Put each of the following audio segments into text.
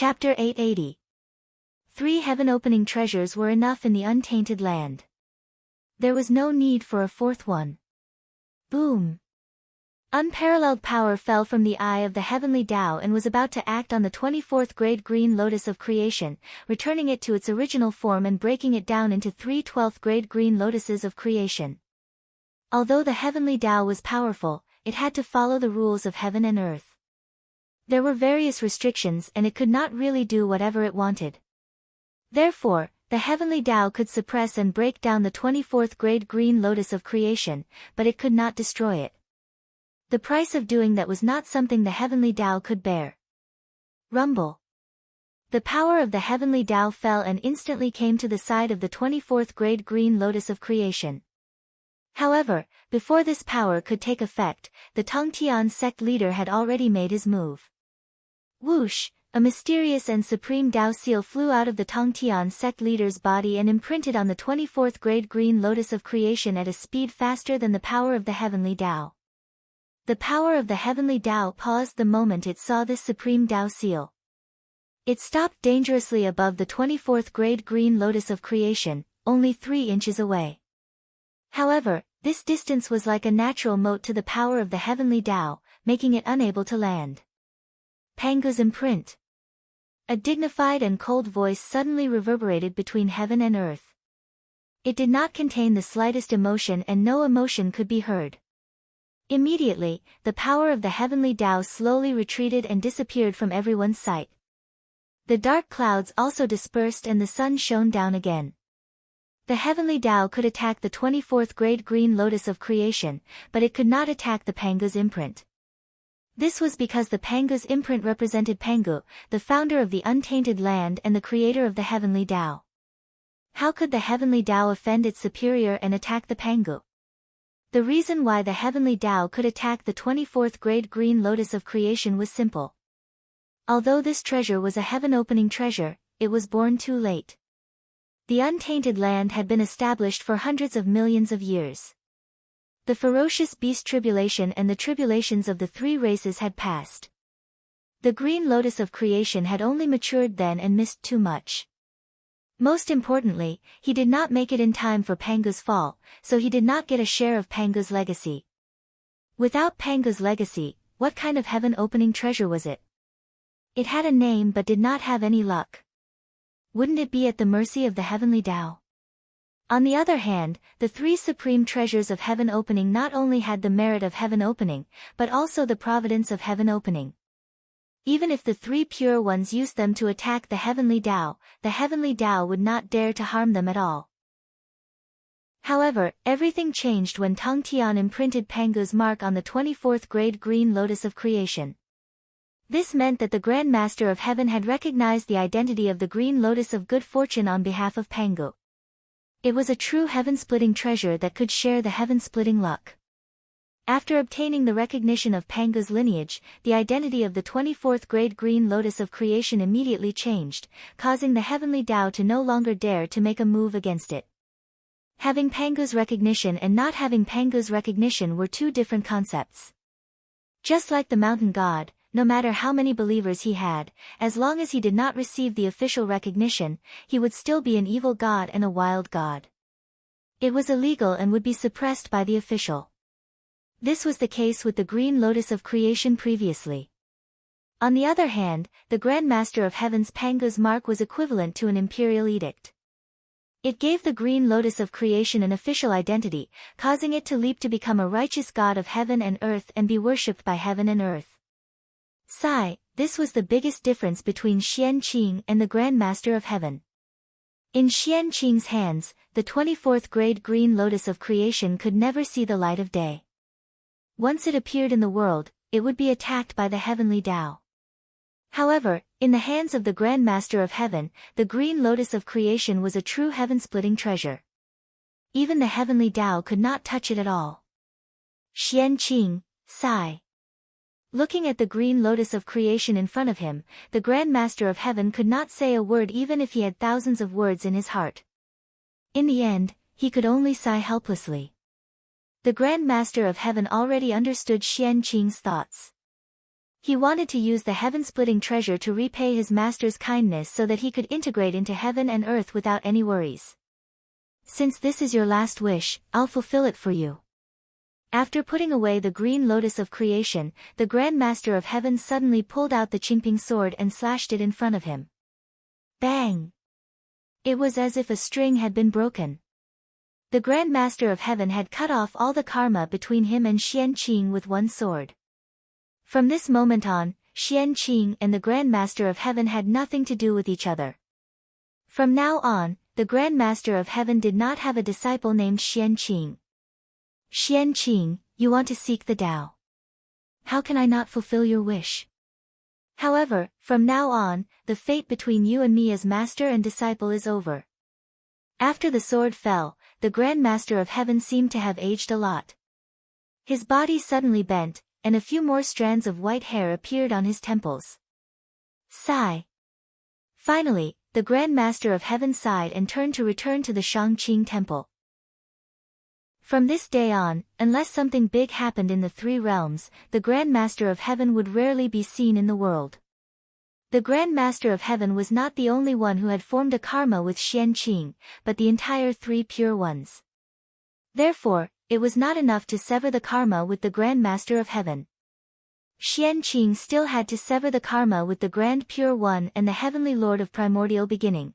Chapter 880. 3 heaven-opening treasures were enough in the untainted land. There was no need for a fourth one. Boom! Unparalleled power fell from the eye of the heavenly Tao and was about to act on the 24th grade green lotus of creation, returning it to its original form and breaking it down into 3 12th grade green lotuses of creation. Although the heavenly Tao was powerful, it had to follow the rules of heaven and earth. There were various restrictions and it could not really do whatever it wanted. Therefore, the heavenly Tao could suppress and break down the 24th grade green lotus of creation, but it could not destroy it. The price of doing that was not something the heavenly Tao could bear. Rumble. The power of the heavenly Tao fell and instantly came to the side of the 24th grade green lotus of creation. However, before this power could take effect, the Tongtian sect leader had already made his move. Whoosh! A mysterious and supreme Tao seal flew out of the Tongtian sect leader's body and imprinted on the 24th grade green lotus of creation at a speed faster than the power of the heavenly Tao. The power of the heavenly Tao paused the moment it saw this supreme Tao seal. It stopped dangerously above the 24th grade green lotus of creation, only 3 inches away. However, this distance was like a natural moat to the power of the heavenly Tao, making it unable to land. Pangu's imprint. A dignified and cold voice suddenly reverberated between heaven and earth. It did not contain the slightest emotion and no emotion could be heard. Immediately, the power of the heavenly Tao slowly retreated and disappeared from everyone's sight. The dark clouds also dispersed and the sun shone down again. The heavenly Tao could attack the 24th grade green lotus of creation, but it could not attack the Pangu's imprint. This was because the Pangu's imprint represented Pangu, the founder of the untainted land and the creator of the heavenly Tao. How could the heavenly Tao offend its superior and attack the Pangu? The reason why the heavenly Tao could attack the 24th grade green lotus of creation was simple. Although this treasure was a heaven-opening treasure, it was born too late. The untainted land had been established for hundreds of millions of years. The ferocious beast tribulation and the tribulations of the 3 races had passed. The green lotus of creation had only matured then and missed too much. Most importantly, he did not make it in time for Pangu's fall, so he did not get a share of Pangu's legacy. Without Pangu's legacy, what kind of heaven-opening treasure was it? It had a name but did not have any luck. Wouldn't it be at the mercy of the heavenly Tao? On the other hand, the 3 supreme treasures of heaven opening not only had the merit of heaven opening, but also the providence of heaven opening. Even if the 3 pure ones used them to attack the heavenly Tao would not dare to harm them at all. However, everything changed when Tongtian imprinted Pangu's mark on the 24th grade green lotus of creation. This meant that the Grand Master of Heaven had recognized the identity of the green lotus of good fortune on behalf of Pangu. It was a true heaven-splitting treasure that could share the heaven-splitting luck. After obtaining the recognition of Pangu's lineage, the identity of the 24th grade green lotus of creation immediately changed, causing the heavenly Tao to no longer dare to make a move against it. Having Pangu's recognition and not having Pangu's recognition were 2 different concepts. Just like the mountain god, no matter how many believers he had, as long as he did not receive the official recognition, he would still be an evil god and a wild god. It was illegal and would be suppressed by the official. This was the case with the green lotus of creation previously. On the other hand, the Grand Master of Heaven's Pangu's mark was equivalent to an imperial edict. It gave the green lotus of creation an official identity, causing it to leap to become a righteous god of heaven and earth and be worshipped by heaven and earth. Sigh, this was the biggest difference between Xian Qing and the Grand Master of Heaven. In Xian Qing's hands, the 24th grade green lotus of creation could never see the light of day. Once it appeared in the world, it would be attacked by the heavenly Tao. However, in the hands of the Grand Master of Heaven, the green lotus of creation was a true heaven-splitting treasure. Even the heavenly Tao could not touch it at all. Xian Qing, sigh. Looking at the green lotus of creation in front of him, the Grand Master of Heaven could not say a word even if he had thousands of words in his heart. In the end, he could only sigh helplessly. The Grand Master of Heaven already understood Xian Qing's thoughts. He wanted to use the heaven-splitting treasure to repay his master's kindness so that he could integrate into heaven and earth without any worries. Since this is your last wish, I'll fulfill it for you. After putting away the green lotus of creation, the Grand Master of Heaven suddenly pulled out the Qingping sword and slashed it in front of him. Bang! It was as if a string had been broken. The Grand Master of Heaven had cut off all the karma between him and Xianqing with one sword. From this moment on, Xianqing and the Grand Master of Heaven had nothing to do with each other. From now on, the Grand Master of Heaven did not have a disciple named Xianqing. Xianqing, you want to seek the Tao. How can I not fulfill your wish? However, from now on, the fate between you and me as master and disciple is over. After the sword fell, the Grand Master of Heaven seemed to have aged a lot. His body suddenly bent, and a few more strands of white hair appeared on his temples. Sigh. Finally, the Grand Master of Heaven sighed and turned to return to the Shangqing Temple. From this day on, unless something big happened in the three realms, the Grand Master of Heaven would rarely be seen in the world. The Grand Master of Heaven was not the only one who had formed a karma with Xianqing, but the entire three pure ones. Therefore, it was not enough to sever the karma with the Grand Master of Heaven. Xianqing still had to sever the karma with the Grand Pure One and the Heavenly Lord of Primordial Beginning.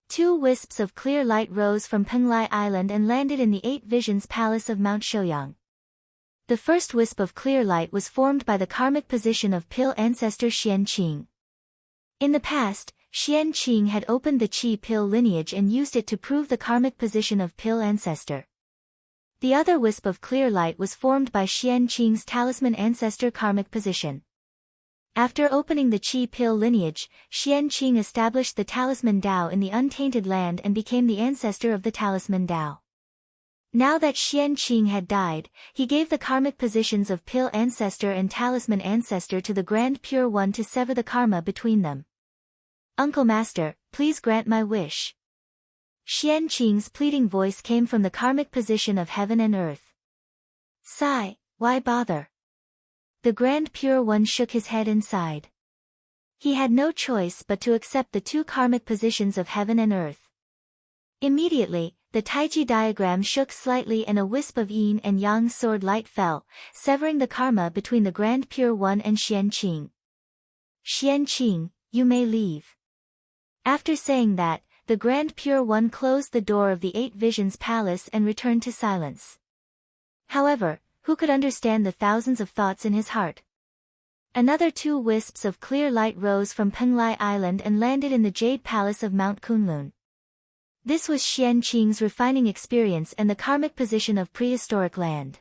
2 wisps of clear light rose from Penglai Island and landed in the 8 Visions Palace of Mount Shouyang. The first wisp of clear light was formed by the karmic position of Pil ancestor Xianqing. In the past, Xianqing had opened the Qi Pil lineage and used it to prove the karmic position of Pil ancestor. The other wisp of clear light was formed by Xianqing's talisman ancestor karmic position. After opening the Qi Pil lineage, Xianqing established the talisman Dao in the untainted land and became the ancestor of the talisman Dao. Now that Xianqing had died, he gave the karmic positions of Pil ancestor and talisman ancestor to the Grand Pure One to sever the karma between them. Uncle Master, please grant my wish. Xianqing's pleading voice came from the karmic position of heaven and earth. Sigh, why bother? The Grand Pure One shook his head and sighed. He had no choice but to accept the 2 karmic positions of heaven and earth. Immediately, the Taiji diagram shook slightly and a wisp of yin and yang sword light fell, severing the karma between the Grand Pure One and Xianqing. Xianqing, you may leave. After saying that, the Grand Pure One closed the door of the 8 Visions Palace and returned to silence. However, who could understand the thousands of thoughts in his heart? Another 2 wisps of clear light rose from Penglai Island and landed in the Jade Palace of Mount Kunlun. This was Xianqing's refining experience and the karmic position of prehistoric land.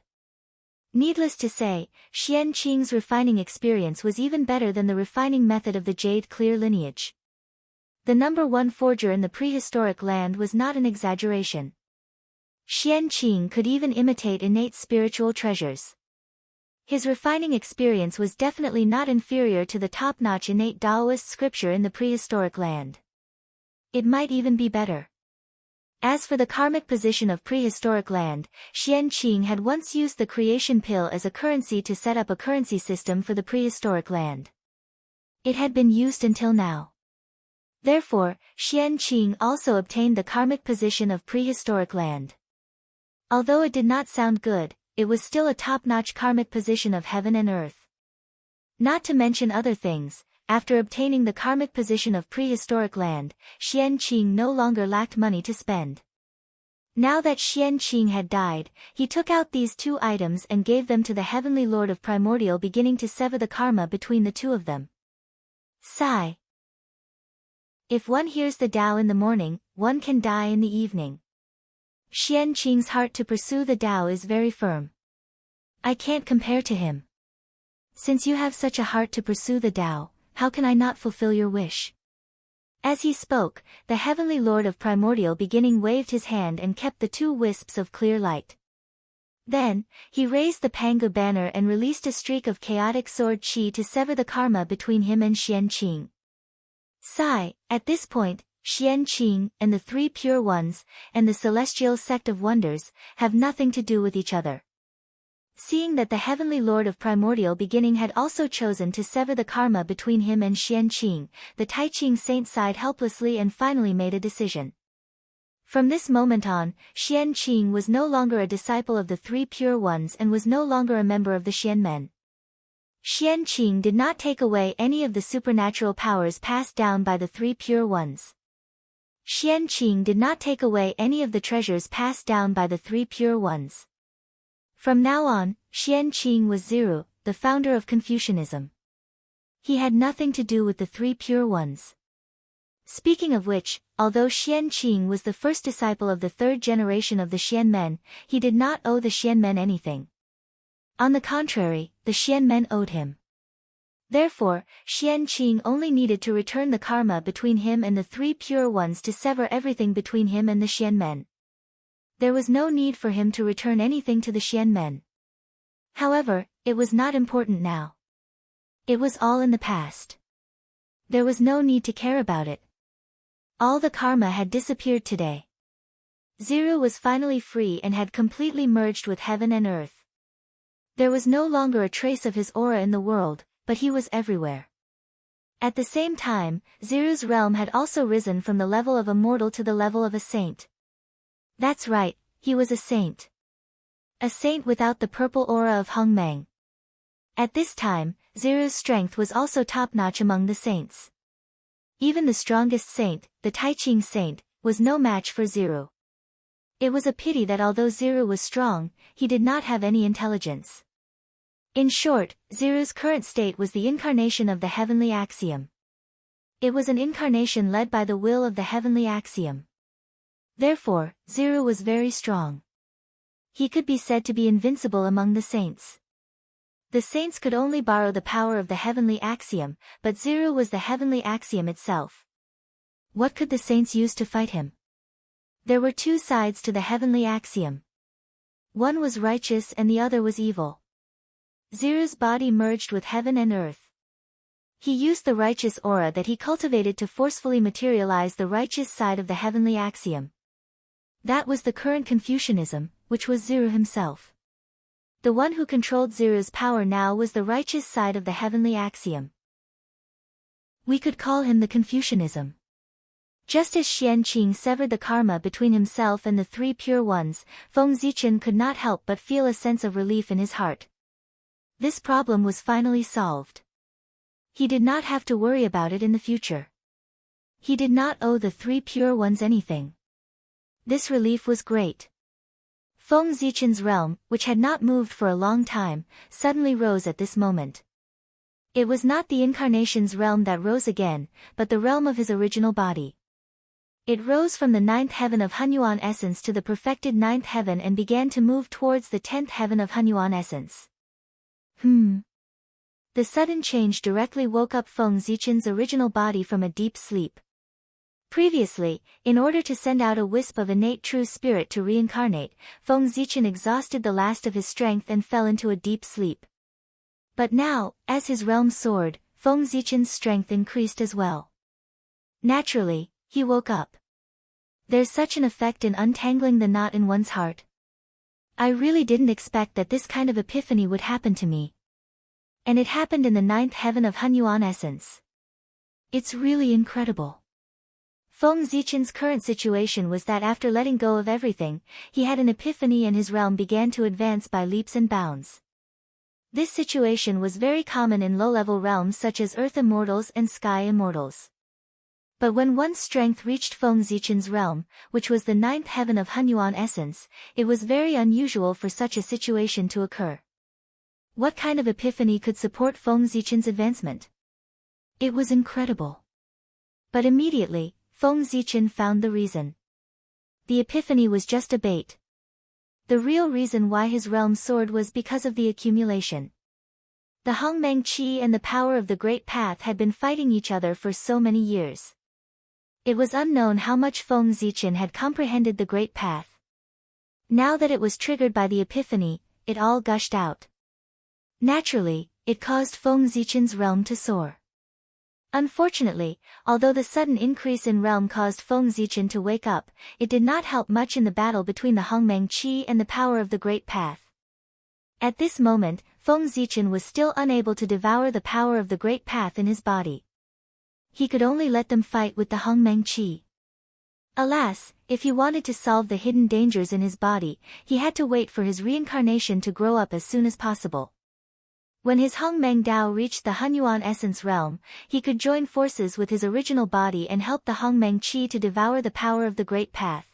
Needless to say, Xianqing's refining experience was even better than the refining method of the Jade Clear lineage. The number 1 forger in the prehistoric land was not an exaggeration. Xianqing could even imitate innate spiritual treasures. His refining experience was definitely not inferior to the top-notch innate Taoist scripture in the prehistoric land. It might even be better. As for the karmic position of prehistoric land, Xianqing had once used the creation pill as a currency to set up a currency system for the prehistoric land. It had been used until now. Therefore, Xianqing also obtained the karmic position of prehistoric land. Although it did not sound good, it was still a top-notch karmic position of heaven and earth. Not to mention other things, after obtaining the karmic position of prehistoric land, Xianqing no longer lacked money to spend. Now that Xianqing had died, he took out these 2 items and gave them to the Heavenly Lord of Primordial Beginning to sever the karma between the 2 of them. Sigh. If one hears the Tao in the morning, one can die in the evening. Xianqing's heart to pursue the Tao is very firm. I can't compare to him. Since you have such a heart to pursue the Tao, how can I not fulfill your wish? As he spoke, the Heavenly Lord of Primordial Beginning waved his hand and kept the 2 wisps of clear light. Then, he raised the Pangu banner and released a streak of chaotic sword chi to sever the karma between him and Xianqing. Sigh, at this point, Xianqing and the 3 pure ones, and the celestial sect of wonders, have nothing to do with each other. Seeing that the Heavenly Lord of Primordial Beginning had also chosen to sever the karma between him and Xianqing, the Taiqing saint sighed helplessly and finally made a decision. From this moment on, Xianqing was no longer a disciple of the Three Pure Ones and was no longer a member of the Xianmen. Xianqing did not take away any of the supernatural powers passed down by the Three Pure Ones. Xianqing did not take away any of the treasures passed down by the Three Pure Ones. From now on, Xianqing was Ziru, the founder of Confucianism. He had nothing to do with the Three Pure Ones. Speaking of which, although Xianqing was the first disciple of the third generation of the Xianmen, he did not owe the Xianmen anything. On the contrary, the Xianmen owed him. Therefore, Xianqing only needed to return the karma between him and the Three Pure Ones to sever everything between him and the Xianmen. There was no need for him to return anything to the Xianmen. However, it was not important now. It was all in the past. There was no need to care about it. All the karma had disappeared today. Ziru was finally free and had completely merged with heaven and earth. There was no longer a trace of his aura in the world, but he was everywhere. At the same time, Ziru's realm had also risen from the level of a mortal to the level of a saint. That's right, he was a saint. A saint without the purple aura of Hongmeng. At this time, Ziru's strength was also top-notch among the saints. Even the strongest saint, the Taiqing saint, was no match for Ziru. It was a pity that although Ziru was strong, he did not have any intelligence. In short, Ziru's current state was the incarnation of the heavenly axiom. It was an incarnation led by the will of the heavenly axiom. Therefore, Ziru was very strong. He could be said to be invincible among the saints. The saints could only borrow the power of the heavenly axiom, but Ziru was the heavenly axiom itself. What could the saints use to fight him? There were two sides to the heavenly axiom. One was righteous and the other was evil. Ziru's body merged with heaven and earth. He used the righteous aura that he cultivated to forcefully materialize the righteous side of the heavenly axiom. That was the current Confucianism, which was Ziru himself. The one who controlled Ziru's power now was the righteous side of the heavenly axiom. We could call him the Confucianism. Just as Xianqing severed the karma between himself and the Three Pure Ones, Feng Zichen could not help but feel a sense of relief in his heart. This problem was finally solved. He did not have to worry about it in the future. He did not owe the Three Pure Ones anything. This relief was great. Feng Zichen's realm, which had not moved for a long time, suddenly rose at this moment. It was not the incarnation's realm that rose again, but the realm of his original body. It rose from the 9th heaven of Hunyuan essence to the perfected 9th heaven and began to move towards the 10th heaven of Hunyuan essence. The sudden change directly woke up Feng Zichen's original body from a deep sleep. Previously, in order to send out a wisp of innate true spirit to reincarnate, Feng Zichen exhausted the last of his strength and fell into a deep sleep. But now, as his realm soared, Feng Zichen's strength increased as well. Naturally, he woke up. There's such an effect in untangling the knot in one's heart. I really didn't expect that this kind of epiphany would happen to me. And it happened in the 9th heaven of Hunyuan essence. It's really incredible. Feng Zichen's current situation was that after letting go of everything, he had an epiphany and his realm began to advance by leaps and bounds. This situation was very common in low-level realms such as Earth Immortals and Sky Immortals. But when one's strength reached Feng Zichen's realm, which was the 9th heaven of Hunyuan essence, it was very unusual for such a situation to occur. What kind of epiphany could support Feng Zichen's advancement? It was incredible. But immediately, Feng Zichen found the reason. The epiphany was just a bait. The real reason why his realm soared was because of the accumulation. The Hongmeng Qi and the power of the Great Path had been fighting each other for so many years. It was unknown how much Feng Zichen had comprehended the Great Path. Now that it was triggered by the epiphany, it all gushed out. Naturally, it caused Feng Zichen's realm to soar. Unfortunately, although the sudden increase in realm caused Feng Zichen to wake up, it did not help much in the battle between the Hongmeng Qi and the power of the Great Path. At this moment, Feng Zichen was still unable to devour the power of the Great Path in his body. He could only let them fight with the Hongmeng Qi. Alas, if he wanted to solve the hidden dangers in his body, he had to wait for his reincarnation to grow up as soon as possible. When his Hongmeng Dao reached the Hunyuan Essence realm, he could join forces with his original body and help the Hongmeng Qi to devour the power of the Great Path.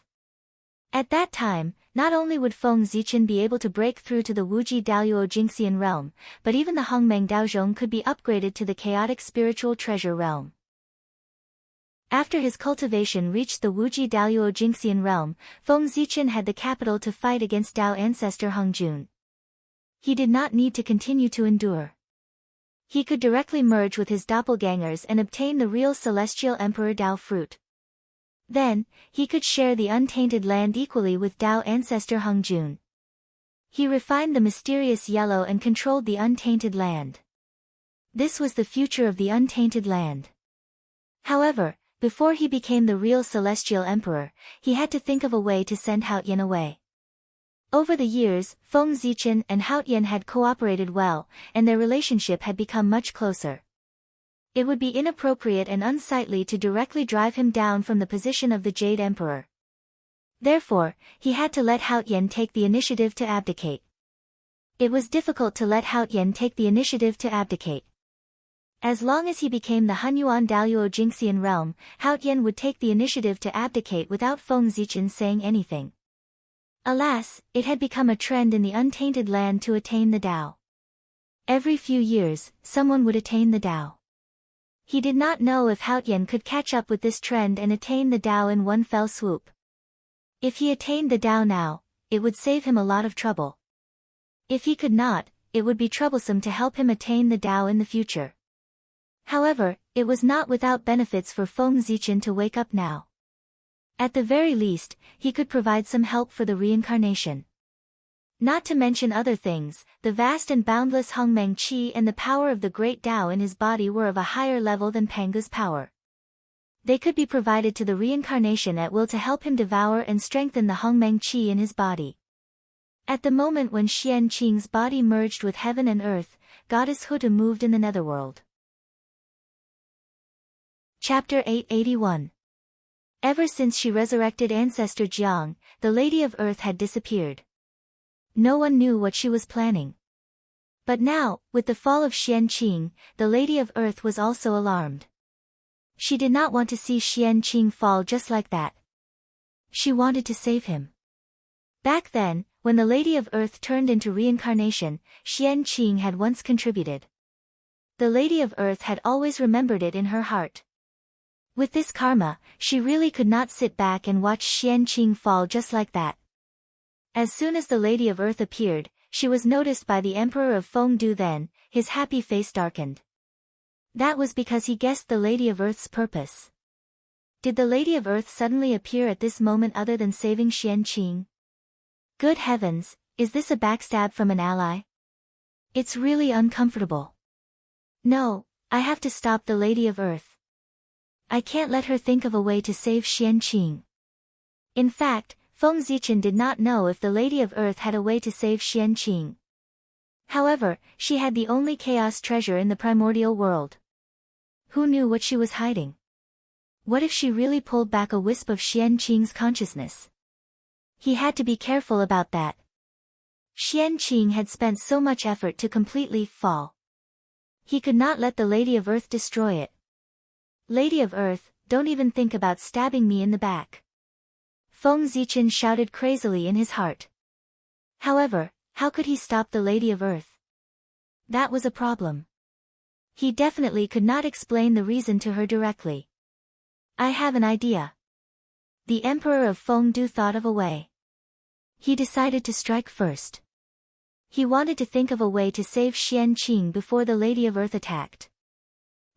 At that time, not only would Feng Zichen be able to break through to the Wuji Daoyuo Jingxian realm, but even the Hongmeng Daozhong could be upgraded to the chaotic spiritual treasure realm. After his cultivation reached the Wuji Daoyuo Jingxian realm, Feng Zichen had the capital to fight against Dao ancestor Hongjun. He did not need to continue to endure. He could directly merge with his doppelgangers and obtain the real celestial emperor Dao fruit. Then, he could share the untainted land equally with Dao ancestor Hongjun. He refined the mysterious yellow and controlled the untainted land. This was the future of the untainted land. However, before he became the real celestial emperor, he had to think of a way to send Haotian away. Over the years, Feng Zichen and Haotian had cooperated well, and their relationship had become much closer. It would be inappropriate and unsightly to directly drive him down from the position of the Jade Emperor. Therefore, he had to let Haotian take the initiative to abdicate. It was difficult to let Haotian take the initiative to abdicate. As long as he became the Hunyuan Daoyuo Jingxian realm, Haotian would take the initiative to abdicate without Feng Zichen saying anything. Alas, it had become a trend in the untainted land to attain the Dao. Every few years, someone would attain the Dao. He did not know if Haotian could catch up with this trend and attain the Dao in one fell swoop. If he attained the Dao now, it would save him a lot of trouble. If he could not, it would be troublesome to help him attain the Dao in the future. However, it was not without benefits for Feng Zichen to wake up now. At the very least, he could provide some help for the reincarnation. Not to mention other things, the vast and boundless Hongmeng Qi and the power of the great Dao in his body were of a higher level than Pangu's power. They could be provided to the reincarnation at will to help him devour and strengthen the Hongmeng Qi in his body. At the moment when Xian Qing's body merged with heaven and earth, Goddess Hutu moved in the netherworld. Chapter 881. Ever since she resurrected ancestor Jiang, the Lady of Earth had disappeared. No one knew what she was planning. But now, with the fall of Xian Qing, the Lady of Earth was also alarmed. She did not want to see Xian Qing fall just like that. She wanted to save him. Back then, when the Lady of Earth turned into reincarnation, Xian Qing had once contributed. The Lady of Earth had always remembered it in her heart. With this karma, she really could not sit back and watch Xian Qing fall just like that. As soon as the Lady of Earth appeared, she was noticed by the Emperor of Fengdu. Then, his happy face darkened. That was because he guessed the Lady of Earth's purpose. Did the Lady of Earth suddenly appear at this moment other than saving Xian Qing? Good heavens, is this a backstab from an ally? It's really uncomfortable. No, I have to stop the Lady of Earth. I can't let her think of a way to save Xian Qing. In fact, Feng Zichen did not know if the Lady of Earth had a way to save Xian Qing. However, she had the only chaos treasure in the primordial world. Who knew what she was hiding? What if she really pulled back a wisp of Xian Qing's consciousness? He had to be careful about that. Xian Qing had spent so much effort to completely fall. He could not let the Lady of Earth destroy it. Lady of Earth, don't even think about stabbing me in the back. Feng Zichen shouted crazily in his heart. However, how could he stop the Lady of Earth? That was a problem. He definitely could not explain the reason to her directly. I have an idea. The Emperor of Fengdu thought of a way. He decided to strike first. He wanted to think of a way to save Xian Qing before the Lady of Earth attacked.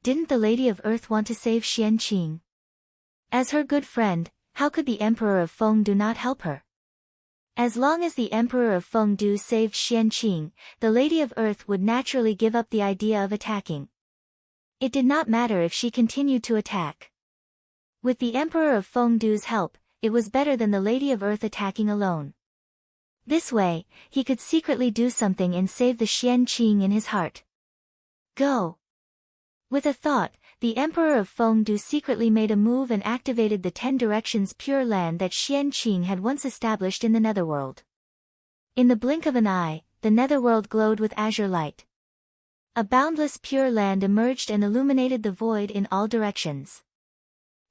Didn't the Lady of Earth want to save Xian Qing? As her good friend, how could the Emperor of Fengdu not help her? As long as the Emperor of Fengdu saved Xian Qing, the Lady of Earth would naturally give up the idea of attacking. It did not matter if she continued to attack. With the Emperor of Fengdu's help, it was better than the Lady of Earth attacking alone. This way, he could secretly do something and save the Xianqing in his heart. Go! With a thought, the Emperor of Fengdu secretly made a move and activated the 10 Directions Pure Land that Xianqing had once established in the Netherworld. In the blink of an eye, the Netherworld glowed with azure light. A boundless Pure Land emerged and illuminated the void in all directions.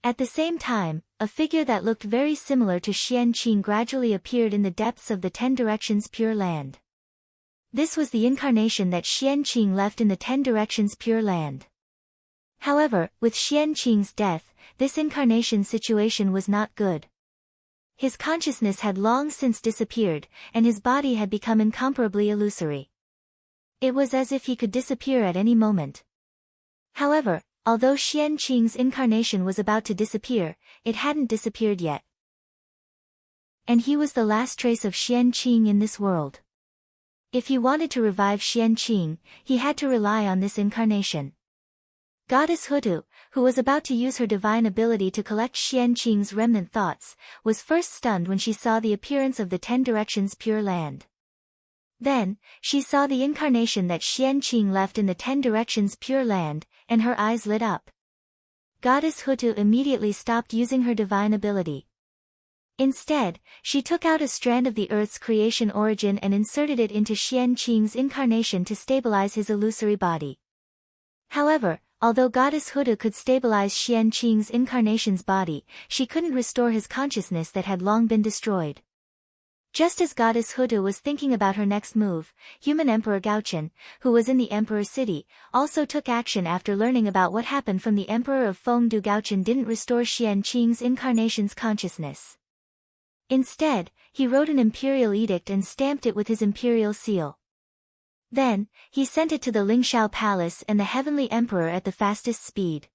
At the same time, a figure that looked very similar to Xianqing gradually appeared in the depths of the 10 Directions Pure Land. This was the incarnation that Xianqing left in the 10 Directions Pure Land. However, with Xianqing's death, this incarnation situation was not good. His consciousness had long since disappeared, and his body had become incomparably illusory. It was as if he could disappear at any moment. However, although Xianqing's incarnation was about to disappear, it hadn't disappeared yet. And he was the last trace of Xianqing in this world. If he wanted to revive Xianqing, he had to rely on this incarnation. Goddess Hutu, who was about to use her divine ability to collect Xianqing's remnant thoughts, was first stunned when she saw the appearance of the 10 Directions Pure Land. Then, she saw the incarnation that Xianqing left in the 10 Directions Pure Land, and her eyes lit up. Goddess Hutu immediately stopped using her divine ability. Instead, she took out a strand of the Earth's creation origin and inserted it into Xianqing's incarnation to stabilize his illusory body. However, although Goddess Hutu could stabilize Xianqing's incarnation's body, she couldn't restore his consciousness that had long been destroyed. Just as Goddess Hutu was thinking about her next move, Human Emperor Gaochen, who was in the Emperor City, also took action after learning about what happened from the Emperor of Fengdu. Gaochen didn't restore Xianqing's incarnation's consciousness. Instead, he wrote an imperial edict and stamped it with his imperial seal. Then, he sent it to the Lingxiao Palace and the Heavenly Emperor at the fastest speed.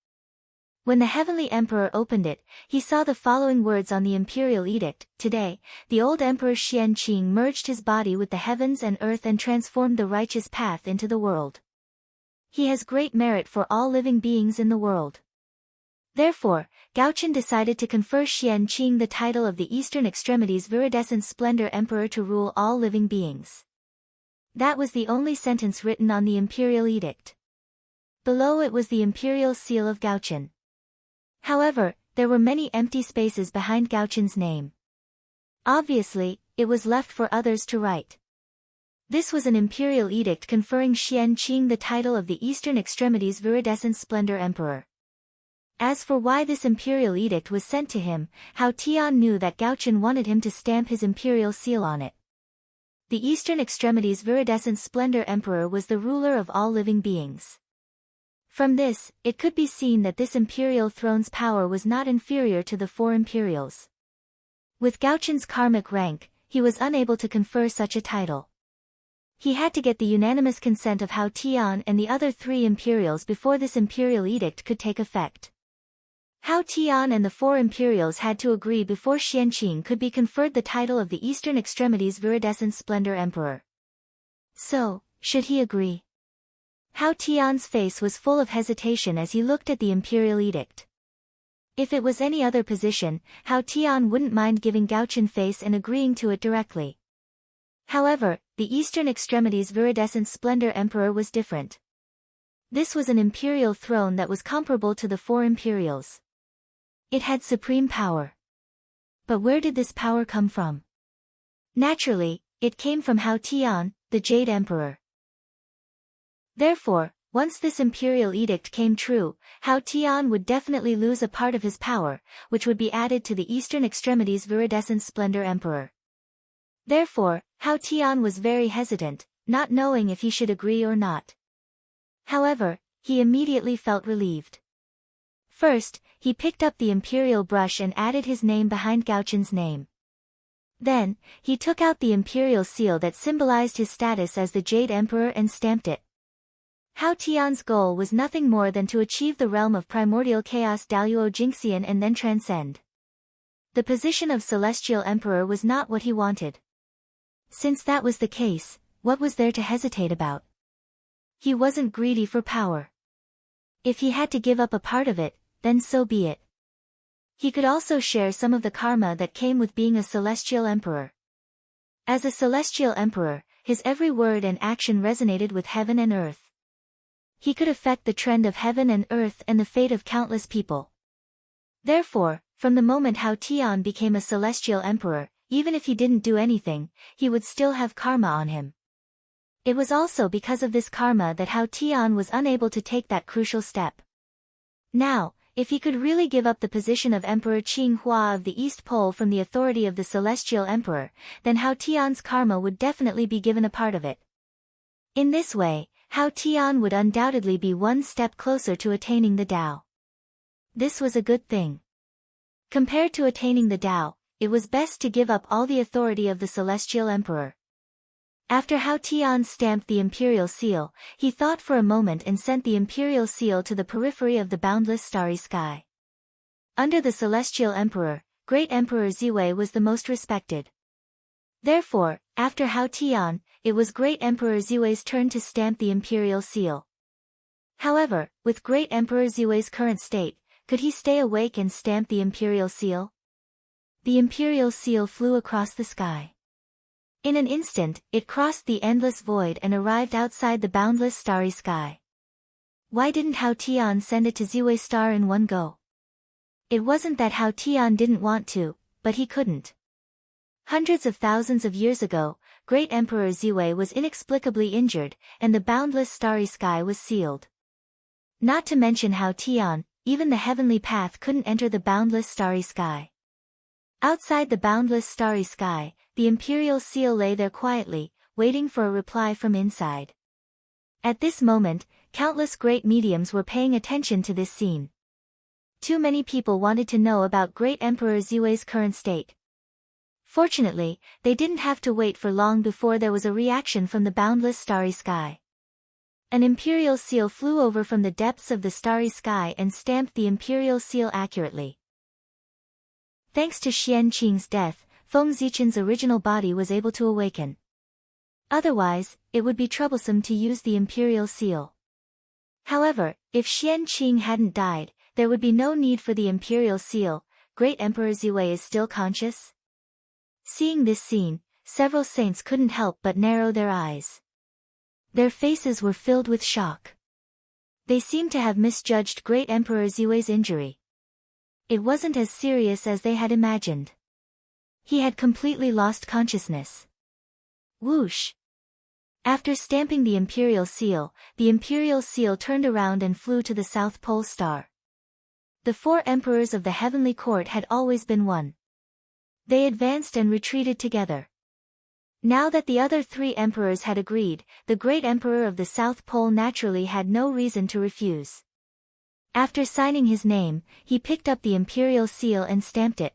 When the Heavenly Emperor opened it, he saw the following words on the imperial edict: "Today, the old Emperor Xianqing merged his body with the heavens and earth and transformed the righteous path into the world. He has great merit for all living beings in the world." Therefore, Gaochen decided to confer Xianqing the title of the Eastern Extremities Viridescent Splendor Emperor to rule all living beings. That was the only sentence written on the imperial edict. Below it was the imperial seal of Gaochen. However, there were many empty spaces behind Gaochen's name. Obviously, it was left for others to write. This was an imperial edict conferring Xianqing the title of the Eastern Extremities Viridescent Splendor Emperor. As for why this imperial edict was sent to him, Hao Tian knew that Gaochen wanted him to stamp his imperial seal on it. The Eastern Extremities Viridescent Splendor Emperor was the ruler of all living beings. From this, it could be seen that this imperial throne's power was not inferior to the 4 imperials. With Gaochen's karmic rank, he was unable to confer such a title. He had to get the unanimous consent of Hao Tian and the other 3 imperials before this imperial edict could take effect. Hao Tian and the 4 imperials had to agree before Xianqing could be conferred the title of the Eastern Extremities Viridescent Splendor Emperor. So, should he agree? Hao Tian's face was full of hesitation as he looked at the imperial edict. If it was any other position, Hao Tian wouldn't mind giving Gaochen face and agreeing to it directly. However, the Eastern Extremities Viridescent Splendor Emperor was different. This was an imperial throne that was comparable to the 4 imperials. It had supreme power. But where did this power come from? Naturally, it came from Hao Tian, the Jade Emperor. Therefore, once this imperial edict came true, Hao Tian would definitely lose a part of his power, which would be added to the Eastern Extremities Viridescent Splendor Emperor. Therefore, Hao Tian was very hesitant, not knowing if he should agree or not. However, he immediately felt relieved. First, he picked up the imperial brush and added his name behind Gaochen's name. Then, he took out the imperial seal that symbolized his status as the Jade Emperor and stamped it. Hao Tian's goal was nothing more than to achieve the realm of primordial chaos Daluo Jingxian and then transcend. The position of Celestial Emperor was not what he wanted. Since that was the case, what was there to hesitate about? He wasn't greedy for power. If he had to give up a part of it, then so be it. He could also share some of the karma that came with being a Celestial Emperor. As a celestial emperor, his every word and action resonated with heaven and earth. He could affect the trend of heaven and earth and the fate of countless people. Therefore, from the moment Hao Tian became a celestial emperor, even if he didn't do anything, he would still have karma on him. It was also because of this karma that Hao Tian was unable to take that crucial step. Now, if he could really give up the position of Emperor Qing Hua of the East Pole from the authority of the celestial emperor, then Hao Tian's karma would definitely be given a part of it. In this way, Hao Tian would undoubtedly be one step closer to attaining the Tao. This was a good thing. Compared to attaining the Tao, it was best to give up all the authority of the celestial emperor. After Hao Tian stamped the imperial seal, he thought for a moment and sent the imperial seal to the periphery of the boundless starry sky. Under the celestial emperor, great Emperor Ziwei was the most respected. Therefore, after Hao Tian, it was great Emperor Ziwei's turn to stamp the imperial seal. However, with great Emperor Ziwei's current state, could he stay awake and stamp the imperial seal? The imperial seal flew across the sky. In an instant, it crossed the endless void and arrived outside the boundless starry sky. Why didn't Hao Tian send it to Ziwei Star in one go? It wasn't that Hao Tian didn't want to, but he couldn't. Hundreds of thousands of years ago, great Emperor Ziwei was inexplicably injured, and the boundless starry sky was sealed. Not to mention Hao Tian, even the heavenly path couldn't enter the boundless starry sky. Outside the boundless starry sky, the imperial seal lay there quietly, waiting for a reply from inside. At this moment, countless great mediums were paying attention to this scene. Too many people wanted to know about great Emperor Ziwei's current state. Fortunately, they didn't have to wait for long before there was a reaction from the boundless starry sky. An imperial seal flew over from the depths of the starry sky and stamped the imperial seal accurately. Thanks to Xian Qing's death, Feng Zichen's original body was able to awaken. Otherwise, it would be troublesome to use the imperial seal. However, if Xian Qing hadn't died, there would be no need for the imperial seal. Great Emperor Ziwei is still conscious? Seeing this scene, several saints couldn't help but narrow their eyes. Their faces were filled with shock. They seemed to have misjudged great Emperor Ziwei's injury. It wasn't as serious as they had imagined. He had completely lost consciousness. Whoosh! After stamping the imperial seal turned around and flew to the South Pole Star. The 4 emperors of the heavenly court had always been one. They advanced and retreated together. Now that the other 3 emperors had agreed, the great emperor of the South Pole naturally had no reason to refuse. After signing his name, he picked up the imperial seal and stamped it.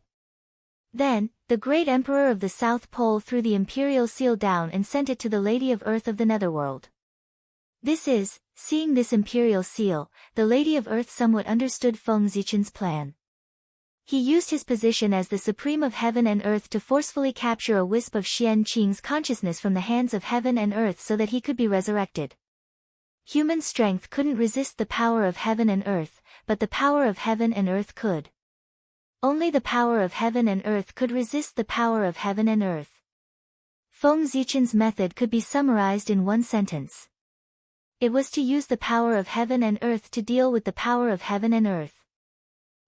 Then, the great emperor of the South Pole threw the imperial seal down and sent it to the Lady of Earth of the Netherworld. Seeing this imperial seal, the Lady of Earth somewhat understood Feng Zichen's plan. He used his position as the Supreme of Heaven and Earth to forcefully capture a wisp of Xian Qing's consciousness from the hands of Heaven and Earth so that he could be resurrected. Human strength couldn't resist the power of Heaven and Earth, but the power of Heaven and Earth could. Only the power of Heaven and Earth could resist the power of Heaven and Earth. Feng Zichen's method could be summarized in one sentence. It was to use the power of Heaven and Earth to deal with the power of Heaven and Earth.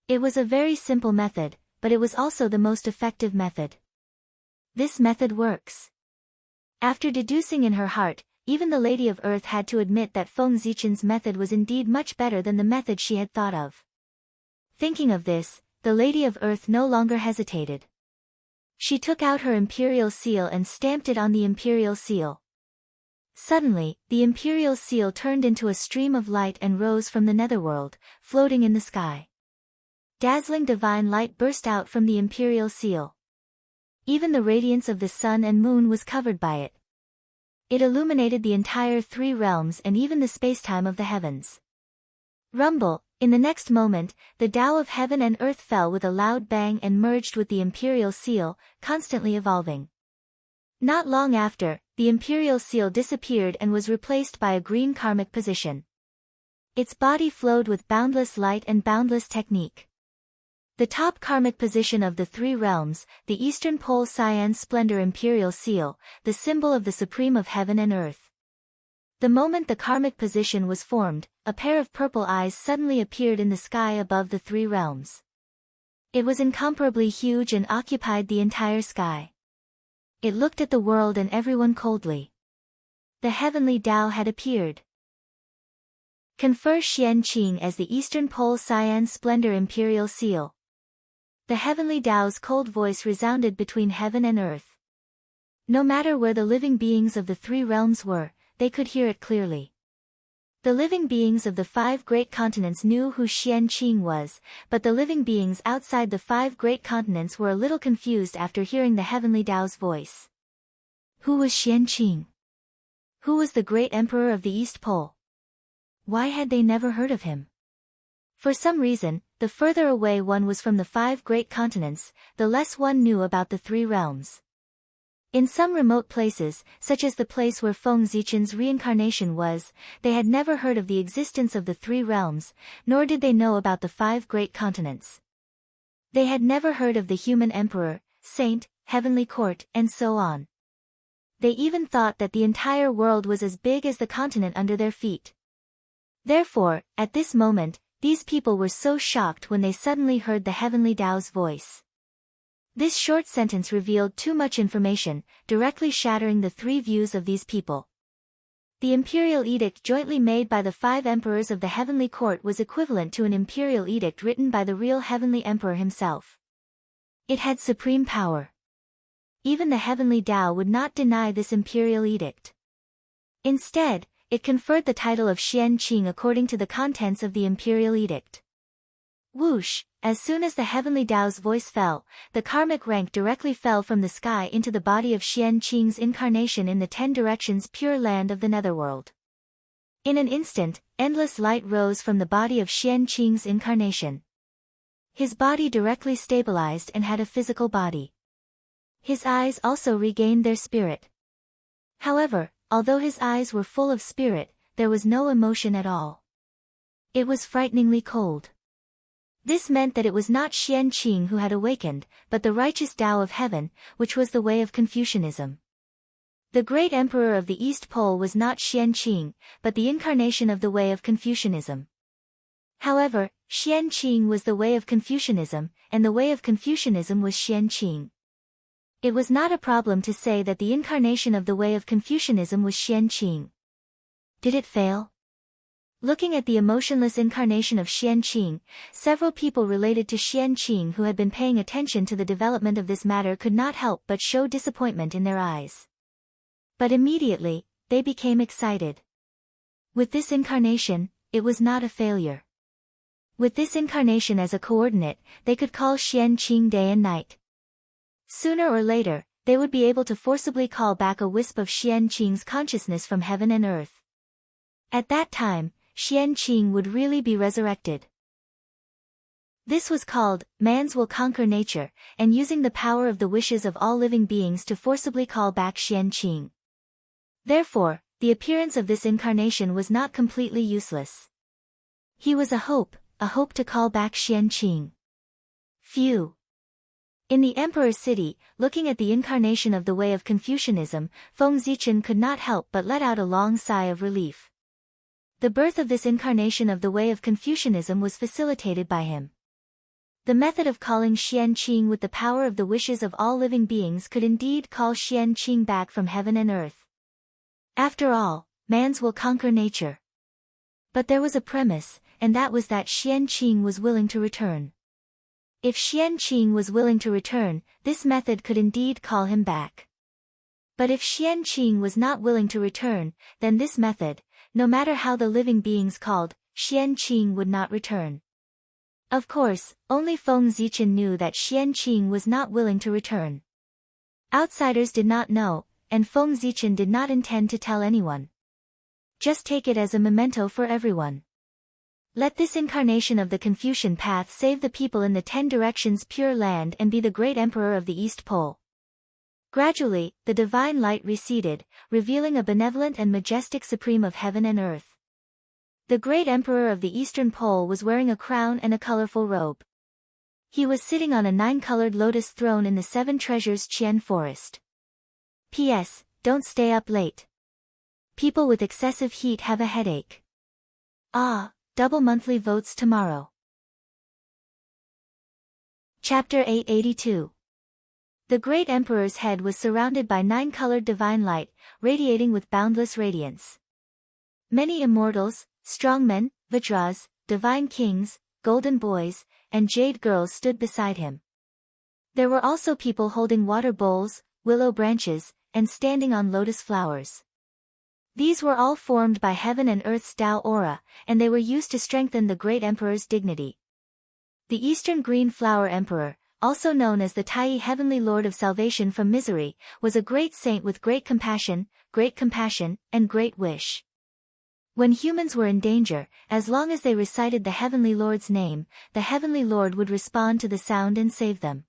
It was a very simple method, but it was also the most effective method. This method works. After deducing in her heart, even the Lady of Earth had to admit that Feng Zichen's method was indeed much better than the method she had thought of. Thinking of this, the Lady of Earth no longer hesitated. She took out her imperial seal and stamped it on the imperial seal. Suddenly, the imperial seal turned into a stream of light and rose from the netherworld, floating in the sky. Dazzling divine light burst out from the imperial seal. Even the radiance of the sun and moon was covered by it. It illuminated the entire 3 realms and even the spacetime of the heavens. Rumble! In the next moment, the Tao of Heaven and Earth fell with a loud bang and merged with the imperial seal, constantly evolving. Not long after, the imperial seal disappeared and was replaced by a green karmic position. Its body flowed with boundless light and boundless technique. The top karmic position of the three realms, the Eastern Pole Cyan Splendor Imperial Seal, the symbol of the supreme of heaven and earth. The moment the karmic position was formed, a pair of purple eyes suddenly appeared in the sky above the three realms. It was incomparably huge and occupied the entire sky. It looked at the world and everyone coldly. The heavenly Tao had appeared. Confer Xianqing as the Eastern Pole Cyan Splendor Imperial Seal. The heavenly Tao's cold voice resounded between heaven and earth. No matter where the living beings of the three realms were, they could hear it clearly. The living beings of the 5 great continents knew who Xianqing was, but the living beings outside the 5 great continents were a little confused after hearing the heavenly Tao's voice. Who was Xianqing? Who was the great emperor of the East Pole? Why had they never heard of him? For some reason, the further away one was from the 5 great continents, the less one knew about the 3 realms. In some remote places, such as the place where Feng Zichen's reincarnation was, they had never heard of the existence of the 3 realms, nor did they know about the 5 great continents. They had never heard of the human emperor, saint, heavenly court, and so on. They even thought that the entire world was as big as the continent under their feet. Therefore, at this moment, these people were so shocked when they suddenly heard the heavenly Tao's voice. This short sentence revealed too much information, directly shattering the 3 views of these people. The imperial edict jointly made by the 5 emperors of the heavenly court was equivalent to an imperial edict written by the real heavenly emperor himself. It had supreme power. Even the heavenly Tao would not deny this imperial edict. Instead, it conferred the title of Xianqing according to the contents of the imperial edict. Whoosh! As soon as the heavenly Tao's voice fell, the karmic rank directly fell from the sky into the body of Xianqing's incarnation in the 10 directions pure land of the netherworld. In an instant, endless light rose from the body of Xianqing's incarnation. His body directly stabilized and had a physical body. His eyes also regained their spirit. However, although his eyes were full of spirit, there was no emotion at all. It was frighteningly cold. This meant that it was not Xianqing who had awakened, but the righteous Tao of heaven, which was the way of Confucianism. The great emperor of the East Pole was not Xianqing, but the incarnation of the way of Confucianism. However, Xianqing was the way of Confucianism, and the way of Confucianism was Xianqing. It was not a problem to say that the incarnation of the way of Confucianism was Xianqing. Did it fail? Looking at the emotionless incarnation of Xianqing, several people related to Xianqing who had been paying attention to the development of this matter could not help but show disappointment in their eyes. But immediately, they became excited. With this incarnation, it was not a failure. With this incarnation as a coordinate, they could call Xianqing day and night. Sooner or later, they would be able to forcibly call back a wisp of Xianqing's consciousness from heaven and earth. At that time, Xianqing would really be resurrected. This was called, Mans will conquer nature, and using the power of the wishes of all living beings to forcibly call back Xianqing. Therefore, the appearance of this incarnation was not completely useless. He was a hope to call back Xianqing. Phew! In the Emperor's city, looking at the incarnation of the way of Confucianism, Feng Zichen could not help but let out a long sigh of relief. The birth of this incarnation of the way of Confucianism was facilitated by him. The method of calling Xianqing with the power of the wishes of all living beings could indeed call Xianqing back from heaven and earth. After all, Mans will conquer nature. But there was a premise, and that was that Xianqing was willing to return. If Xianqing was willing to return, this method could indeed call him back. But if Xianqing was not willing to return, then this method, no matter how the living beings called, Xianqing would not return. Of course, only Feng Zichen knew that Xianqing was not willing to return. Outsiders did not know, and Feng Zichen did not intend to tell anyone. Just take it as a memento for everyone. Let this incarnation of the Confucian path save the people in the 10 directions pure land and be the great emperor of the East Pole. Gradually, the divine light receded, revealing a benevolent and majestic supreme of heaven and earth. The great emperor of the Eastern Pole was wearing a crown and a colorful robe. He was sitting on a 9-colored lotus throne in the 7 Treasures Qian Forest. P.S. Don't stay up late. People with excessive heat have a headache. Double monthly votes tomorrow. Chapter 882. The great emperor's head was surrounded by 9-colored divine light, radiating with boundless radiance. Many immortals, strongmen, Vajras, divine kings, golden boys, and jade girls stood beside him. There were also people holding water bowls, willow branches, and standing on lotus flowers. These were all formed by heaven and earth's Tao aura, and they were used to strengthen the great emperor's dignity. The Eastern Green Flower Emperor, also known as the Tai Heavenly Lord of Salvation from Misery, was a great saint with great compassion, and great wish. When humans were in danger, as long as they recited the Heavenly Lord's name, the Heavenly Lord would respond to the sound and save them.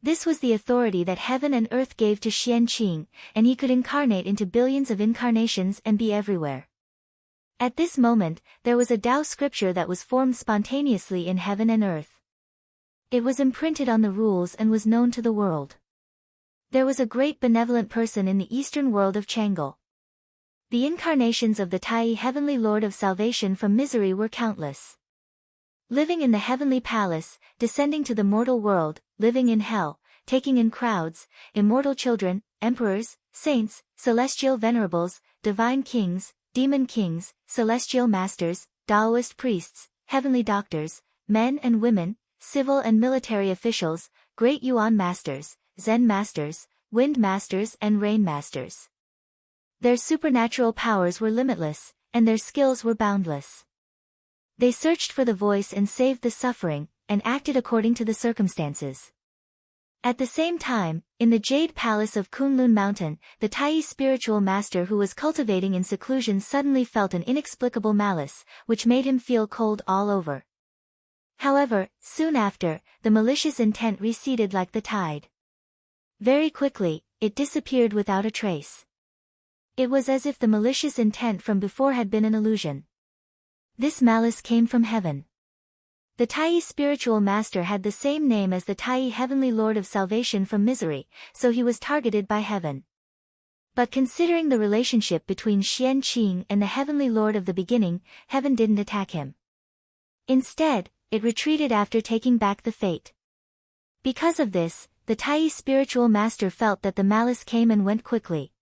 This was the authority that heaven and earth gave to Xian Qing, and he could incarnate into billions of incarnations and be everywhere. At this moment, there was a Tao scripture that was formed spontaneously in heaven and earth. It was imprinted on the rules and was known to the world. There was a great benevolent person in the eastern world of Chang'e. The incarnations of the Tai Heavenly Lord of Salvation from Misery were countless. Living in the heavenly palace, descending to the mortal world, living in hell, taking in crowds, immortal children, emperors, saints, celestial venerables, divine kings, demon kings, celestial masters, Taoist priests, heavenly doctors, men and women, civil and military officials, great Yuan masters, Zen masters, wind masters and rain masters. Their supernatural powers were limitless, and their skills were boundless. They searched for the voice and saved the suffering, and acted according to the circumstances. At the same time, in the Jade Palace of Kunlun Mountain, the Tai spiritual master who was cultivating in seclusion suddenly felt an inexplicable malice, which made him feel cold all over. However, soon after, the malicious intent receded like the tide. Very quickly, it disappeared without a trace. It was as if the malicious intent from before had been an illusion. This malice came from heaven. The Tai spiritual master had the same name as the Tai Heavenly Lord of Salvation from Misery, so he was targeted by heaven. But considering the relationship between Xian Qing and the Heavenly Lord of the beginning, heaven didn't attack him. Instead, it retreated after taking back the fate. Because of this, the Tai spiritual master felt that the malice came and went quickly.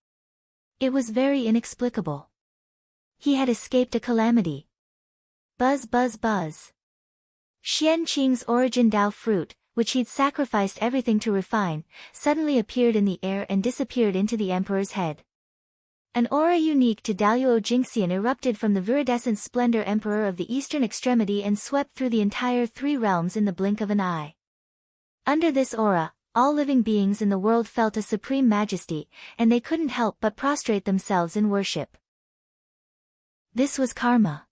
It was very inexplicable. He had escaped a calamity. Buzz buzz buzz. Xian Qing's origin Tao fruit, which he'd sacrificed everything to refine, suddenly appeared in the air and disappeared into the emperor's head. An aura unique to Daluo Jingxian erupted from the viridescent splendor emperor of the eastern extremity and swept through the entire 3 realms in the blink of an eye. Under this aura, all living beings in the world felt a supreme majesty, and they couldn't help but prostrate themselves in worship. This was karma.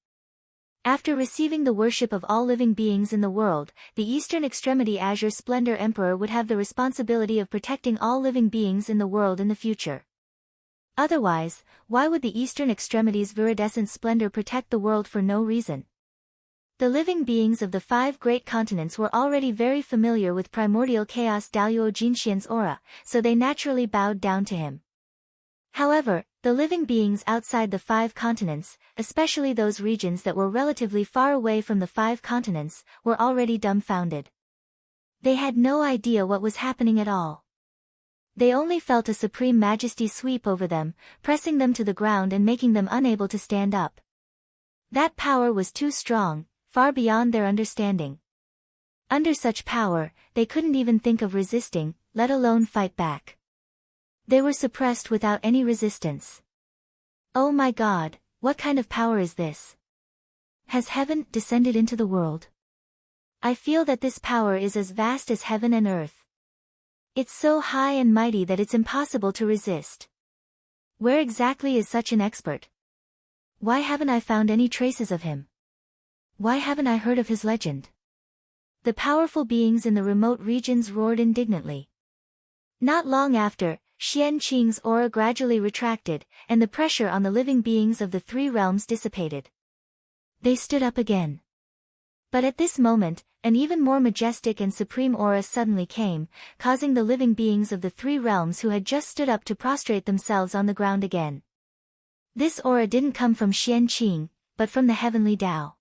After receiving the worship of all living beings in the world, the Eastern Extremity Azure Splendor Emperor would have the responsibility of protecting all living beings in the world in the future. Otherwise, why would the Eastern Extremity's viridescent splendor protect the world for no reason? The living beings of the 5 great continents were already very familiar with primordial chaos Daluo Jinxian's aura, so they naturally bowed down to him. However, the living beings outside the 5 continents, especially those regions that were relatively far away from the 5 continents, were already dumbfounded. They had no idea what was happening at all. They only felt a supreme majesty sweep over them, pressing them to the ground and making them unable to stand up. That power was too strong, far beyond their understanding. Under such power, they couldn't even think of resisting, let alone fight back. They were suppressed without any resistance. Oh my God, what kind of power is this? Has heaven descended into the world? I feel that this power is as vast as heaven and earth. It's so high and mighty that it's impossible to resist. Where exactly is such an expert? Why haven't I found any traces of him? Why haven't I heard of his legend? The powerful beings in the remote regions roared indignantly. Not long after, Xian Qing's aura gradually retracted, and the pressure on the living beings of the 3 realms dissipated. They stood up again. But at this moment, an even more majestic and supreme aura suddenly came, causing the living beings of the three realms who had just stood up to prostrate themselves on the ground again. This aura didn't come from Qianqing, but from the heavenly Tao.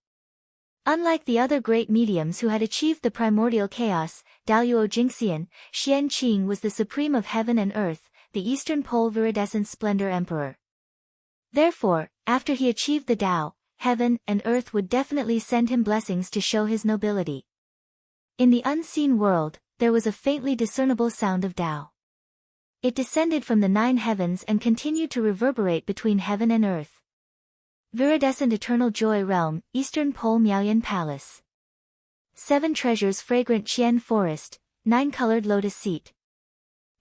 Unlike the other great mediums who had achieved the primordial chaos, Daoyuo Jingxian, Qianqing was the supreme of heaven and earth, the Eastern Pole Viridescent Splendor Emperor. Therefore, after he achieved the Tao, heaven and earth would definitely send him blessings to show his nobility. In the unseen world, there was a faintly discernible sound of Tao. It descended from the 9 heavens and continued to reverberate between heaven and earth. Viridescent Eternal Joy Realm, Eastern Pole Miaoyan Palace. 7 treasures fragrant Qian Forest, 9-colored lotus seat.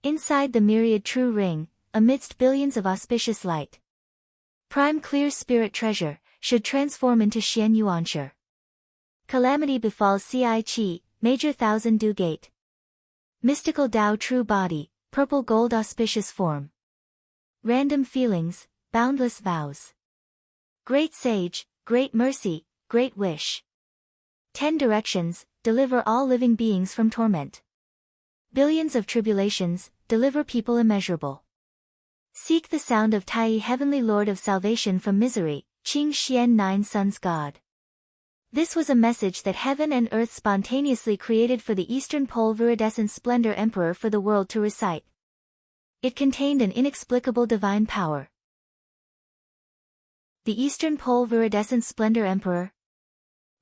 Inside the myriad true ring, amidst billions of auspicious light. Prime clear spirit treasure, should transform into Xian Yuanshi. Calamity befalls Ci Qi, major thousand dew gate. Mystical Tao true body, purple gold auspicious form. Random feelings, boundless vows. Great sage, great mercy, great wish. 10 directions, deliver all living beings from torment. Billions of tribulations, deliver people immeasurable. Seek the sound of Tai, heavenly Lord of salvation from misery, Qing Xian 9 Sons God. This was a message that heaven and earth spontaneously created for the Eastern Pole Viridescent Splendor Emperor for the world to recite. It contained an inexplicable divine power. The Eastern Pole Viridescent Splendor Emperor?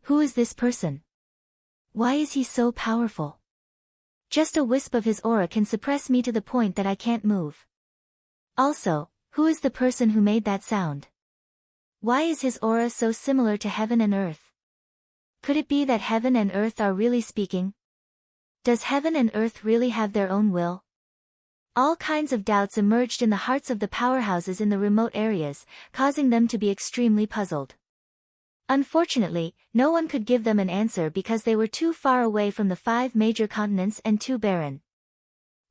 Who is this person? Why is he so powerful? Just a wisp of his aura can suppress me to the point that I can't move. Also, who is the person who made that sound? Why is his aura so similar to heaven and earth? Could it be that heaven and earth are really speaking? Does heaven and earth really have their own will? All kinds of doubts emerged in the hearts of the powerhouses in the remote areas, causing them to be extremely puzzled. Unfortunately, no one could give them an answer because they were too far away from the 5 major continents and too barren.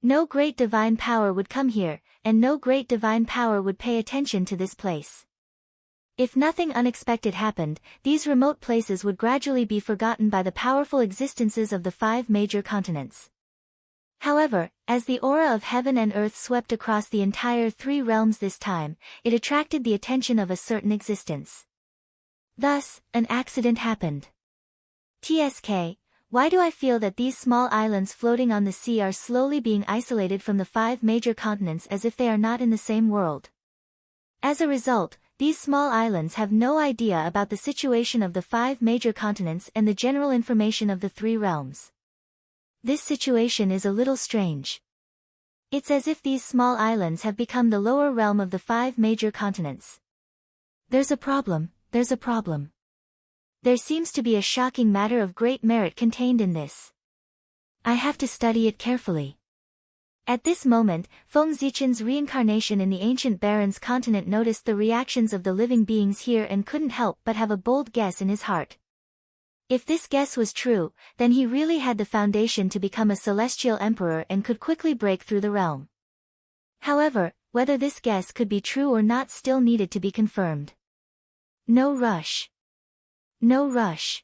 No great divine power would come here, and no great divine power would pay attention to this place. If nothing unexpected happened, these remote places would gradually be forgotten by the powerful existences of the 5 major continents. However, as the aura of heaven and earth swept across the entire 3 realms this time, it attracted the attention of a certain existence. Thus, an accident happened. TSK, why do I feel that these small islands floating on the sea are slowly being isolated from the 5 major continents as if they are not in the same world? As a result, these small islands have no idea about the situation of the 5 major continents and the general information of the 3 realms. This situation is a little strange. It's as if these small islands have become the lower realm of the 5 major continents. There's a problem. There's a problem. There seems to be a shocking matter of great merit contained in this. I have to study it carefully. At this moment, Feng Zichen's reincarnation in the ancient Baron's continent noticed the reactions of the living beings here and couldn't help but have a bold guess in his heart. If this guess was true, then he really had the foundation to become a celestial emperor and could quickly break through the realm. However, whether this guess could be true or not still needed to be confirmed. No rush. No rush.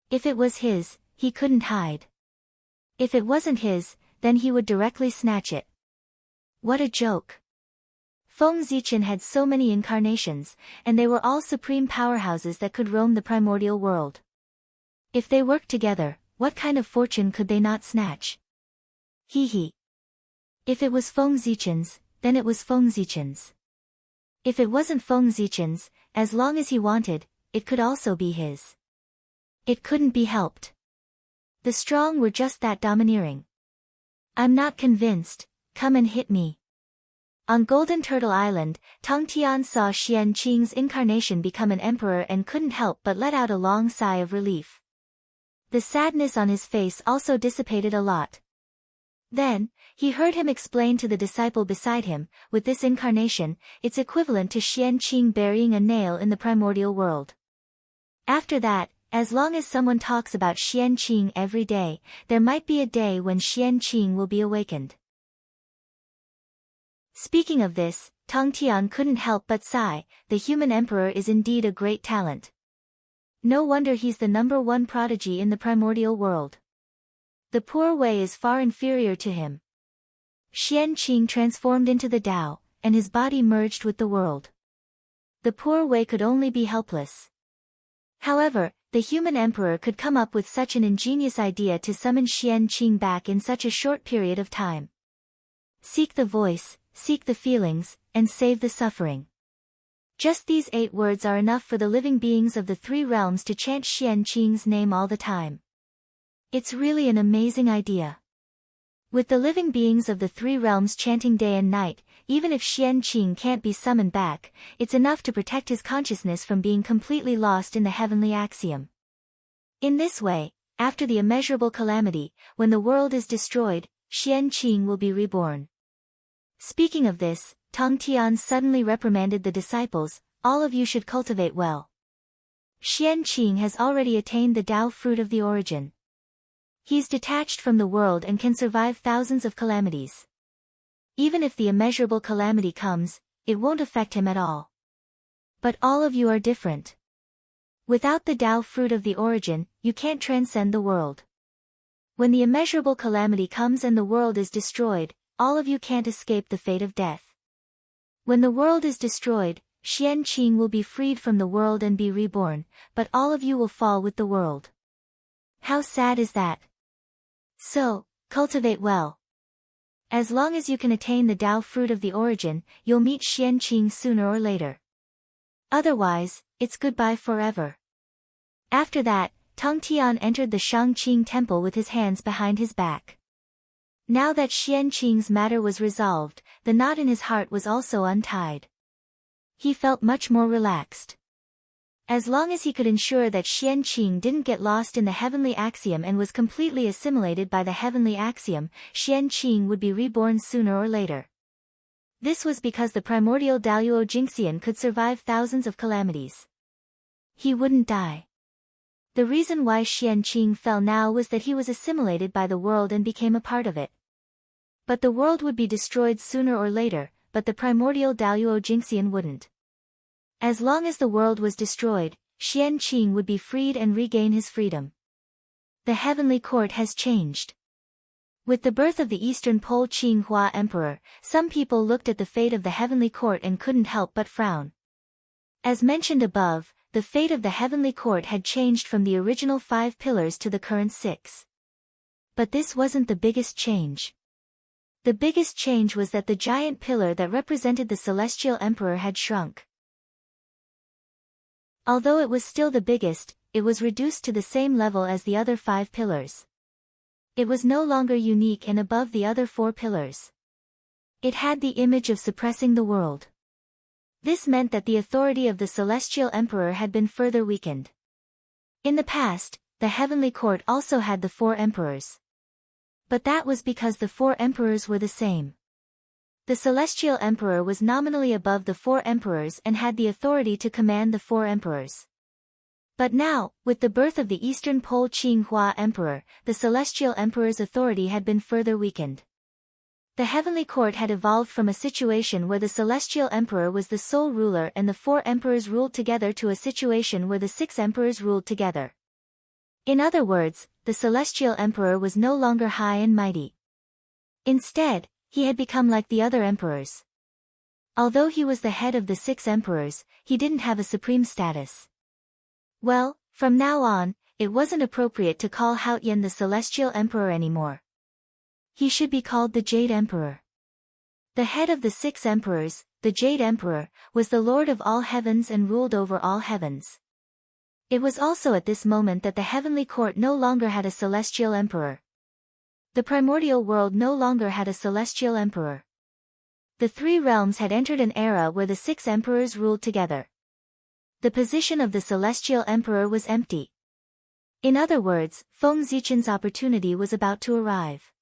If it was his, he couldn't hide. If it wasn't his, then he would directly snatch it. What a joke. Feng Zichen had so many incarnations, and they were all supreme powerhouses that could roam the primordial world. If they worked together, what kind of fortune could they not snatch? Hee. If it was Feng Zichen's, then it was Feng Zichen's. If it wasn't Feng Zichen's, as long as he wanted, it could also be his. It couldn't be helped. The strong were just that domineering. I'm not convinced, come and hit me. On Golden Turtle Island, Tang Tian saw Xian Qing's incarnation become an emperor and couldn't help but let out a long sigh of relief. The sadness on his face also dissipated a lot. Then, he heard him explain to the disciple beside him, with this incarnation, it's equivalent to Xian Qing burying a nail in the primordial world. After that, as long as someone talks about Xian Qing every day, there might be a day when Xian Qing will be awakened. Speaking of this, Tang Tian couldn't help but sigh, the human emperor is indeed a great talent. No wonder he's the #1 prodigy in the primordial world. The poor Wei is far inferior to him. Xianqing transformed into the Tao, and his body merged with the world. The poor Wei could only be helpless. However, the human emperor could come up with such an ingenious idea to summon Xianqing back in such a short period of time. Seek the voice, seek the feelings, and save the suffering. Just these 8 words are enough for the living beings of the 3 realms to chant Xianqing's name all the time. It's really an amazing idea. With the living beings of the 3 realms chanting day and night, even if Xianqing can't be summoned back, it's enough to protect his consciousness from being completely lost in the heavenly axiom. In this way, after the immeasurable calamity, when the world is destroyed, Xianqing will be reborn. Speaking of this, Tong Tian suddenly reprimanded the disciples, all of you should cultivate well. Xianqing has already attained the Tao fruit of the origin. He's detached from the world and can survive thousands of calamities. Even if the immeasurable calamity comes, it won't affect him at all. But all of you are different. Without the Tao fruit of the origin, you can't transcend the world. When the immeasurable calamity comes and the world is destroyed, all of you can't escape the fate of death. When the world is destroyed, Xianqing will be freed from the world and be reborn, but all of you will fall with the world. How sad is that? So, cultivate well. As long as you can attain the Tao fruit of the origin, you'll meet Xianqing sooner or later. Otherwise, it's goodbye forever. After that, Tong Tian entered the Shangqing temple with his hands behind his back. Now that Xianqing's matter was resolved, the knot in his heart was also untied. He felt much more relaxed. As long as he could ensure that Xianqing didn't get lost in the heavenly axiom and was completely assimilated by the heavenly axiom, Xianqing would be reborn sooner or later. This was because the primordial Daoyuo Jingxian could survive thousands of calamities. He wouldn't die. The reason why Xianqing fell now was that he was assimilated by the world and became a part of it. But the world would be destroyed sooner or later, but the primordial Daoyuo Jingxian wouldn't. As long as the world was destroyed, Xianqing would be freed and regain his freedom. The heavenly court has changed. With the birth of the Eastern Pole Qinghua Emperor, some people looked at the fate of the heavenly court and couldn't help but frown. As mentioned above, the fate of the heavenly court had changed from the original 5 pillars to the current 6. But this wasn't the biggest change. The biggest change was that the giant pillar that represented the celestial emperor had shrunk. Although it was still the biggest, it was reduced to the same level as the other 5 pillars. It was no longer unique and above the other 4 pillars. It had the image of suppressing the world. This meant that the authority of the celestial emperor had been further weakened. In the past, the heavenly court also had the 4 emperors. But that was because the 4 emperors were the same. The celestial emperor was nominally above the 4 emperors and had the authority to command the 4 emperors. But now, with the birth of the Eastern Pole Qinghua Emperor, the celestial emperor's authority had been further weakened. The heavenly court had evolved from a situation where the celestial emperor was the sole ruler and the 4 emperors ruled together to a situation where the 6 emperors ruled together. In other words, the celestial emperor was no longer high and mighty. Instead, he had become like the other emperors. Although he was the head of the 6 emperors, he didn't have a supreme status. Well, from now on, it wasn't appropriate to call Haotian the celestial emperor anymore. He should be called the Jade Emperor. The head of the 6 emperors, the Jade Emperor, was the lord of all heavens and ruled over all heavens. It was also at this moment that the heavenly court no longer had a celestial emperor. The primordial world no longer had a celestial emperor. The 3 realms had entered an era where the 6 emperors ruled together. The position of the celestial emperor was empty. In other words, Feng Zichen's opportunity was about to arrive.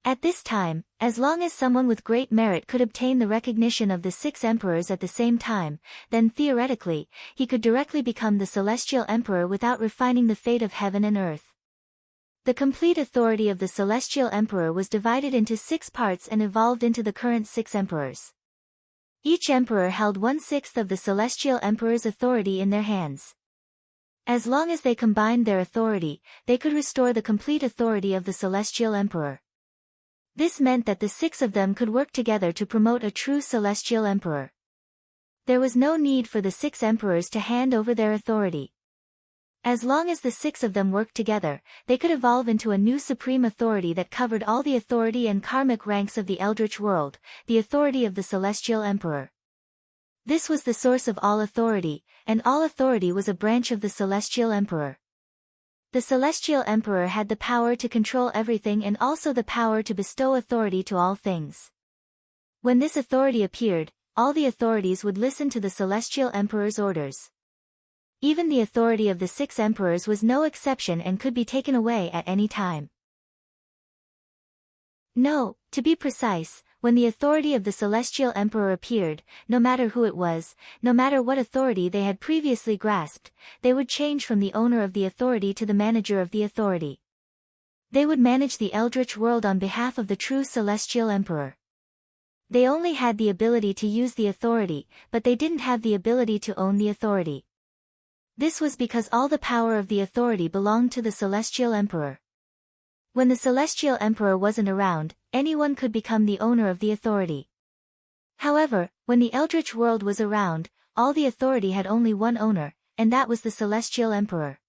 At this time, as long as someone with great merit could obtain the recognition of the 6 emperors at the same time, then theoretically, he could directly become the celestial emperor without refining the fate of heaven and earth. The complete authority of the celestial emperor was divided into 6 parts and evolved into the current 6 emperors. Each emperor held 1/6 of the celestial emperor's authority in their hands. As long as they combined their authority, they could restore the complete authority of the Celestial Emperor. This meant that the 6 of them could work together to promote a true Celestial Emperor. There was no need for the 6 emperors to hand over their authority. As long as the 6 of them worked together, they could evolve into a new supreme authority that covered all the authority and karmic ranks of the Eldritch world, the authority of the Celestial Emperor. This was the source of all authority, and all authority was a branch of the Celestial Emperor. The Celestial Emperor had the power to control everything and also the power to bestow authority to all things. When this authority appeared, all the authorities would listen to the Celestial Emperor's orders. Even the authority of the 6 emperors was no exception and could be taken away at any time. No, to be precise, when the authority of the Celestial Emperor appeared, no matter who it was, no matter what authority they had previously grasped, they would change from the owner of the authority to the manager of the authority. They would manage the Eldritch world on behalf of the true Celestial Emperor. They only had the ability to use the authority, but they didn't have the ability to own the authority. This was because all the power of the authority belonged to the Celestial Emperor. When the Celestial Emperor wasn't around, anyone could become the owner of the authority. However, when the Eldritch world was around, all the authority had only one owner, and that was the Celestial Emperor.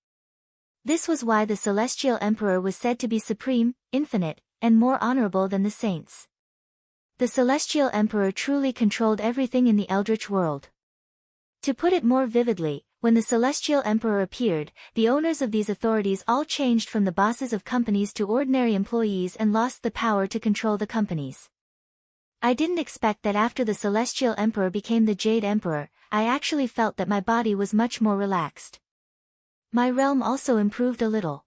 This was why the Celestial Emperor was said to be supreme, infinite, and more honorable than the saints. The Celestial Emperor truly controlled everything in the Eldritch world. To put it more vividly, when the Celestial Emperor appeared, the owners of these authorities all changed from the bosses of companies to ordinary employees and lost the power to control the companies. I didn't expect that after the Celestial Emperor became the Jade Emperor, I actually felt that my body was much more relaxed. My realm also improved a little.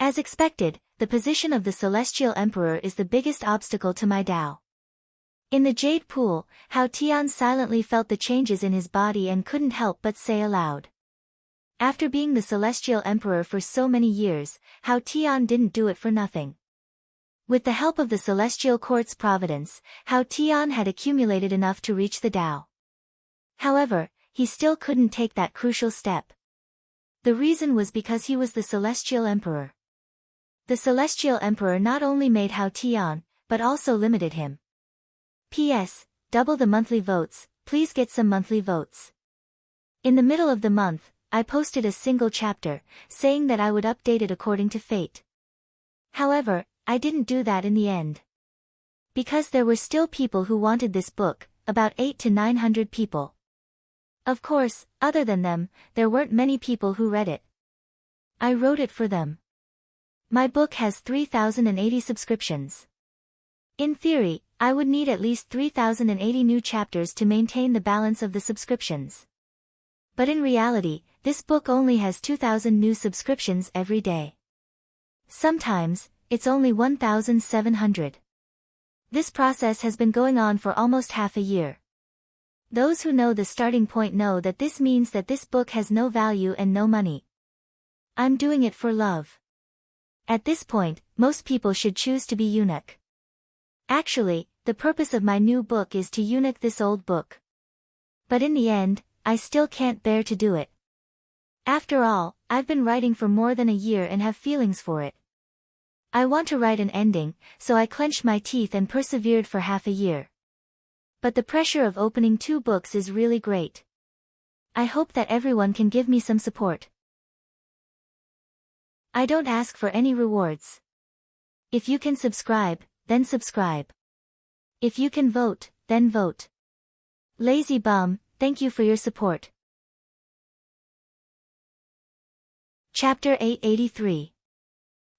As expected, the position of the Celestial Emperor is the biggest obstacle to my Tao. In the Jade Pool, Hao Tian silently felt the changes in his body and couldn't help but say aloud. After being the Celestial Emperor for so many years, Hao Tian didn't do it for nothing. With the help of the Celestial Court's providence, Hao Tian had accumulated enough to reach the Tao. However, he still couldn't take that crucial step. The reason was because he was the Celestial Emperor. The Celestial Emperor not only made Hao Tian, but also limited him. P.S. Double the monthly votes, please get some monthly votes. In the middle of the month, I posted a single chapter, saying that I would update it according to fate. However, I didn't do that in the end. Because there were still people who wanted this book, about 800 to 900 people. Of course, other than them, there weren't many people who read it. I wrote it for them. My book has 3,080 subscriptions. In theory, I would need at least 3,080 new chapters to maintain the balance of the subscriptions. But in reality, this book only has 2,000 new subscriptions every day. Sometimes, it's only 1,700. This process has been going on for almost half a year. Those who know the starting point know that this means that this book has no value and no money. I'm doing it for love. At this point, most people should choose to be eunuch. Actually, the purpose of my new book is to eunuch this old book. But in the end, I still can't bear to do it. After all, I've been writing for more than a year and have feelings for it. I want to write an ending, so I clenched my teeth and persevered for half a year. But the pressure of opening 2 books is really great. I hope that everyone can give me some support. I don't ask for any rewards. If you can subscribe, then subscribe. If you can vote, then vote. Lazy bum, thank you for your support. Chapter 883.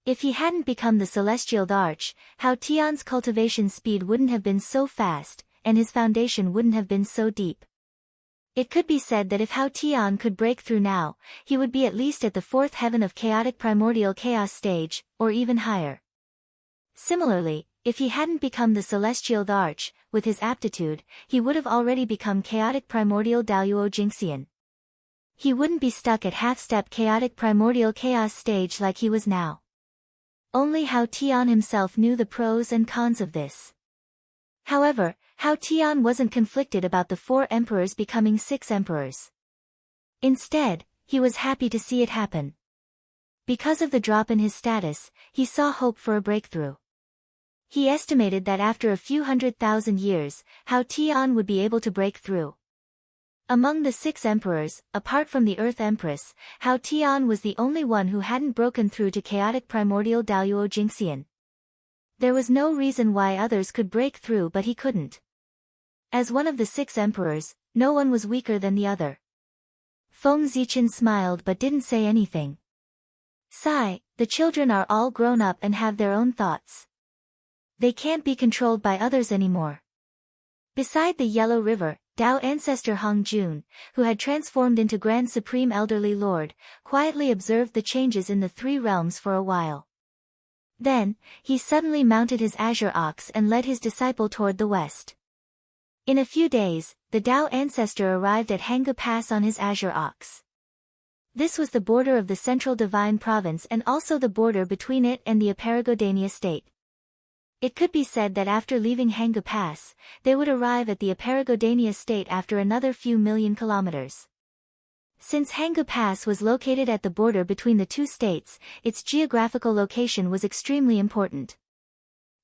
If he hadn't become the Celestial Arch, Hao Tian's cultivation speed wouldn't have been so fast, and his foundation wouldn't have been so deep. It could be said that if Hao Tian could break through now, he would be at least at the 4th heaven of chaotic primordial chaos stage, or even higher. Similarly, if he hadn't become the Celestial Arch, with his aptitude, he would have already become chaotic primordial Daluo Jinxian. He wouldn't be stuck at half-step chaotic primordial chaos stage like he was now. Only Hao Tian himself knew the pros and cons of this. However, Hao Tian wasn't conflicted about the 4 emperors becoming 6 emperors. Instead, he was happy to see it happen. Because of the drop in his status, he saw hope for a breakthrough. He estimated that after a few 100,000 years, Hao Tian would be able to break through. Among the 6 emperors, apart from the Earth Empress, Hao Tian was the only one who hadn't broken through to chaotic primordial Daoyuo Jingxian. There was no reason why others could break through but he couldn't. As one of the 6 emperors, no one was weaker than the other. Feng Zichen smiled but didn't say anything. Sigh, the children are all grown up and have their own thoughts. They can't be controlled by others anymore. Beside the Yellow River, Dao ancestor Hong Jun, who had transformed into Grand Supreme Elderly Lord, quietly observed the changes in the 3 realms for a while. Then, he suddenly mounted his azure ox and led his disciple toward the west. In a few days, the Dao ancestor arrived at Hanggu Pass on his azure ox. This was the border of the Central Divine Province and also the border between it and the Aparagodania state. It could be said that after leaving Hanggu Pass, they would arrive at the Aparagodania state after another few million kilometers. Since Hanggu Pass was located at the border between the 2 states, its geographical location was extremely important.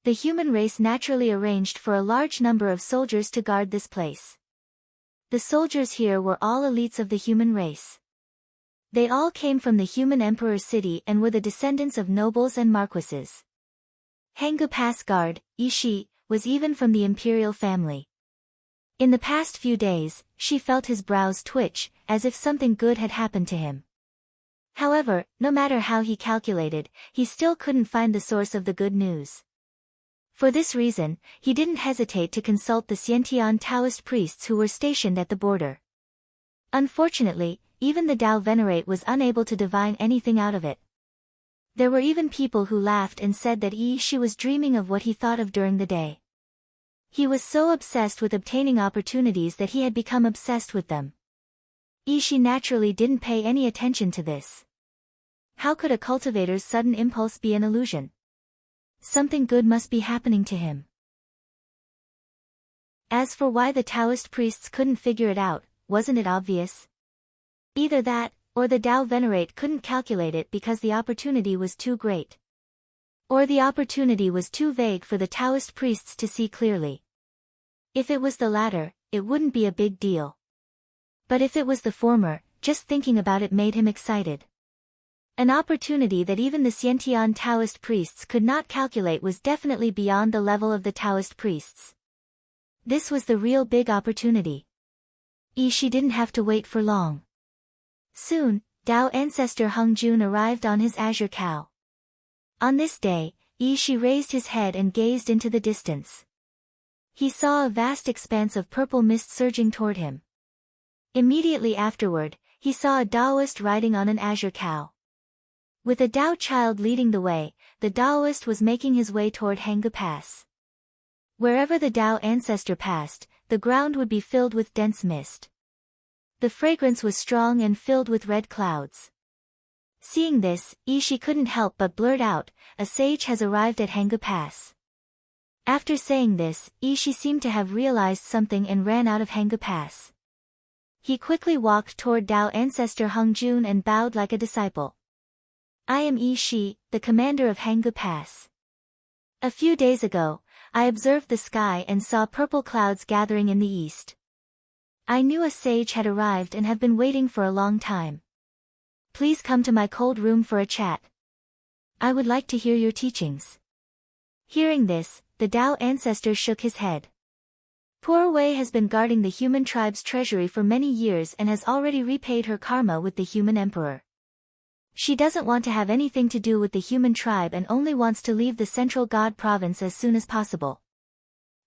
The human race naturally arranged for a large number of soldiers to guard this place. The soldiers here were all elites of the human race. They all came from the human emperor city and were the descendants of nobles and marquises. Hanggu Pass guard, Yishi, was even from the imperial family. In the past few days, she felt his brows twitch, as if something good had happened to him. However, no matter how he calculated, he still couldn't find the source of the good news. For this reason, he didn't hesitate to consult the Xiantian Taoist priests who were stationed at the border. Unfortunately, even the Dao Venerate was unable to divine anything out of it. There were even people who laughed and said that she was dreaming of what he thought of during the day. He was so obsessed with obtaining opportunities that he had become obsessed with them. She naturally didn't pay any attention to this. How could a cultivator's sudden impulse be an illusion? Something good must be happening to him. As for why the Taoist priests couldn't figure it out, wasn't it obvious? Either that, or the Dao Venerate couldn't calculate it because the opportunity was too great. Or the opportunity was too vague for the Taoist priests to see clearly. If it was the latter, it wouldn't be a big deal. But if it was the former, just thinking about it made him excited. An opportunity that even the Xiantian Taoist priests could not calculate was definitely beyond the level of the Taoist priests. This was the real big opportunity. She didn't have to wait for long. Soon, Dao ancestor Hong Jun arrived on his azure cow. On this day, Shi raised his head and gazed into the distance. He saw a vast expanse of purple mist surging toward him. Immediately afterward, he saw a Daoist riding on an azure cow. With a Dao child leading the way, the Daoist was making his way toward Hanggu Pass. Wherever the Dao ancestor passed, the ground would be filled with dense mist. The fragrance was strong and filled with red clouds. Seeing this, Shi couldn't help but blurt out, "A sage has arrived at Hanggu Pass." After saying this, Shi seemed to have realized something and ran out of Hanggu Pass. He quickly walked toward Dao ancestor Hong Jun and bowed like a disciple. "I am Shi, the commander of Hanggu Pass. A few days ago, I observed the sky and saw purple clouds gathering in the east. I knew a sage had arrived and have been waiting for a long time. Please come to my cold room for a chat. I would like to hear your teachings." Hearing this, the Dao ancestor shook his head. Poor Wei has been guarding the human tribe's treasury for many years and has already repaid her karma with the human emperor. She doesn't want to have anything to do with the human tribe and only wants to leave the central god province as soon as possible.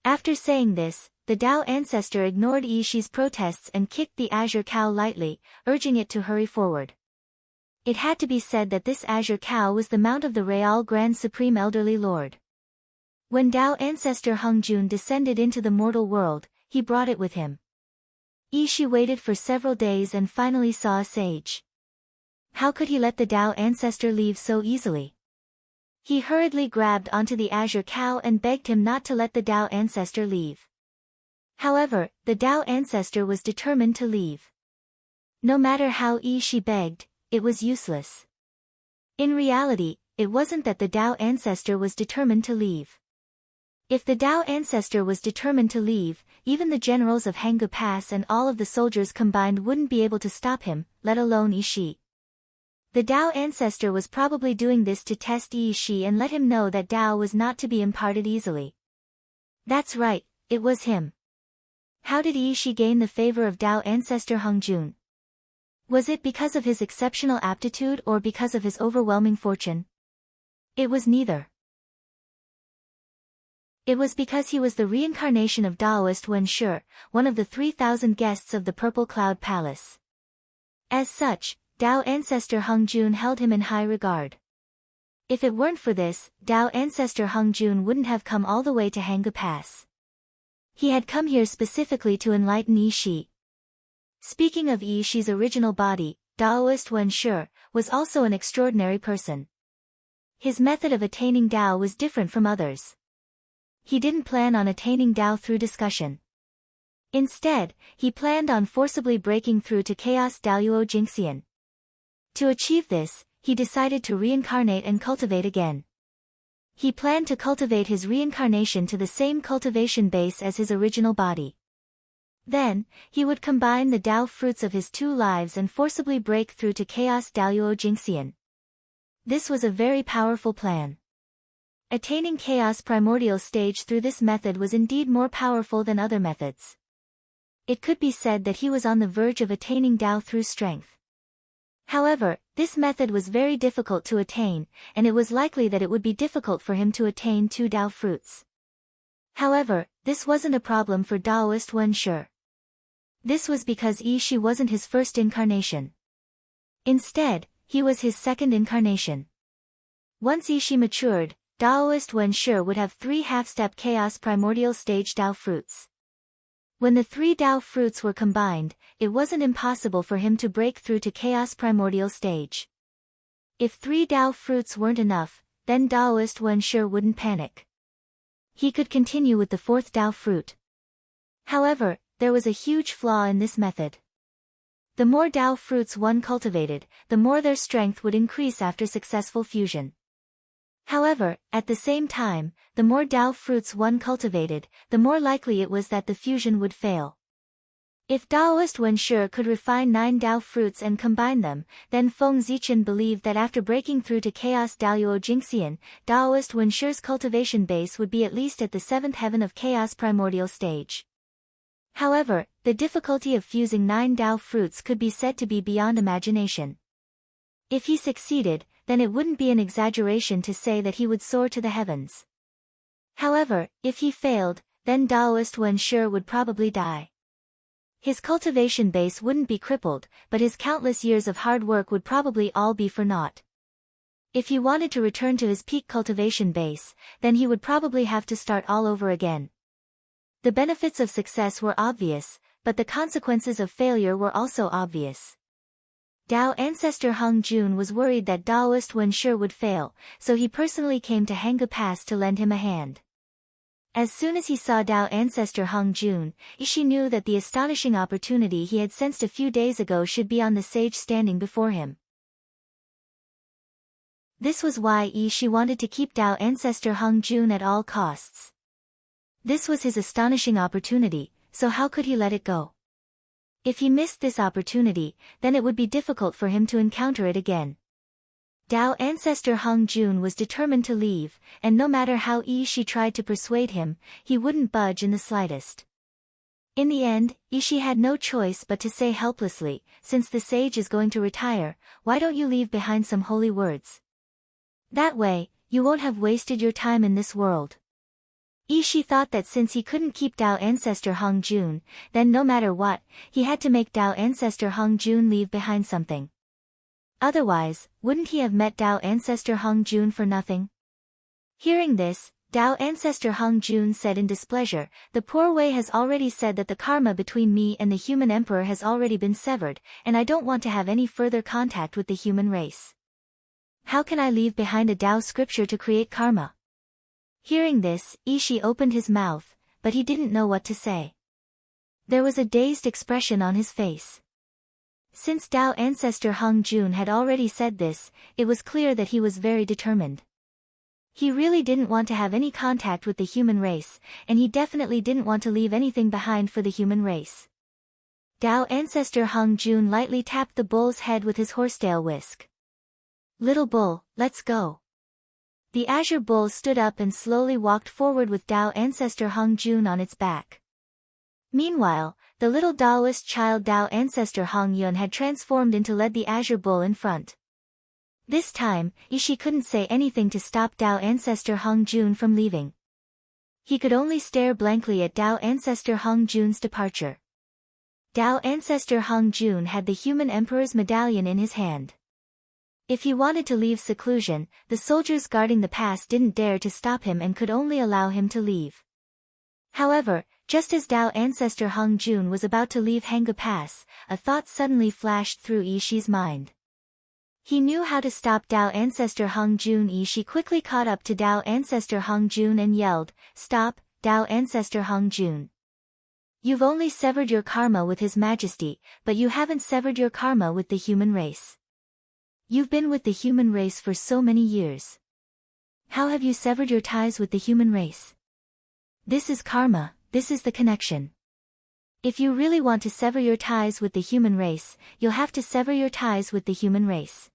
After saying this, the Dao ancestor ignored Ishi's protests and kicked the azure cow lightly, urging it to hurry forward. It had to be said that this azure cow was the mount of the Real Grand Supreme Elderly Lord. When Dao ancestor Hong Jun descended into the mortal world, he brought it with him. Ishi waited for several days and finally saw a sage. How could he let the Dao ancestor leave so easily? He hurriedly grabbed onto the azure cow and begged him not to let the Dao ancestor leave. However, the Dao ancestor was determined to leave. No matter how Shi begged, it was useless. In reality, it wasn't that the Tao ancestor was determined to leave. If the Tao ancestor was determined to leave, even the generals of Hanggu Pass and all of the soldiers combined wouldn't be able to stop him, let alone Shi. The Tao ancestor was probably doing this to test Shi and let him know that Tao was not to be imparted easily. That's right, it was him. How did Shi gain the favor of Tao ancestor Hongjun? Was it because of his exceptional aptitude or because of his overwhelming fortune? It was neither. It was because he was the reincarnation of Taoist Wen Shi, one of the 3,000 guests of the Purple Cloud Palace. As such, Tao ancestor Hongjun held him in high regard. If it weren't for this, Tao ancestor Hongjun wouldn't have come all the way to Hanggu Pass. He had come here specifically to enlighten Shi. Speaking of Shi's original body, Taoist Wen Shi was also an extraordinary person. His method of attaining Tao was different from others. He didn't plan on attaining Tao through discussion. Instead, he planned on forcibly breaking through to Chaos Daoyuo Jingxian. To achieve this, he decided to reincarnate and cultivate again. He planned to cultivate his reincarnation to the same cultivation base as his original body. Then, he would combine the Tao fruits of his two lives and forcibly break through to Chaos Daoyuo Jingxian. This was a very powerful plan. Attaining Chaos Primordial Stage through this method was indeed more powerful than other methods. It could be said that he was on the verge of attaining Tao through strength. However, this method was very difficult to attain, and it was likely that it would be difficult for him to attain two Tao fruits. However, this wasn't a problem for Taoist Wen Shi. This was because Shi wasn't his first incarnation. Instead, he was his second incarnation. Once Shi matured, Taoist Wen Shi would have 3 half-step Chaos Primordial Stage Tao fruits. When the 3 Tao fruits were combined, it wasn't impossible for him to break through to Chaos Primordial Stage. If 3 Tao fruits weren't enough, then Taoist Wen Shi wouldn't panic. He could continue with the 4th Tao fruit. However, there was a huge flaw in this method. The more Tao fruits one cultivated, the more their strength would increase after successful fusion. However, at the same time, the more Tao fruits one cultivated, the more likely it was that the fusion would fail. If Taoist Wen Shi could refine 9 Tao fruits and combine them, then Feng Zichen believed that after breaking through to Chaos Daoyuo Jingxian, Taoist Wen Shi's cultivation base would be at least at the 7th heaven of Chaos Primordial Stage. However, the difficulty of fusing 9 Tao fruits could be said to be beyond imagination. If he succeeded, then it wouldn't be an exaggeration to say that he would soar to the heavens. However, if he failed, then Taoist Wen Shi would probably die. His cultivation base wouldn't be crippled, but his countless years of hard work would probably all be for naught. If he wanted to return to his peak cultivation base, then he would probably have to start all over again. The benefits of success were obvious, but the consequences of failure were also obvious. Tao ancestor Hongjun was worried that Taoist Wen Shi would fail, so he personally came to Hanggu Pass to lend him a hand. As soon as he saw Tao ancestor Hongjun, Shi knew that the astonishing opportunity he had sensed a few days ago should be on the sage standing before him. This was why Shi wanted to keep Tao ancestor Hongjun at all costs. This was his astonishing opportunity, so how could he let it go? If he missed this opportunity, then it would be difficult for him to encounter it again. Tao ancestor Hongjun was determined to leave, and no matter how Shi tried to persuade him, he wouldn't budge in the slightest. In the end, Shi had no choice but to say helplessly, "Since the sage is going to retire, why don't you leave behind some holy words? That way, you won't have wasted your time in this world." Shi thought that since he couldn't keep Tao ancestor Hongjun, then no matter what, he had to make Tao ancestor Hongjun leave behind something. Otherwise, wouldn't he have met Tao ancestor Hongjun for nothing? Hearing this, Tao ancestor Hongjun said in displeasure, "The poor Wei has already said that the karma between me and the human emperor has already been severed, and I don't want to have any further contact with the human race. How can I leave behind a Tao scripture to create karma?" Hearing this, Shi opened his mouth, but he didn't know what to say. There was a dazed expression on his face. Since Tao ancestor Hung Jun had already said this, it was clear that he was very determined. He really didn't want to have any contact with the human race, and he definitely didn't want to leave anything behind for the human race. Tao ancestor Hung Jun lightly tapped the bull's head with his horsetail whisk. "Little bull, let's go." The azure bull stood up and slowly walked forward with Tao ancestor Hung Jun on its back. Meanwhile, the little Taoist child Tao ancestor Hong Yun had transformed into led the azure bull in front. This time, Ishi couldn't say anything to stop Tao ancestor Hong Jun from leaving. He could only stare blankly at Tao ancestor Hong Jun's departure. Tao ancestor Hong Jun had the human emperor's medallion in his hand. If he wanted to leave seclusion, the soldiers guarding the pass didn't dare to stop him and could only allow him to leave. However, just as Tao ancestor Hung Jun was about to leave Hanga Pass, a thought suddenly flashed through Ishi's mind. He knew how to stop Tao ancestor Hung Jun. Ishi quickly caught up to Tao ancestor Hung Jun and yelled, "Stop, Tao ancestor Hung Jun. You've only severed your karma with His Majesty, but you haven't severed your karma with the human race. You've been with the human race for so many years. How have you severed your ties with the human race? This is karma, this is the connection. If you really want to sever your ties with the human race, you'll have to sever your ties with the human race."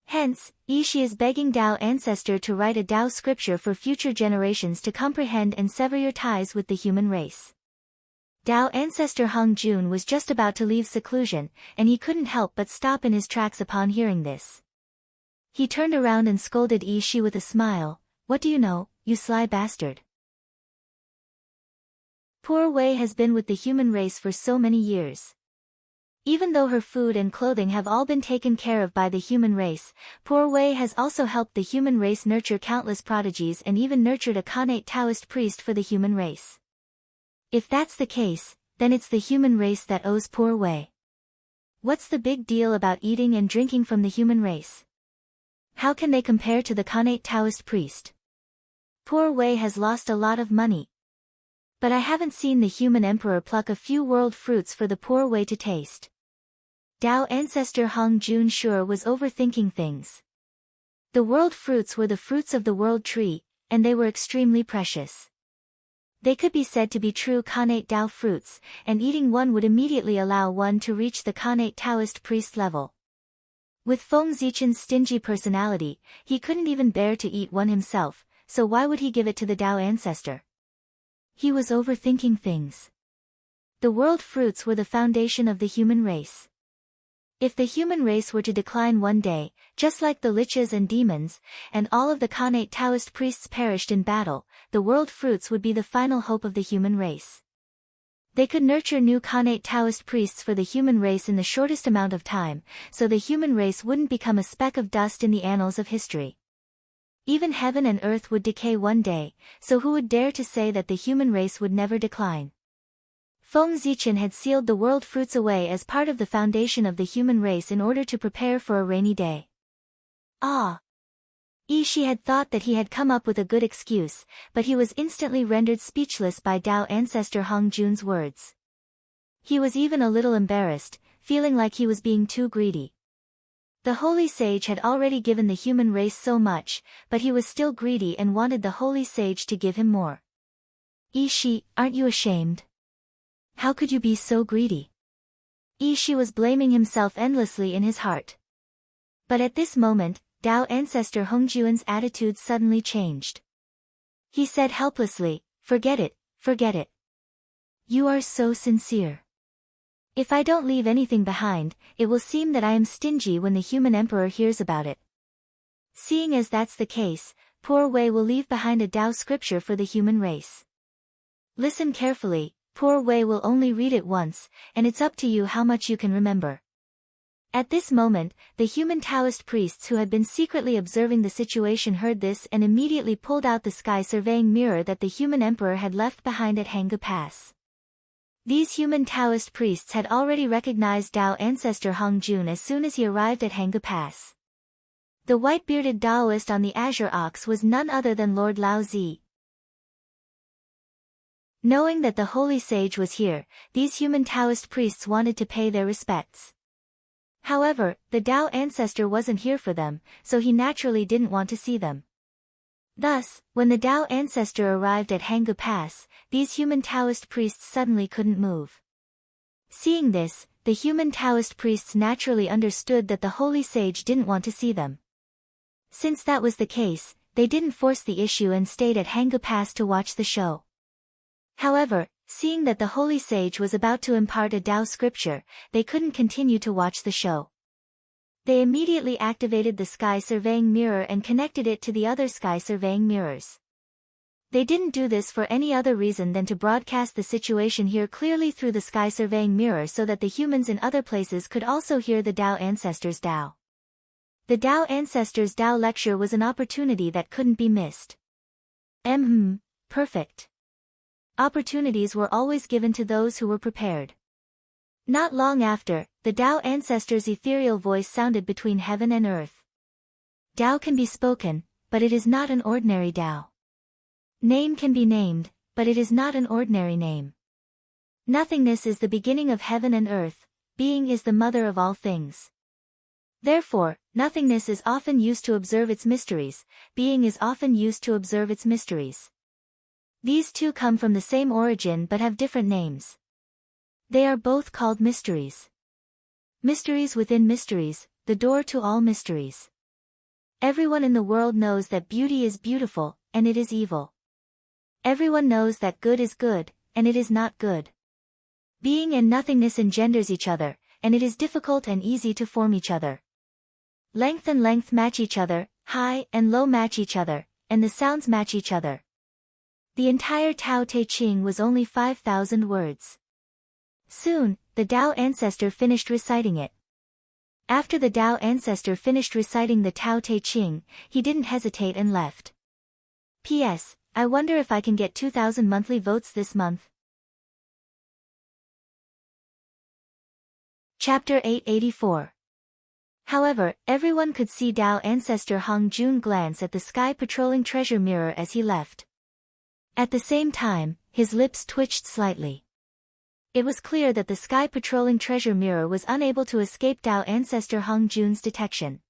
Hence, Ishi is begging Tao ancestor to write a Tao scripture for future generations to comprehend and sever your ties with the human race. Tao ancestor Hung Jun was just about to leave seclusion, and he couldn't help but stop in his tracks upon hearing this. He turned around and scolded Ishi with a smile, "What do you know, you sly bastard? Poor Wei has been with the human race for so many years. Even though her food and clothing have all been taken care of by the human race, poor Wei has also helped the human race nurture countless prodigies and even nurtured a Khanate Taoist priest for the human race. If that's the case, then it's the human race that owes poor Wei. What's the big deal about eating and drinking from the human race? How can they compare to the Khanate Taoist priest? Poor Wei has lost a lot of money. But I haven't seen the human emperor pluck a few world fruits for the poor Wei to taste." Tao ancestor Hung Jun sure was overthinking things. The world fruits were the fruits of the world tree, and they were extremely precious. They could be said to be true Khanate Tao fruits, and eating one would immediately allow one to reach the Khanate Taoist priest level. With Feng Zichen's stingy personality, he couldn't even bear to eat one himself, so why would he give it to the Tao ancestor? He was overthinking things. The world fruits were the foundation of the human race. If the human race were to decline one day, just like the liches and demons, and all of the Khanate Taoist priests perished in battle, the world fruits would be the final hope of the human race. They could nurture new Khanate Taoist priests for the human race in the shortest amount of time, so the human race wouldn't become a speck of dust in the annals of history. Even heaven and earth would decay one day, so who would dare to say that the human race would never decline? Feng Zichen had sealed the world fruits away as part of the foundation of the human race in order to prepare for a rainy day. Ishi had thought that he had come up with a good excuse, but he was instantly rendered speechless by Tao ancestor Hong Jun's words. He was even a little embarrassed, feeling like he was being too greedy. The holy sage had already given the human race so much, but he was still greedy and wanted the holy sage to give him more. "Ishi, aren't you ashamed? How could you be so greedy?" Ishi was blaming himself endlessly in his heart. But at this moment, Tao ancestor Hong Jun's attitude suddenly changed. He said helplessly, "Forget it, forget it. You are so sincere. If I don't leave anything behind, it will seem that I am stingy when the human emperor hears about it. Seeing as that's the case, poor Wei will leave behind a Tao scripture for the human race. Listen carefully, poor Wei will only read it once, and it's up to you how much you can remember." At this moment, the human Taoist priests who had been secretly observing the situation heard this and immediately pulled out the sky surveying mirror that the human emperor had left behind at Hanga Pass. These human Taoist priests had already recognized Tao ancestor Hong Jun as soon as he arrived at Hanga Pass. The white-bearded Taoist on the azure ox was none other than Lord Lao Zi. Knowing that the holy sage was here, these human Taoist priests wanted to pay their respects. However, the Tao ancestor wasn't here for them, so he naturally didn't want to see them. Thus, when the Tao ancestor arrived at Hanggu Pass, these human Taoist priests suddenly couldn't move. Seeing this, the human Taoist priests naturally understood that the holy sage didn't want to see them. Since that was the case, they didn't force the issue and stayed at Hanggu Pass to watch the show. However, seeing that the holy sage was about to impart a Tao scripture, they couldn't continue to watch the show. They immediately activated the sky surveying mirror and connected it to the other sky surveying mirrors. They didn't do this for any other reason than to broadcast the situation here clearly through the sky surveying mirror so that the humans in other places could also hear the Tao ancestors' Tao. The Tao ancestors' Tao lecture was an opportunity that couldn't be missed. Perfect. Opportunities were always given to those who were prepared. Not long after, the Tao ancestors' ethereal voice sounded between heaven and earth. Tao can be spoken, but it is not an ordinary Tao. Name can be named, but it is not an ordinary name. Nothingness is the beginning of heaven and earth, being is the mother of all things. Therefore, nothingness is often used to observe its mysteries, being is often used to observe its mysteries. These two come from the same origin but have different names. They are both called mysteries. Mysteries within mysteries, the door to all mysteries. Everyone in the world knows that beauty is beautiful, and it is evil. Everyone knows that good is good, and it is not good. Being and nothingness engenders each other, and it is difficult and easy to form each other. Length and length match each other, high and low match each other, and the sounds match each other. The entire Tao Te Ching was only 5,000 words. Soon, the Tao ancestor finished reciting it. After the Tao ancestor finished reciting the Tao Te Ching, he didn't hesitate and left. P.S. I wonder if I can get 2,000 monthly votes this month. Chapter 884. However, everyone could see Tao ancestor Hong Jun glance at the sky patrolling treasure mirror as he left. At the same time, his lips twitched slightly. It was clear that the sky patrolling treasure mirror was unable to escape Tao ancestor Hong Jun's detection.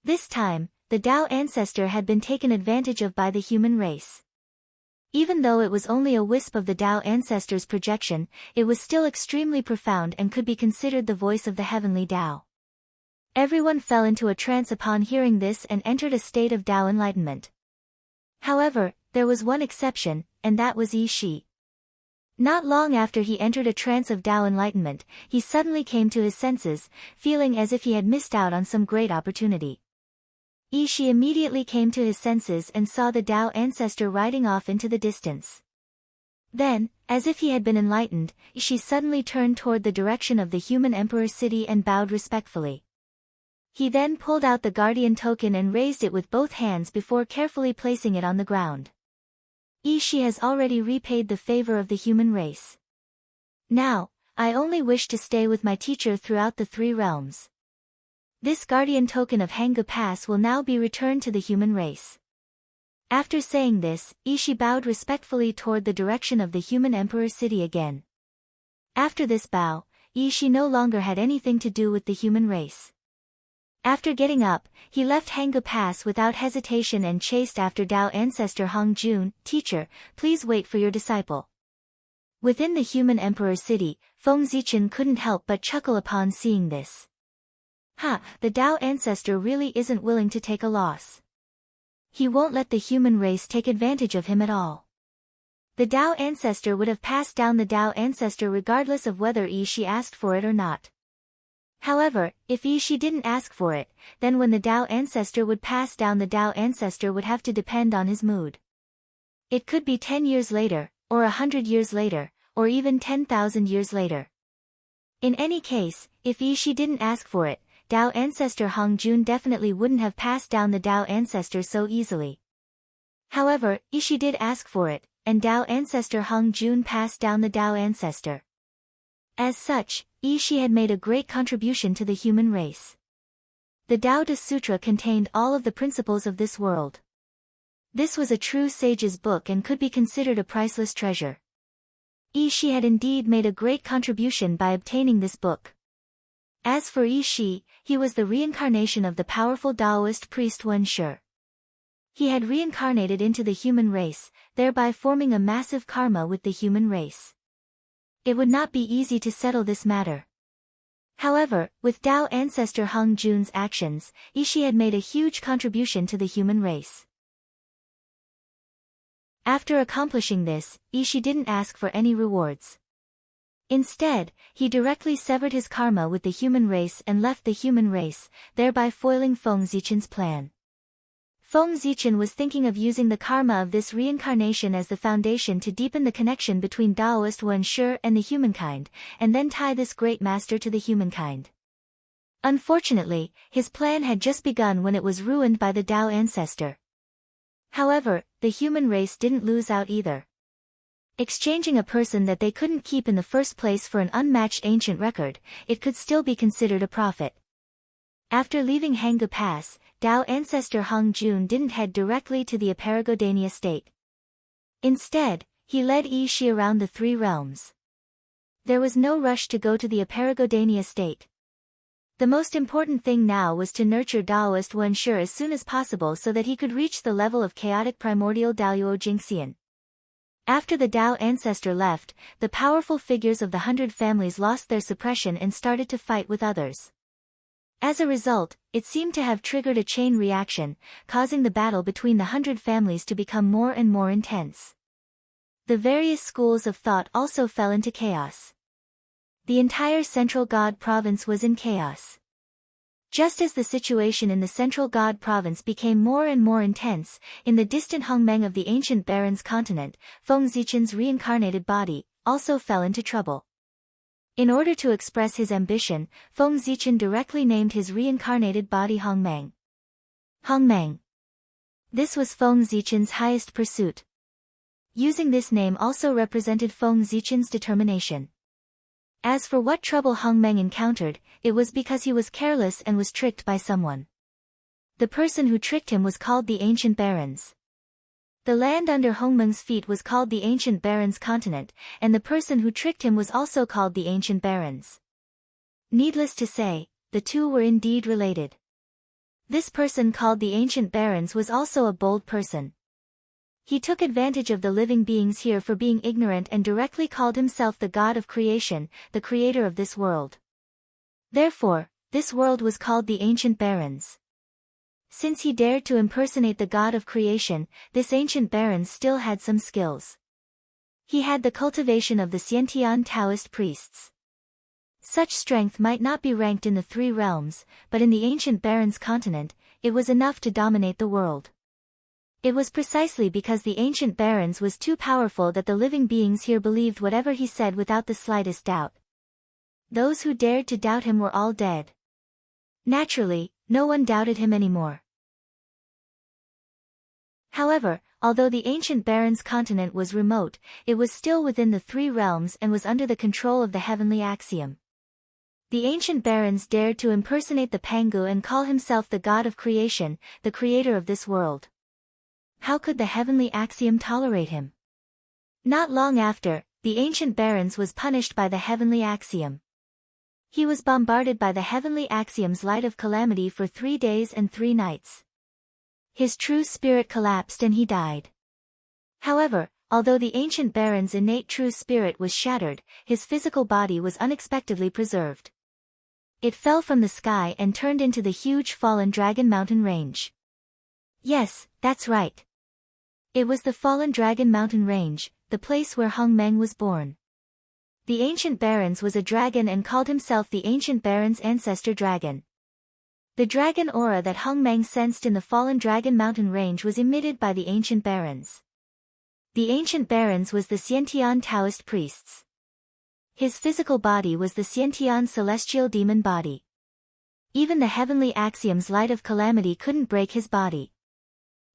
This time, the Tao ancestor had been taken advantage of by the human race. Even though it was only a wisp of the Tao ancestor's projection, it was still extremely profound and could be considered the voice of the heavenly Tao. Everyone fell into a trance upon hearing this and entered a state of Tao enlightenment. However, there was one exception, and that was Yi Shi. Not long after he entered a trance of Tao enlightenment, he suddenly came to his senses, feeling as if he had missed out on some great opportunity. Yi Shi immediately came to his senses and saw the Tao ancestor riding off into the distance. Then, as if he had been enlightened, Yi Shi suddenly turned toward the direction of the human emperor city and bowed respectfully. He then pulled out the guardian token and raised it with both hands before carefully placing it on the ground. Yi Shi has already repaid the favor of the human race. Now, I only wish to stay with my teacher throughout the three realms. This guardian token of Hanggu Pass will now be returned to the human race. After saying this, Yi Shi bowed respectfully toward the direction of the human emperor city again. After this bow, Yi Shi no longer had anything to do with the human race. After getting up, he left Hanggu Pass without hesitation and chased after Tao ancestor Hong Jun. Teacher, please wait for your disciple. Within the human emperor city, Feng Zichen couldn't help but chuckle upon seeing this. The Tao ancestor really isn't willing to take a loss. He won't let the human race take advantage of him at all. The Tao ancestor would have passed down the Tao ancestor regardless of whether Yi Shi asked for it or not. However, if Yi Shi didn't ask for it, then when the Tao ancestor would pass down, the Tao ancestor would have to depend on his mood. It could be 10 years later, or 100 years later, or even 10,000 years later. In any case, if Yi Shi didn't ask for it, Tao ancestor Hong Jun definitely wouldn't have passed down the Tao ancestor so easily. However, Yi Shi did ask for it, and Tao ancestor Hong Jun passed down the Tao ancestor. As such, Yi Shi had made a great contribution to the human race. The Tao Te Sutra contained all of the principles of this world. This was a true sage's book and could be considered a priceless treasure. Yi Shi had indeed made a great contribution by obtaining this book. As for Yi Shi, he was the reincarnation of the powerful Taoist priest Wen Shi. He had reincarnated into the human race, thereby forming a massive karma with the human race. It would not be easy to settle this matter. However, with Tao ancestor Hung Jun's actions, Yi Shi had made a huge contribution to the human race. After accomplishing this, Yi Shi didn't ask for any rewards. Instead, he directly severed his karma with the human race and left the human race, thereby foiling Feng Zichen's plan. Feng Zichen was thinking of using the karma of this reincarnation as the foundation to deepen the connection between Taoist Wen Shi and the humankind, and then tie this great master to the humankind. Unfortunately, his plan had just begun when it was ruined by the Tao ancestor. However, the human race didn't lose out either. Exchanging a person that they couldn't keep in the first place for an unmatched ancient record, it could still be considered a profit. After leaving Hanggu Pass, Tao ancestor Hung Jun didn't head directly to the Aparagodania state. Instead, he led Yi Shi around the three realms. There was no rush to go to the Aparagodania state. The most important thing now was to nurture Taoist Wen Shi as soon as possible so that he could reach the level of chaotic primordial Daoyuo Jingxian. After the Tao ancestor left, the powerful figures of the 100 families lost their suppression and started to fight with others. As a result, it seemed to have triggered a chain reaction, causing the battle between the 100 families to become more and more intense. The various schools of thought also fell into chaos. The entire Central God Province was in chaos. Just as the situation in the Central God Province became more and more intense, in the distant Hongmeng of the ancient Barons continent, Feng Zichen's reincarnated body also fell into trouble. In order to express his ambition, Feng Zichen directly named his reincarnated body Hongmeng. Hongmeng. This was Feng Zichen's highest pursuit. Using this name also represented Feng Zichen's determination. As for what trouble Hongmeng encountered, it was because he was careless and was tricked by someone. The person who tricked him was called the Ancient Barons. The land under Hongmeng's feet was called the Ancient Barons continent, and the person who tricked him was also called the Ancient Barons. Needless to say, the two were indeed related. This person called the Ancient Barons was also a bold person. He took advantage of the living beings here for being ignorant and directly called himself the God of creation, the creator of this world. Therefore, this world was called the Ancient Barons. Since he dared to impersonate the God of creation, this Ancient Barons still had some skills. He had the cultivation of the Xiantian Taoist priests. Such strength might not be ranked in the three realms, but in the Ancient Barons continent, it was enough to dominate the world. It was precisely because the Ancient Barons was too powerful that the living beings here believed whatever he said without the slightest doubt. Those who dared to doubt him were all dead. Naturally, no one doubted him anymore. However, although the Ancient Barons continent was remote, it was still within the three realms and was under the control of the heavenly axiom. The Ancient Barons dared to impersonate the Pangu and call himself the God of creation, the creator of this world. How could the heavenly axiom tolerate him? Not long after, the Ancient Barons was punished by the heavenly axiom. He was bombarded by the heavenly axiom's light of calamity for 3 days and 3 nights. His true spirit collapsed and he died. However, although the Ancient Baron's innate true spirit was shattered, his physical body was unexpectedly preserved. It fell from the sky and turned into the huge fallen dragon mountain range. Yes, that's right. It was the fallen dragon mountain range, the place where Hongmeng was born. The Ancient Barons was a dragon and called himself the Ancient Barons' ancestor dragon. The dragon aura that Hongmeng sensed in the fallen dragon mountain range was emitted by the Ancient Barons. The Ancient Barons was the Xiantian Taoist priests. His physical body was the Xiantian celestial demon body. Even the heavenly axiom's light of calamity couldn't break his body.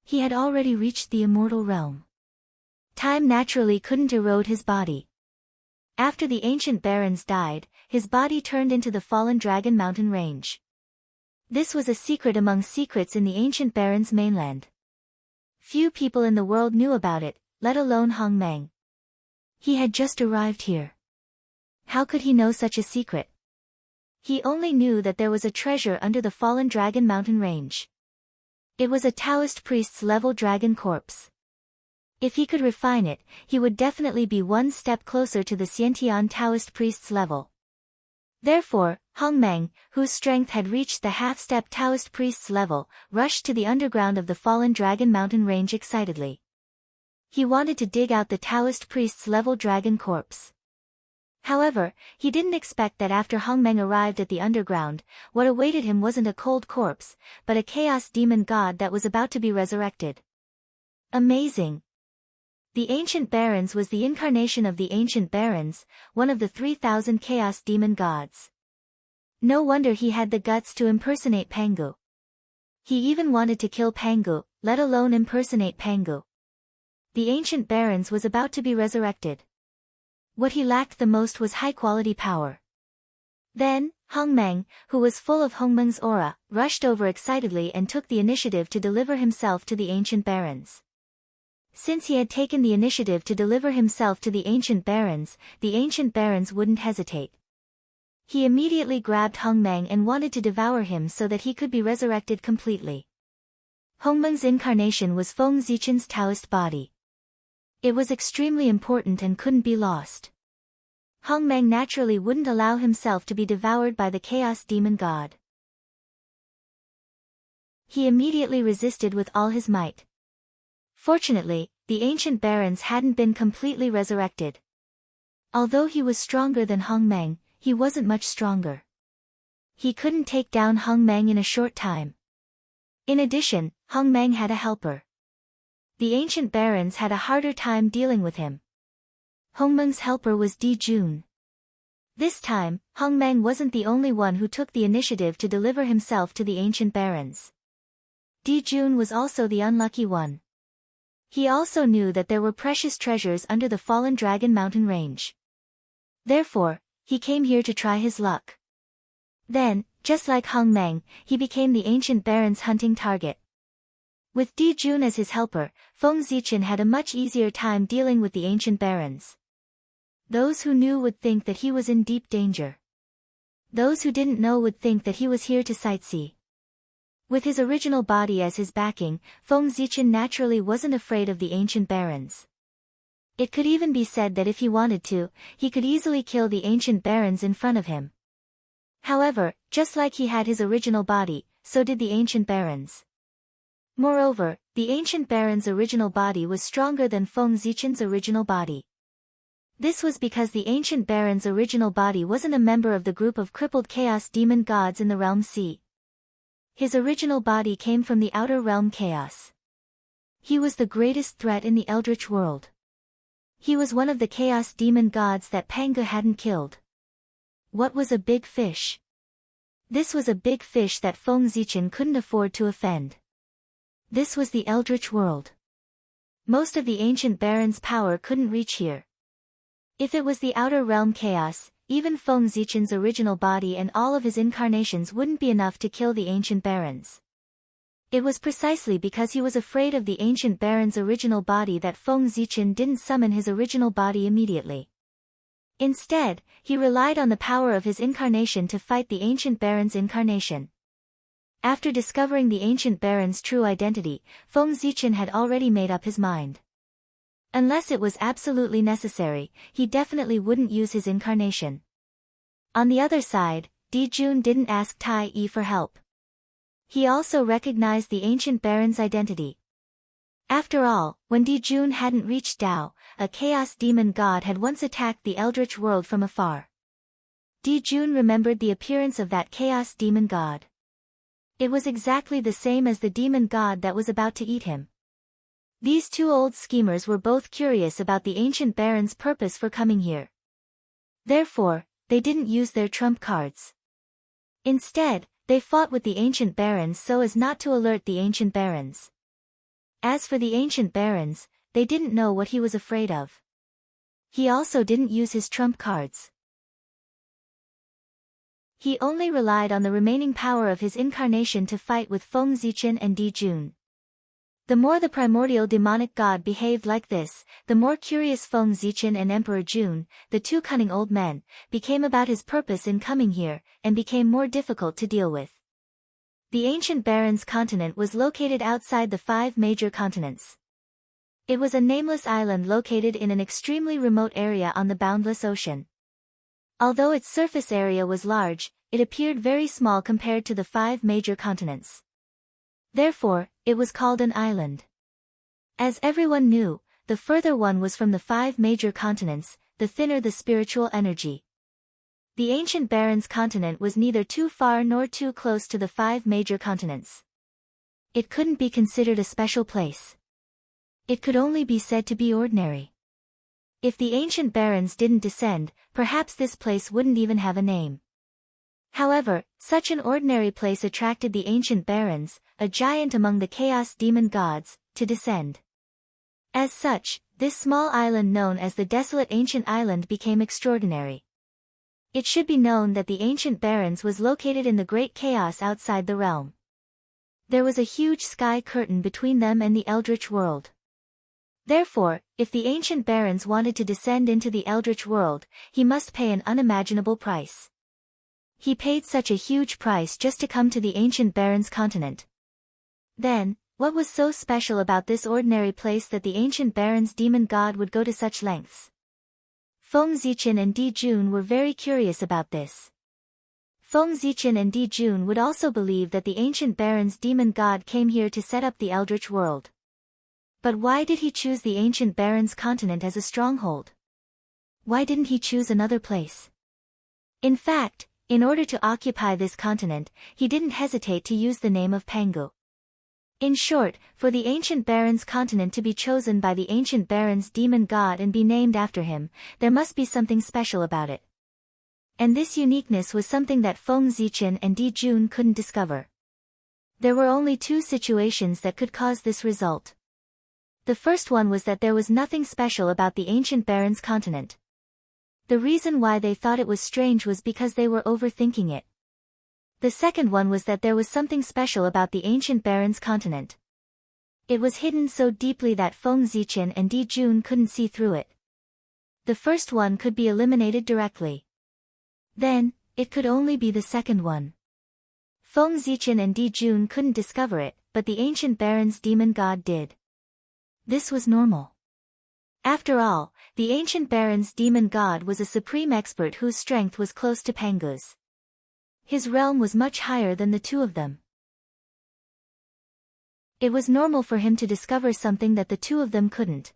He had already reached the immortal realm. Time naturally couldn't erode his body. After the Ancient Barons died, his body turned into the fallen dragon mountain range. This was a secret among secrets in the Ancient Barons' mainland. Few people in the world knew about it, let alone Hongmeng. He had just arrived here. How could he know such a secret? He only knew that there was a treasure under the fallen dragon mountain range. It was a Taoist priest's level dragon corpse. If he could refine it, he would definitely be one step closer to the Xiantian Taoist priest's level. Therefore, Hong Meng, whose strength had reached the half-step Taoist priest's level, rushed to the underground of the fallen dragon mountain range excitedly. He wanted to dig out the Taoist priest's level dragon corpse. However, he didn't expect that after Hong Meng arrived at the underground, what awaited him wasn't a cold corpse, but a chaos demon god that was about to be resurrected. Amazing! The Ancient Barons was the incarnation of the Ancient Barons, one of the 3,000 chaos demon gods. No wonder he had the guts to impersonate Pangu. He even wanted to kill Pangu, let alone impersonate Pangu. The Ancient Barons was about to be resurrected. What he lacked the most was high-quality power. Then, Hong Meng, who was full of Hong Meng's aura, rushed over excitedly and took the initiative to deliver himself to the Ancient Barons. Since he had taken the initiative to deliver himself to the Ancient Barons wouldn't hesitate. He immediately grabbed Hong Meng and wanted to devour him so that he could be resurrected completely. Hong Meng's incarnation was Feng Zichen's Taoist body. It was extremely important and couldn't be lost. Hong Meng naturally wouldn't allow himself to be devoured by the chaos demon god. He immediately resisted with all his might. Fortunately, the Ancient Barons hadn't been completely resurrected. Although he was stronger than Hong Meng, he wasn't much stronger. He couldn't take down Hong Meng in a short time. In addition, Hong Meng had a helper. The Ancient Barons had a harder time dealing with him. Hong Meng's helper was Di Jun. This time, Hong Meng wasn't the only one who took the initiative to deliver himself to the Ancient Barons. Di Jun was also the unlucky one. He also knew that there were precious treasures under the fallen dragon mountain range. Therefore, he came here to try his luck. Then, just like Hong Meng, he became the Ancient Barons' hunting target. With Di Jun as his helper, Feng Zichen had a much easier time dealing with the Ancient Barons. Those who knew would think that he was in deep danger. Those who didn't know would think that he was here to sightsee. With his original body as his backing, Feng Zichen naturally wasn't afraid of the Ancient Barons. It could even be said that if he wanted to, he could easily kill the Ancient Barons in front of him. However, just like he had his original body, so did the Ancient Barons. Moreover, the Ancient Barons' original body was stronger than Feng Zichen's original body. This was because the Ancient Barons' original body wasn't a member of the group of crippled chaos demon gods in the Realm Sea. His original body came from the outer realm chaos. He was the greatest threat in the Eldritch world. He was one of the chaos demon gods that Pangu hadn't killed. What was a big fish? This was a big fish that Feng Zichen couldn't afford to offend. This was the Eldritch world. Most of the Ancient Barons' power couldn't reach here. If it was the outer realm chaos, even Feng Zichen's original body and all of his incarnations wouldn't be enough to kill the Ancient Barons. It was precisely because he was afraid of the Ancient Barons' original body that Feng Zichen didn't summon his original body immediately. Instead, he relied on the power of his incarnation to fight the Ancient Barons' incarnation. After discovering the Ancient Barons' true identity, Feng Zichen had already made up his mind. Unless it was absolutely necessary, he definitely wouldn't use his incarnation. On the other side, Di Jun didn't ask Tai Yi for help. He also recognized the Ancient Barons' identity. After all, when Di Jun hadn't reached Dao, a chaos demon god had once attacked the Eldritch world from afar. Di Jun remembered the appearance of that chaos demon god. It was exactly the same as the demon god that was about to eat him. These two old schemers were both curious about the Ancient Barons' purpose for coming here. Therefore, they didn't use their trump cards. Instead, they fought with the Ancient Barons so as not to alert the Ancient Barons. As for the Ancient Barons, they didn't know what he was afraid of. He also didn't use his trump cards. He only relied on the remaining power of his incarnation to fight with Feng Zichen and Di Jun. The more the primordial demonic god behaved like this, the more curious Feng Zichen and Emperor Jun, the two cunning old men, became about his purpose in coming here, and became more difficult to deal with. The ancient Barrens continent was located outside the 5 major continents. It was a nameless island located in an extremely remote area on the boundless ocean. Although its surface area was large, it appeared very small compared to the 5 major continents. Therefore, it was called an island. As everyone knew, the further one was from the 5 major continents, the thinner the spiritual energy. The ancient Barrens continent was neither too far nor too close to the 5 major continents. It couldn't be considered a special place. It could only be said to be ordinary. If the ancient Barrens didn't descend, perhaps this place wouldn't even have a name. However, such an ordinary place attracted the ancient Barrens, a giant among the chaos demon gods, to descend. As such, this small island known as the Desolate Ancient Island became extraordinary. It should be known that the ancient Barrens was located in the great chaos outside the realm. There was a huge sky curtain between them and the Eldritch world. Therefore, if the ancient Barrens wanted to descend into the Eldritch world, he must pay an unimaginable price. He paid such a huge price just to come to the ancient Barrens continent. Then, what was so special about this ordinary place that the ancient Barrens demon god would go to such lengths? Feng Zichen and Di Jun were very curious about this. Feng Zichen and Di Jun would also believe that the ancient Barrens demon god came here to set up the Eldritch world. But why did he choose the ancient Barrens continent as a stronghold? Why didn't he choose another place? In fact, in order to occupy this continent, he didn't hesitate to use the name of Pangu. In short, for the ancient Barrens continent to be chosen by the ancient Barrens demon god and be named after him, there must be something special about it. And this uniqueness was something that Feng Zichen and Di Jun couldn't discover. There were only 2 situations that could cause this result. The first one was that there was nothing special about the ancient Barrens continent. The reason why they thought it was strange was because they were overthinking it. The second one was that there was something special about the ancient Barrens continent. It was hidden so deeply that Feng Zichen and Di Jun couldn't see through it. The first one could be eliminated directly. Then, it could only be the second one. Feng Zichen and Di Jun couldn't discover it, but the ancient Barrens demon god did. This was normal. After all, the ancient Barrens demon god was a supreme expert whose strength was close to Pangu's. His realm was much higher than the 2 of them. It was normal for him to discover something that the 2 of them couldn't.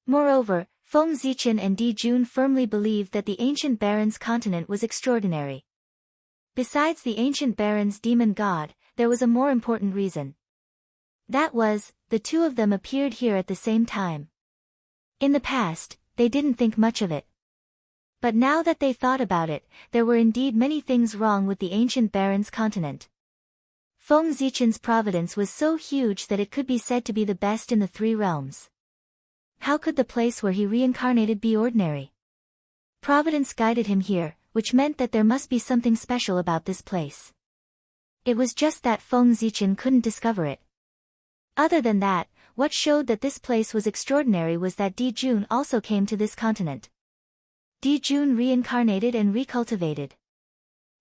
Moreover, Feng Zichen and Di Jun firmly believed that the ancient Barrens continent was extraordinary. Besides the ancient Barrens demon god, there was a more important reason. That was, the 2 of them appeared here at the same time. In the past, they didn't think much of it. But now that they thought about it, there were indeed many things wrong with the ancient Barrens continent. Feng Zichen's providence was so huge that it could be said to be the best in the 3 realms. How could the place where he reincarnated be ordinary? Providence guided him here, which meant that there must be something special about this place. It was just that Feng Zichen couldn't discover it. Other than that, what showed that this place was extraordinary was that Di Jun also came to this continent. Di Jun reincarnated and recultivated.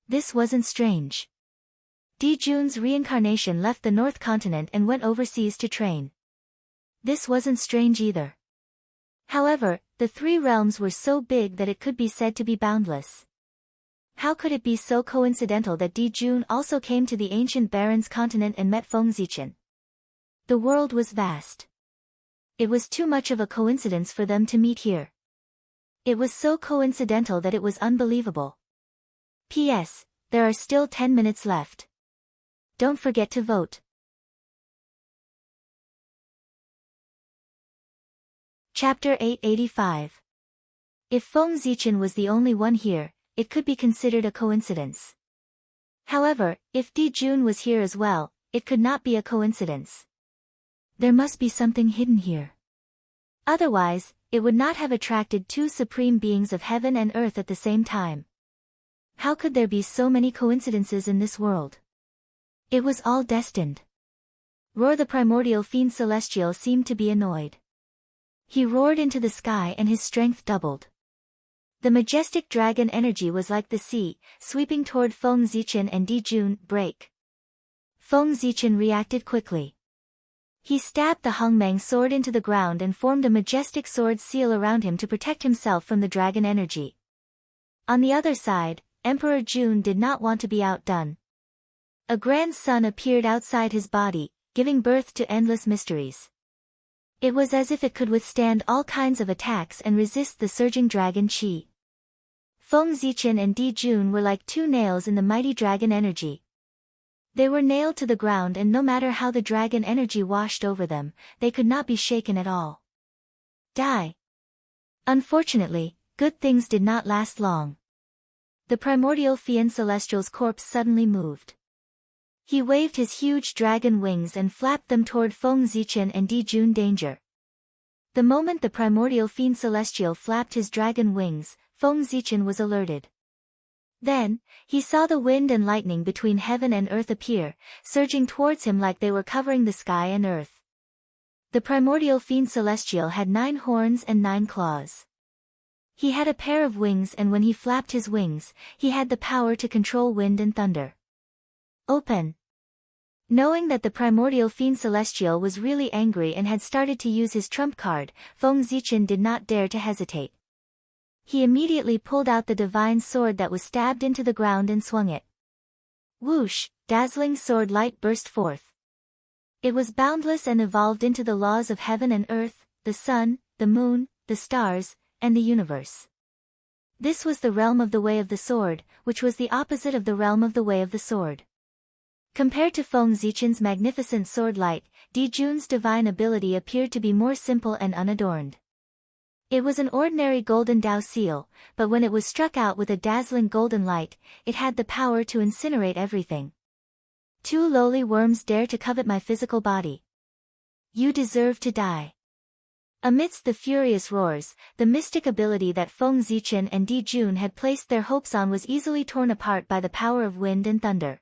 This wasn't strange. Di Jun's reincarnation left the North Continent and went overseas to train. This wasn't strange either. However, the 3 realms were so big that it could be said to be boundless. How could it be so coincidental that Di Jun also came to the ancient Barrens continent and met Feng Zichen? The world was vast. It was too much of a coincidence for them to meet here. It was so coincidental that it was unbelievable. P.S. There are still 10 minutes left. Don't forget to vote. Chapter 885. If Feng Zichen was the only one here, it could be considered a coincidence. However, if Di Jun was here as well, it could not be a coincidence. There must be something hidden here. Otherwise, it would not have attracted 2 supreme beings of heaven and earth at the same time. How could there be so many coincidences in this world? It was all destined. Roar! The primordial fiend celestial seemed to be annoyed. He roared into the sky and his strength doubled. The majestic dragon energy was like the sea, sweeping toward Feng Zichen and Di Jun. Break! Feng Zichen reacted quickly. He stabbed the Hongmeng sword into the ground and formed a majestic sword seal around him to protect himself from the dragon energy. On the other side, Emperor Jun did not want to be outdone. A grand sun appeared outside his body, giving birth to endless mysteries. It was as if it could withstand all kinds of attacks and resist the surging dragon qi. Feng Zichen and Di Jun were like two nails in the mighty dragon energy. They were nailed to the ground, and no matter how the dragon energy washed over them, they could not be shaken at all. Die! Unfortunately, good things did not last long. The primordial fiend celestial's corpse suddenly moved. He waved his huge dragon wings and flapped them toward Feng Zichen and Di Jun. Danger! The moment the primordial fiend celestial flapped his dragon wings, Feng Zichen was alerted. Then, he saw the wind and lightning between heaven and earth appear, surging towards him like they were covering the sky and earth. The primordial fiend celestial had 9 horns and 9 claws. He had a pair of wings, and when he flapped his wings, he had the power to control wind and thunder. Open! Knowing that the primordial fiend celestial was really angry and had started to use his trump card, Feng Zichen did not dare to hesitate. He immediately pulled out the divine sword that was stabbed into the ground and swung it. Whoosh! Dazzling sword light burst forth. It was boundless and evolved into the laws of heaven and earth, the sun, the moon, the stars, and the universe. This was the realm of the way of the sword, which was the opposite of the realm of the way of the sword. Compared to Feng Zichen's magnificent sword light, Di Jun's divine ability appeared to be more simple and unadorned. It was an ordinary golden Dao seal, but when it was struck out with a dazzling golden light, it had the power to incinerate everything. 2 lowly worms dare to covet my physical body. You deserve to die. Amidst the furious roars, the mystic ability that Feng Zichen and Di Jun had placed their hopes on was easily torn apart by the power of wind and thunder.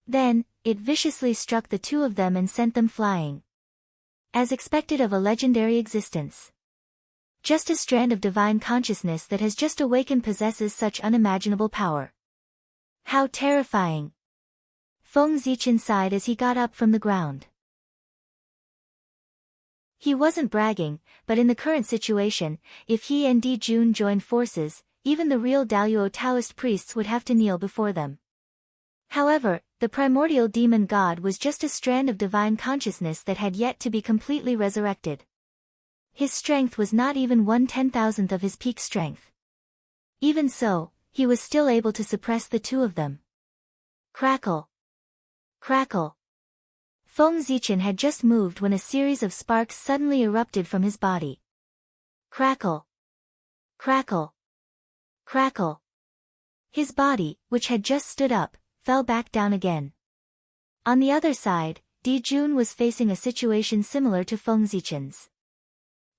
Then, it viciously struck the 2 of them and sent them flying. As expected of a legendary existence. Just a strand of divine consciousness that has just awakened possesses such unimaginable power. How terrifying! Feng Zichen sighed as he got up from the ground. He wasn't bragging, but in the current situation, if he and Di Jun joined forces, even the real Daoyuo Taoist priests would have to kneel before them. However, the primordial demon god was just a strand of divine consciousness that had yet to be completely resurrected. His strength was not even 1/10,000th of his peak strength. Even so, he was still able to suppress the 2 of them. Crackle! Crackle! Feng Zichen had just moved when a series of sparks suddenly erupted from his body. Crackle! Crackle! Crackle! His body, which had just stood up, fell back down again. On the other side, Di Jun was facing a situation similar to Feng Zichen's.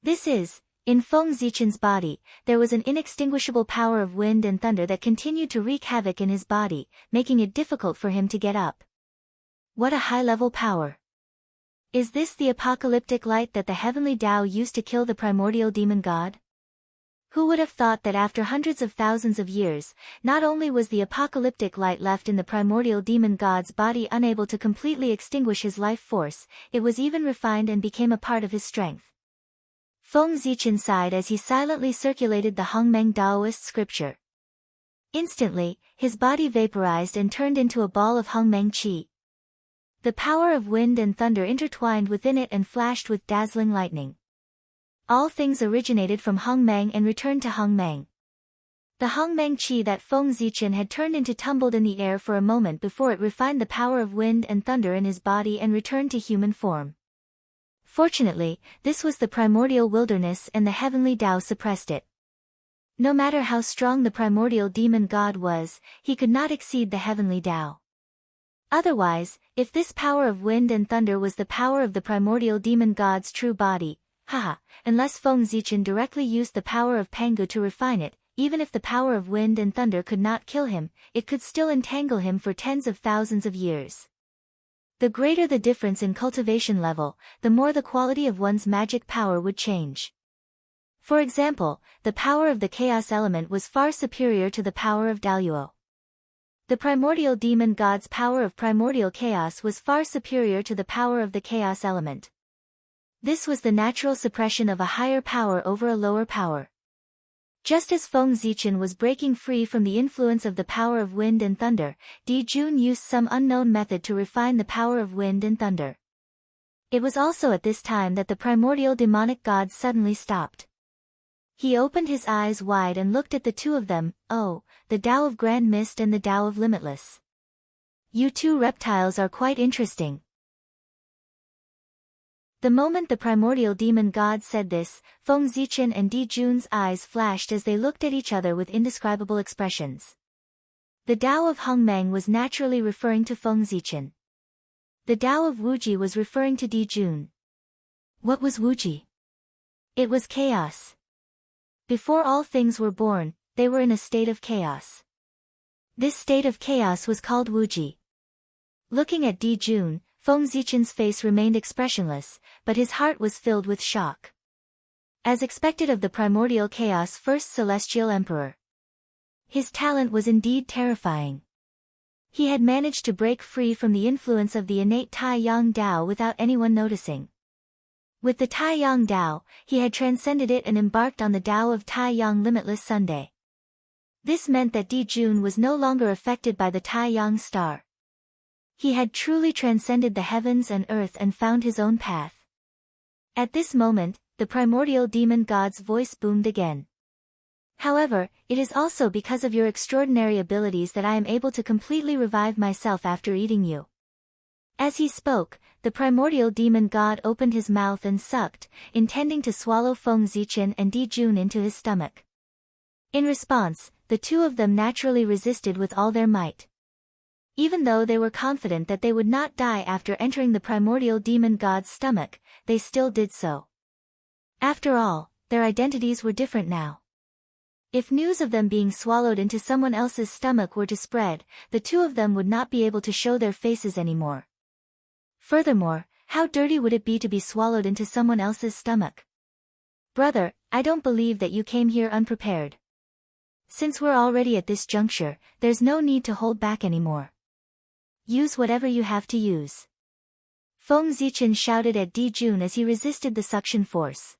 This is, in Feng Zichen's body, there was an inextinguishable power of wind and thunder that continued to wreak havoc in his body, making it difficult for him to get up. What a high-level power! Is this the apocalyptic light that the heavenly Tao used to kill the primordial demon god? Who would have thought that after hundreds of thousands of years, not only was the apocalyptic light left in the primordial demon god's body unable to completely extinguish his life force, it was even refined and became a part of his strength. Feng Zichen sighed as he silently circulated the Hongmeng Daoist scripture. Instantly, his body vaporized and turned into a ball of Hongmeng qi. The power of wind and thunder intertwined within it and flashed with dazzling lightning. All things originated from Hongmeng and returned to Hongmeng. The Hongmeng qi that Feng Zichen had turned into tumbled in the air for a moment before it refined the power of wind and thunder in his body and returned to human form. Fortunately, this was the primordial wilderness and the heavenly Tao suppressed it. No matter how strong the primordial demon god was, he could not exceed the heavenly Tao. Otherwise, if this power of wind and thunder was the power of the primordial demon god's true body, unless Feng Zichen directly used the power of Pangu to refine it, even if the power of wind and thunder could not kill him, it could still entangle him for tens of thousands of years. The greater the difference in cultivation level, the more the quality of one's magic power would change. For example, the power of the chaos element was far superior to the power of Daluo. The primordial demon god's power of primordial chaos was far superior to the power of the chaos element. This was the natural suppression of a higher power over a lower power. Just as Feng Zichen was breaking free from the influence of the power of wind and thunder, Di Jun used some unknown method to refine the power of wind and thunder. It was also at this time that the primordial demonic god suddenly stopped. He opened his eyes wide and looked at the two of them. Oh, the Tao of Grand Mist and the Tao of Limitless. You two reptiles are quite interesting. The moment the primordial demon god said this, Feng Zichen and Di Jun's eyes flashed as they looked at each other with indescribable expressions. The Tao of Hongmeng was naturally referring to Feng Zichen. The Tao of Wuji was referring to Di Jun. What was Wuji? It was chaos. Before all things were born, they were in a state of chaos. This state of chaos was called Wuji. Looking at Di Jun, Feng Zichen's face remained expressionless, but his heart was filled with shock. As expected of the primordial chaos first celestial emperor. His talent was indeed terrifying. He had managed to break free from the influence of the innate Tai Yang Dao without anyone noticing. With the Tai Yang Dao, he had transcended it and embarked on the Dao of Tai Yang Limitless Sunday. This meant that Di Jun was no longer affected by the Tai Yang star. He had truly transcended the heavens and earth and found his own path. At this moment, the primordial demon god's voice boomed again. However, it is also because of your extraordinary abilities that I am able to completely revive myself after eating you. As he spoke, the primordial demon god opened his mouth and sucked, intending to swallow Feng Zichen and Di Jun into his stomach. In response, the two of them naturally resisted with all their might. Even though they were confident that they would not die after entering the primordial demon god's stomach, they still did so. After all, their identities were different now. If news of them being swallowed into someone else's stomach were to spread, the two of them would not be able to show their faces anymore. Furthermore, how dirty would it be to be swallowed into someone else's stomach? Brother, I don't believe that you came here unprepared. Since we're already at this juncture, there's no need to hold back anymore. Use whatever you have to use. Feng Zichen shouted at Di Jun as he resisted the suction force.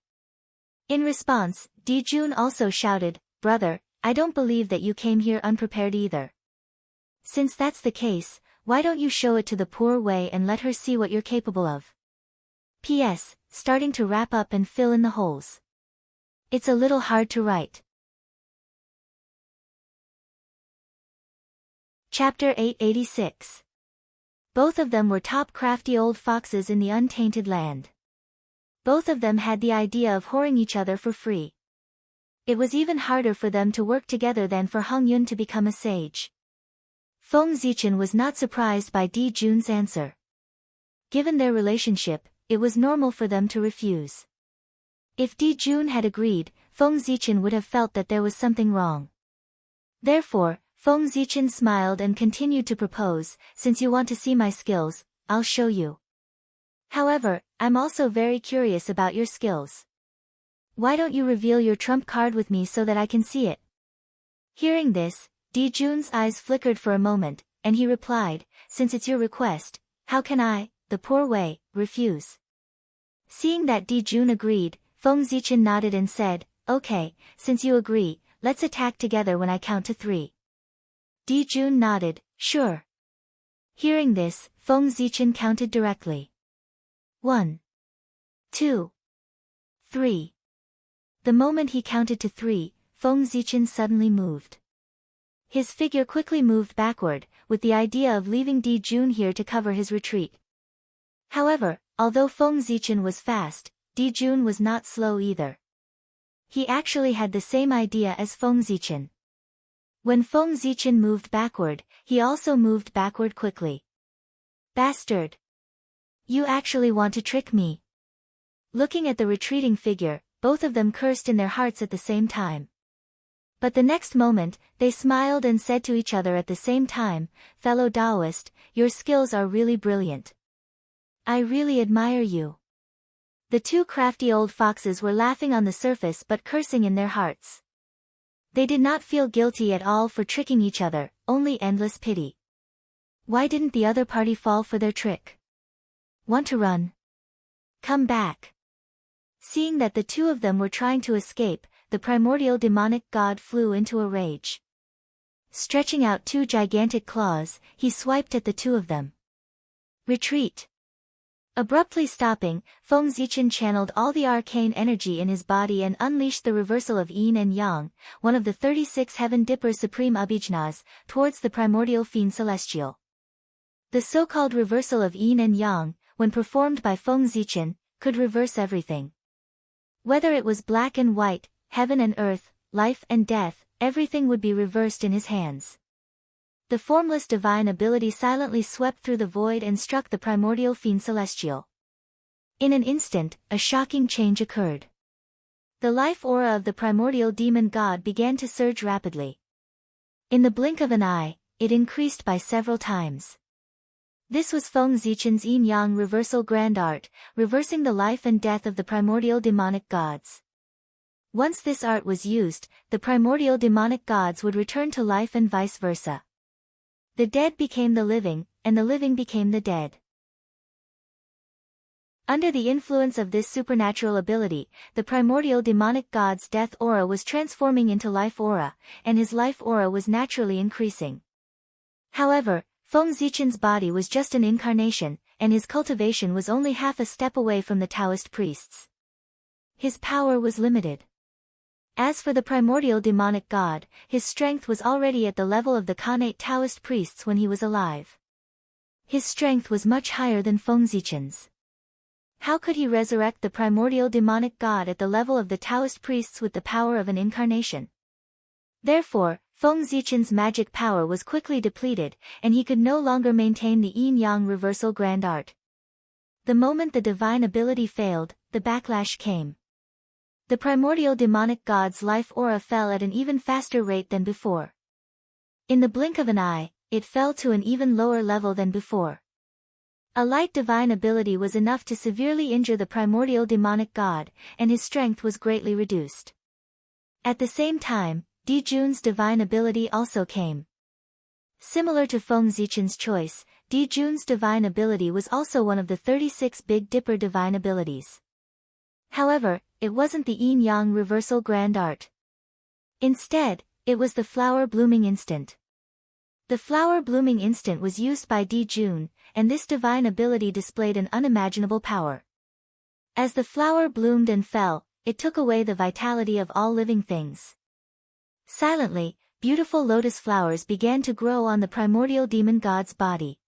In response, Di Jun also shouted, Brother, I don't believe that you came here unprepared either. Since that's the case, why don't you show it to the poor Wei and let her see what you're capable of? P.S. Starting to wrap up and fill in the holes. It's a little hard to write. Chapter 886. Both of them were top crafty old foxes in the untainted land. Both of them had the idea of whoring each other for free. It was even harder for them to work together than for Hong Yun to become a sage. Feng Zichen was not surprised by Di Jun's answer. Given their relationship, it was normal for them to refuse. If Di Jun had agreed, Feng Zichen would have felt that there was something wrong. Therefore, Feng Zichen smiled and continued to propose, since you want to see my skills, I'll show you. However, I'm also very curious about your skills. Why don't you reveal your trump card with me so that I can see it? Hearing this, Di Jun's eyes flickered for a moment, and he replied, Since it's your request, how can I, the poor Wei, refuse? Seeing that Di Jun agreed, Feng Zichen nodded and said, Okay, since you agree, let's attack together when I count to 3. Di Jun nodded, Sure. Hearing this, Feng Zichen counted directly. 1, 2, 3. The moment he counted to 3, Feng Zichen suddenly moved. His figure quickly moved backward, with the idea of leaving Di Jun here to cover his retreat. However, although Feng Zichen was fast, Di Jun was not slow either. He actually had the same idea as Feng Zichen. When Feng Zichen moved backward, he also moved backward quickly. Bastard! You actually want to trick me? Looking at the retreating figure, both of them cursed in their hearts at the same time. But the next moment, they smiled and said to each other at the same time, Fellow Taoist, your skills are really brilliant. I really admire you. The two crafty old foxes were laughing on the surface but cursing in their hearts. They did not feel guilty at all for tricking each other, only endless pity. Why didn't the other party fall for their trick? Want to run? Come back. Seeing that the two of them were trying to escape, the primordial demonic god flew into a rage. Stretching out two gigantic claws, he swiped at the two of them. Retreat. Abruptly stopping, Feng Zichen channeled all the arcane energy in his body and unleashed the reversal of yin and yang, one of the 36 Heaven Dipper Supreme Abhijnas, towards the primordial fiend celestial. The so-called reversal of yin and yang, when performed by Feng Zichen, could reverse everything. Whether it was black and white, heaven and earth, life and death, everything would be reversed in his hands. The formless divine ability silently swept through the void and struck the primordial fiend celestial. In an instant, a shocking change occurred. The life aura of the primordial demon god began to surge rapidly. In the blink of an eye, it increased by several times. This was Feng Zichen's yin-yang reversal grand art, reversing the life and death of the primordial demonic gods. Once this art was used, the primordial demonic gods would return to life and vice versa. The dead became the living, and the living became the dead. Under the influence of this supernatural ability, the primordial demonic god's death aura was transforming into life aura, and his life aura was naturally increasing. However, Feng Zichen's body was just an incarnation, and his cultivation was only half a step away from the Taoist priests. His power was limited. As for the primordial demonic god, his strength was already at the level of the Khanate Taoist priests when he was alive. His strength was much higher than Feng Zichen's. How could he resurrect the primordial demonic god at the level of the Taoist priests with the power of an incarnation? Therefore, Feng Zichen's magic power was quickly depleted, and he could no longer maintain the yin-yang reversal grand art. The moment the divine ability failed, the backlash came. The primordial demonic god's life aura fell at an even faster rate than before. In the blink of an eye, it fell to an even lower level than before. A light divine ability was enough to severely injure the primordial demonic god, and his strength was greatly reduced. At the same time, Di Jun's divine ability also came. Similar to Feng Zichen's choice, Di Jun's divine ability was also one of the 36 Big Dipper divine abilities. However, it wasn't the yin-yang reversal grand art. Instead, it was the flower blooming instant. The flower blooming instant was used by Di Jun, and this divine ability displayed an unimaginable power. As the flower bloomed and fell, it took away the vitality of all living things. Silently, beautiful lotus flowers began to grow on the primordial demon god's body.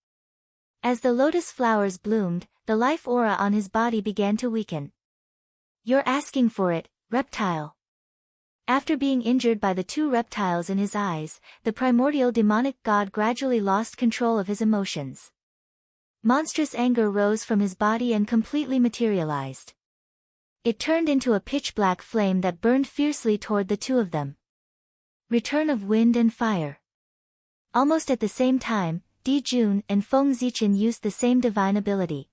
As the lotus flowers bloomed, the life aura on his body began to weaken. You're asking for it, reptile. After being injured by the two reptiles in his eyes, the primordial demonic god gradually lost control of his emotions. Monstrous anger rose from his body and completely materialized. It turned into a pitch-black flame that burned fiercely toward the two of them. Return of wind and fire. Almost at the same time, Di Jun and Feng Zichen used the same divine ability.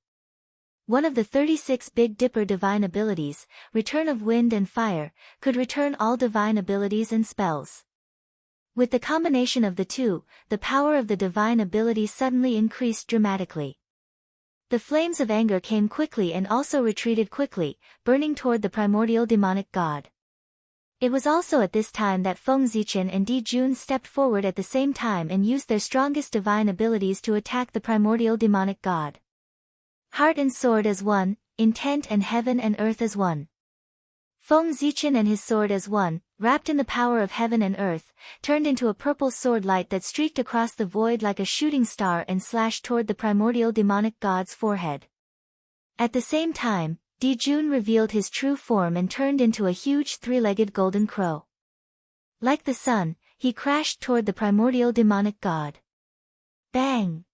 One of the 36 Big Dipper divine abilities, Return of Wind and Fire, could return all divine abilities and spells. With the combination of the two, the power of the divine ability suddenly increased dramatically. The flames of anger came quickly and also retreated quickly, burning toward the primordial demonic god. It was also at this time that Feng Zichen and Di Jun stepped forward at the same time and used their strongest divine abilities to attack the primordial demonic god. Heart and sword as one, intent and heaven and earth as one. Feng Zichen and his sword as one, wrapped in the power of heaven and earth, turned into a purple sword light that streaked across the void like a shooting star and slashed toward the primordial demonic god's forehead. At the same time, Di Jun revealed his true form and turned into a huge three-legged golden crow. Like the sun, he crashed toward the primordial demonic god. Bang!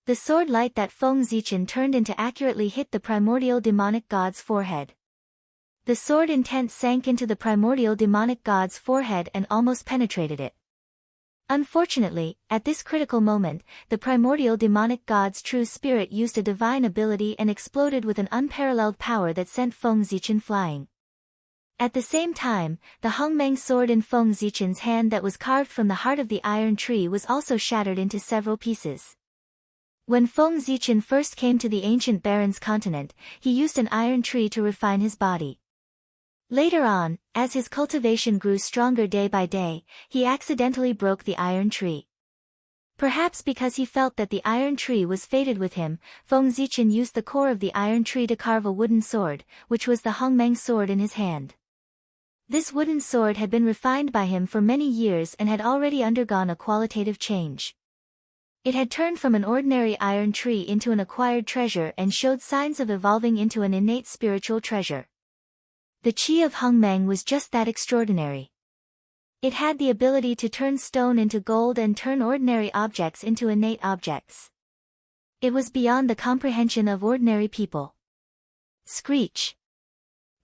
The sword light that Feng Zichen turned into accurately hit the primordial demonic god's forehead. The sword intent sank into the primordial demonic god's forehead and almost penetrated it. Unfortunately, at this critical moment, the primordial demonic god's true spirit used a divine ability and exploded with an unparalleled power that sent Feng Zichen flying. At the same time, the Hongmeng sword in Feng Zichen's hand that was carved from the heart of the iron tree was also shattered into several pieces. When Feng Zichen first came to the ancient Baron's continent, he used an iron tree to refine his body. Later on, as his cultivation grew stronger day by day, he accidentally broke the iron tree. Perhaps because he felt that the iron tree was fated with him, Feng Zichen used the core of the iron tree to carve a wooden sword, which was the Hongmeng sword in his hand. This wooden sword had been refined by him for many years and had already undergone a qualitative change. It had turned from an ordinary iron tree into an acquired treasure and showed signs of evolving into an innate spiritual treasure. The qi of Hongmeng was just that extraordinary. It had the ability to turn stone into gold and turn ordinary objects into innate objects. It was beyond the comprehension of ordinary people. Screech!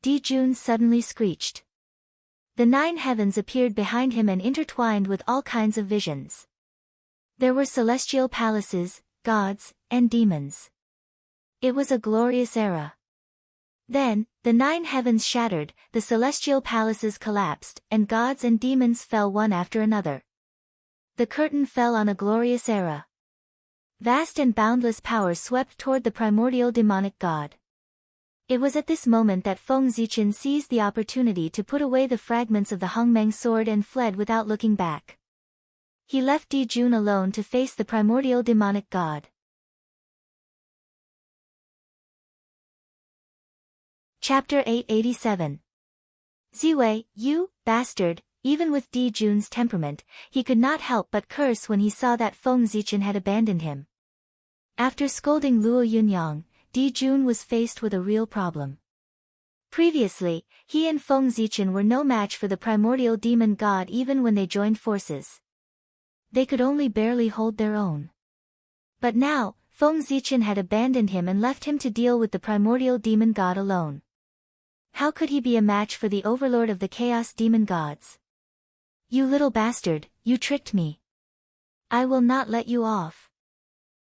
Di Jun suddenly screeched. The 9 heavens appeared behind him and intertwined with all kinds of visions. There were celestial palaces, gods, and demons. It was a glorious era. Then, the 9 heavens shattered, the celestial palaces collapsed, and gods and demons fell one after another. The curtain fell on a glorious era. Vast and boundless power swept toward the primordial demonic god. It was at this moment that Feng Zichen seized the opportunity to put away the fragments of the Hongmeng sword and fled without looking back. He left Di Jun alone to face the primordial demonic god. Chapter 887. Ziwei, you bastard! Even with Di Jun's temperament, he could not help but curse when he saw that Feng Zichen had abandoned him. After scolding Luo Yunyang, Di Jun was faced with a real problem. Previously, he and Feng Zichen were no match for the primordial demon god even when they joined forces. They could only barely hold their own. But now, Feng Zichen had abandoned him and left him to deal with the primordial demon god alone. How could he be a match for the overlord of the chaos demon gods? You little bastard, you tricked me. I will not let you off.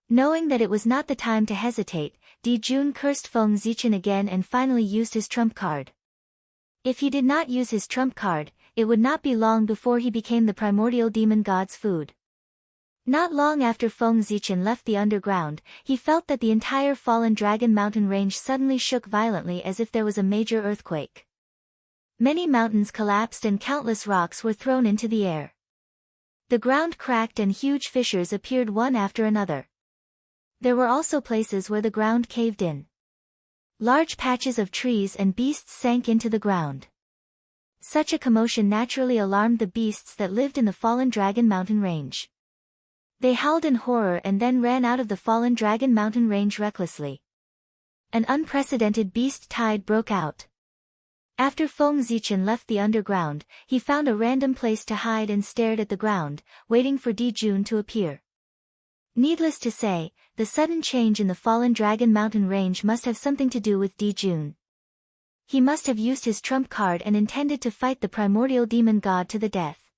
Knowing that it was not the time to hesitate, Di Jun cursed Feng Zichen again and finally used his trump card. If he did not use his trump card, it would not be long before he became the primordial demon god's food. Not long after Feng Zichen left the underground, he felt that the entire fallen dragon mountain range suddenly shook violently as if there was a major earthquake. Many mountains collapsed and countless rocks were thrown into the air. The ground cracked and huge fissures appeared one after another. There were also places where the ground caved in. Large patches of trees and beasts sank into the ground. Such a commotion naturally alarmed the beasts that lived in the fallen Dragon Mountain range. They howled in horror and then ran out of the fallen Dragon Mountain range recklessly. An unprecedented beast tide broke out. After Feng Zichen left the underground, he found a random place to hide and stared at the ground, waiting for Di Jun to appear. Needless to say, the sudden change in the fallen Dragon Mountain range must have something to do with Di Jun. He must have used his trump card and intended to fight the primordial demon god to the death.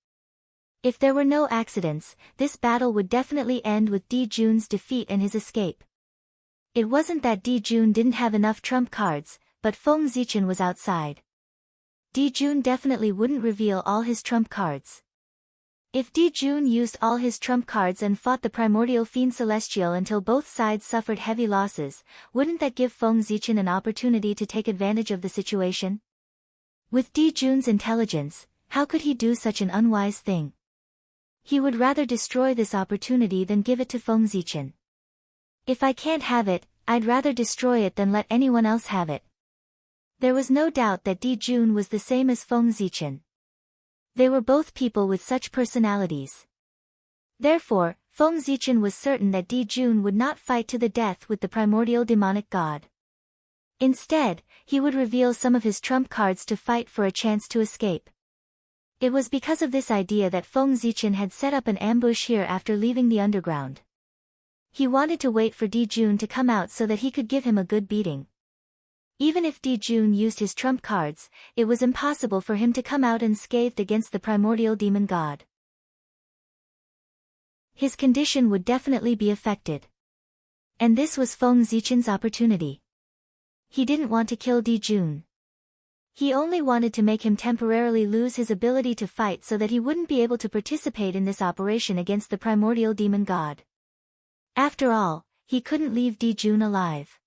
If there were no accidents, this battle would definitely end with Di Jun's defeat and his escape. It wasn't that Di Jun didn't have enough trump cards, but Feng Zichen was outside. Di Jun definitely wouldn't reveal all his trump cards. If Di Jun used all his trump cards and fought the primordial fiend celestial until both sides suffered heavy losses, wouldn't that give Feng Zichen an opportunity to take advantage of the situation? With Di Jun's intelligence, how could he do such an unwise thing? He would rather destroy this opportunity than give it to Feng Zichen. If I can't have it, I'd rather destroy it than let anyone else have it. There was no doubt that Di Jun was the same as Feng Zichen. They were both people with such personalities. Therefore, Feng Zichen was certain that Di Jun would not fight to the death with the primordial demonic god. Instead, he would reveal some of his trump cards to fight for a chance to escape. It was because of this idea that Feng Zichen had set up an ambush here after leaving the underground. He wanted to wait for Di Jun to come out so that he could give him a good beating. Even if Di Jun used his trump cards, it was impossible for him to come out unscathed against the primordial demon god. his condition would definitely be affected. And this was Feng Zichen's opportunity. He didn't want to kill Di Jun. He only wanted to make him temporarily lose his ability to fight so that he wouldn't be able to participate in this operation against the primordial demon god. After all, he couldn't leave Di Jun alive.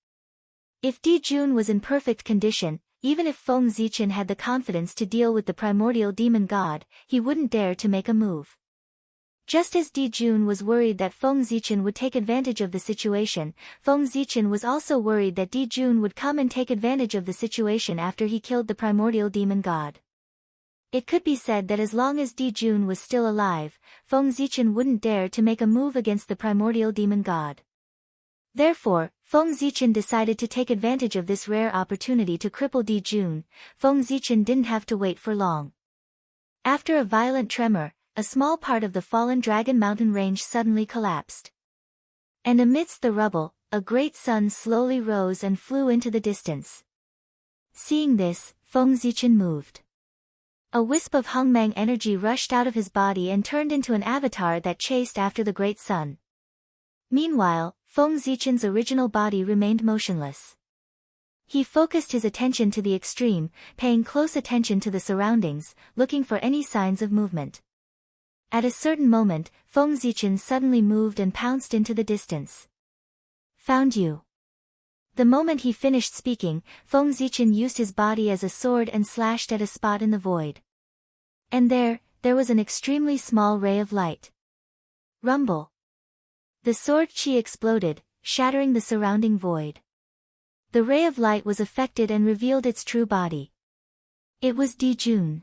If Di Jun was in perfect condition, even if Feng Zichen had the confidence to deal with the primordial demon god, he wouldn't dare to make a move. Just as Di Jun was worried that Feng Zichen would take advantage of the situation, Feng Zichen was also worried that Di Jun would come and take advantage of the situation after he killed the primordial demon god. It could be said that as long as Di Jun was still alive, Feng Zichen wouldn't dare to make a move against the primordial demon god. Therefore, Feng Zichen decided to take advantage of this rare opportunity to cripple Di Jun. Feng Zichen didn't have to wait for long. After a violent tremor, a small part of the fallen Dragon Mountain range suddenly collapsed. And amidst the rubble, a great sun slowly rose and flew into the distance. Seeing this, Feng Zichen moved. A wisp of Hongmeng energy rushed out of his body and turned into an avatar that chased after the great sun. Meanwhile, Feng Zichen's original body remained motionless. He focused his attention to the extreme, paying close attention to the surroundings, looking for any signs of movement. At a certain moment, Feng Zichen suddenly moved and pounced into the distance. Found you. The moment he finished speaking, Feng Zichen used his body as a sword and slashed at a spot in the void. And there was an extremely small ray of light. Rumble. The sword chi exploded, shattering the surrounding void. The ray of light was affected and revealed its true body. It was Di Jun.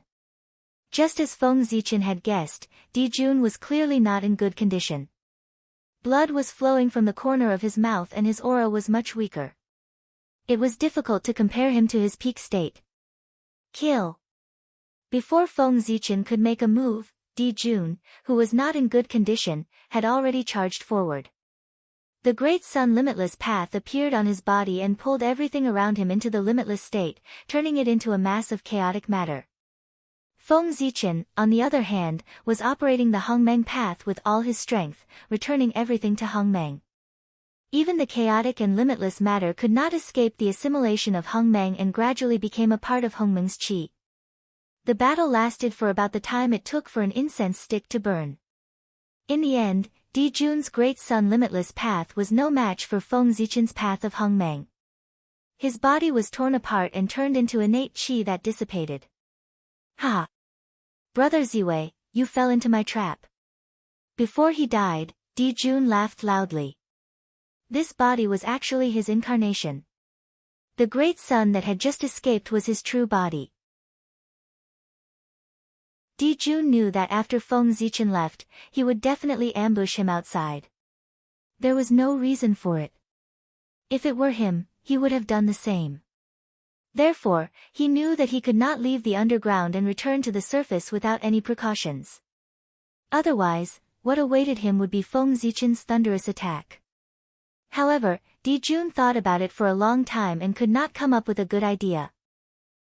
Just as Feng Zichen had guessed, Di Jun was clearly not in good condition. Blood was flowing from the corner of his mouth and his aura was much weaker. It was difficult to compare him to his peak state. Kill. Before Feng Zichen could make a move, Di Jun, who was not in good condition, had already charged forward. The great sun limitless path appeared on his body and pulled everything around him into the limitless state, turning it into a mass of chaotic matter. Feng Zichen, on the other hand, was operating the Hongmeng path with all his strength, returning everything to Hongmeng. Even the chaotic and limitless matter could not escape the assimilation of Hongmeng and gradually became a part of Hongmeng's qi. The battle lasted for about the time it took for an incense stick to burn. In the end, Di Jun's great sun limitless path was no match for Feng Zichen's path of Hongmeng. His body was torn apart and turned into innate qi that dissipated. Ha! Brother Ziwei, you fell into my trap. Before he died, Di Jun laughed loudly. This body was actually his incarnation. The great sun that had just escaped was his true body. Di Jun knew that after Feng Zichen left, he would definitely ambush him outside. There was no reason for it. If it were him, he would have done the same. Therefore, he knew that he could not leave the underground and return to the surface without any precautions. Otherwise, what awaited him would be Feng Zichen's thunderous attack. However, Di Jun thought about it for a long time and could not come up with a good idea.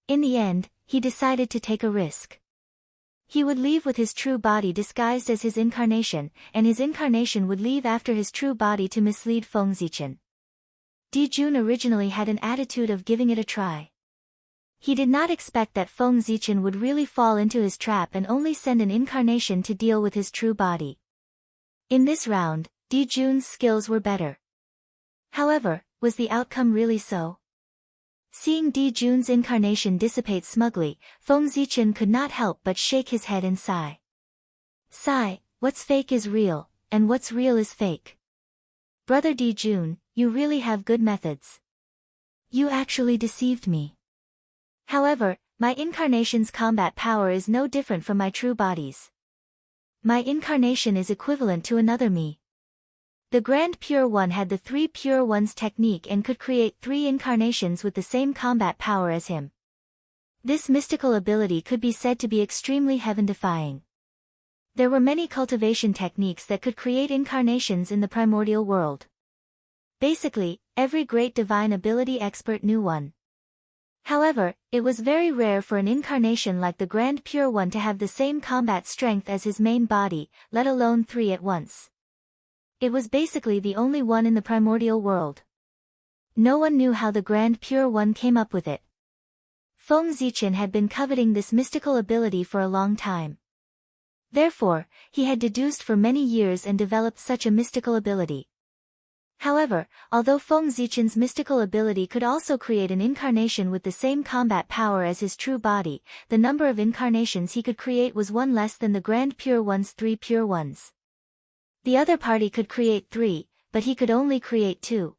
In the end, he decided to take a risk. He would leave with his true body disguised as his incarnation, and his incarnation would leave after his true body to mislead Feng Zichen. Di Jun originally had an attitude of giving it a try. He did not expect that Feng Zichen would really fall into his trap and only send an incarnation to deal with his true body. In this round, Di Jun's skills were better. However, was the outcome really so? Seeing Di Jun's incarnation dissipate smugly, Feng Zichen could not help but shake his head and sigh. Sigh, what's fake is real, and what's real is fake. Brother Di Jun, you really have good methods. You actually deceived me. However, my incarnation's combat power is no different from my true body's. My incarnation is equivalent to another me. The Grand Pure One had the Three Pure Ones technique and could create 3 incarnations with the same combat power as him. This mystical ability could be said to be extremely heaven-defying. There were many cultivation techniques that could create incarnations in the primordial world. Basically, every great divine ability expert knew one. However, it was very rare for an incarnation like the Grand Pure One to have the same combat strength as his main body, let alone 3 at once. It was basically the only one in the primordial world. No one knew how the Grand Pure One came up with it. Feng Zichen had been coveting this mystical ability for a long time. Therefore, he had deduced for many years and developed such a mystical ability. However, although Feng Zichen's mystical ability could also create an incarnation with the same combat power as his true body, the number of incarnations he could create was one less than the Grand Pure One's 3 pure ones. The other party could create 3, but he could only create 2.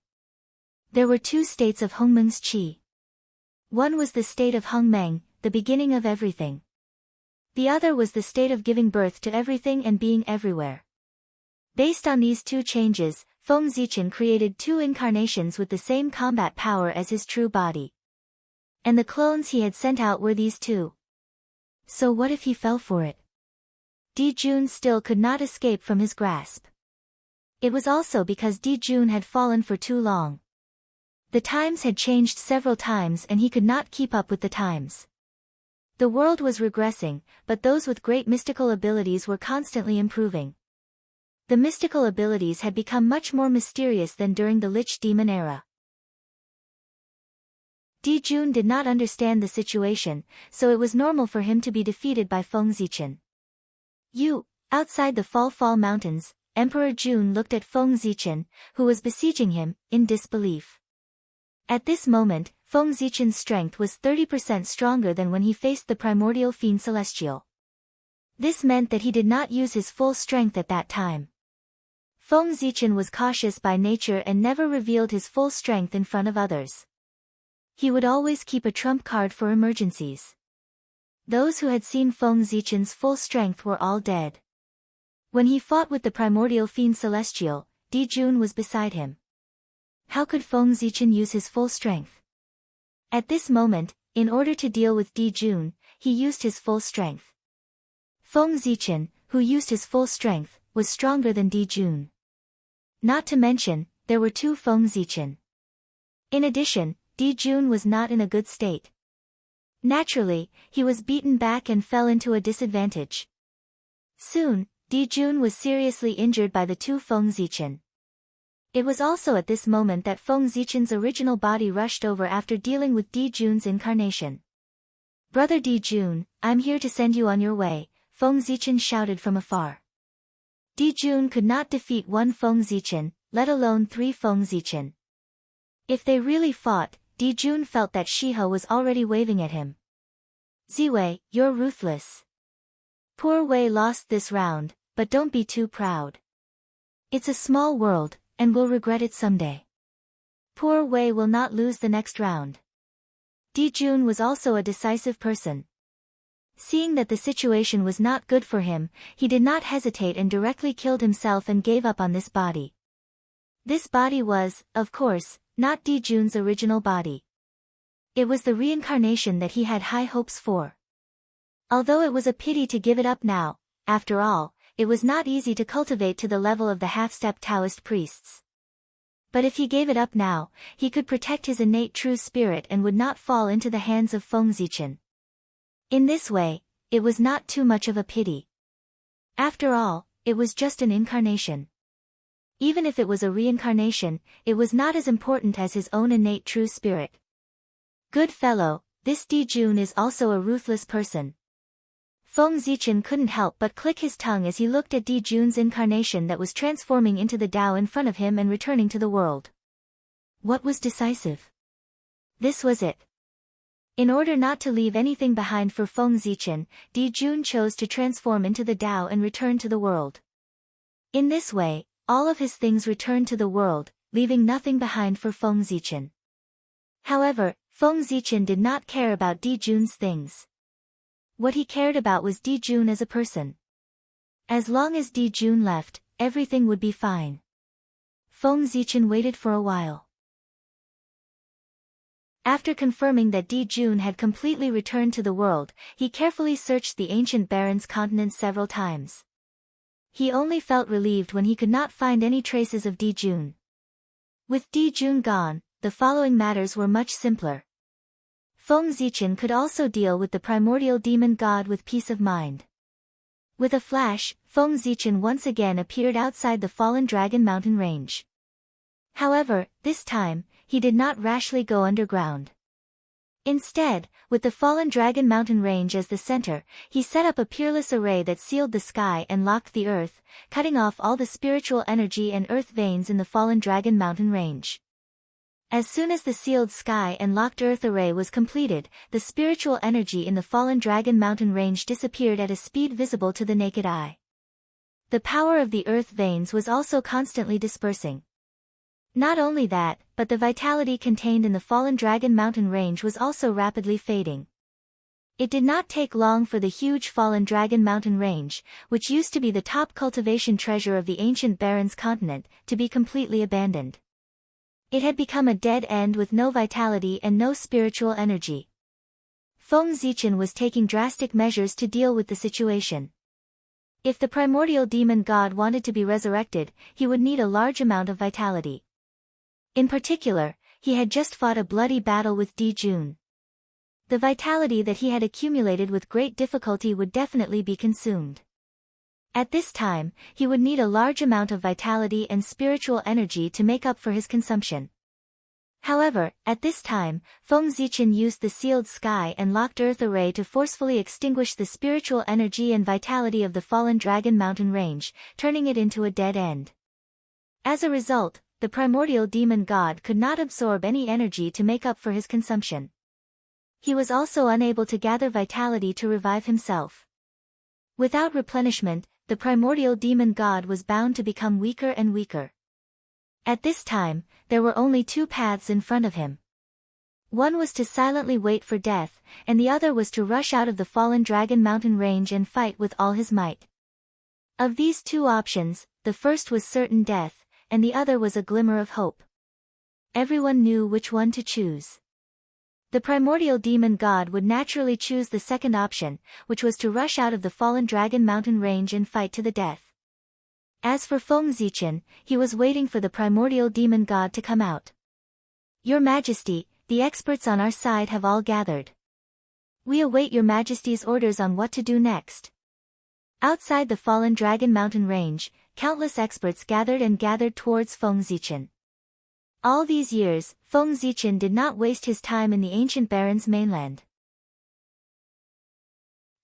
There were 2 states of Hongmeng's qi. One was the state of Hongmeng, the beginning of everything. The other was the state of giving birth to everything and being everywhere. Based on these 2 changes, Feng Zichen created 2 incarnations with the same combat power as his true body. And the clones he had sent out were these 2. So what if he fell for it? Di Jun still could not escape from his grasp. It was also because Di Jun had fallen for too long. The times had changed several times and he could not keep up with the times. The world was regressing, but those with great mystical abilities were constantly improving. The mystical abilities had become much more mysterious than during the Lich Demon era. Di Jun did not understand the situation, so it was normal for him to be defeated by Feng Zichen. Outside the Fall Mountains, Emperor Jun looked at Feng Zichen, who was besieging him, in disbelief. At this moment, Feng Zichen's strength was 30% stronger than when he faced the primordial fiend celestial. This meant that he did not use his full strength at that time. Feng Zichen was cautious by nature and never revealed his full strength in front of others. He would always keep a trump card for emergencies. Those who had seen Feng Zichen's full strength were all dead. When he fought with the primordial fiend celestial, Di Jun was beside him. How could Feng Zichen use his full strength? At this moment, in order to deal with Di Jun, he used his full strength. Feng Zichen, who used his full strength, was stronger than Di Jun. Not to mention, there were 2 Feng Zichen. In addition, Di Jun was not in a good state. Naturally, he was beaten back and fell into a disadvantage. Soon, Di Jun was seriously injured by the 2 Feng Zichen. It was also at this moment that Feng Zichen's original body rushed over after dealing with Di Jun's incarnation. "Brother Di Jun, I'm here to send you on your way," Feng Zichen shouted from afar. Di Jun could not defeat 1 Feng Zichen, let alone 3 Feng Zichen. If they really fought, Di Jun felt that Shiho was already waving at him. "Ziwei, you're ruthless. Poor Wei lost this round, but don't be too proud. It's a small world, and we'll regret it someday. Poor Wei will not lose the next round." Di Jun was also a decisive person. Seeing that the situation was not good for him, he did not hesitate and directly killed himself and gave up on this body. This body was, of course, not Di Jun's original body. It was the reincarnation that he had high hopes for. Although it was a pity to give it up now, after all, it was not easy to cultivate to the level of the half-step Taoist priests. But if he gave it up now, he could protect his innate true spirit and would not fall into the hands of Feng Zichen. In this way, it was not too much of a pity. After all, it was just an incarnation. Even if it was a reincarnation, it was not as important as his own innate true spirit. Good fellow, this Di Jun is also a ruthless person. Feng Zichen couldn't help but click his tongue as he looked at Di Jun's incarnation that was transforming into the Tao in front of him and returning to the world. What was decisive? This was it. In order not to leave anything behind for Feng Zichen, Di Jun chose to transform into the Tao and return to the world. In this way, all of his things returned to the world, leaving nothing behind for Feng Zichen. However, Feng Zichen did not care about Di Jun's things. What he cared about was Di Jun as a person. As long as Di Jun left, everything would be fine. Feng Zichen waited for a while. After confirming that Di Jun had completely returned to the world, he carefully searched the ancient Baron's continent several times. He only felt relieved when he could not find any traces of Di Jun. With Di Jun gone, the following matters were much simpler. Feng Zichen could also deal with the primordial demon god with peace of mind. With a flash, Feng Zichen once again appeared outside the fallen dragon mountain range. However, this time, he did not rashly go underground. Instead, with the fallen dragon mountain range as the center, he set up a peerless array that sealed the sky and locked the earth, cutting off all the spiritual energy and earth veins in the fallen dragon mountain range. As soon as the sealed sky and locked earth array was completed, the spiritual energy in the fallen dragon mountain range disappeared at a speed visible to the naked eye. The power of the earth veins was also constantly dispersing. Not only that, but the vitality contained in the fallen dragon mountain range was also rapidly fading. It did not take long for the huge fallen dragon mountain range, which used to be the top cultivation treasure of the ancient Barrens continent, to be completely abandoned. It had become a dead end with no vitality and no spiritual energy. Feng Zichen was taking drastic measures to deal with the situation. If the primordial demon god wanted to be resurrected, he would need a large amount of vitality. In particular, he had just fought a bloody battle with Di Jun. The vitality that he had accumulated with great difficulty would definitely be consumed. At this time, he would need a large amount of vitality and spiritual energy to make up for his consumption. However, at this time, Feng Zichen used the sealed sky and locked earth array to forcefully extinguish the spiritual energy and vitality of the fallen dragon mountain range, turning it into a dead end. As a result, the primordial demon god could not absorb any energy to make up for his consumption. He was also unable to gather vitality to revive himself. Without replenishment, the primordial demon god was bound to become weaker and weaker. At this time, there were only two paths in front of him. One was to silently wait for death, and the other was to rush out of the fallen dragon mountain range and fight with all his might. Of these two options, the first was certain death, and the other was a glimmer of hope. Everyone knew which one to choose. The primordial demon god would naturally choose the second option, which was to rush out of the fallen dragon mountain range and fight to the death. As for Feng Zichen, he was waiting for the primordial demon god to come out. Your Majesty, the experts on our side have all gathered. We await your Majesty's orders on what to do next. Outside the fallen dragon mountain range, countless experts gathered towards Feng Zichen. All these years, Feng Zichen did not waste his time in the ancient Barrens mainland.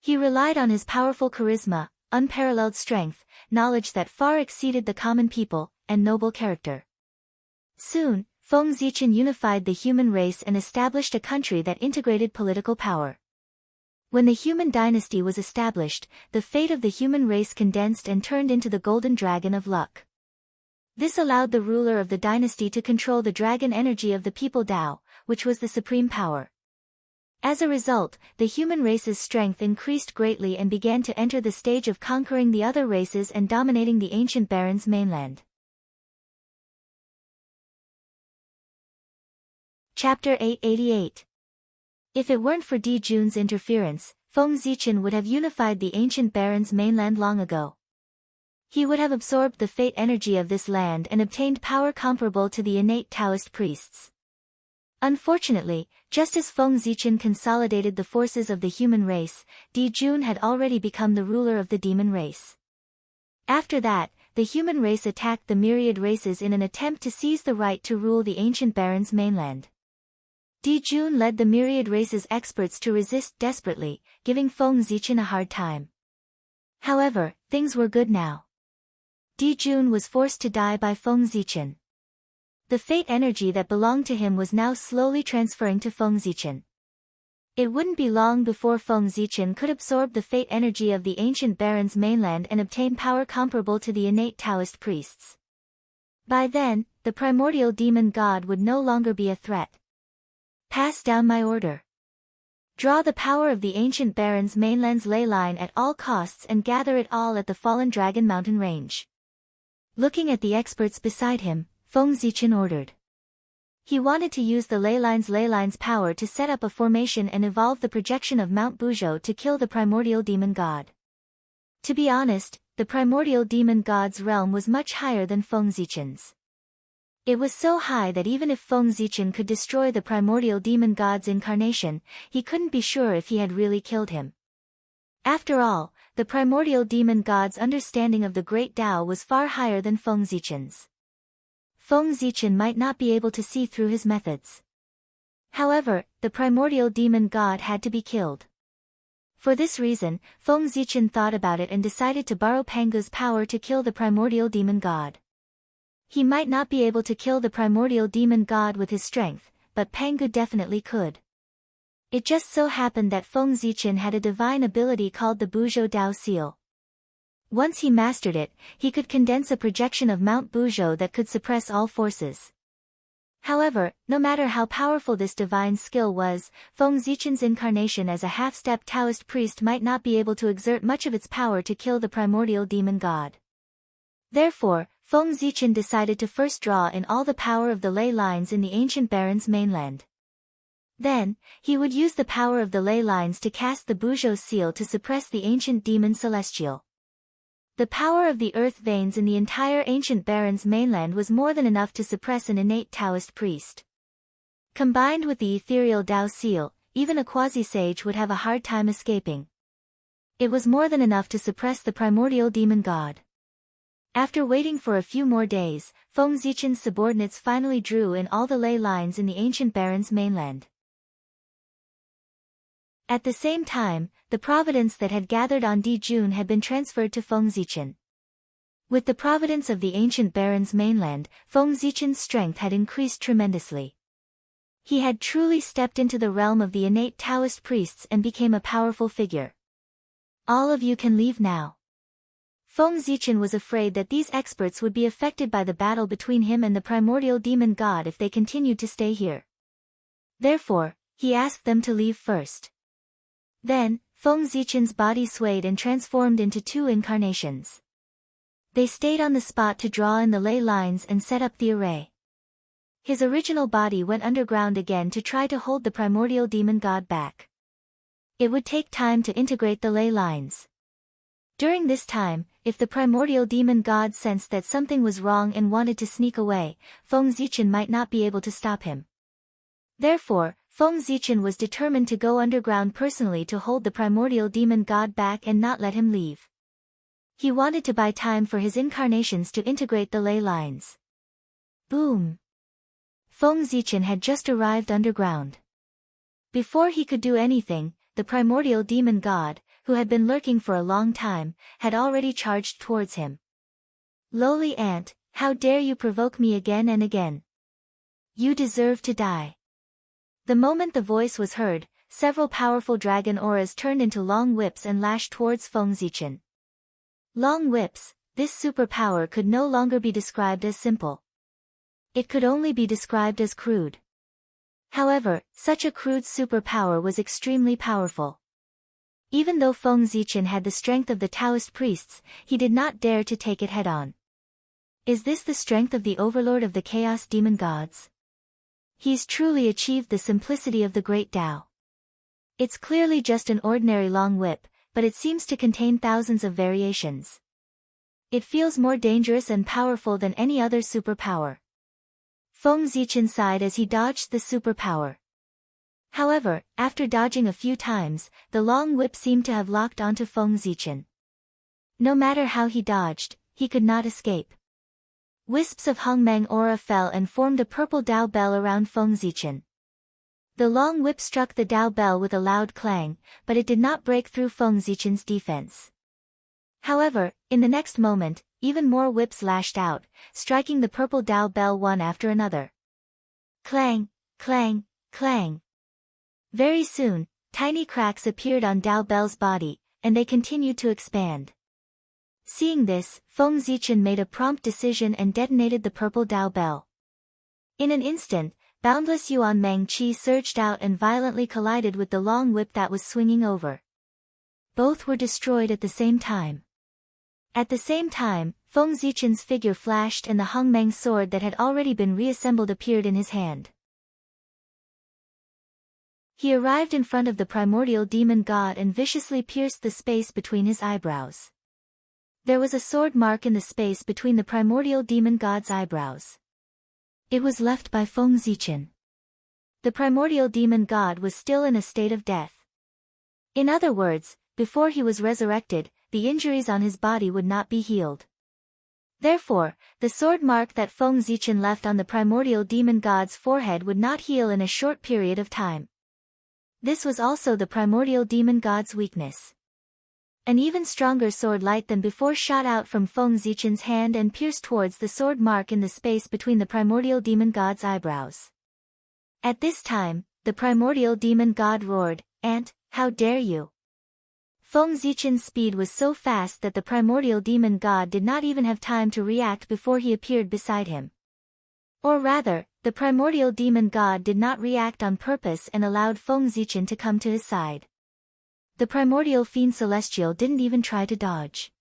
He relied on his powerful charisma, unparalleled strength, knowledge that far exceeded the common people, and noble character. Soon, Feng Zichen unified the human race and established a country that integrated political power. When the human dynasty was established, the fate of the human race condensed and turned into the golden dragon of luck. This allowed the ruler of the dynasty to control the dragon energy of the people Dao, which was the supreme power. As a result, the human race's strength increased greatly and began to enter the stage of conquering the other races and dominating the ancient Barrens mainland. Chapter 888. If it weren't for Di Jun's interference, Feng Zichen would have unified the ancient Barrens mainland long ago. He would have absorbed the fate energy of this land and obtained power comparable to the innate Taoist priests. Unfortunately, just as Feng Zichen consolidated the forces of the human race, Di Jun had already become the ruler of the demon race. After that, the human race attacked the myriad races in an attempt to seize the right to rule the ancient Barrens mainland. Di Jun led the myriad race's experts to resist desperately, giving Feng Zichen a hard time. However, things were good now. Di Jun was forced to die by Feng Zichen. The fate energy that belonged to him was now slowly transferring to Feng Zichen. It wouldn't be long before Feng Zichen could absorb the fate energy of the ancient Barrens mainland and obtain power comparable to the innate Taoist priests. By then, the primordial demon god would no longer be a threat. Pass down my order. Draw the power of the ancient Barrens mainland's ley line at all costs and gather it all at the fallen dragon mountain range. Looking at the experts beside him, Feng Zichen ordered. He wanted to use the ley line's power to set up a formation and evolve the projection of Mount Buzhou to kill the primordial demon god. To be honest, the primordial demon god's realm was much higher than Feng Zichen's. It was so high that even if Feng Zichen could destroy the primordial demon god's incarnation, he couldn't be sure if he had really killed him. After all, the primordial demon god's understanding of the great Tao was far higher than Feng Zichen's. Feng Zichen might not be able to see through his methods. However, the primordial demon god had to be killed. For this reason, Feng Zichen thought about it and decided to borrow Pangu's power to kill the primordial demon god. He might not be able to kill the primordial demon god with his strength, but Pangu definitely could. It just so happened that Feng Zichen had a divine ability called the Buzhou Dao Seal. Once he mastered it, he could condense a projection of Mount Buzhou that could suppress all forces. However, no matter how powerful this divine skill was, Feng Zichen's incarnation as a half-step Taoist priest might not be able to exert much of its power to kill the primordial demon god. Therefore, Feng Zichen decided to first draw in all the power of the ley lines in the ancient Baron's mainland. Then, he would use the power of the ley lines to cast the Buzhou seal to suppress the ancient demon celestial. The power of the earth veins in the entire ancient Baron's mainland was more than enough to suppress an innate Taoist priest. Combined with the ethereal Dao seal, even a quasi-sage would have a hard time escaping. It was more than enough to suppress the primordial demon god. After waiting for a few more days, Feng Zichen's subordinates finally drew in all the ley lines in the ancient Baron's mainland. At the same time, the providence that had gathered on Dijun had been transferred to Feng Zichen. With the providence of the ancient Baron's mainland, Feng Zichen's strength had increased tremendously. He had truly stepped into the realm of the innate Taoist priests and became a powerful figure. All of you can leave now. Feng Zichen was afraid that these experts would be affected by the battle between him and the primordial demon god if they continued to stay here. Therefore, he asked them to leave first. Then, Feng Zichen's body swayed and transformed into two incarnations. They stayed on the spot to draw in the ley lines and set up the array. His original body went underground again to try to hold the primordial demon god back. It would take time to integrate the ley lines. During this time, if the primordial demon god sensed that something was wrong and wanted to sneak away, Feng Zichen might not be able to stop him. Therefore, Feng Zichen was determined to go underground personally to hold the primordial demon god back and not let him leave. He wanted to buy time for his incarnations to integrate the ley lines. Boom! Feng Zichen had just arrived underground. Before he could do anything, the primordial demon god, who had been lurking for a long time, had already charged towards him. Lowly ant, how dare you provoke me again and again? You deserve to die. The moment the voice was heard, several powerful dragon auras turned into long whips and lashed towards Feng Zichen. Long whips, this superpower could no longer be described as simple. It could only be described as crude. However, such a crude superpower was extremely powerful. Even though Feng Zichen had the strength of the Taoist priests, he did not dare to take it head-on. Is this the strength of the overlord of the chaos demon gods? He's truly achieved the simplicity of the great Tao. It's clearly just an ordinary long whip, but it seems to contain thousands of variations. It feels more dangerous and powerful than any other superpower. Feng Zichen sighed as he dodged the superpower. However, after dodging a few times, the long whip seemed to have locked onto Feng Zichen. No matter how he dodged, he could not escape. Wisps of Hongmeng aura fell and formed a purple Dao bell around Feng Zichen. The long whip struck the Dao bell with a loud clang, but it did not break through Feng Zichen's defense. However, in the next moment, even more whips lashed out, striking the purple Dao bell one after another. Clang, clang, clang. Very soon, tiny cracks appeared on Dao bell's body, and they continued to expand. Seeing this, Feng Zichen made a prompt decision and detonated the purple Dao bell. In an instant, boundless Yuan Meng Qi surged out and violently collided with the long whip that was swinging over. Both were destroyed at the same time. At the same time, Feng Zichen's figure flashed and the Hongmeng sword that had already been reassembled appeared in his hand. He arrived in front of the primordial demon god and viciously pierced the space between his eyebrows. There was a sword mark in the space between the primordial demon god's eyebrows. It was left by Feng Zichen. The primordial demon god was still in a state of death. In other words, before he was resurrected, the injuries on his body would not be healed. Therefore, the sword mark that Feng Zichen left on the primordial demon god's forehead would not heal in a short period of time. This was also the primordial demon god's weakness. An even stronger sword light than before shot out from Feng Zichen's hand and pierced towards the sword mark in the space between the primordial demon god's eyebrows. At this time, the primordial demon god roared, "Ant, how dare you!" Feng Zichen's speed was so fast that the primordial demon god did not even have time to react before he appeared beside him. Or rather, the primordial demon god did not react on purpose and allowed Feng Zichen to come to his side. The primordial fiend celestial didn't even try to dodge.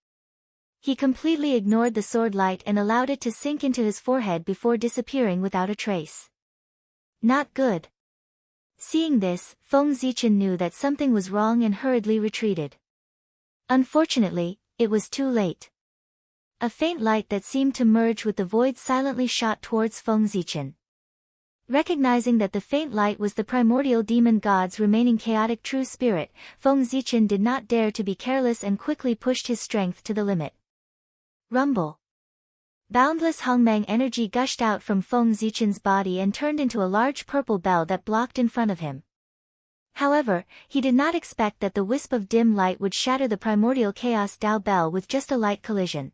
He completely ignored the sword light and allowed it to sink into his forehead before disappearing without a trace. Not good. Seeing this, Feng Zichen knew that something was wrong and hurriedly retreated. Unfortunately, it was too late. A faint light that seemed to merge with the void silently shot towards Feng Zichen. Recognizing that the faint light was the primordial demon god's remaining chaotic true spirit, Feng Zichen did not dare to be careless and quickly pushed his strength to the limit. Rumble. Boundless Hongmeng energy gushed out from Feng Zichen's body and turned into a large purple bell that blocked in front of him. However, he did not expect that the wisp of dim light would shatter the primordial chaos Dao bell with just a light collision.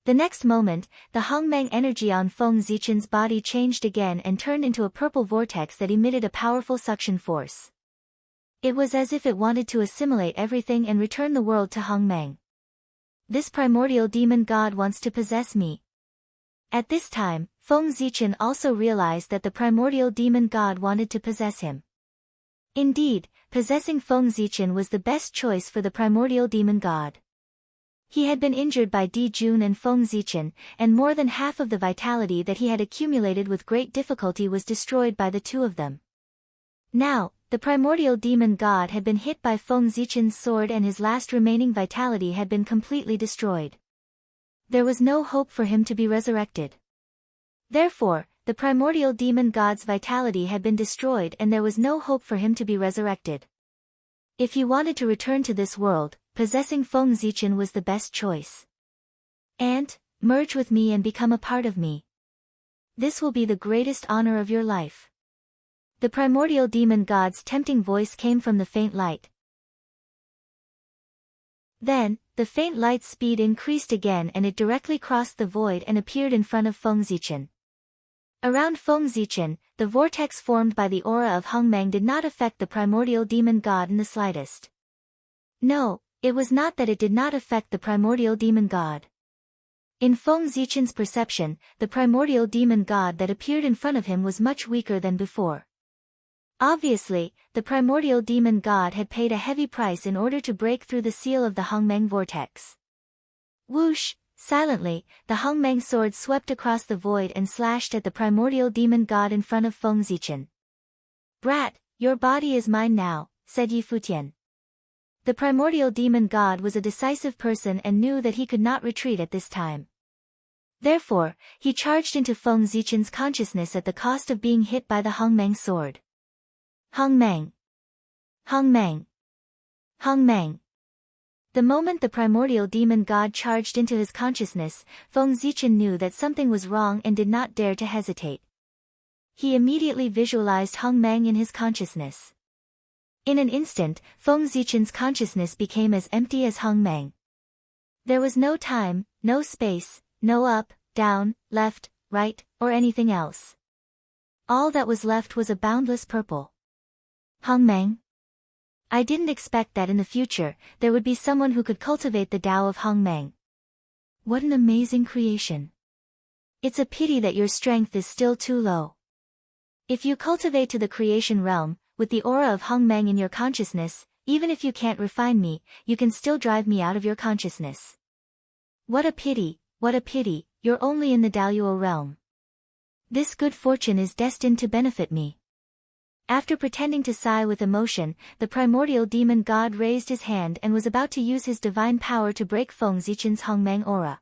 The next moment, the Hongmeng energy on Feng Zichen's body changed again and turned into a purple vortex that emitted a powerful suction force. It was as if it wanted to assimilate everything and return the world to Hongmeng. This primordial demon god wants to possess me. At this time, Feng Zichen also realized that the primordial demon god wanted to possess him. Indeed, possessing Feng Zichen was the best choice for the primordial demon god. He had been injured by Di Jun and Feng Zichen, and more than half of the vitality that he had accumulated with great difficulty was destroyed by the two of them. Now, the primordial demon god had been hit by Feng Zichen's sword and his last remaining vitality had been completely destroyed. There was no hope for him to be resurrected. Therefore, the primordial demon god's vitality had been destroyed and there was no hope for him to be resurrected. If he wanted to return to this world, possessing Feng Zichen was the best choice. "Ant, merge with me and become a part of me. This will be the greatest honor of your life." The primordial demon god's tempting voice came from the faint light. Then, the faint light's speed increased again and it directly crossed the void and appeared in front of Feng Zichen. Around Feng Zichen, the vortex formed by the aura of Hongmeng did not affect the primordial demon god in the slightest. No, it was not that it did not affect the primordial demon god. In Feng Zichen's perception, the primordial demon god that appeared in front of him was much weaker than before. Obviously, the primordial demon god had paid a heavy price in order to break through the seal of the Hongmeng vortex. Whoosh! Silently, the Hongmeng sword swept across the void and slashed at the primordial demon god in front of Feng Zichen. "Brat, your body is mine now," said Yi Futian. The primordial demon god was a decisive person and knew that he could not retreat at this time. Therefore, he charged into Feng Zichen's consciousness at the cost of being hit by the Hongmeng sword. Hongmeng! Hongmeng! Hongmeng! The moment the primordial demon god charged into his consciousness, Feng Zichen knew that something was wrong and did not dare to hesitate. He immediately visualized Hongmeng in his consciousness. In an instant, Feng Zichen's consciousness became as empty as Hongmeng. There was no time, no space, no up, down, left, right, or anything else. All that was left was a boundless purple. Hongmeng? I didn't expect that in the future, there would be someone who could cultivate the Tao of Hongmeng. What an amazing creation. It's a pity that your strength is still too low. If you cultivate to the creation realm, with the aura of Hongmeng in your consciousness, even if you can't refine me, you can still drive me out of your consciousness. What a pity, you're only in the Daoyuo realm. This good fortune is destined to benefit me. After pretending to sigh with emotion, the primordial demon god raised his hand and was about to use his divine power to break Feng Zichen's Hongmeng aura.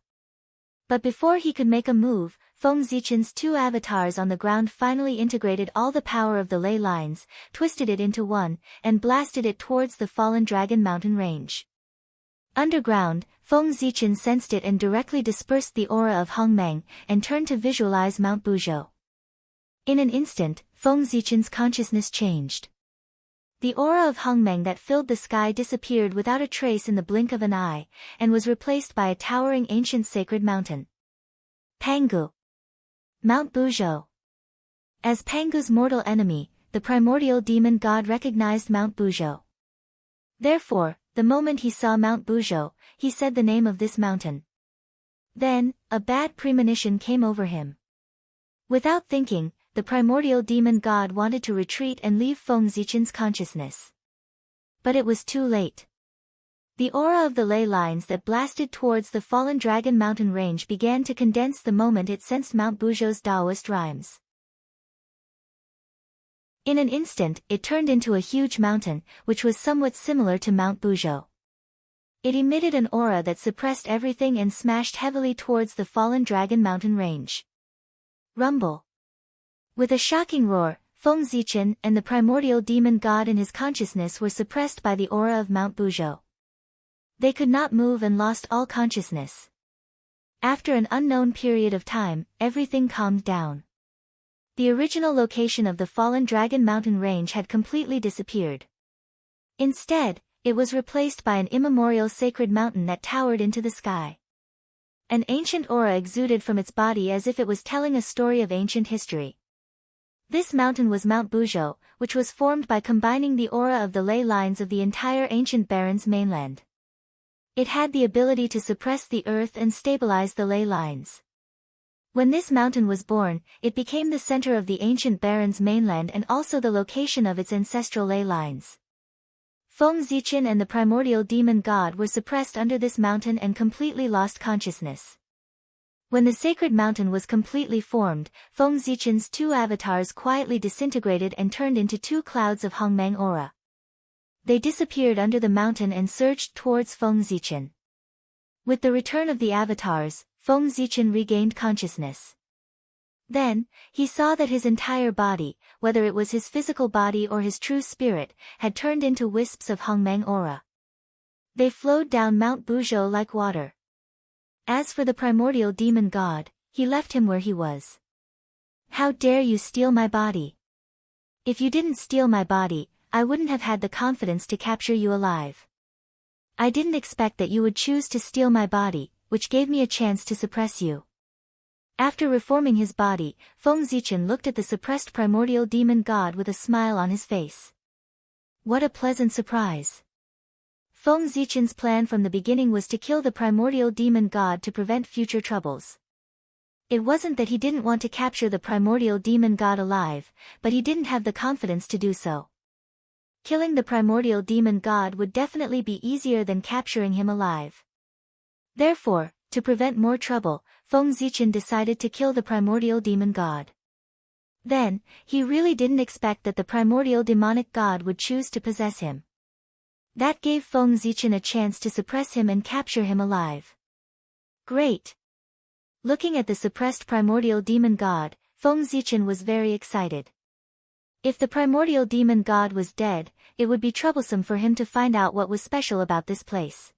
But before he could make a move, Feng Zichen's two avatars on the ground finally integrated all the power of the ley lines, twisted it into one, and blasted it towards the fallen dragon mountain range. Underground, Feng Zichen sensed it and directly dispersed the aura of Hongmeng, and turned to visualize Mount Buzhou. In an instant, Feng Zichen's consciousness changed. The aura of Hongmeng that filled the sky disappeared without a trace in the blink of an eye, and was replaced by a towering ancient sacred mountain. Pangu. Mount Buzhou. As Pangu's mortal enemy, the primordial demon god recognized Mount Buzhou. Therefore, the moment he saw Mount Buzhou, he said the name of this mountain. Then, a bad premonition came over him. Without thinking, the primordial demon god wanted to retreat and leave Feng Zichen's consciousness. But it was too late. The aura of the ley lines that blasted towards the fallen dragon mountain range began to condense the moment it sensed Mount Buzhou's Taoist rhymes. In an instant, it turned into a huge mountain, which was somewhat similar to Mount Buzhou. It emitted an aura that suppressed everything and smashed heavily towards the fallen dragon mountain range. Rumble. With a shocking roar, Feng Zichen and the primordial demon god in his consciousness were suppressed by the aura of Mount Buzhou. They could not move and lost all consciousness. After an unknown period of time, everything calmed down. The original location of the fallen dragon mountain range had completely disappeared. Instead, it was replaced by an immemorial sacred mountain that towered into the sky. An ancient aura exuded from its body as if it was telling a story of ancient history. This mountain was Mount Buzhou, which was formed by combining the aura of the ley lines of the entire ancient Baron's mainland. It had the ability to suppress the earth and stabilize the ley lines. When this mountain was born, it became the center of the ancient Baron's mainland and also the location of its ancestral ley lines. Feng Zichen and the primordial demon god were suppressed under this mountain and completely lost consciousness. When the sacred mountain was completely formed, Feng Zichen's two avatars quietly disintegrated and turned into two clouds of Hongmeng aura. They disappeared under the mountain and surged towards Feng Zichen. With the return of the avatars, Feng Zichen regained consciousness. Then, he saw that his entire body, whether it was his physical body or his true spirit, had turned into wisps of Hongmeng aura. They flowed down Mount Buzhou like water. As for the primordial demon god, he left him where he was. How dare you steal my body? If you didn't steal my body, I wouldn't have had the confidence to capture you alive. I didn't expect that you would choose to steal my body, which gave me a chance to suppress you. After reforming his body, Feng Zichen looked at the suppressed primordial demon god with a smile on his face. What a pleasant surprise. Feng Zichen's plan from the beginning was to kill the primordial demon god to prevent future troubles. It wasn't that he didn't want to capture the primordial demon god alive, but he didn't have the confidence to do so. Killing the primordial demon god would definitely be easier than capturing him alive. Therefore, to prevent more trouble, Feng Zichen decided to kill the primordial demon god. Then, he really didn't expect that the primordial demonic god would choose to possess him. That gave Feng Zichen a chance to suppress him and capture him alive. Great! Looking at the suppressed primordial demon god, Feng Zichen was very excited. If the primordial demon god was dead, it would be troublesome for him to find out what was special about this place.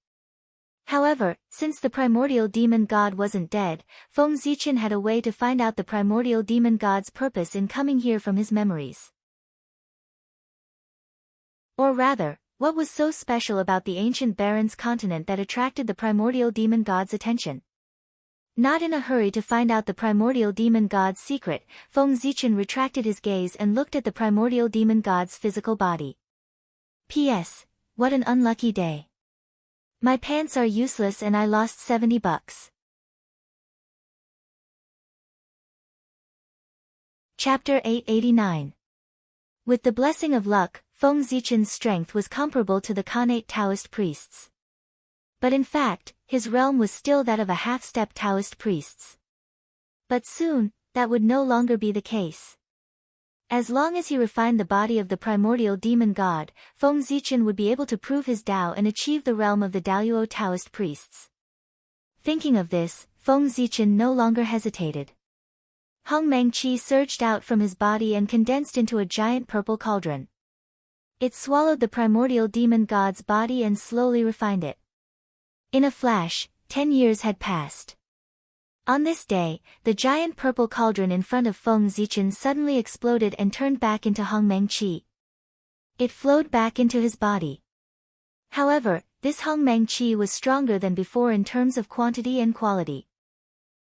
However, since the primordial demon god wasn't dead, Feng Zichen had a way to find out the primordial demon god's purpose in coming here from his memories. Or rather, what was so special about the ancient Baron's continent that attracted the primordial demon god's attention? Not in a hurry to find out the primordial demon god's secret, Feng Zichen retracted his gaze and looked at the primordial demon god's physical body. P.S. What an unlucky day. My pants are useless and I lost $70. Chapter 889. With the blessing of luck, Feng Zichen's strength was comparable to the Khanate Taoist priests. But in fact, his realm was still that of a half-step Taoist priests. But soon, that would no longer be the case. As long as he refined the body of the primordial demon god, Feng Zichen would be able to prove his Dao and achieve the realm of the Daoyuo Taoist priests. Thinking of this, Feng Zichen no longer hesitated. Hongmeng Qi surged out from his body and condensed into a giant purple cauldron. It swallowed the primordial demon god's body and slowly refined it. In a flash, 10 years had passed. On this day, the giant purple cauldron in front of Feng Zichen suddenly exploded and turned back into Hongmeng Qi. It flowed back into his body. However, this Hongmeng Qi was stronger than before in terms of quantity and quality.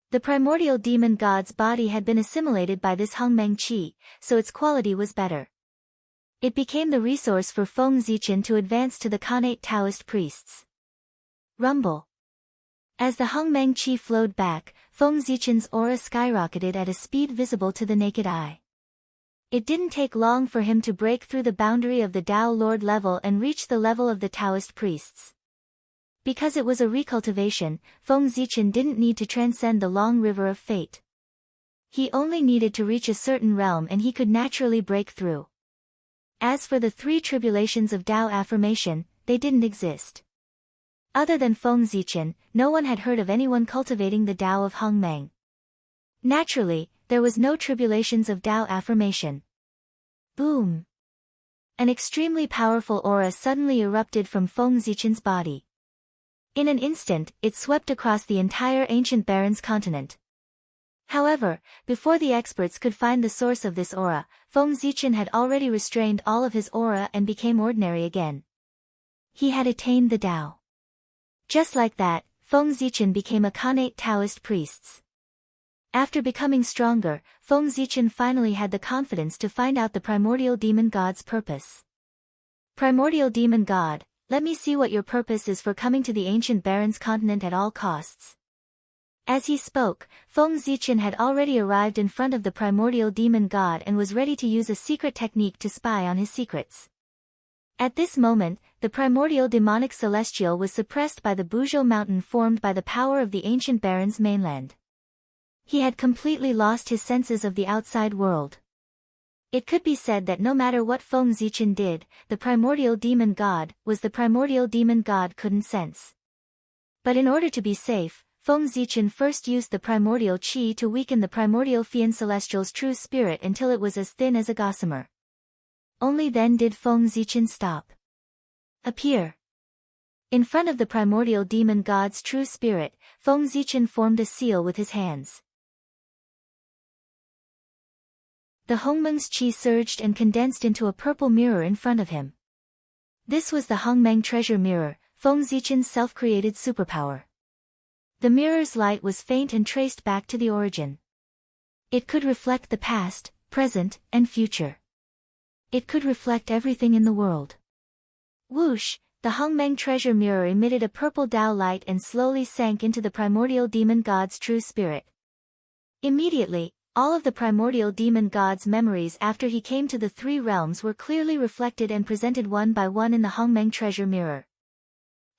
The primordial demon god's body had been assimilated by this Hongmeng Qi, so its quality was better. It became the resource for Feng Zichen to advance to the Khanate Taoist priests. Rumble. As the Hongmeng Qi flowed back, Feng Zichen's aura skyrocketed at a speed visible to the naked eye. It didn't take long for him to break through the boundary of the Dao Lord level and reach the level of the Taoist priests. Because it was a recultivation, Feng Zichen didn't need to transcend the long river of fate. He only needed to reach a certain realm and he could naturally break through. As for the 3 tribulations of Dao affirmation, they didn't exist. Other than Feng Zichen, no one had heard of anyone cultivating the Dao of Hongmeng. Naturally, there was no tribulations of Dao affirmation. Boom! An extremely powerful aura suddenly erupted from Feng Zichen's body. In an instant, it swept across the entire ancient Baron's continent. However, before the experts could find the source of this aura, Feng Zichen had already restrained all of his aura and became ordinary again. He had attained the Dao. Just like that, Feng Zichen became a Khanate Taoist priest. After becoming stronger, Feng Zichen finally had the confidence to find out the primordial demon god's purpose. Primordial demon god, let me see what your purpose is for coming to the ancient Baron's continent at all costs. As he spoke, Feng Zichen had already arrived in front of the primordial demon god and was ready to use a secret technique to spy on his secrets. At this moment, the primordial demonic celestial was suppressed by the Buzhou mountain formed by the power of the ancient Baron's mainland. He had completely lost his senses of the outside world. It could be said that no matter what Feng Zichen did, the primordial demon god was the primordial demon god couldn't sense. But in order to be safe, Feng Zichen first used the primordial qi to weaken the primordial Fian celestial's true spirit until it was as thin as a gossamer. Only then did Feng Zichen stop. Appear. In front of the primordial demon god's true spirit, Feng Zichen formed a seal with his hands. The Hongmeng's qi surged and condensed into a purple mirror in front of him. This was the Hongmeng treasure mirror, Feng Zichen's self-created superpower. The mirror's light was faint and traced back to the origin. It could reflect the past, present, and future. It could reflect everything in the world. Whoosh, the Hongmeng treasure mirror emitted a purple Dao light and slowly sank into the primordial demon god's true spirit. Immediately, all of the primordial demon god's memories after he came to the 3 realms were clearly reflected and presented one by one in the Hongmeng treasure mirror.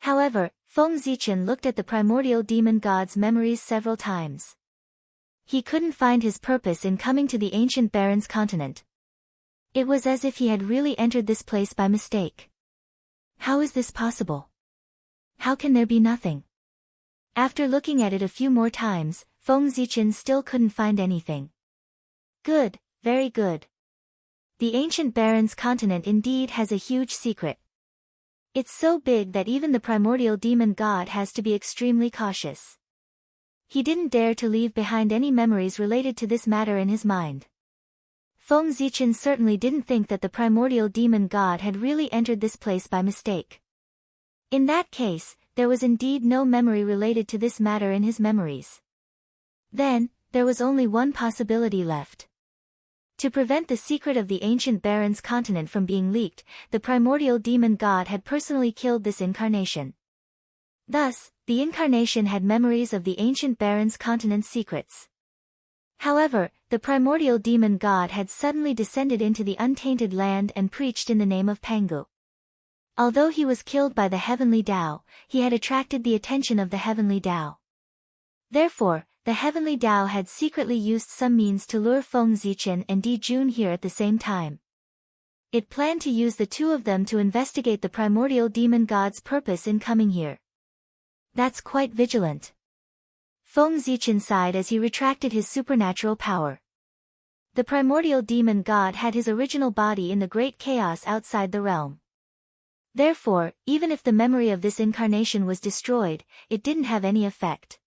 However, Feng Zichen looked at the primordial demon god's memories several times. He couldn't find his purpose in coming to the ancient Baron's continent. It was as if he had really entered this place by mistake. How is this possible? How can there be nothing? After looking at it a few more times, Feng Zichen still couldn't find anything. Good, very good. The ancient Baron's continent indeed has a huge secret. It's so big that even the primordial demon god has to be extremely cautious. He didn't dare to leave behind any memories related to this matter in his mind. Feng Zichen certainly didn't think that the primordial demon god had really entered this place by mistake. In that case, there was indeed no memory related to this matter in his memories. Then, there was only one possibility left. To prevent the secret of the ancient Baron's continent from being leaked, the primordial demon god had personally killed this incarnation. Thus, the incarnation had memories of the ancient Baron's continent's secrets. However, the primordial demon god had suddenly descended into the untainted land and preached in the name of Pangu. Although he was killed by the heavenly Dao, he had attracted the attention of the heavenly Dao. Therefore, the heavenly Dao had secretly used some means to lure Feng Zichen and Di Jun here at the same time. It planned to use the 2 of them to investigate the primordial demon god's purpose in coming here. That's quite vigilant. Feng Zichen sighed as he retracted his supernatural power. The primordial demon god had his original body in the great chaos outside the realm. Therefore, even if the memory of this incarnation was destroyed, it didn't have any effect.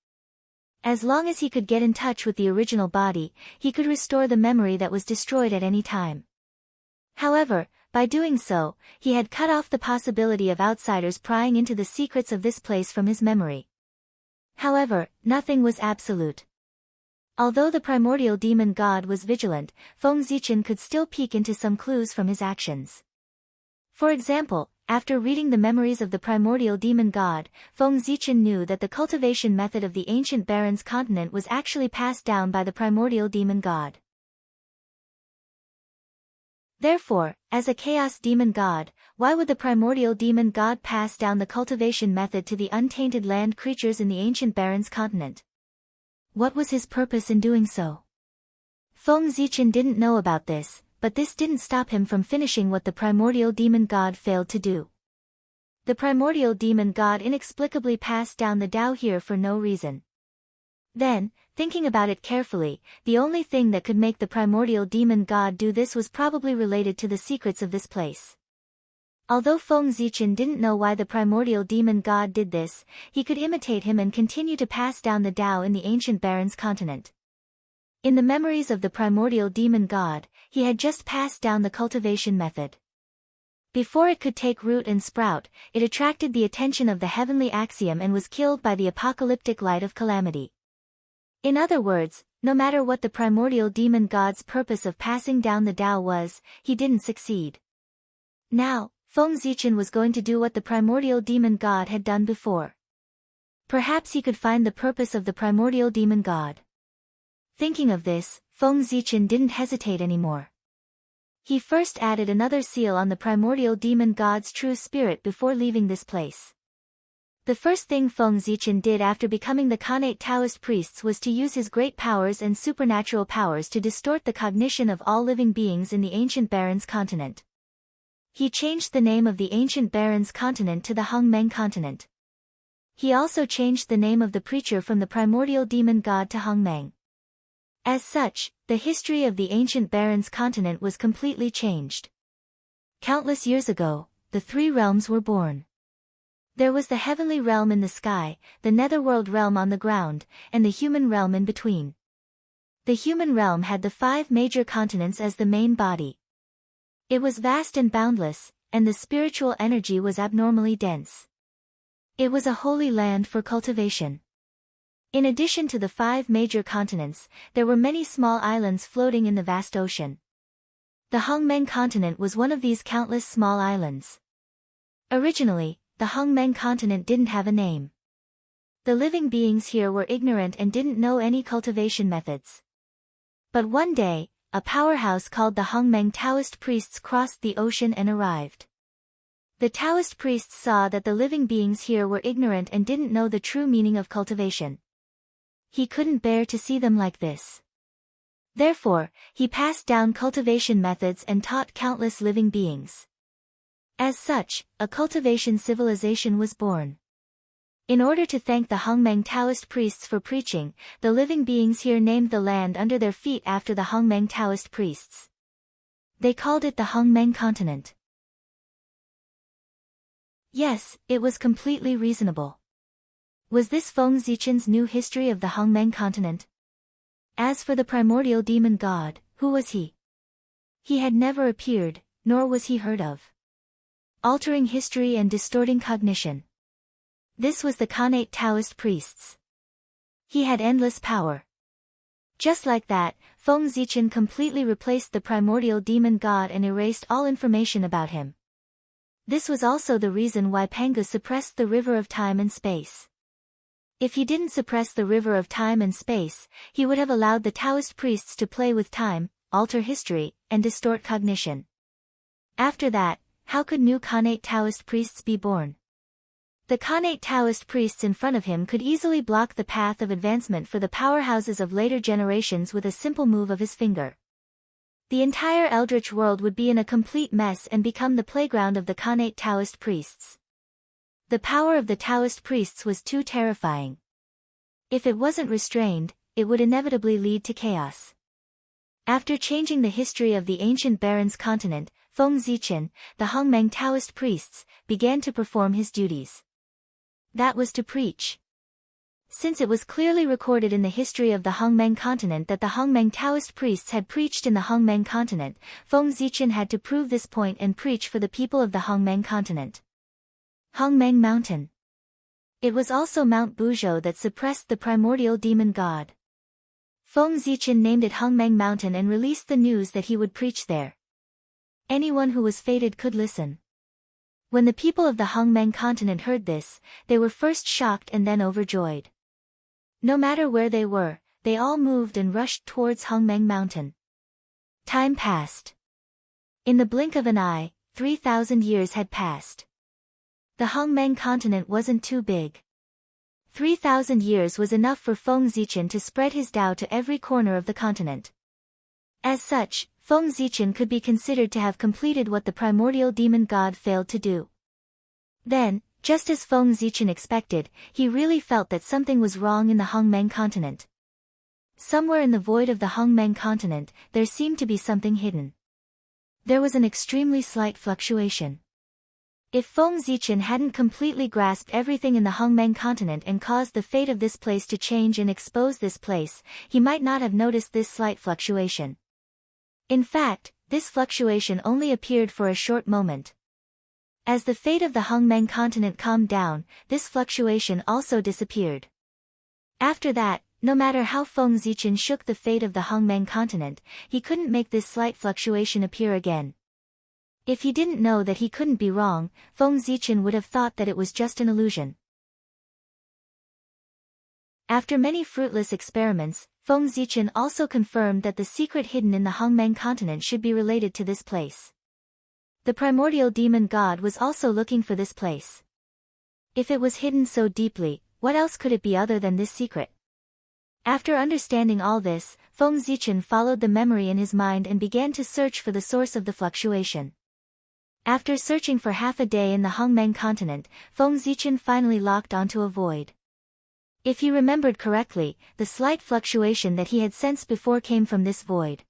As long as he could get in touch with the original body, he could restore the memory that was destroyed at any time. However, by doing so, he had cut off the possibility of outsiders prying into the secrets of this place from his memory. However, nothing was absolute. Although the primordial demon god was vigilant, Feng Zichen could still peek into some clues from his actions. For example, after reading the memories of the primordial demon god, Feng Zichen knew that the cultivation method of the ancient Baron's continent was actually passed down by the primordial demon god. Therefore, as a chaos demon god, why would the primordial demon god pass down the cultivation method to the untainted land creatures in the ancient Baron's continent? What was his purpose in doing so? Feng Zichen didn't know about this, but this didn't stop him from finishing what the primordial demon god failed to do. The primordial demon god inexplicably passed down the Tao here for no reason. Then, thinking about it carefully, the only thing that could make the primordial demon god do this was probably related to the secrets of this place. Although Feng Zichen didn't know why the primordial demon god did this, he could imitate him and continue to pass down the Tao in the ancient Baron's continent. In the memories of the primordial demon god, he had just passed down the cultivation method. Before it could take root and sprout, it attracted the attention of the heavenly axiom and was killed by the apocalyptic light of calamity. In other words, no matter what the primordial demon god's purpose of passing down the Tao was, he didn't succeed. Now, Feng Zichen was going to do what the primordial demon god had done before. Perhaps he could find the purpose of the primordial demon god. Thinking of this, Feng Zichen didn't hesitate anymore. He first added another seal on the primordial demon god's true spirit before leaving this place. The first thing Feng Zichen did after becoming the Khanate Taoist priests was to use his great powers and supernatural powers to distort the cognition of all living beings in the ancient Baron's continent. He changed the name of the ancient Baron's continent to the Hongmeng continent. He also changed the name of the preacher from the primordial demon god to Hongmeng. As such, the history of the ancient Baron's continent was completely changed. Countless years ago, the three realms were born. There was the heavenly realm in the sky, the netherworld realm on the ground, and the human realm in between. The human realm had the 5 major continents as the main body. It was vast and boundless, and the spiritual energy was abnormally dense. It was a holy land for cultivation. In addition to the 5 major continents, there were many small islands floating in the vast ocean. The Hongmeng continent was one of these countless small islands. Originally, the Hongmeng continent didn't have a name. The living beings here were ignorant and didn't know any cultivation methods. But one day, a powerhouse called the Hongmeng Taoist priests crossed the ocean and arrived. The Taoist priests saw that the living beings here were ignorant and didn't know the true meaning of cultivation. He couldn't bear to see them like this. Therefore, he passed down cultivation methods and taught countless living beings. As such, a cultivation civilization was born. In order to thank the Hongmeng Taoist priests for preaching, the living beings here named the land under their feet after the Hongmeng Taoist priests. They called it the Hongmeng continent. Yes, it was completely reasonable. Was this Feng Zichen's new history of the Hongmeng continent? As for the primordial demon god, who was he? He had never appeared, nor was he heard of. Altering history and distorting cognition. This was the Khanate Taoist priests. He had endless power. Just like that, Feng Zichen completely replaced the primordial demon god and erased all information about him. This was also the reason why Pangu suppressed the river of time and space. If he didn't suppress the river of time and space, he would have allowed the Taoist priests to play with time, alter history, and distort cognition. After that, how could new Khanate Taoist priests be born? The Khanate Taoist priests in front of him could easily block the path of advancement for the powerhouses of later generations with a simple move of his finger. The entire Eldritch world would be in a complete mess and become the playground of the Khanate Taoist priests. The power of the Taoist priests was too terrifying. If it wasn't restrained, it would inevitably lead to chaos. After changing the history of the ancient Baron's continent, Feng Zichen, the Hongmeng Taoist priests, began to perform his duties. That was to preach. Since it was clearly recorded in the history of the Hongmeng continent that the Hongmeng Taoist priests had preached in the Hongmeng continent, Feng Zichen had to prove this point and preach for the people of the Hongmeng continent. Hongmeng Mountain. It was also Mount Buzhou that suppressed the primordial demon god. Feng Zichen named it Hongmeng Mountain and released the news that he would preach there. Anyone who was fated could listen. When the people of the Hongmeng continent heard this, they were first shocked and then overjoyed. No matter where they were, they all moved and rushed towards Hongmeng Mountain. Time passed. In the blink of an eye, 3,000 years had passed. The Hongmeng continent wasn't too big. 3,000 years was enough for Feng Zichen to spread his Tao to every corner of the continent. As such, Feng Zichen could be considered to have completed what the primordial demon god failed to do. Then, just as Feng Zichen expected, he really felt that something was wrong in the Hongmeng continent. Somewhere in the void of the Hongmeng continent, there seemed to be something hidden. There was an extremely slight fluctuation. If Feng Zichen hadn't completely grasped everything in the Hongmeng continent and caused the fate of this place to change and expose this place, he might not have noticed this slight fluctuation. In fact, this fluctuation only appeared for a short moment. As the fate of the Hongmeng continent calmed down, this fluctuation also disappeared. After that, no matter how Feng Zichen shook the fate of the Hongmeng continent, he couldn't make this slight fluctuation appear again. If he didn't know that he couldn't be wrong, Feng Zichen would have thought that it was just an illusion. After many fruitless experiments, Feng Zichen also confirmed that the secret hidden in the Hongmeng continent should be related to this place. The primordial demon god was also looking for this place. If it was hidden so deeply, what else could it be other than this secret? After understanding all this, Feng Zichen followed the memory in his mind and began to search for the source of the fluctuation. After searching for half a day in the Hongmeng continent, Feng Zichen finally locked onto a void. If he remembered correctly, the slight fluctuation that he had sensed before came from this void.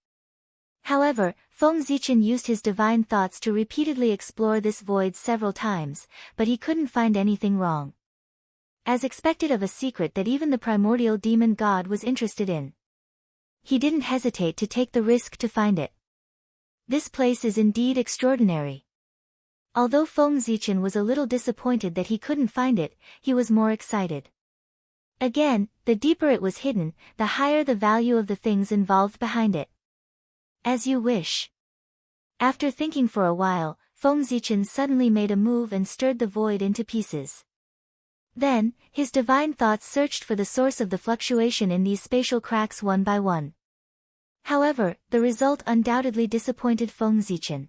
However, Feng Zichen used his divine thoughts to repeatedly explore this void several times, but he couldn't find anything wrong. As expected of a secret that even the primordial demon god was interested in. He didn't hesitate to take the risk to find it. This place is indeed extraordinary. Although Feng Zichen was a little disappointed that he couldn't find it, he was more excited. Again, the deeper it was hidden, the higher the value of the things involved behind it. As you wish. After thinking for a while, Feng Zichen suddenly made a move and stirred the void into pieces. Then, his divine thoughts searched for the source of the fluctuation in these spatial cracks one by one. However, the result undoubtedly disappointed Feng Zichen.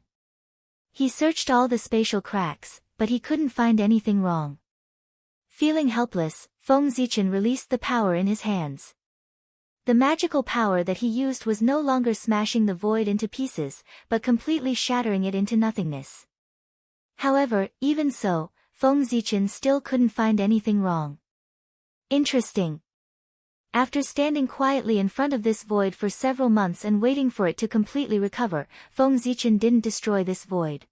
He searched all the spatial cracks, but he couldn't find anything wrong. Feeling helpless, Feng Zichen released the power in his hands. The magical power that he used was no longer smashing the void into pieces, but completely shattering it into nothingness. However, even so, Feng Zichen still couldn't find anything wrong. Interesting. After standing quietly in front of this void for several months and waiting for it to completely recover, Feng Zichen didn't destroy this void.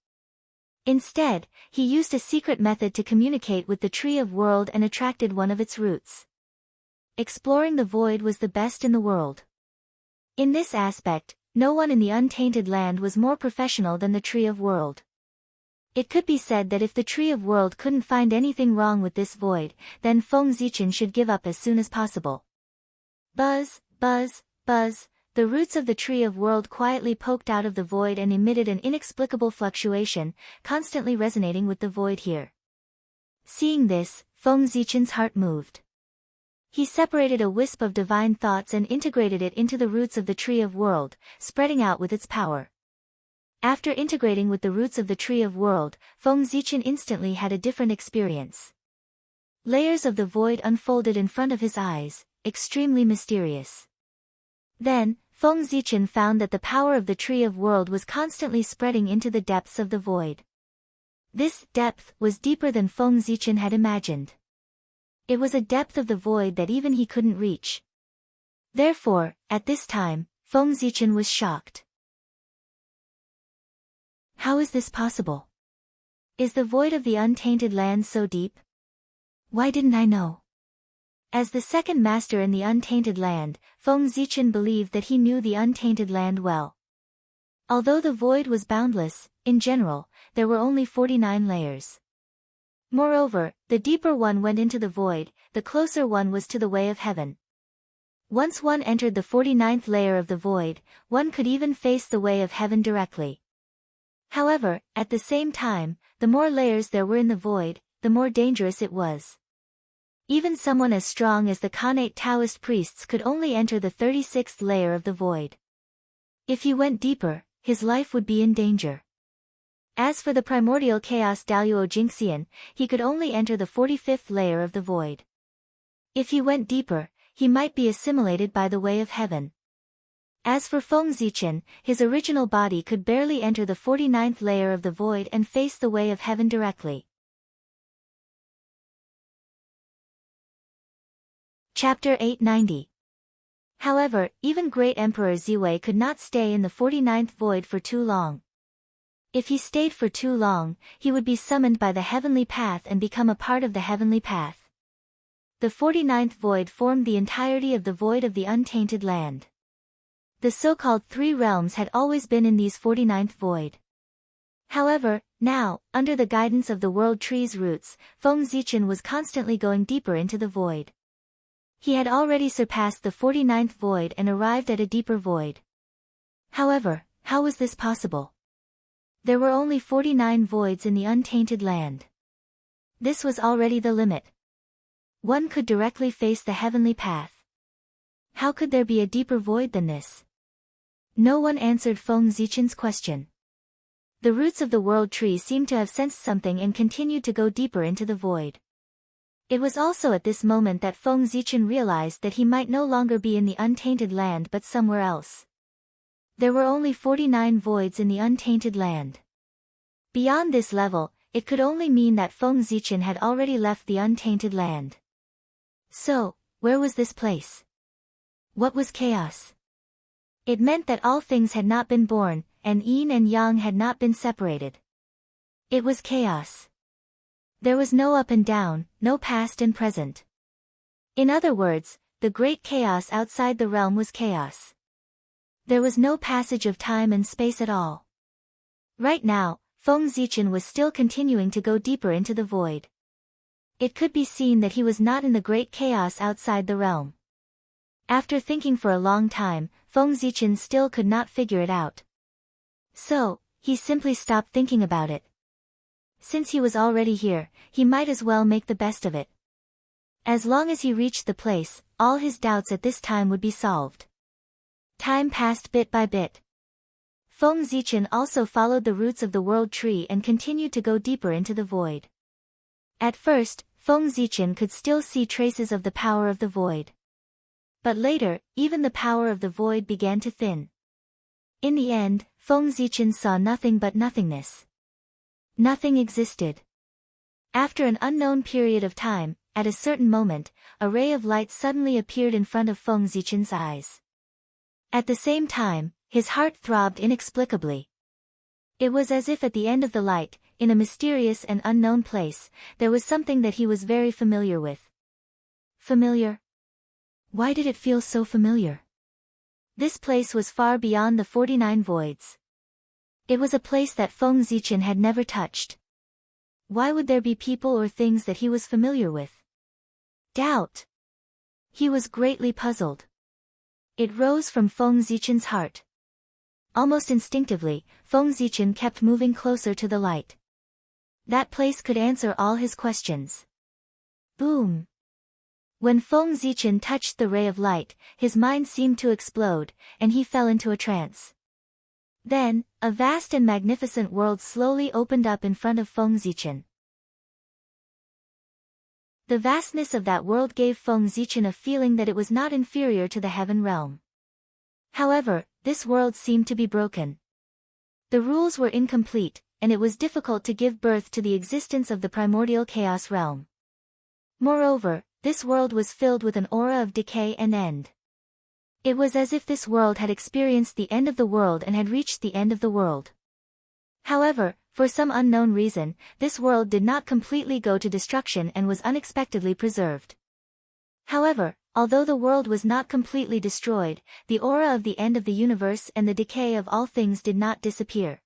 Instead, he used a secret method to communicate with the Tree of World and attracted one of its roots. Exploring the void was the best in the world. In this aspect, no one in the untainted land was more professional than the Tree of World. It could be said that if the Tree of World couldn't find anything wrong with this void, then Feng Zichen should give up as soon as possible. Buzz, buzz, buzz, the roots of the Tree of World quietly poked out of the void and emitted an inexplicable fluctuation, constantly resonating with the void here. Seeing this, Feng Zichen's heart moved. He separated a wisp of divine thoughts and integrated it into the roots of the Tree of World, spreading out with its power. After integrating with the roots of the Tree of World, Feng Zichen instantly had a different experience. Layers of the void unfolded in front of his eyes, extremely mysterious. Then, Feng Zichen found that the power of the Tree of World was constantly spreading into the depths of the void. This depth was deeper than Feng Zichen had imagined. It was a depth of the void that even he couldn't reach. Therefore, at this time, Feng Zichen was shocked. How is this possible? Is the void of the untainted land so deep? Why didn't I know? As the second master in the untainted land, Feng Zichen believed that he knew the untainted land well. Although the void was boundless, in general, there were only 49 layers. Moreover, the deeper one went into the void, the closer one was to the way of heaven. Once one entered the 49th layer of the void, one could even face the way of heaven directly. However, at the same time, the more layers there were in the void, the more dangerous it was. Even someone as strong as the Khanate Taoist priests could only enter the 36th layer of the void. If he went deeper, his life would be in danger. As for the primordial chaos Daluo Jingxian, he could only enter the 45th layer of the void. If he went deeper, he might be assimilated by the way of heaven. As for Feng Zichen, his original body could barely enter the 49th layer of the void and face the way of heaven directly. Chapter 890. However, even great Emperor Ziwei could not stay in the 49th void for too long. If he stayed for too long, he would be summoned by the heavenly path and become a part of the heavenly path. The 49th void formed the entirety of the void of the untainted land. The so-called three realms had always been in these 49th void. However, now, under the guidance of the world tree's roots, Feng Zichen was constantly going deeper into the void. He had already surpassed the 49th void and arrived at a deeper void. However, how was this possible? There were only 49 voids in the untainted land. This was already the limit. One could directly face the heavenly path. How could there be a deeper void than this? No one answered Feng Zichen's question. The roots of the world tree seemed to have sensed something and continued to go deeper into the void. It was also at this moment that Feng Zichen realized that he might no longer be in the untainted land but somewhere else. There were only 49 voids in the untainted land. Beyond this level, it could only mean that Feng Zichen had already left the untainted land. So, where was this place? What was chaos? It meant that all things had not been born, and yin and yang had not been separated. It was chaos. There was no up and down, no past and present. In other words, the great chaos outside the realm was chaos. There was no passage of time and space at all. Right now, Feng Zichen was still continuing to go deeper into the void. It could be seen that he was not in the great chaos outside the realm. After thinking for a long time, Feng Zichen still could not figure it out. So, he simply stopped thinking about it. Since he was already here, he might as well make the best of it. As long as he reached the place, all his doubts at this time would be solved. Time passed bit by bit. Feng Zichen also followed the roots of the world tree and continued to go deeper into the void. At first, Feng Zichen could still see traces of the power of the void. But later, even the power of the void began to thin. In the end, Feng Zichen saw nothing but nothingness. Nothing existed. After an unknown period of time, at a certain moment, a ray of light suddenly appeared in front of Feng Zichen's eyes. At the same time, his heart throbbed inexplicably. It was as if at the end of the light, in a mysterious and unknown place, there was something that he was very familiar with. Familiar? Why did it feel so familiar? This place was far beyond the 49 voids. It was a place that Feng Zichen had never touched. Why would there be people or things that he was familiar with? Doubt. He was greatly puzzled. It rose from Feng Zichen's heart. Almost instinctively, Feng Zichen kept moving closer to the light. That place could answer all his questions. Boom! When Feng Zichen touched the ray of light, his mind seemed to explode, and he fell into a trance. Then, a vast and magnificent world slowly opened up in front of Feng Zichen. The vastness of that world gave Feng Zichen a feeling that it was not inferior to the heaven realm. However, this world seemed to be broken. The rules were incomplete, and it was difficult to give birth to the existence of the primordial chaos realm. Moreover, this world was filled with an aura of decay and end. It was as if this world had experienced the end of the world and had reached the end of the world. However, for some unknown reason, this world did not completely go to destruction and was unexpectedly preserved. However, although the world was not completely destroyed, the aura of the end of the universe and the decay of all things did not disappear.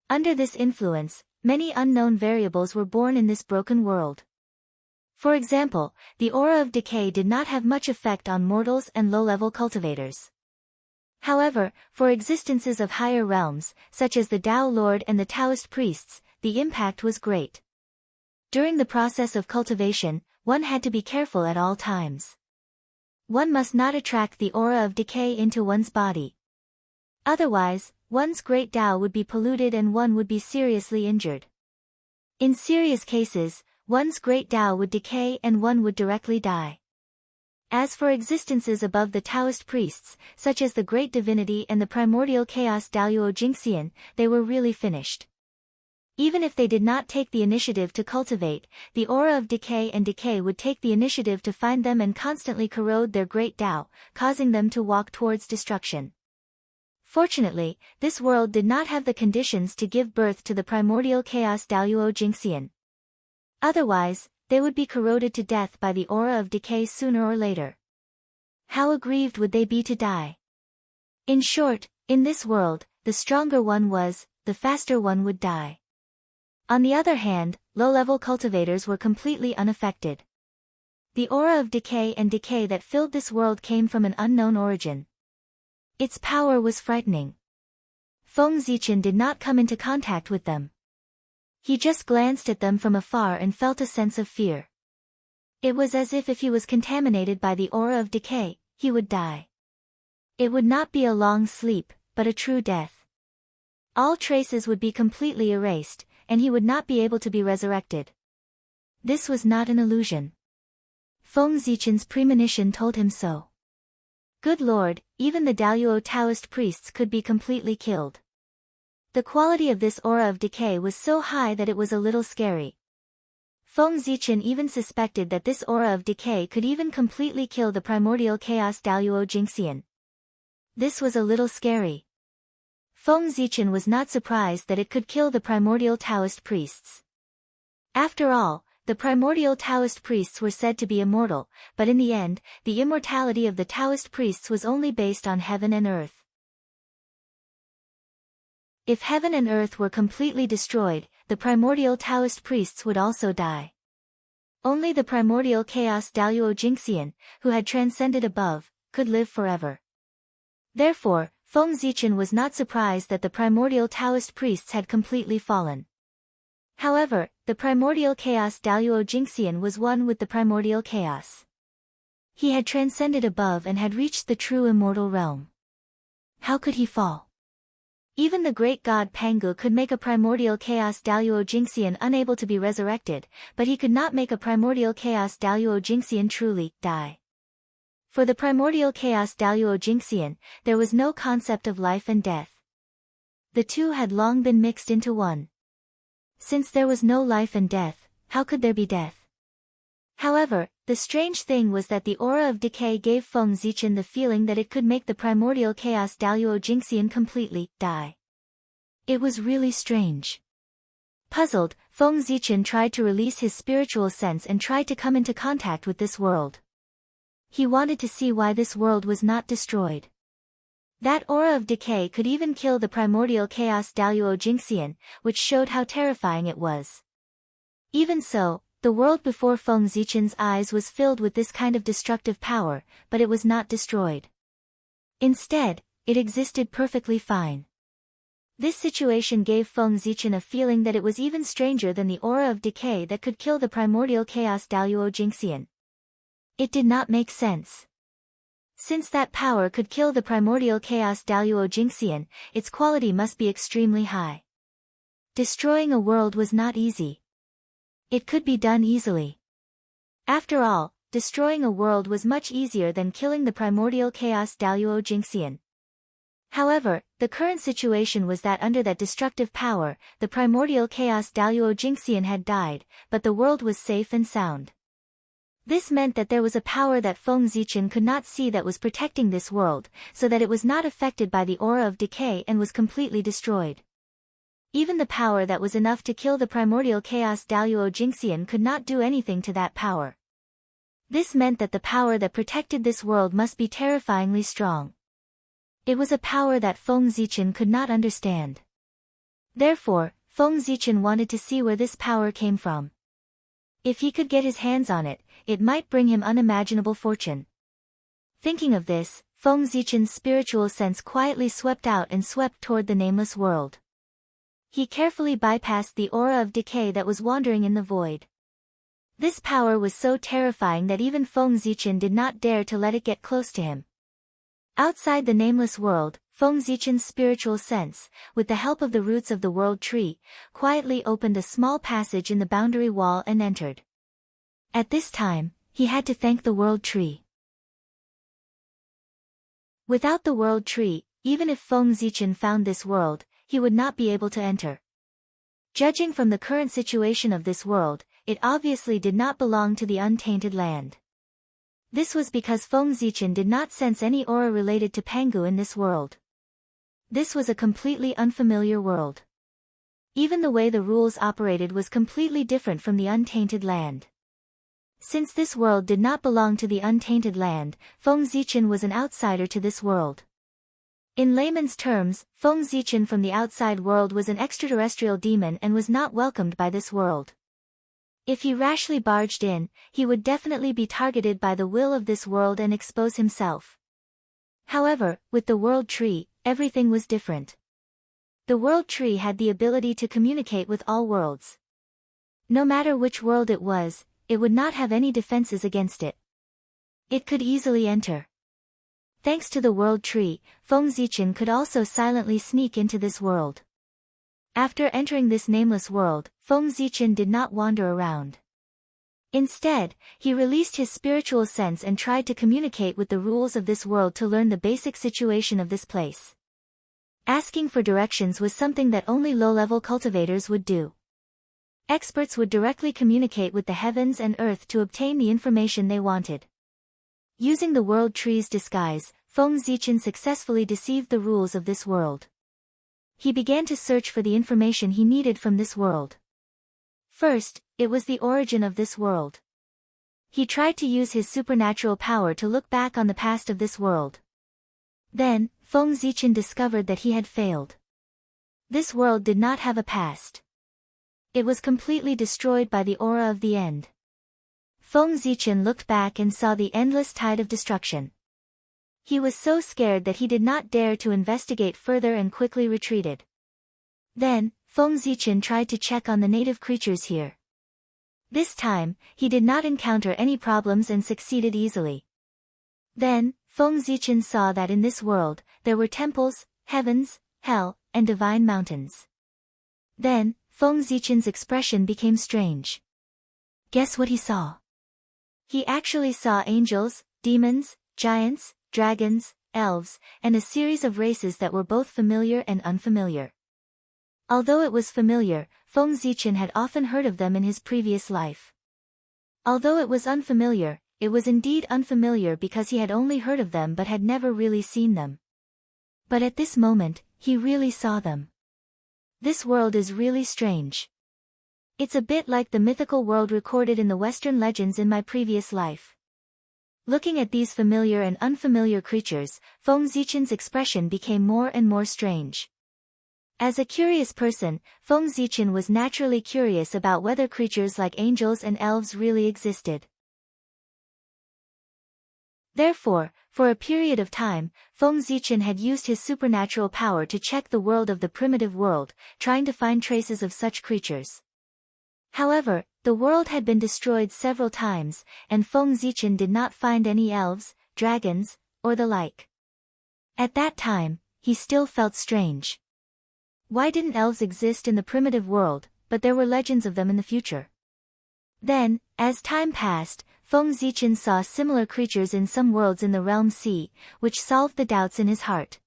Under this influence, many unknown variables were born in this broken world. For example, the aura of decay did not have much effect on mortals and low-level cultivators. However, for existences of higher realms, such as the Tao Lord and the Taoist priests, the impact was great. During the process of cultivation, one had to be careful at all times. One must not attract the aura of decay into one's body. Otherwise, one's great Tao would be polluted and one would be seriously injured. In serious cases, one's great Tao would decay and one would directly die. As for existences above the Taoist priests, such as the Great Divinity and the primordial chaos Daoyuo Jingxian, they were really finished. Even if they did not take the initiative to cultivate, the aura of decay and decay would take the initiative to find them and constantly corrode their great Tao, causing them to walk towards destruction. Fortunately, this world did not have the conditions to give birth to the primordial chaos Daoyuo Jingxian. Otherwise, they would be corroded to death by the aura of decay sooner or later. How aggrieved would they be to die? In short, in this world, the stronger one was, the faster one would die. On the other hand, low-level cultivators were completely unaffected. The aura of decay and decay that filled this world came from an unknown origin. Its power was frightening. Feng Zichen did not come into contact with them. He just glanced at them from afar and felt a sense of fear. It was as if he was contaminated by the aura of decay, he would die. It would not be a long sleep, but a true death. All traces would be completely erased, and he would not be able to be resurrected. This was not an illusion. Feng Zichen's premonition told him so. Good Lord, even the Daoyuo Taoist priests could be completely killed. The quality of this aura of decay was so high that it was a little scary. Feng Zichen even suspected that this aura of decay could even completely kill the primordial chaos Daoyuo Jingxian. This was a little scary. Feng Zichen was not surprised that it could kill the primordial Taoist priests. After all, the primordial Taoist priests were said to be immortal, but in the end, the immortality of the Taoist priests was only based on heaven and earth. If heaven and earth were completely destroyed, the primordial Taoist priests would also die. Only the primordial chaos Daoyuo Jingxian, who had transcended above, could live forever. Therefore, Feng Zichen was not surprised that the primordial Taoist priests had completely fallen. However, the primordial chaos Daoyuo Jingxian was one with the primordial chaos. He had transcended above and had reached the true immortal realm. How could he fall? Even the great god Pangu could make a primordial chaos Daoyuo Jingxian unable to be resurrected, but he could not make a primordial chaos Daoyuo Jingxian truly die. For the primordial chaos Daoyuo Jingxian, there was no concept of life and death. The two had long been mixed into one. Since there was no life and death, how could there be death? However, the strange thing was that the aura of decay gave Feng Zichen the feeling that it could make the primordial chaos Daoyuo Jingxian completely die. It was really strange. Puzzled, Feng Zichen tried to release his spiritual sense and tried to come into contact with this world. He wanted to see why this world was not destroyed. That aura of decay could even kill the primordial chaos Daoyuo Jingxian, which showed how terrifying it was. Even so, the world before Feng Zichen's eyes was filled with this kind of destructive power, but it was not destroyed. Instead, it existed perfectly fine. This situation gave Feng Zichen a feeling that it was even stranger than the aura of decay that could kill the primordial chaos Daoyuo Jingxian. It did not make sense. Since that power could kill the primordial chaos Daoyuo Jingxian, its quality must be extremely high. Destroying a world was not easy. It could be done easily. After all, destroying a world was much easier than killing the primordial chaos Daoyuo Jingxian. However, the current situation was that under that destructive power, the primordial chaos Daoyuo Jingxian had died, but the world was safe and sound. This meant that there was a power that Feng Zichen could not see that was protecting this world, so that it was not affected by the aura of decay and was completely destroyed. Even the power that was enough to kill the primordial chaos Daluo Jingxian could not do anything to that power. This meant that the power that protected this world must be terrifyingly strong. It was a power that Feng Zichen could not understand. Therefore, Feng Zichen wanted to see where this power came from. If he could get his hands on it, it might bring him unimaginable fortune. Thinking of this, Feng Zichen's spiritual sense quietly swept out and swept toward the nameless world. He carefully bypassed the aura of decay that was wandering in the void. This power was so terrifying that even Feng Zichen did not dare to let it get close to him. Outside the nameless world, Feng Zichen's spiritual sense, with the help of the roots of the world tree, quietly opened a small passage in the boundary wall and entered. At this time, he had to thank the world tree. Without the world tree, even if Feng Zichen found this world, he would not be able to enter. Judging from the current situation of this world, it obviously did not belong to the untainted land. This was because Feng Zichen did not sense any aura related to Pangu in this world. This was a completely unfamiliar world. Even the way the rules operated was completely different from the untainted land. Since this world did not belong to the untainted land, Feng Zichen was an outsider to this world. In layman's terms, Feng Zichen from the outside world was an extraterrestrial demon and was not welcomed by this world. If he rashly barged in, he would definitely be targeted by the will of this world and expose himself. However, with the world tree, everything was different. The world tree had the ability to communicate with all worlds. No matter which world it was, it would not have any defenses against it. It could easily enter. Thanks to the world tree, Feng Zichen could also silently sneak into this world. After entering this nameless world, Feng Zichen did not wander around. Instead, he released his spiritual sense and tried to communicate with the rules of this world to learn the basic situation of this place. Asking for directions was something that only low-level cultivators would do. Experts would directly communicate with the heavens and earth to obtain the information they wanted. Using the world tree's disguise, Feng Zichen successfully deceived the rules of this world. He began to search for the information he needed from this world. First, it was the origin of this world. He tried to use his supernatural power to look back on the past of this world. Then, Feng Zichen discovered that he had failed. This world did not have a past. It was completely destroyed by the aura of the end. Feng Zichen looked back and saw the endless tide of destruction. He was so scared that he did not dare to investigate further and quickly retreated. Then, Feng Zichen tried to check on the native creatures here. This time, he did not encounter any problems and succeeded easily. Then, Feng Zichen saw that in this world, there were temples, heavens, hell, and divine mountains. Then, Feng Zichen's expression became strange. Guess what he saw? He actually saw angels, demons, giants, dragons, elves, and a series of races that were both familiar and unfamiliar. Although it was familiar, Feng Zichen had often heard of them in his previous life. Although it was unfamiliar, it was indeed unfamiliar because he had only heard of them but had never really seen them. But at this moment, he really saw them. This world is really strange. It's a bit like the mythical world recorded in the Western legends in my previous life. Looking at these familiar and unfamiliar creatures, Feng Zichen's expression became more and more strange. As a curious person, Feng Zichen was naturally curious about whether creatures like angels and elves really existed. Therefore, for a period of time, Feng Zichen had used his supernatural power to check the world of the primitive world, trying to find traces of such creatures. However, the world had been destroyed several times, and Feng Zichen did not find any elves, dragons, or the like. At that time, he still felt strange. Why didn't elves exist in the primitive world, but there were legends of them in the future? Then, as time passed, Feng Zichen saw similar creatures in some worlds in the realm sea, which solved the doubts in his heart.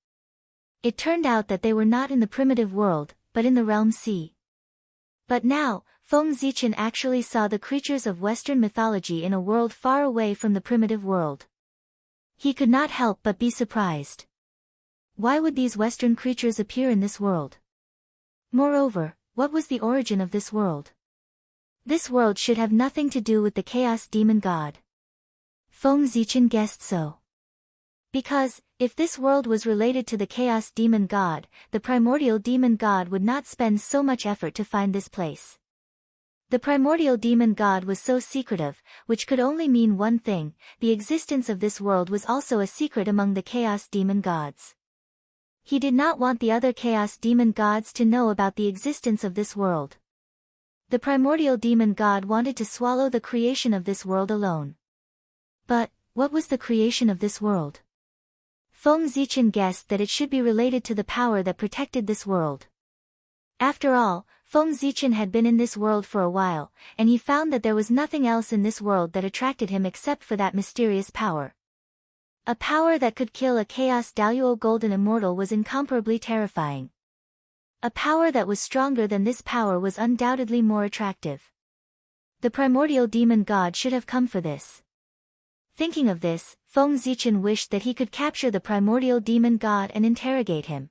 It turned out that they were not in the primitive world, but in the realm sea. But now, Feng Zichen actually saw the creatures of Western mythology in a world far away from the primitive world. He could not help but be surprised. Why would these Western creatures appear in this world? Moreover, what was the origin of this world? This world should have nothing to do with the chaos demon god. Feng Zichen guessed so. Because, if this world was related to the chaos demon god, the primordial demon god would not spend so much effort to find this place. The primordial demon god was so secretive, which could only mean one thing: the existence of this world was also a secret among the chaos demon gods. He did not want the other chaos demon gods to know about the existence of this world. The primordial demon god wanted to swallow the creation of this world alone. But, what was the creation of this world? Feng Zichen guessed that it should be related to the power that protected this world. After all, Feng Zichen had been in this world for a while, and he found that there was nothing else in this world that attracted him except for that mysterious power. A power that could kill a Chaos Daluo Golden Immortal was incomparably terrifying. A power that was stronger than this power was undoubtedly more attractive. The primordial demon god should have come for this. Thinking of this, Feng Zichen wished that he could capture the primordial demon god and interrogate him.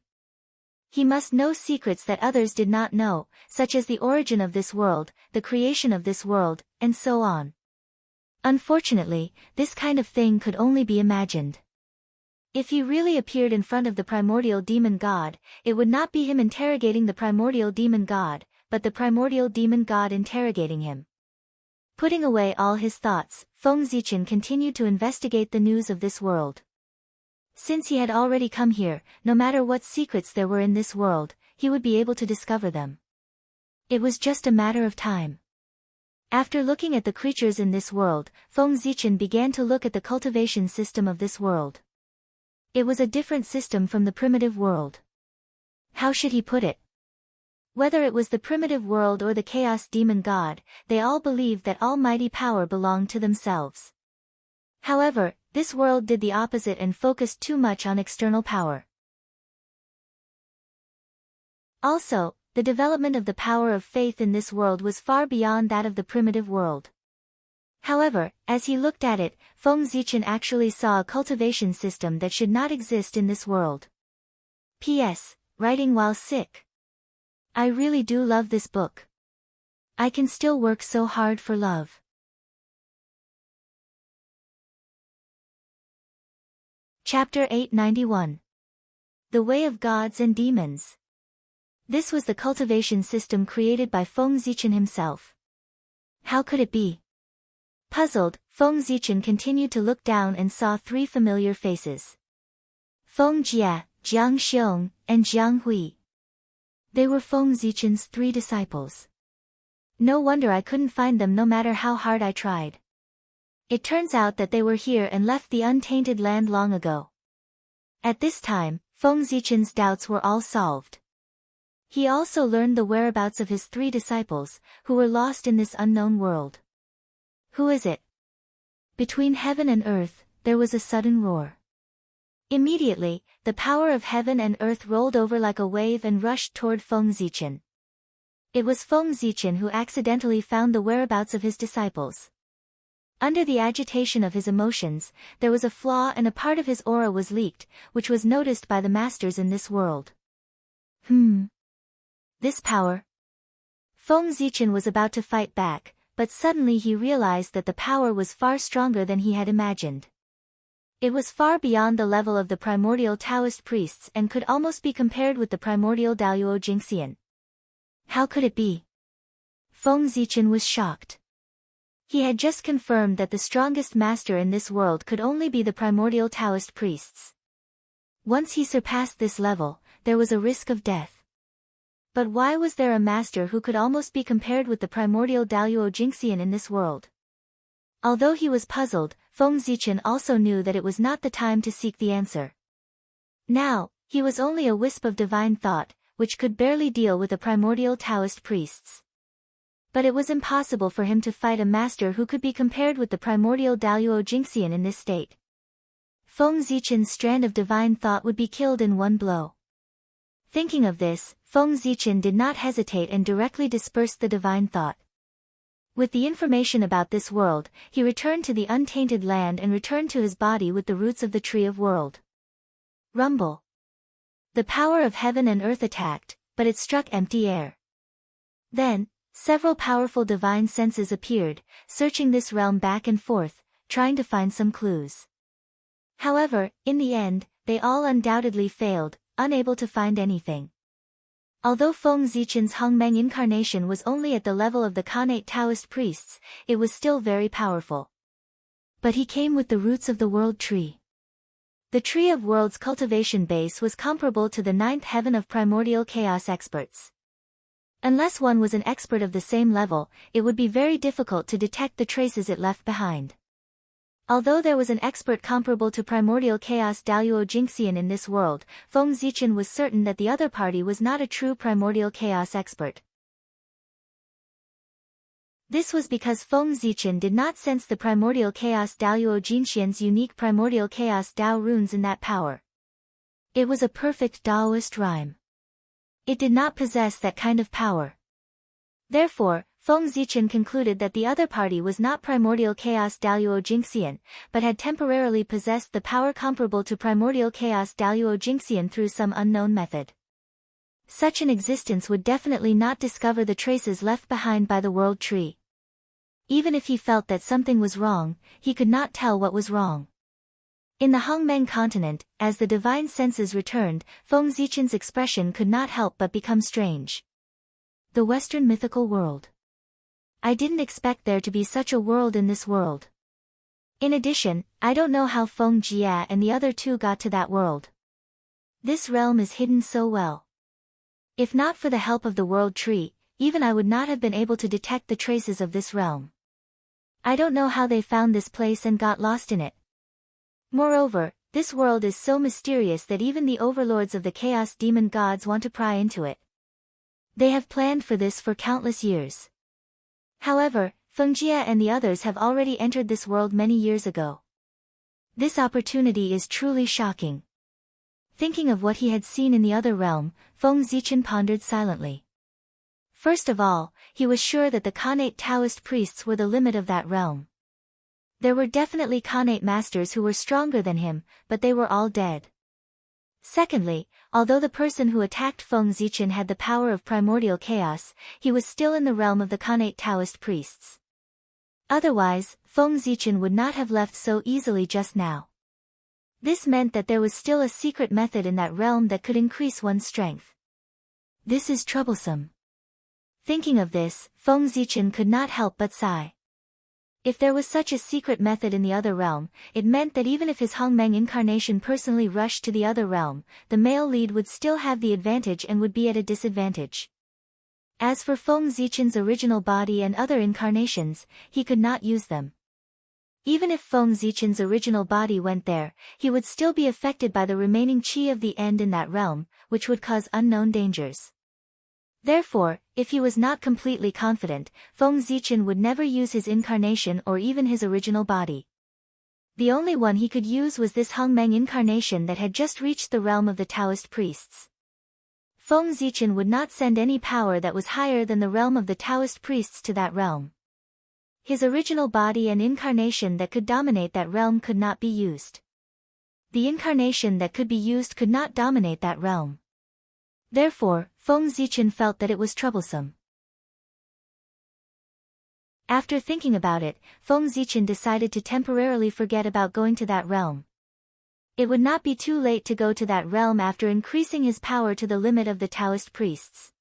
He must know secrets that others did not know, such as the origin of this world, the creation of this world, and so on. Unfortunately, this kind of thing could only be imagined. If he really appeared in front of the primordial demon god, it would not be him interrogating the primordial demon god, but the primordial demon god interrogating him. Putting away all his thoughts, Feng Zichen continued to investigate the news of this world. Since he had already come here, no matter what secrets there were in this world, he would be able to discover them. It was just a matter of time. After looking at the creatures in this world, Feng Zichen began to look at the cultivation system of this world. It was a different system from the primitive world. How should he put it? Whether it was the primitive world or the chaos demon god, they all believed that almighty power belonged to themselves. However, this world did the opposite and focused too much on external power. Also, the development of the power of faith in this world was far beyond that of the primitive world. However, as he looked at it, Feng Zichen actually saw a cultivation system that should not exist in this world. P.S. Writing while sick. I really do love this book. I can still work so hard for love. Chapter 891. The Way of Gods and Demons. This was the cultivation system created by Feng Zichen himself. How could it be? Puzzled, Feng Zichen continued to look down and saw three familiar faces. Feng Jia, Jiang Xiong, and Jiang Hui. They were Feng Zichen's three disciples. No wonder I couldn't find them no matter how hard I tried. It turns out that they were here and left the untainted land long ago. At this time, Feng Zichen's doubts were all solved. He also learned the whereabouts of his three disciples, who were lost in this unknown world. Who is it? Between heaven and earth, there was a sudden roar. Immediately, the power of heaven and earth rolled over like a wave and rushed toward Feng Zichen. It was Feng Zichen who accidentally found the whereabouts of his disciples. Under the agitation of his emotions, there was a flaw and a part of his aura was leaked, which was noticed by the masters in this world. This power? Feng Zichen was about to fight back, but suddenly he realized that the power was far stronger than he had imagined. It was far beyond the level of the primordial Taoist priests and could almost be compared with the primordial Daluo Jingxian. How could it be? Feng Zichen was shocked. He had just confirmed that the strongest master in this world could only be the primordial Taoist priests. Once he surpassed this level, there was a risk of death. But why was there a master who could almost be compared with the primordial Daluo Jingxian in this world? Although he was puzzled, Feng Zichen also knew that it was not the time to seek the answer. Now, he was only a wisp of divine thought, which could barely deal with the primordial Taoist priests. But it was impossible for him to fight a master who could be compared with the primordial Daluo Jingxian in this state. Feng Zichen's strand of divine thought would be killed in one blow. Thinking of this, Feng Zichen did not hesitate and directly dispersed the divine thought. With the information about this world, he returned to the untainted land and returned to his body with the roots of the tree of world. Rumble. The power of heaven and earth attacked, but it struck empty air. Then, several powerful divine senses appeared, searching this realm back and forth, trying to find some clues. However, in the end, they all undoubtedly failed, unable to find anything. Although Feng Zichen's Hongmeng incarnation was only at the level of the Khanate Taoist priests, it was still very powerful. But he came with the roots of the world tree. The tree of world's cultivation base was comparable to the ninth heaven of primordial chaos experts. Unless one was an expert of the same level, it would be very difficult to detect the traces it left behind. Although there was an expert comparable to primordial chaos Daoyuo Jingxian in this world, Feng Zichen was certain that the other party was not a true primordial chaos expert. This was because Feng Zichen did not sense the primordial chaos Daoyuo Jingxian's unique primordial chaos Dao runes in that power. It was a perfect Daoist rhyme. It did not possess that kind of power. Therefore, Feng Zichen concluded that the other party was not primordial chaos Daoyuo Jingxian, but had temporarily possessed the power comparable to primordial chaos Daoyuo Jingxian through some unknown method. Such an existence would definitely not discover the traces left behind by the world tree. Even if he felt that something was wrong, he could not tell what was wrong. In the Hongmeng continent, as the divine senses returned, Feng Zichen's expression could not help but become strange. The Western mythical world. I didn't expect there to be such a world in this world. In addition, I don't know how Feng Jia and the other two got to that world. This realm is hidden so well. If not for the help of the world tree, even I would not have been able to detect the traces of this realm. I don't know how they found this place and got lost in it. Moreover, this world is so mysterious that even the overlords of the chaos demon gods want to pry into it. They have planned for this for countless years. However, Feng Jia and the others have already entered this world many years ago. This opportunity is truly shocking. Thinking of what he had seen in the other realm, Feng Zichen pondered silently. First of all, he was sure that the Khanate Taoist priests were the limit of that realm. There were definitely Khanate masters who were stronger than him, but they were all dead. Secondly, although the person who attacked Feng Zichen had the power of primordial chaos, he was still in the realm of the Khanate Taoist priests. Otherwise, Feng Zichen would not have left so easily just now. This meant that there was still a secret method in that realm that could increase one's strength. This is troublesome. Thinking of this, Feng Zichen could not help but sigh. If there was such a secret method in the other realm, it meant that even if his Hongmeng incarnation personally rushed to the other realm, the male lead would still have the advantage and would be at a disadvantage. As for Feng Zichen's original body and other incarnations, he could not use them. Even if Feng Zichen's original body went there, he would still be affected by the remaining qi of the end in that realm, which would cause unknown dangers. Therefore, if he was not completely confident, Feng Zichen would never use his incarnation or even his original body. The only one he could use was this Hongmeng incarnation that had just reached the realm of the Taoist priests. Feng Zichen would not send any power that was higher than the realm of the Taoist priests to that realm. His original body and incarnation that could dominate that realm could not be used. The incarnation that could be used could not dominate that realm. Therefore, Feng Zichen felt that it was troublesome. After thinking about it, Feng Zichen decided to temporarily forget about going to that realm. It would not be too late to go to that realm after increasing his power to the limit of the Taoist priests.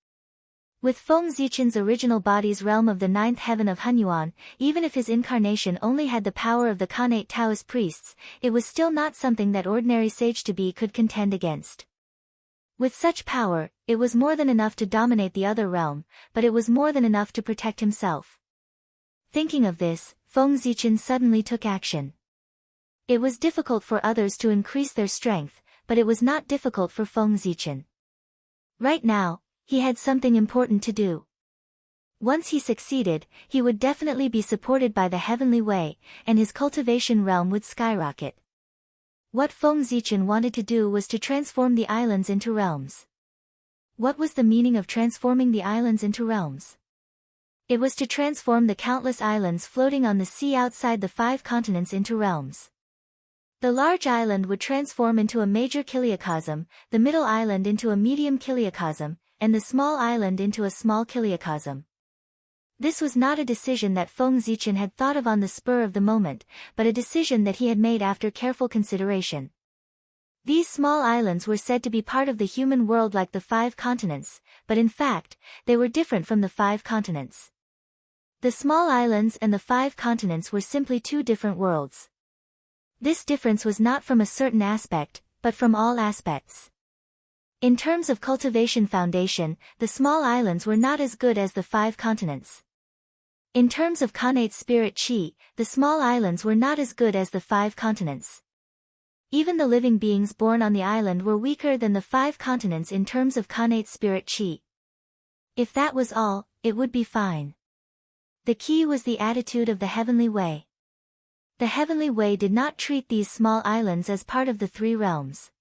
With Feng Zichen's original body's realm of the ninth heaven of Hunyuan, even if his incarnation only had the power of the Khanate Taoist priests, it was still not something that ordinary sage-to-be could contend against. With such power, it was more than enough to dominate the other realm, but it was more than enough to protect himself. Thinking of this, Feng Zichen suddenly took action. It was difficult for others to increase their strength, but it was not difficult for Feng Zichen. Right now, he had something important to do. Once he succeeded, he would definitely be supported by the heavenly way, and his cultivation realm would skyrocket. What Feng Zichen wanted to do was to transform the islands into realms. What was the meaning of transforming the islands into realms? It was to transform the countless islands floating on the sea outside the 5 continents into realms. The large island would transform into a major kiliacosm, the middle island into a medium kiliacosm, and the small island into a small kiliocosm. This was not a decision that Feng Zichen had thought of on the spur of the moment, but a decision that he had made after careful consideration. These small islands were said to be part of the human world like the 5 continents, but in fact, they were different from the 5 continents. The small islands and the 5 continents were simply 2 different worlds. This difference was not from a certain aspect, but from all aspects. In terms of cultivation foundation, the small islands were not as good as the 5 continents. In terms of connate spirit chi, the small islands were not as good as the 5 continents. Even the living beings born on the island were weaker than the 5 continents in terms of connate spirit chi. If that was all, it would be fine. The key was the attitude of the heavenly way. The heavenly way did not treat these small islands as part of the 3 realms.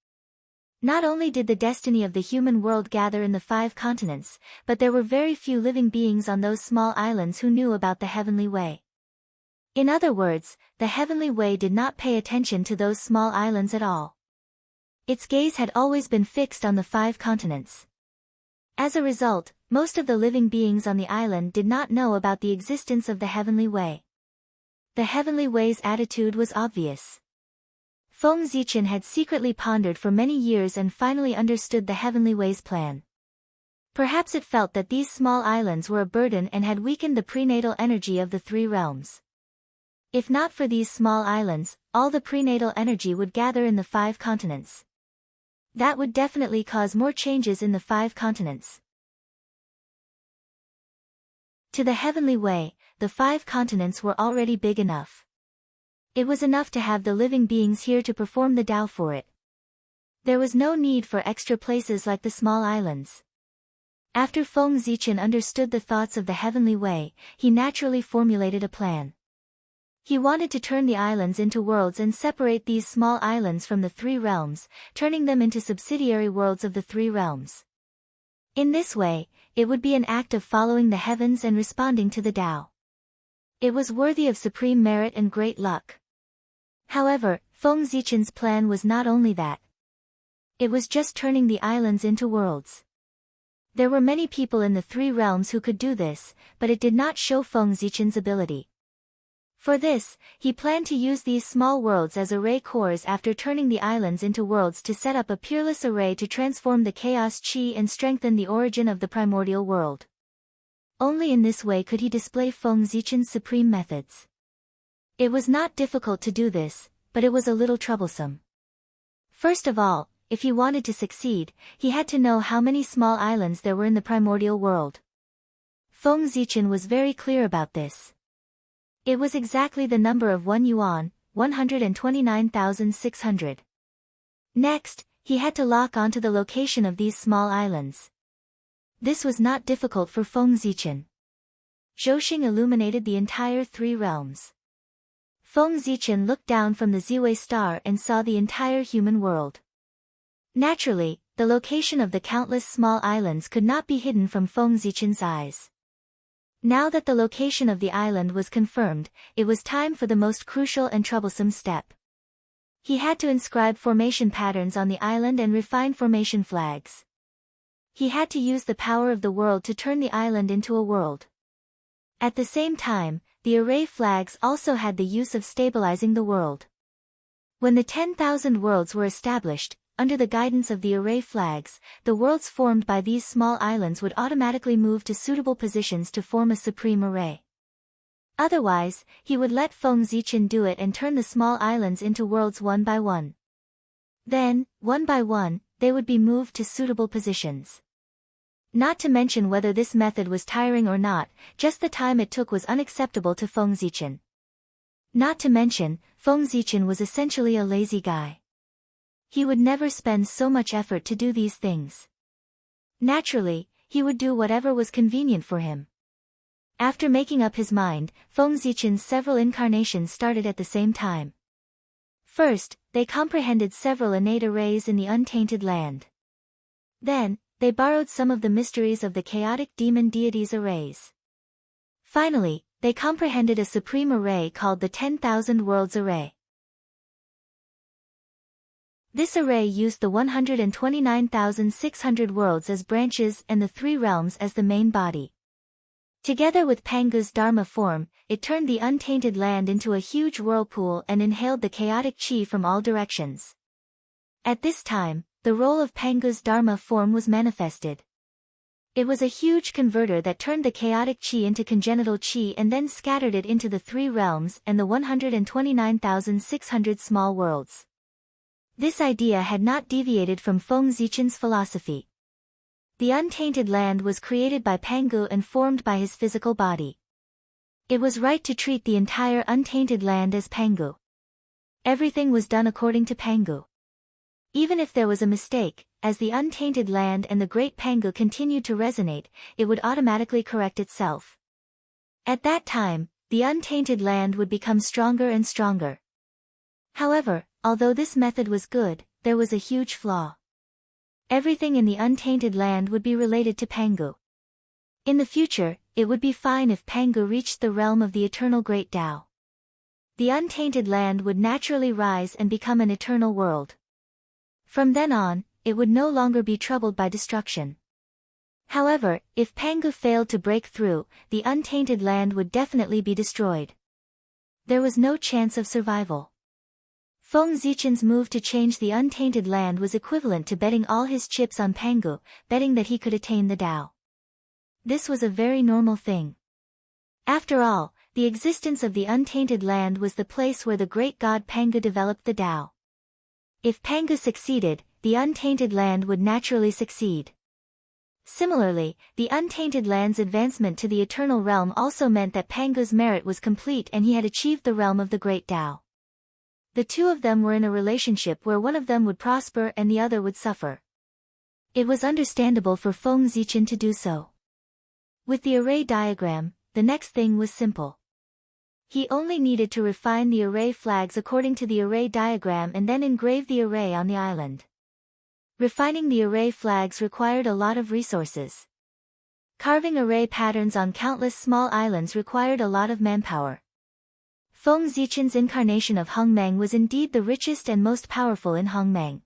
Not only did the destiny of the human world gather in the 5 continents, but there were very few living beings on those small islands who knew about the heavenly way. In other words, the heavenly way did not pay attention to those small islands at all. Its gaze had always been fixed on the 5 continents. As a result, most of the living beings on the island did not know about the existence of the heavenly way. The heavenly way's attitude was obvious. Feng Zichen had secretly pondered for many years and finally understood the heavenly way's plan. Perhaps it felt that these small islands were a burden and had weakened the prenatal energy of the 3 realms. If not for these small islands, all the prenatal energy would gather in the 5 continents. That would definitely cause more changes in the 5 continents. To the heavenly way, the 5 continents were already big enough. It was enough to have the living beings here to perform the Tao for it. There was no need for extra places like the small islands. After Feng Zichen understood the thoughts of the heavenly way, he naturally formulated a plan. He wanted to turn the islands into worlds and separate these small islands from the 3 realms, turning them into subsidiary worlds of the 3 realms. In this way, it would be an act of following the heavens and responding to the Tao. It was worthy of supreme merit and great luck. However, Feng Zichen's plan was not only that. It was just turning the islands into worlds. There were many people in the 3 realms who could do this, but it did not show Feng Zichen's ability. For this, he planned to use these small worlds as array cores after turning the islands into worlds to set up a peerless array to transform the chaos chi and strengthen the origin of the primordial world. Only in this way could he display Feng Zichen's supreme methods. It was not difficult to do this, but it was a little troublesome. First of all, if he wanted to succeed, he had to know how many small islands there were in the primordial world. Feng Zichen was very clear about this. It was exactly the number of 1 yuan, 129,600. Next, he had to lock onto the location of these small islands. This was not difficult for Feng Zichen. Zhouxing illuminated the entire 3 realms. Feng Zichen looked down from the Ziwei star and saw the entire human world. Naturally, the location of the countless small islands could not be hidden from Feng Zichen's eyes. Now that the location of the island was confirmed, it was time for the most crucial and troublesome step. He had to inscribe formation patterns on the island and refine formation flags. He had to use the power of the world to turn the island into a world. At the same time, the array flags also had the use of stabilizing the world. When the 10,000 worlds were established, under the guidance of the array flags, the worlds formed by these small islands would automatically move to suitable positions to form a supreme array. Otherwise, he would let Feng Zichen do it and turn the small islands into worlds one by one. Then, one by one, they would be moved to suitable positions. Not to mention whether this method was tiring or not, just the time it took was unacceptable to Feng Zichen. Not to mention, Feng Zichen was essentially a lazy guy. He would never spend so much effort to do these things. Naturally, he would do whatever was convenient for him. After making up his mind, Feng Zichen's several incarnations started at the same time. First, they comprehended several innate arrays in the untainted land. Then, they borrowed some of the mysteries of the chaotic demon deities' arrays. Finally, they comprehended a supreme array called the 10,000 Worlds Array. This array used the 129,600 worlds as branches and the three realms as the main body. Together with Pangu's Dharma form, it turned the untainted land into a huge whirlpool and inhaled the chaotic chi from all directions. At this time, the role of Pangu's Dharma form was manifested. It was a huge converter that turned the chaotic chi into congenital chi and then scattered it into the three realms and the 129,600 small worlds. This idea had not deviated from Feng Zichen's philosophy. The untainted land was created by Pangu and formed by his physical body. It was right to treat the entire untainted land as Pangu. Everything was done according to Pangu. Even if there was a mistake, as the untainted land and the great Pangu continued to resonate, it would automatically correct itself. At that time, the untainted land would become stronger and stronger. However, although this method was good, there was a huge flaw. Everything in the untainted land would be related to Pangu. In the future, it would be fine if Pangu reached the realm of the eternal Great Tao. The untainted land would naturally rise and become an eternal world. From then on, it would no longer be troubled by destruction. However, if Pangu failed to break through, the untainted land would definitely be destroyed. There was no chance of survival. Feng Zichen's move to change the untainted land was equivalent to betting all his chips on Pangu, betting that he could attain the Tao. This was a very normal thing. After all, the existence of the untainted land was the place where the great god Pangu developed the Tao. If Pangu succeeded, the untainted land would naturally succeed. Similarly, the untainted land's advancement to the eternal realm also meant that Pangu's merit was complete and he had achieved the realm of the great Tao. The two of them were in a relationship where one of them would prosper and the other would suffer. It was understandable for Feng Zichen to do so. With the array diagram, the next thing was simple. He only needed to refine the array flags according to the array diagram and then engrave the array on the island. Refining the array flags required a lot of resources. Carving array patterns on countless small islands required a lot of manpower. Feng Zichen's incarnation of Hongmeng was indeed the richest and most powerful in Hongmeng.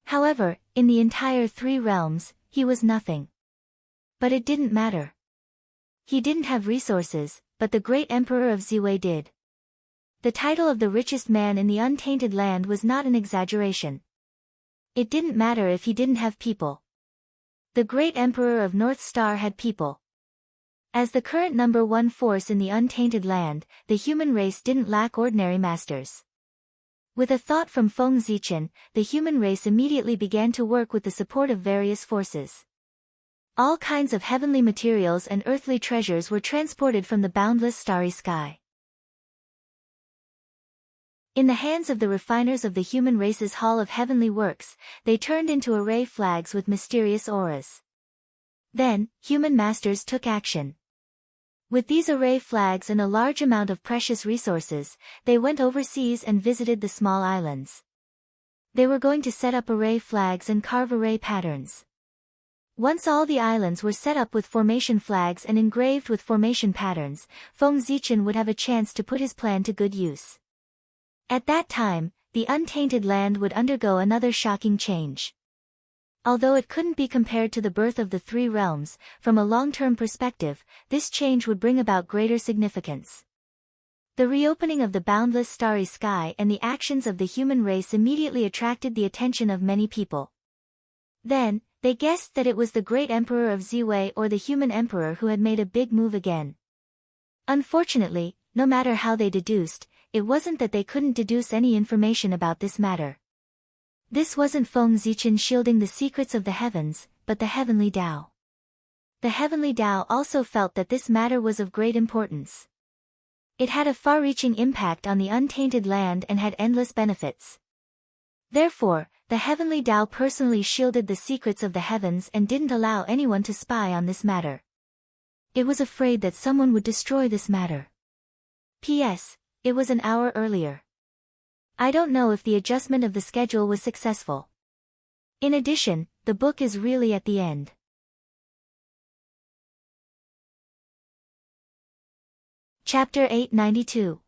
However, in the entire three realms, he was nothing. But it didn't matter. He didn't have resources, but the great emperor of Ziwei did. The title of the richest man in the untainted land was not an exaggeration. It didn't matter if he didn't have people. The great emperor of North Star had people. As the current number one force in the untainted land, the human race didn't lack ordinary masters. With a thought from Feng Zichen, the human race immediately began to work with the support of various forces. All kinds of heavenly materials and earthly treasures were transported from the boundless starry sky. In the hands of the refiners of the human race's Hall of Heavenly Works, they turned into array flags with mysterious auras. Then, human masters took action. With these array flags and a large amount of precious resources, they went overseas and visited the small islands. They were going to set up array flags and carve array patterns. Once all the islands were set up with formation flags and engraved with formation patterns, Feng Zichen would have a chance to put his plan to good use. At that time, the untainted land would undergo another shocking change. Although it couldn't be compared to the birth of the three realms, from a long-term perspective, this change would bring about greater significance. The reopening of the boundless starry sky and the actions of the human race immediately attracted the attention of many people. Then, they guessed that it was the great emperor of Ziwei or the human emperor who had made a big move again. Unfortunately, no matter how they deduced, it wasn't that they couldn't deduce any information about this matter. This wasn't Feng Zichen shielding the secrets of the heavens, but the heavenly Tao. The heavenly Tao also felt that this matter was of great importance. It had a far-reaching impact on the untainted land and had endless benefits. Therefore, the heavenly Tao personally shielded the secrets of the heavens and didn't allow anyone to spy on this matter. It was afraid that someone would destroy this matter. P.S. It was an hour earlier. I don't know if the adjustment of the schedule was successful. In addition, the book is really at the end. Chapter 892.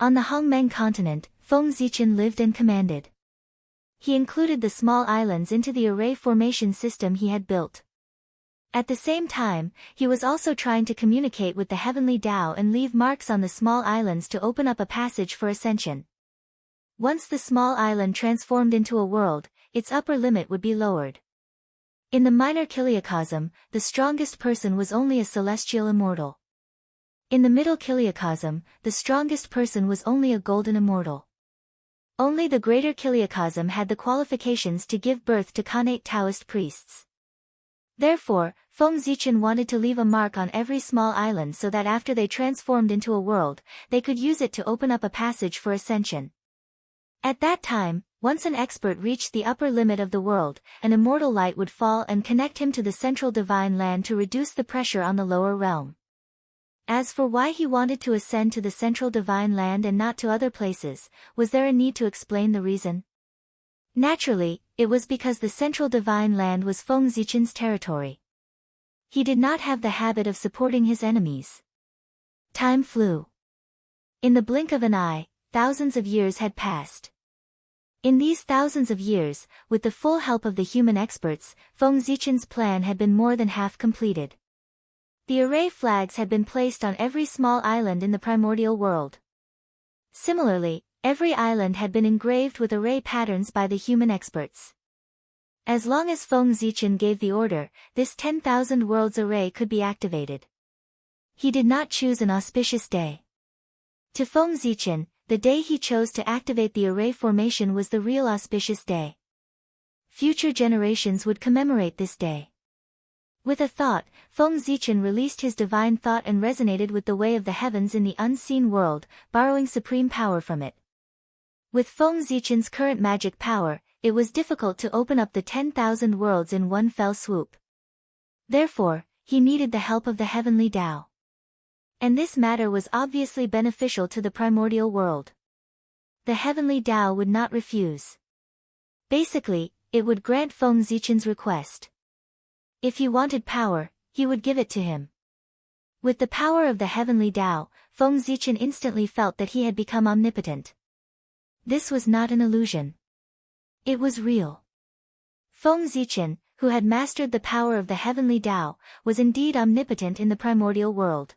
On the Hongmeng continent, Feng Zichen lived and commanded. he included the small islands into the array formation system he had built. At the same time, he was also trying to communicate with the heavenly Tao and leave marks on the small islands to open up a passage for ascension. Once the small island transformed into a world, its upper limit would be lowered. In the minor kiliacosm, the strongest person was only a celestial immortal. In the middle kiliacosm, the strongest person was only a golden immortal. Only the greater kiliacosm had the qualifications to give birth to Khanate Taoist priests. Therefore, Feng Zichen wanted to leave a mark on every small island so that after they transformed into a world, they could use it to open up a passage for ascension. At that time, once an expert reached the upper limit of the world, an immortal light would fall and connect him to the central divine land to reduce the pressure on the lower realm. As for why he wanted to ascend to the central divine land and not to other places, was there a need to explain the reason? Naturally, it was because the central divine land was Feng Zichen's territory. He did not have the habit of supporting his enemies. Time flew. In the blink of an eye, thousands of years had passed. In these thousands of years, with the full help of the human experts, Feng Zichen's plan had been more than half completed. The array flags had been placed on every small island in the primordial world. Similarly, every island had been engraved with array patterns by the human experts. As long as Feng Zichen gave the order, this 10,000 worlds array could be activated. He did not choose an auspicious day. To Feng Zichen, the day he chose to activate the array formation was the real auspicious day. Future generations would commemorate this day. With a thought, Feng Zichen released his divine thought and resonated with the way of the heavens in the unseen world, borrowing supreme power from it. With Feng Zichen's current magic power, it was difficult to open up the 10,000 worlds in one fell swoop. Therefore, he needed the help of the heavenly Tao. And this matter was obviously beneficial to the primordial world. The heavenly Tao would not refuse. Basically, it would grant Feng Zichen's request. If he wanted power, he would give it to him. With the power of the heavenly Tao, Feng Zichen instantly felt that he had become omnipotent. This was not an illusion. It was real. Feng Zichen, who had mastered the power of the heavenly Tao, was indeed omnipotent in the primordial world.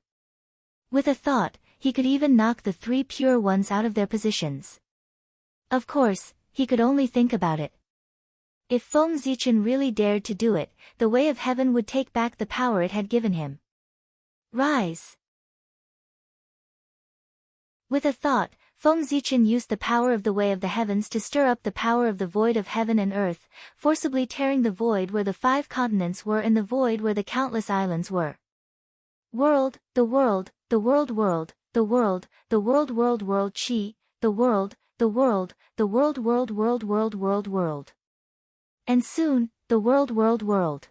With a thought, he could even knock the three pure ones out of their positions. Of course, he could only think about it. If Feng Zichen really dared to do it, the way of heaven would take back the power it had given him. Rise! With a thought, Feng Zichen used the power of the way of the heavens to stir up the power of the void of heaven and earth, forcibly tearing the void where the 5 continents were and the void where the countless islands were. World, the world, the world world, the world, the world world world chi, the world, the world, the world world world world world world. And soon, the world world world.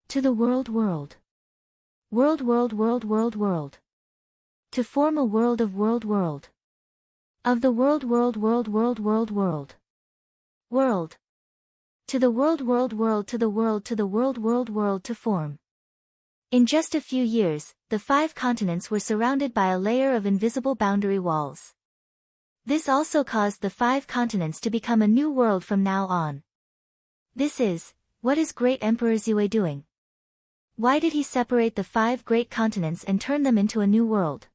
To the world world. World world world world world. To form a world of world world. Of the world world world world world world. World. To the world world world to the world world world to form. In just a few years, the 5 continents were surrounded by a layer of invisible boundary walls. This also caused the 5 continents to become a new world from now on. What is Great Emperor Zhui doing? Why did he separate the 5 great continents and turn them into a new world?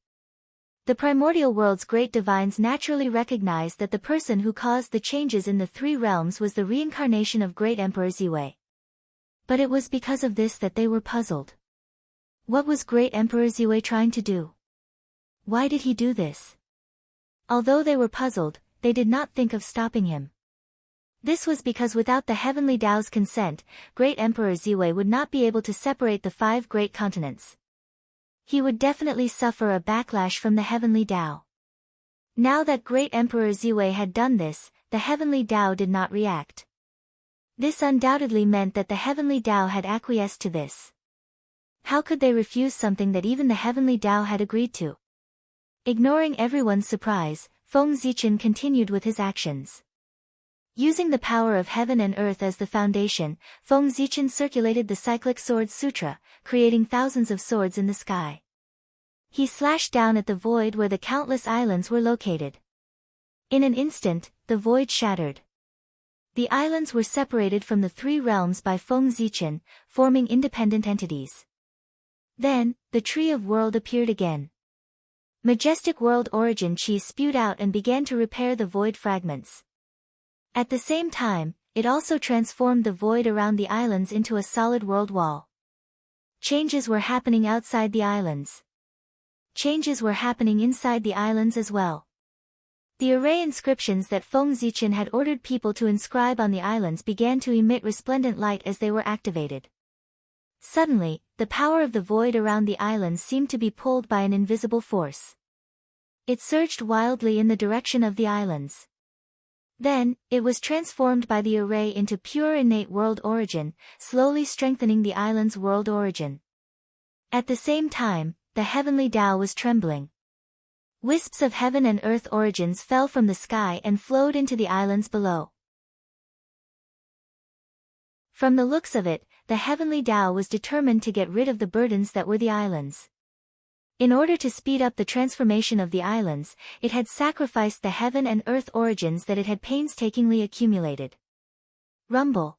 The primordial world's great divines naturally recognized that the person who caused the changes in the 3 realms was the reincarnation of Great Emperor Zhui. But it was because of this that they were puzzled. What was Great Emperor Zhui trying to do? Why did he do this? Although they were puzzled, they did not think of stopping him. This was because without the heavenly Tao's consent, Great Emperor Zhui would not be able to separate the 5 great continents. He would definitely suffer a backlash from the heavenly Tao. Now that Great Emperor Zhui had done this, the heavenly Tao did not react. This undoubtedly meant that the heavenly Tao had acquiesced to this. How could they refuse something that even the heavenly Tao had agreed to? Ignoring everyone's surprise, Feng Zichen continued with his actions. Using the power of heaven and earth as the foundation, Feng Zichen circulated the cyclic sword sutra, creating thousands of swords in the sky. He slashed down at the void where the countless islands were located. In an instant, the void shattered. The islands were separated from the three realms by Feng Zichen, forming independent entities. Then, the Tree of World appeared again. Majestic world origin chi spewed out and began to repair the void fragments. At the same time, it also transformed the void around the islands into a solid world wall. Changes were happening outside the islands. Changes were happening inside the islands as well. The array inscriptions that Feng Zichen had ordered people to inscribe on the islands began to emit resplendent light as they were activated. Suddenly, the power of the void around the islands seemed to be pulled by an invisible force. It surged wildly in the direction of the islands. Then, it was transformed by the array into pure innate world origin, slowly strengthening the island's world origin. At the same time, the heavenly Tao was trembling. Wisps of heaven and earth origins fell from the sky and flowed into the islands below. From the looks of it, the heavenly Tao was determined to get rid of the burdens that were the islands. In order to speed up the transformation of the islands, it had sacrificed the heaven and earth origins that it had painstakingly accumulated. Rumble.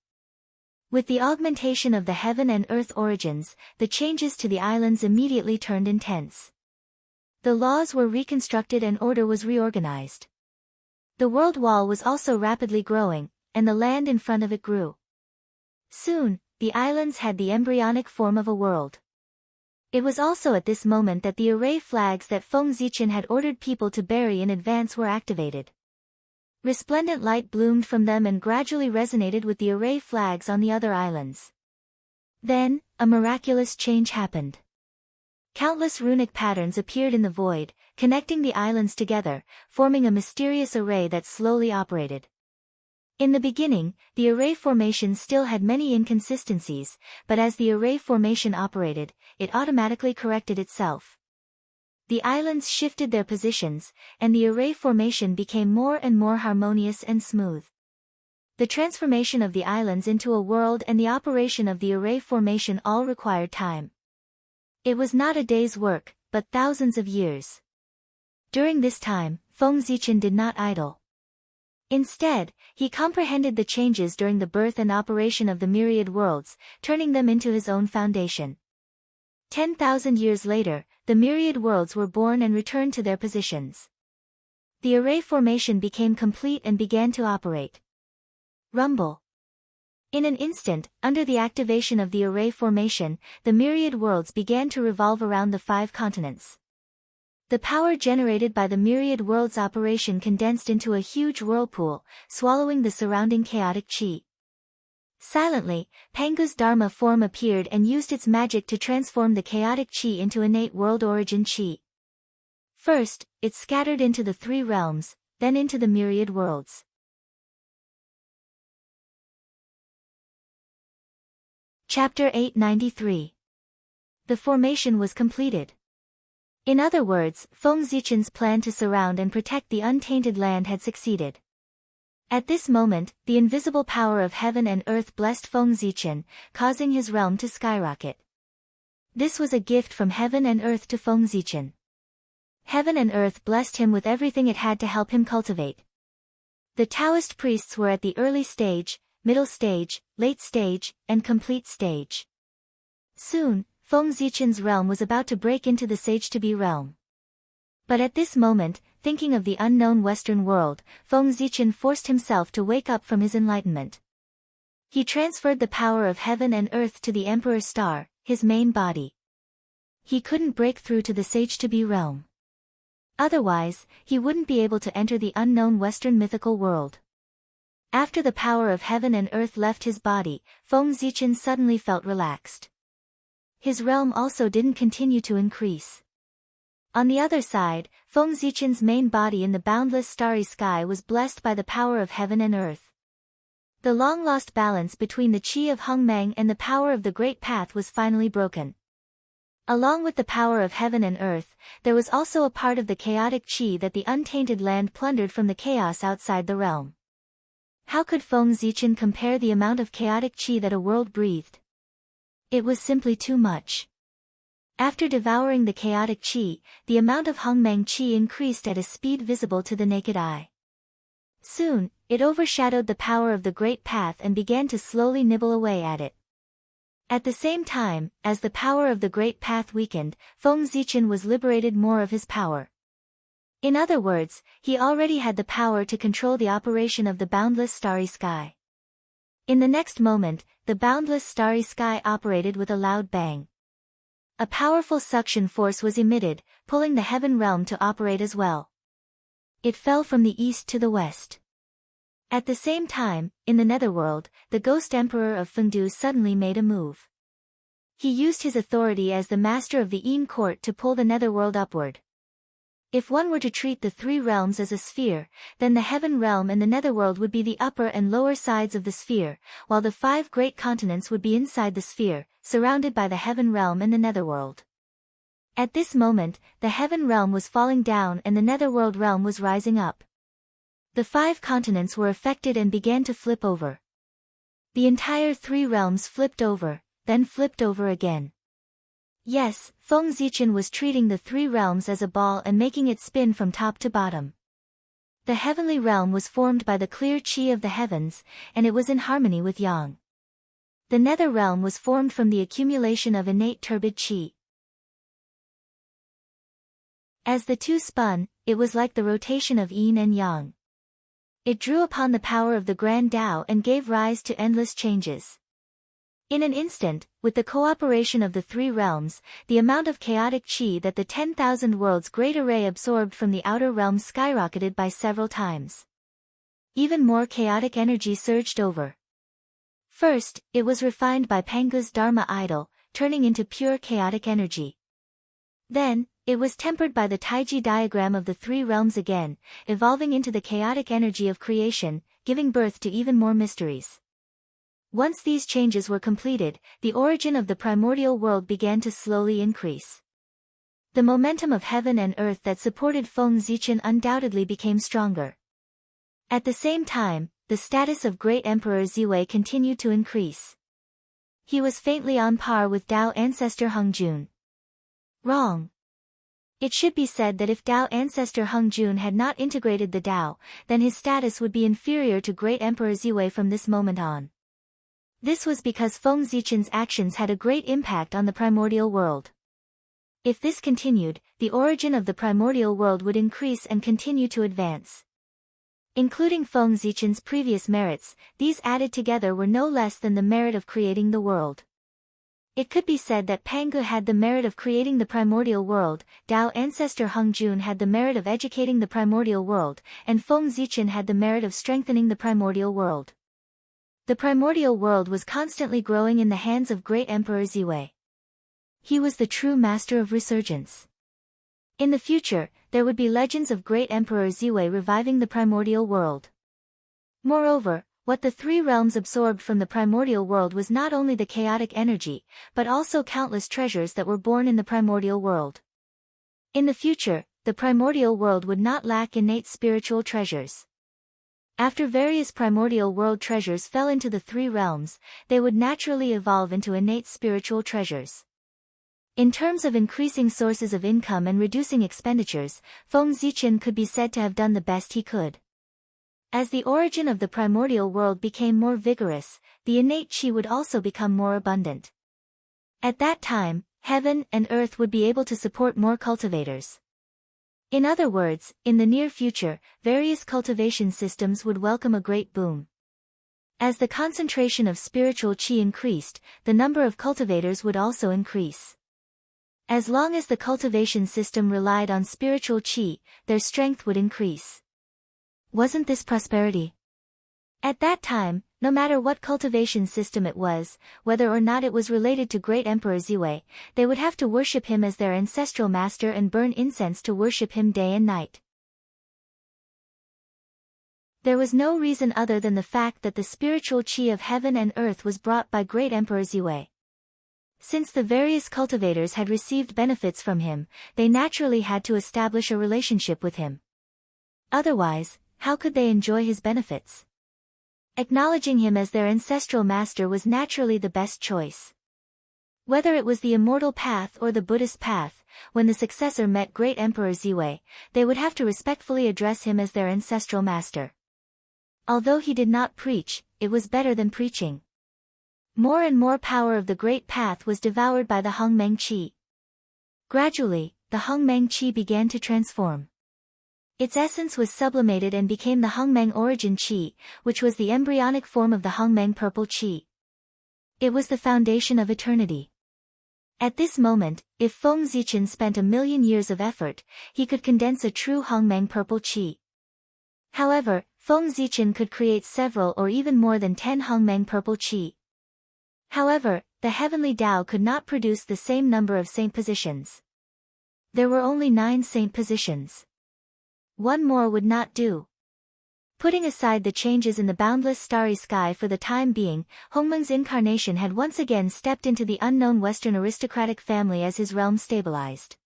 With the augmentation of the heaven and earth origins, the changes to the islands immediately turned intense. The laws were reconstructed and order was reorganized. The world wall was also rapidly growing, and the land in front of it grew. Soon, the islands had the embryonic form of a world. It was also at this moment that the array flags that Feng Zichen had ordered people to bury in advance were activated. Resplendent light bloomed from them and gradually resonated with the array flags on the other islands. Then, a miraculous change happened. Countless runic patterns appeared in the void, connecting the islands together, forming a mysterious array that slowly operated. In the beginning, the array formation still had many inconsistencies, but as the array formation operated, it automatically corrected itself. The islands shifted their positions, and the array formation became more and more harmonious and smooth. The transformation of the islands into a world and the operation of the array formation all required time. It was not a day's work, but thousands of years. During this time, Feng Zichen did not idle. Instead, he comprehended the changes during the birth and operation of the myriad worlds, turning them into his own foundation. 10,000 years later, the myriad worlds were born and returned to their positions. The array formation became complete and began to operate. Rumble. In an instant, under the activation of the array formation, the myriad worlds began to revolve around the 5 continents. The power generated by the myriad worlds operation condensed into a huge whirlpool, swallowing the surrounding chaotic chi. Silently, Pangu's Dharma form appeared and used its magic to transform the chaotic chi into innate world origin chi. First, it scattered into the 3 realms, then into the myriad worlds. Chapter 893. The formation was completed. In other words, Feng Zichen's plan to surround and protect the untainted land had succeeded. At this moment, the invisible power of heaven and earth blessed Feng Zichen, causing his realm to skyrocket. This was a gift from heaven and earth to Feng Zichen. Heaven and earth blessed him with everything it had to help him cultivate. The Taoist priests were at the early stage, middle stage, late stage, and complete stage. Soon, Feng Zichen's realm was about to break into the Sage-to-be realm. But at this moment, thinking of the unknown Western world, Feng Zichen forced himself to wake up from his enlightenment. He transferred the power of heaven and earth to the Emperor Star, his main body. He couldn't break through to the Sage-to-be realm. Otherwise, he wouldn't be able to enter the unknown Western mythical world. After the power of heaven and earth left his body, Feng Zichen suddenly felt relaxed. His realm also didn't continue to increase. On the other side, Feng Zichen's main body in the boundless starry sky was blessed by the power of heaven and earth. The long-lost balance between the chi of Hongmeng and the power of the Great Path was finally broken. Along with the power of heaven and earth, there was also a part of the chaotic chi that the untainted land plundered from the chaos outside the realm. How could Feng Zichen compare the amount of chaotic chi that a world breathed? It was simply too much. After devouring the chaotic chi, the amount of Hongmeng chi increased at a speed visible to the naked eye. Soon, it overshadowed the power of the Great Path and began to slowly nibble away at it. At the same time, as the power of the Great Path weakened, Feng Zichen was liberated more of his power. In other words, he already had the power to control the operation of the boundless starry sky. In the next moment, the boundless starry sky operated with a loud bang. A powerful suction force was emitted, pulling the heaven realm to operate as well. It fell from the east to the west. At the same time, in the netherworld, the ghost emperor of Fengdu suddenly made a move. He used his authority as the master of the Yin court to pull the netherworld upward. If one were to treat the three realms as a sphere, then the heaven realm and the netherworld would be the upper and lower sides of the sphere, while the 5 great continents would be inside the sphere, surrounded by the heaven realm and the netherworld. At this moment, the heaven realm was falling down and the netherworld realm was rising up. The 5 continents were affected and began to flip over. The entire 3 realms flipped over, then flipped over again. Yes, Feng Zichen was treating the 3 realms as a ball and making it spin from top to bottom. The heavenly realm was formed by the clear qi of the heavens, and it was in harmony with yang. The nether realm was formed from the accumulation of innate turbid qi. As the 2 spun, it was like the rotation of yin and yang. It drew upon the power of the grand Tao and gave rise to endless changes. In an instant, with the cooperation of the 3 realms, the amount of chaotic qi that the 10,000 worlds great array absorbed from the outer realms skyrocketed by several times. Even more chaotic energy surged over. First, it was refined by Pangu's Dharma idol, turning into pure chaotic energy. Then, it was tempered by the Taiji diagram of the 3 realms again, evolving into the chaotic energy of creation, giving birth to even more mysteries. Once these changes were completed, the origin of the primordial world began to slowly increase. The momentum of heaven and earth that supported Feng Zichen undoubtedly became stronger. At the same time, the status of Great Emperor Ziwei continued to increase. He was faintly on par with Tao ancestor Hengjun. Wrong. It should be said that if Tao ancestor Hengjun had not integrated the Tao, then his status would be inferior to Great Emperor Ziwei from this moment on. This was because Feng Zichen's actions had a great impact on the primordial world. If this continued, the origin of the primordial world would increase and continue to advance. Including Feng Zichen's previous merits, these added together were no less than the merit of creating the world. It could be said that Pangu had the merit of creating the primordial world, Tao ancestor Hengjun had the merit of educating the primordial world, and Feng Zichen had the merit of strengthening the primordial world. The primordial world was constantly growing in the hands of Great Emperor Ziwei. He was the true master of resurgence. In the future, there would be legends of Great Emperor Ziwei reviving the primordial world. Moreover, what the 3 realms absorbed from the primordial world was not only the chaotic energy, but also countless treasures that were born in the primordial world. In the future, the primordial world would not lack innate spiritual treasures. After various primordial world treasures fell into the 3 realms, they would naturally evolve into innate spiritual treasures. In terms of increasing sources of income and reducing expenditures, Feng Zichen could be said to have done the best he could. As the origin of the primordial world became more vigorous, the innate qi would also become more abundant. At that time, heaven and earth would be able to support more cultivators. In other words, in the near future, various cultivation systems would welcome a great boom. As the concentration of spiritual qi increased, the number of cultivators would also increase. As long as the cultivation system relied on spiritual qi, their strength would increase. Wasn't this prosperity? At that time, no matter what cultivation system it was, whether or not it was related to Great Emperor Ziwei, they would have to worship him as their ancestral master and burn incense to worship him day and night. There was no reason other than the fact that the spiritual qi of heaven and earth was brought by Great Emperor Ziwei. Since the various cultivators had received benefits from him, they naturally had to establish a relationship with him. Otherwise, how could they enjoy his benefits? Acknowledging him as their ancestral master was naturally the best choice. Whether it was the immortal path or the Buddhist path, when the successor met Great Emperor Ziwei, they would have to respectfully address him as their ancestral master. Although he did not preach, it was better than preaching. More and more power of the Great Path was devoured by the Hongmeng Qi. Gradually, the Hongmeng Qi began to transform. Its essence was sublimated and became the Hongmeng Origin Qi, which was the embryonic form of the Hongmeng Purple Qi. It was the foundation of eternity. At this moment, if Feng Zichen spent 1,000,000 years of effort, he could condense a true Hongmeng Purple Qi. However, Feng Zichen could create several or even more than 10 Hongmeng Purple Qi. However, the heavenly Tao could not produce the same number of saint positions. There were only 9 saint positions. One more would not do. Putting aside the changes in the boundless starry sky for the time being, Hongmeng's incarnation had once again stepped into the unknown Western aristocratic family as his realm stabilized.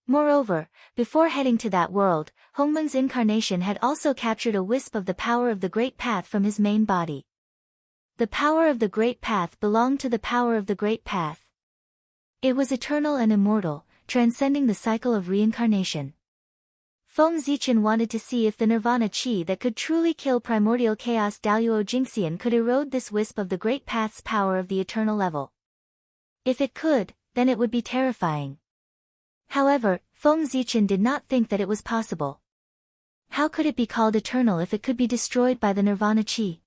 Moreover, before heading to that world, Hongmeng's incarnation had also captured a wisp of the power of the Great Path from his main body. The power of the Great Path belonged to the power of the Great Path. It was eternal and immortal, transcending the cycle of reincarnation. Feng Zichen wanted to see if the Nirvana Qi that could truly kill primordial chaos Daoyuo Jingxian could erode this wisp of the Great Path's power of the eternal level. If it could, then it would be terrifying. However, Feng Zichen did not think that it was possible. How could it be called eternal if it could be destroyed by the Nirvana Qi?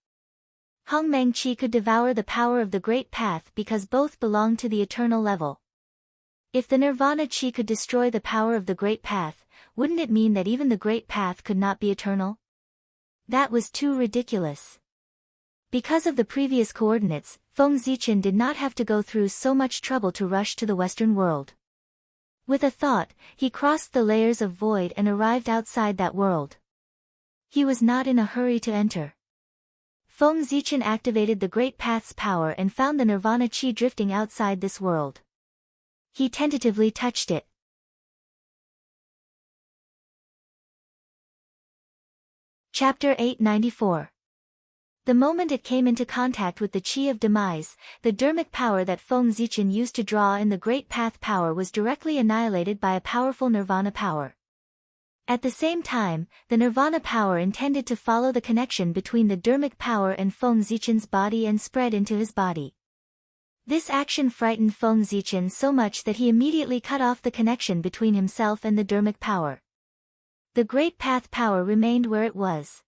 Hongmeng Qi could devour the power of the Great Path because both belonged to the eternal level. If the Nirvana Qi could destroy the power of the Great Path, wouldn't it mean that even the Great Path could not be eternal? That was too ridiculous. Because of the previous coordinates, Feng Zichen did not have to go through so much trouble to rush to the Western world. With a thought, he crossed the layers of void and arrived outside that world. He was not in a hurry to enter. Feng Zichen activated the Great Path's power and found the Nirvana Qi drifting outside this world. He tentatively touched it. Chapter 894. The moment it came into contact with the Qi of Demise, the dermic power that Feng Zichen used to draw in the Great Path power was directly annihilated by a powerful Nirvana power. At the same time, the Nirvana power intended to follow the connection between the dermic power and Feng Zichen's body and spread into his body. This action frightened Feng Zichen so much that he immediately cut off the connection between himself and the dermic power. The Great Path power remained where it was.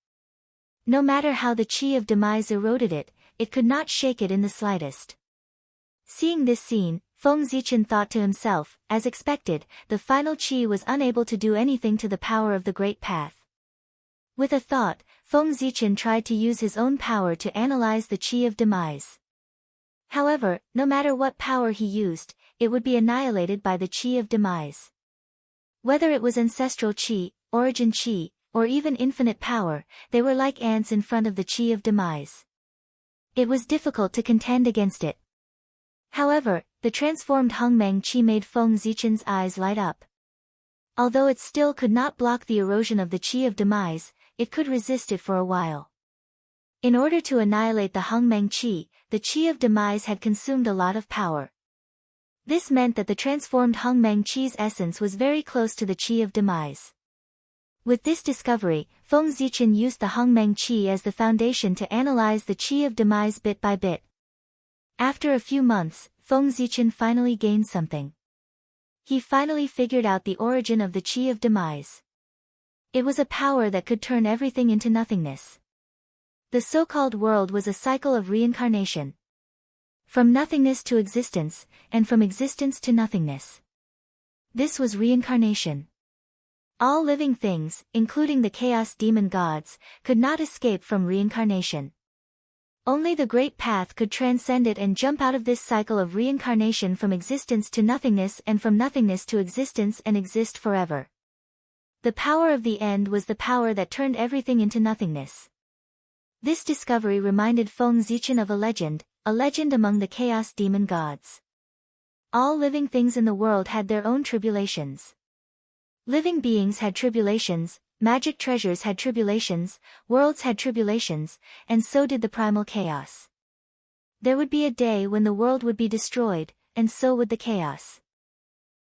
No matter how the Qi of Demise eroded it, it could not shake it in the slightest. Seeing this scene, Feng Zichen thought to himself, as expected, the final Qi was unable to do anything to the power of the Great Path. With a thought, Feng Zichen tried to use his own power to analyze the Qi of Demise. However, no matter what power he used, it would be annihilated by the Qi of Demise. Whether it was ancestral Qi, origin Qi, or even infinite power, they were like ants in front of the Qi of Demise. It was difficult to contend against it. However, the transformed Hongmeng Qi made Feng Zichen's eyes light up. Although it still could not block the erosion of the Qi of Demise, it could resist it for a while. In order to annihilate the Hongmeng Qi, the Qi of Demise had consumed a lot of power. This meant that the transformed Hongmeng Qi's essence was very close to the Qi of Demise. With this discovery, Feng Zichen used the Hongmeng Qi as the foundation to analyze the Qi of Demise bit by bit. After a few months, Feng Zichen finally gained something. He finally figured out the origin of the Qi of Demise. It was a power that could turn everything into nothingness. The so-called world was a cycle of reincarnation. From nothingness to existence, and from existence to nothingness. This was reincarnation. All living things, including the chaos demon gods, could not escape from reincarnation. Only the Great Path could transcend it and jump out of this cycle of reincarnation from existence to nothingness and from nothingness to existence and exist forever. The power of the end was the power that turned everything into nothingness. This discovery reminded Feng Zichen of a legend among the chaos demon gods. All living things in the world had their own tribulations. Living beings had tribulations, magic treasures had tribulations, worlds had tribulations, and so did the primal chaos. There would be a day when the world would be destroyed, and so would the chaos.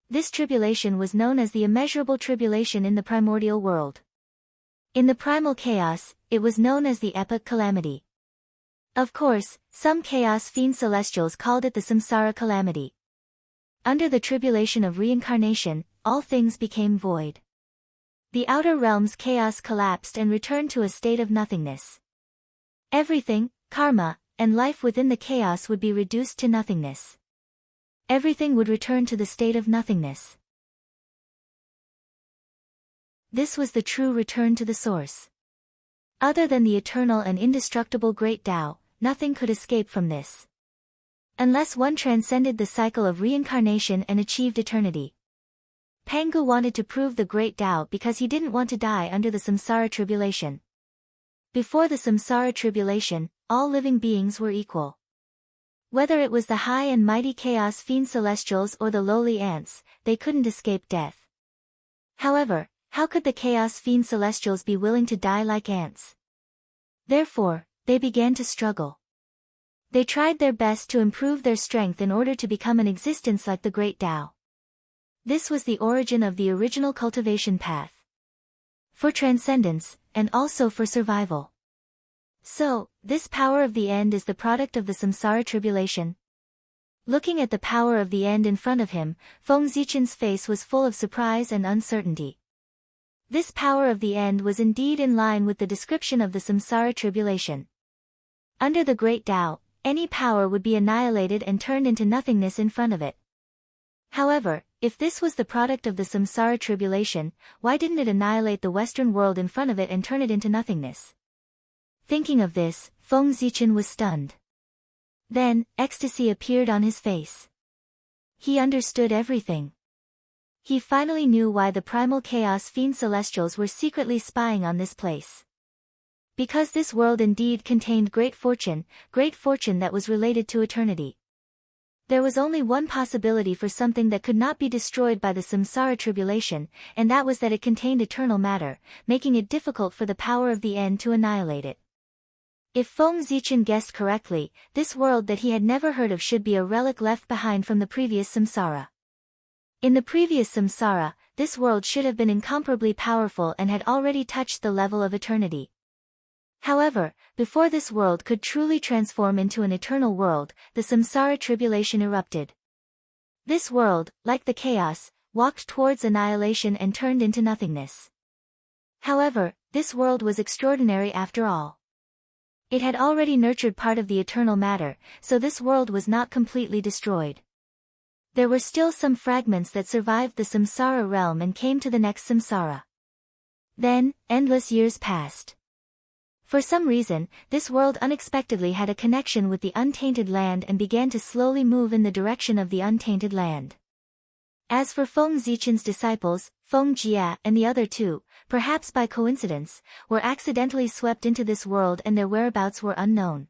This tribulation was known as the immeasurable tribulation in the primordial world. In the primal chaos, it was known as the epoch calamity. Of course, some chaos fiend celestials called it the samsara calamity. Under the tribulation of reincarnation, all things became void. The outer realm's chaos collapsed and returned to a state of nothingness. Everything, karma, and life within the chaos would be reduced to nothingness. Everything would return to the state of nothingness. This was the true return to the source. Other than the eternal and indestructible Great Tao, nothing could escape from this. Unless one transcended the cycle of reincarnation and achieved eternity. Pangu wanted to prove the Great Tao because he didn't want to die under the samsara tribulation. Before the samsara tribulation, all living beings were equal. Whether it was the high and mighty chaos fiend celestials or the lowly ants, they couldn't escape death. However, how could the chaos fiend celestials be willing to die like ants? Therefore, they began to struggle. They tried their best to improve their strength in order to become an existence like the Great Tao. This was the origin of the original cultivation path. For transcendence, and also for survival. So, this power of the end is the product of the samsara tribulation. Looking at the power of the end in front of him, Feng Zichen's face was full of surprise and uncertainty. This power of the end was indeed in line with the description of the samsara tribulation. Under the Great Tao, any power would be annihilated and turned into nothingness in front of it. However, if this was the product of the samsara tribulation, why didn't it annihilate the Western world in front of it and turn it into nothingness? Thinking of this, Feng Zichen was stunned. Then, ecstasy appeared on his face. He understood everything. He finally knew why the primal chaos fiend celestials were secretly spying on this place. Because this world indeed contained great fortune that was related to eternity. There was only one possibility for something that could not be destroyed by the samsara tribulation, and that was that it contained eternal matter, making it difficult for the power of the end to annihilate it. If Feng Zichen guessed correctly, this world that he had never heard of should be a relic left behind from the previous samsara. In the previous samsara, this world should have been incomparably powerful and had already touched the level of eternity. However, before this world could truly transform into an eternal world, the samsara tribulation erupted. This world, like the chaos, walked towards annihilation and turned into nothingness. However, this world was extraordinary after all. It had already nurtured part of the eternal matter, so this world was not completely destroyed. There were still some fragments that survived the samsara realm and came to the next samsara. Then, endless years passed. For some reason, this world unexpectedly had a connection with the untainted land and began to slowly move in the direction of the untainted land. As for Feng Zichen's disciples, Feng Jia and the other two, perhaps by coincidence, were accidentally swept into this world and their whereabouts were unknown.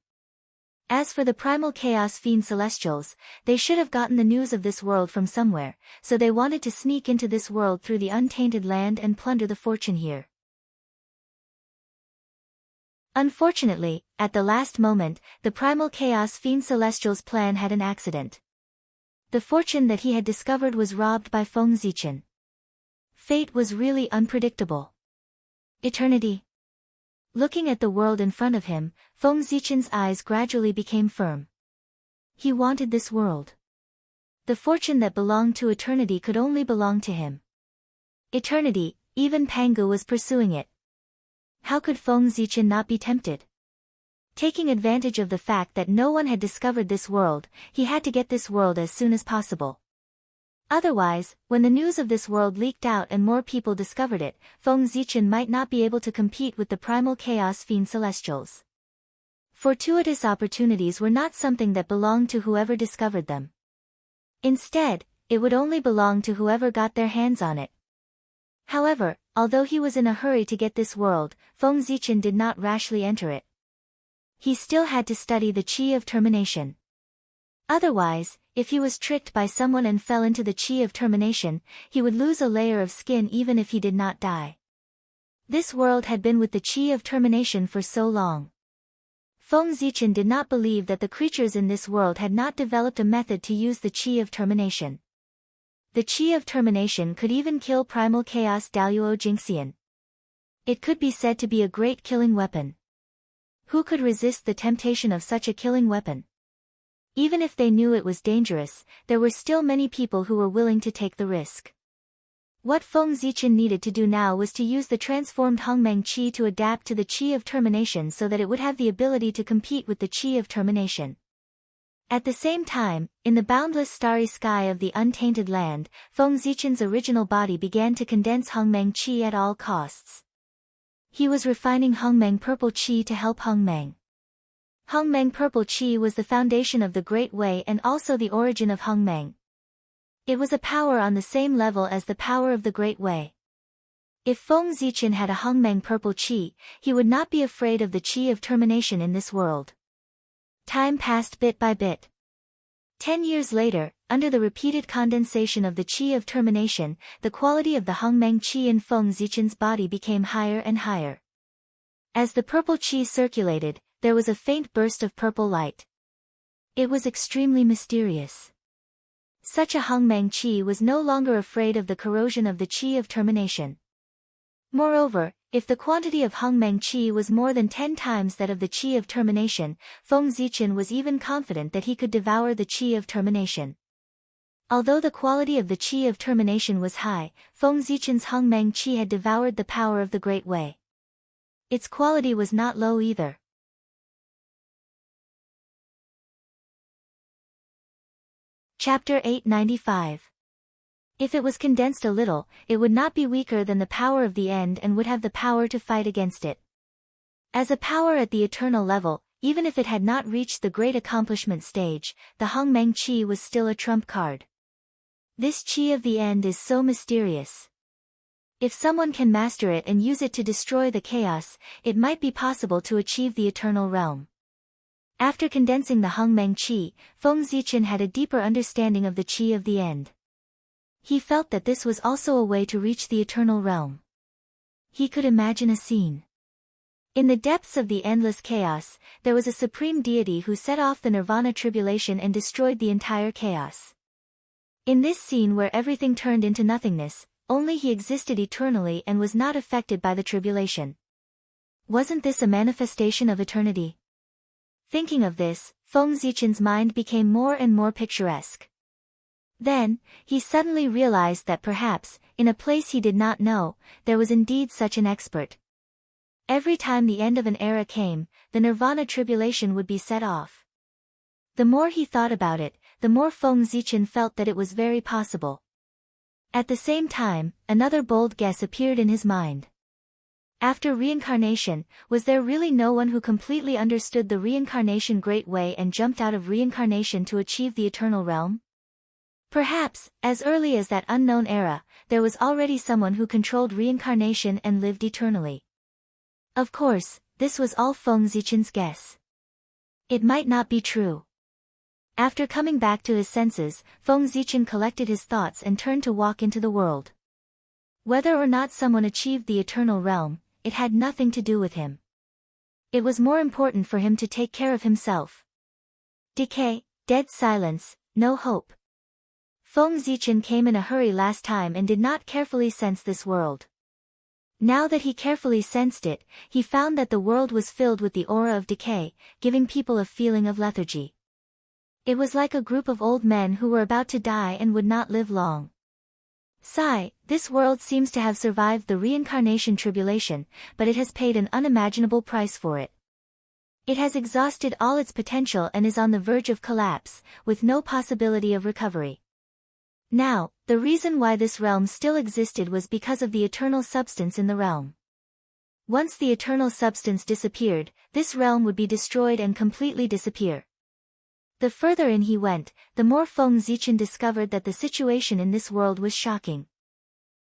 As for the primal chaos fiend celestials, they should have gotten the news of this world from somewhere, so they wanted to sneak into this world through the untainted land and plunder the fortune here. Unfortunately, at the last moment, the primal chaos fiend celestials' plan had an accident. The fortune that he had discovered was robbed by Feng Zichen. Fate was really unpredictable. Eternity. Looking at the world in front of him, Feng Zichen's eyes gradually became firm. He wanted this world. The fortune that belonged to eternity could only belong to him. Eternity, even Pangu was pursuing it. How could Feng Zichen not be tempted? Taking advantage of the fact that no one had discovered this world, he had to get this world as soon as possible. Otherwise, when the news of this world leaked out and more people discovered it, Feng Zichen might not be able to compete with the primal chaos fiend celestials. Fortuitous opportunities were not something that belonged to whoever discovered them. Instead, it would only belong to whoever got their hands on it. However, although he was in a hurry to get this world, Feng Zichen did not rashly enter it. He still had to study the Qi of termination. Otherwise, if he was tricked by someone and fell into the Qi of termination, he would lose a layer of skin even if he did not die. This world had been with the Qi of termination for so long. Feng Zichen did not believe that the creatures in this world had not developed a method to use the Qi of termination. The Qi of termination could even kill primal chaos Daluo Jingxian. It could be said to be a great killing weapon. Who could resist the temptation of such a killing weapon? Even if they knew it was dangerous, there were still many people who were willing to take the risk. What Feng Zichen needed to do now was to use the transformed Hongmeng Qi to adapt to the Qi of termination so that it would have the ability to compete with the Qi of termination. At the same time, in the boundless starry sky of the untainted land, Feng Zichen's original body began to condense Hongmeng Qi at all costs. He was refining Hongmeng Purple Qi to help Hongmeng. Hongmeng Purple Qi was the foundation of the Great Way and also the origin of Hongmeng. It was a power on the same level as the power of the Great Way. If Feng Zichen had a Hongmeng Purple Qi, he would not be afraid of the Qi of termination in this world. Time passed bit by bit. 10 years later, under the repeated condensation of the Qi of termination, the quality of the Hongmeng Qi in Feng Zichen's body became higher and higher. As the purple Qi circulated, there was a faint burst of purple light. It was extremely mysterious. Such a Hongmeng Qi was no longer afraid of the corrosion of the Qi of termination. Moreover, if the quantity of Hongmeng Qi was more than 10 times that of the Qi of termination, Feng Zichen was even confident that he could devour the Qi of termination. Although the quality of the Qi of termination was high, Feng Zichen's Hongmeng Qi had devoured the power of the Great Way. Its quality was not low either. Chapter 895. If it was condensed a little, it would not be weaker than the power of the end and would have the power to fight against it. As a power at the eternal level, even if it had not reached the great accomplishment stage, the Hongmeng Qi was still a trump card. This Qi of the end is so mysterious. If someone can master it and use it to destroy the chaos, it might be possible to achieve the eternal realm. After condensing the Hongmeng Qi, Feng Zichen had a deeper understanding of the Qi of the end. He felt that this was also a way to reach the eternal realm. He could imagine a scene. In the depths of the endless chaos, there was a supreme deity who set off the nirvana tribulation and destroyed the entire chaos. In this scene where everything turned into nothingness, only he existed eternally and was not affected by the tribulation. Wasn't this a manifestation of eternity? Thinking of this, Feng Zichen's mind became more and more picturesque. Then, he suddenly realized that perhaps, in a place he did not know, there was indeed such an expert. Every time the end of an era came, the nirvana tribulation would be set off. The more he thought about it, the more Feng Zichen felt that it was very possible. At the same time, another bold guess appeared in his mind. After reincarnation, was there really no one who completely understood the reincarnation Great Way and jumped out of reincarnation to achieve the eternal realm? Perhaps, as early as that unknown era, there was already someone who controlled reincarnation and lived eternally. Of course, this was all Feng Zichen's guess. It might not be true. After coming back to his senses, Feng Zichen collected his thoughts and turned to walk into the world. Whether or not someone achieved the eternal realm, it had nothing to do with him. It was more important for him to take care of himself. Decay, dead silence, no hope. Feng Zichen came in a hurry last time and did not carefully sense this world. Now that he carefully sensed it, he found that the world was filled with the aura of decay, giving people a feeling of lethargy. It was like a group of old men who were about to die and would not live long. Sigh, this world seems to have survived the reincarnation tribulation, but it has paid an unimaginable price for it. It has exhausted all its potential and is on the verge of collapse, with no possibility of recovery. Now, the reason why this realm still existed was because of the eternal substance in the realm. Once the eternal substance disappeared, this realm would be destroyed and completely disappear. The further in he went, the more Feng Zichen discovered that the situation in this world was shocking.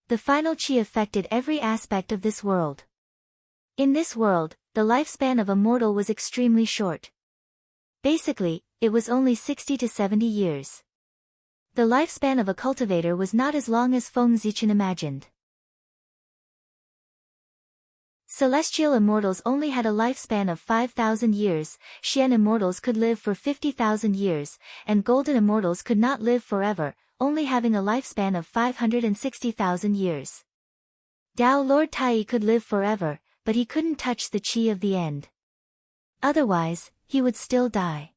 The final Qi affected every aspect of this world. In this world, the lifespan of a mortal was extremely short. Basically, it was only 60 to 70 years. The lifespan of a cultivator was not as long as Feng Zichen imagined. Celestial immortals only had a lifespan of 5,000 years, Xian immortals could live for 50,000 years, and golden immortals could not live forever, only having a lifespan of 560,000 years. Dao Lord Tai could live forever, but he couldn't touch the chi of the end. Otherwise, he would still die.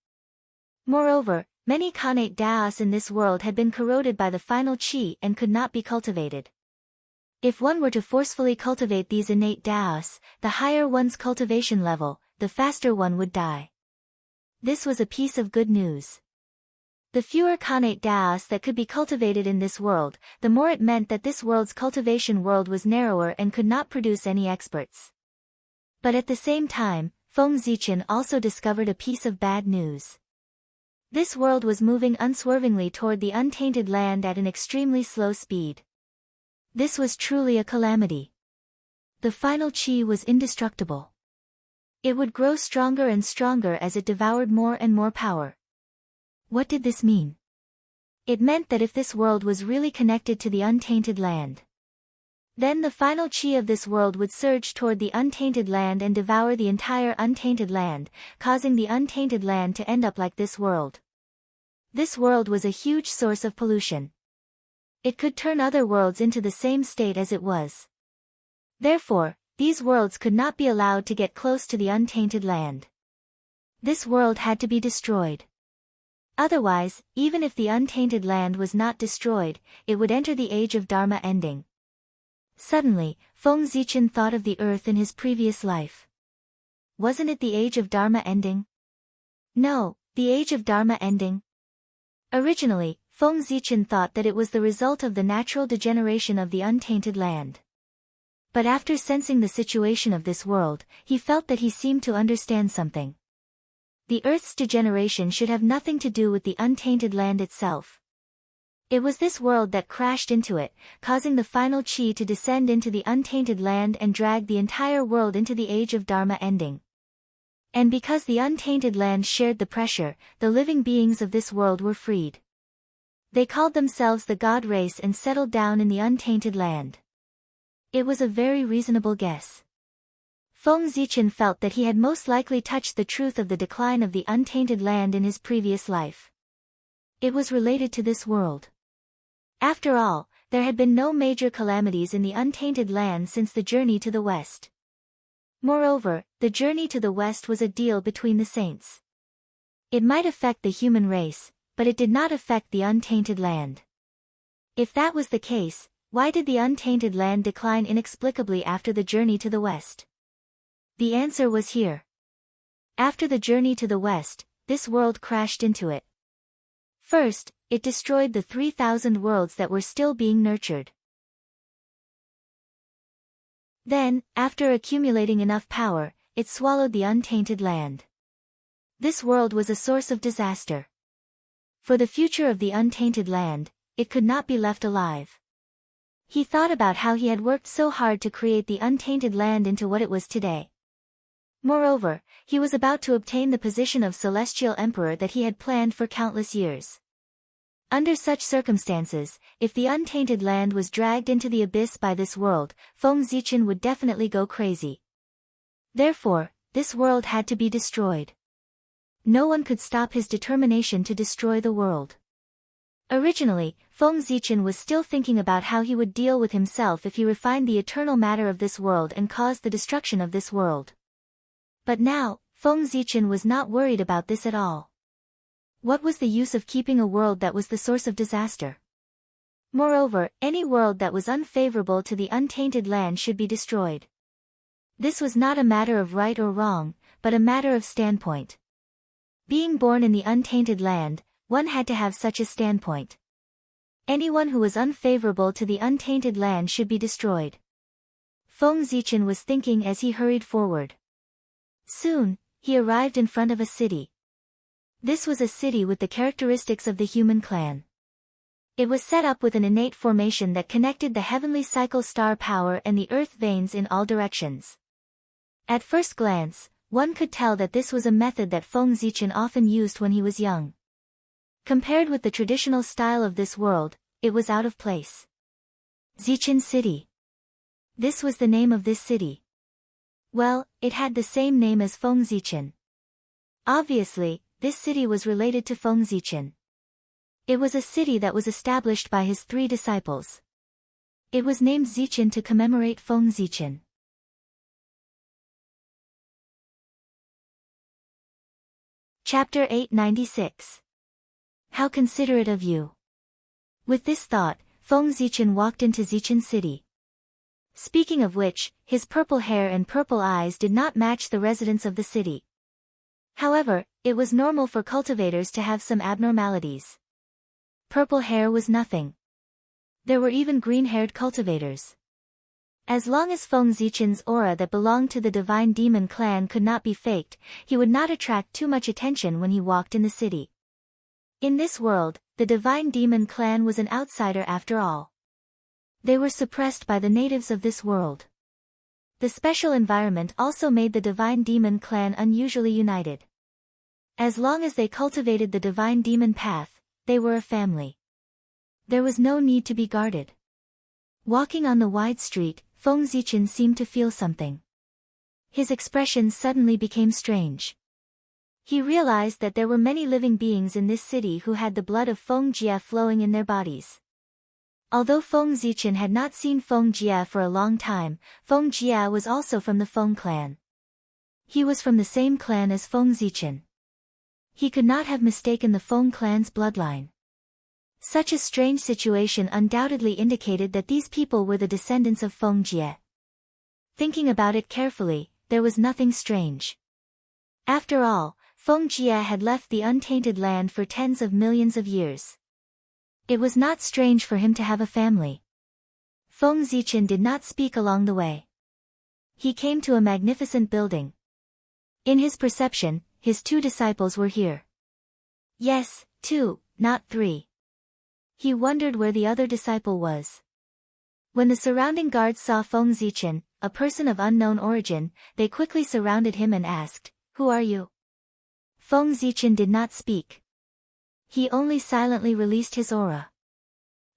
Moreover, many connate Daos in this world had been corroded by the final chi and could not be cultivated. If one were to forcefully cultivate these innate Daos, the higher one's cultivation level, the faster one would die. This was a piece of good news. The fewer connate Daos that could be cultivated in this world, the more it meant that this world's cultivation world was narrower and could not produce any experts. But at the same time, Feng Zichen also discovered a piece of bad news. This world was moving unswervingly toward the untainted land at an extremely slow speed. This was truly a calamity. The final chi was indestructible. It would grow stronger and stronger as it devoured more and more power. What did this mean? It meant that if this world was really connected to the untainted land, then the final chi of this world would surge toward the untainted land and devour the entire untainted land, causing the untainted land to end up like this world. This world was a huge source of pollution. It could turn other worlds into the same state as it was. Therefore, these worlds could not be allowed to get close to the untainted land. This world had to be destroyed. Otherwise, even if the untainted land was not destroyed, it would enter the age of Dharma ending. Suddenly, Feng Zichen thought of the earth in his previous life. Wasn't it the age of Dharma ending? No, the age of Dharma ending. Originally, Feng Zichen thought that it was the result of the natural degeneration of the untainted land. But after sensing the situation of this world, he felt that he seemed to understand something. The earth's degeneration should have nothing to do with the untainted land itself. It was this world that crashed into it, causing the final chi to descend into the untainted land and drag the entire world into the age of Dharma ending. And because the untainted land shared the pressure, the living beings of this world were freed. They called themselves the God race and settled down in the untainted land. It was a very reasonable guess. Feng Zichen felt that he had most likely touched the truth of the decline of the untainted land in his previous life. It was related to this world. After all, there had been no major calamities in the untainted land since the journey to the west. Moreover, the journey to the west was a deal between the saints. It might affect the human race, but it did not affect the untainted land. If that was the case, why did the untainted land decline inexplicably after the journey to the west? The answer was here. After the journey to the west, this world crashed into it. First, it destroyed the 3,000 worlds that were still being nurtured. Then, after accumulating enough power, it swallowed the untainted land. This world was a source of disaster. For the future of the untainted land, it could not be left alive. He thought about how he had worked so hard to create the untainted land into what it was today. Moreover, he was about to obtain the position of Celestial Emperor that he had planned for countless years. Under such circumstances, if the untainted land was dragged into the abyss by this world, Feng Zichen would definitely go crazy. Therefore, this world had to be destroyed. No one could stop his determination to destroy the world. Originally, Feng Zichen was still thinking about how he would deal with himself if he refined the eternal matter of this world and caused the destruction of this world. But now, Feng Zichen was not worried about this at all. What was the use of keeping a world that was the source of disaster? Moreover, any world that was unfavorable to the untainted land should be destroyed. This was not a matter of right or wrong, but a matter of standpoint. Being born in the untainted land, one had to have such a standpoint. Anyone who was unfavorable to the untainted land should be destroyed. Feng Zichen was thinking as he hurried forward. Soon, he arrived in front of a city. This was a city with the characteristics of the human clan. It was set up with an innate formation that connected the heavenly cycle star power and the earth veins in all directions. At first glance, one could tell that this was a method that Feng Zichen often used when he was young. Compared with the traditional style of this world, it was out of place. Zichen City. This was the name of this city. Well, it had the same name as Feng Zichen. Obviously, this city was related to Feng Zichen. It was a city that was established by his 3 disciples. It was named Zichen to commemorate Feng Zichen. Chapter 896. How considerate of you. With this thought, Feng Zichen walked into Zichen City. Speaking of which, his purple hair and purple eyes did not match the residents of the city. However, it was normal for cultivators to have some abnormalities. Purple hair was nothing. There were even green-haired cultivators. As long as Feng Zichen's aura that belonged to the Divine Demon clan could not be faked, he would not attract too much attention when he walked in the city. In this world, the Divine Demon clan was an outsider after all. They were suppressed by the natives of this world. The special environment also made the Divine Demon clan unusually united. As long as they cultivated the Divine Demon path, they were a family. There was no need to be guarded. Walking on the wide street, Feng Zichen seemed to feel something. His expression suddenly became strange. He realized that there were many living beings in this city who had the blood of Feng Jie flowing in their bodies. Although Feng Zichen had not seen Feng Jie for a long time, Feng Jie was also from the Feng clan. He was from the same clan as Feng Zichen. He could not have mistaken the Feng clan's bloodline. Such a strange situation undoubtedly indicated that these people were the descendants of Feng Jie. Thinking about it carefully, there was nothing strange. After all, Feng Jie had left the untainted land for tens of millions of years. It was not strange for him to have a family. Feng Zichen did not speak along the way. He came to a magnificent building. In his perception, his 2 disciples were here. Yes, 2, not 3. He wondered where the other disciple was. When the surrounding guards saw Feng Zichen, a person of unknown origin, they quickly surrounded him and asked, "Who are you?" Feng Zichen did not speak. He only silently released his aura.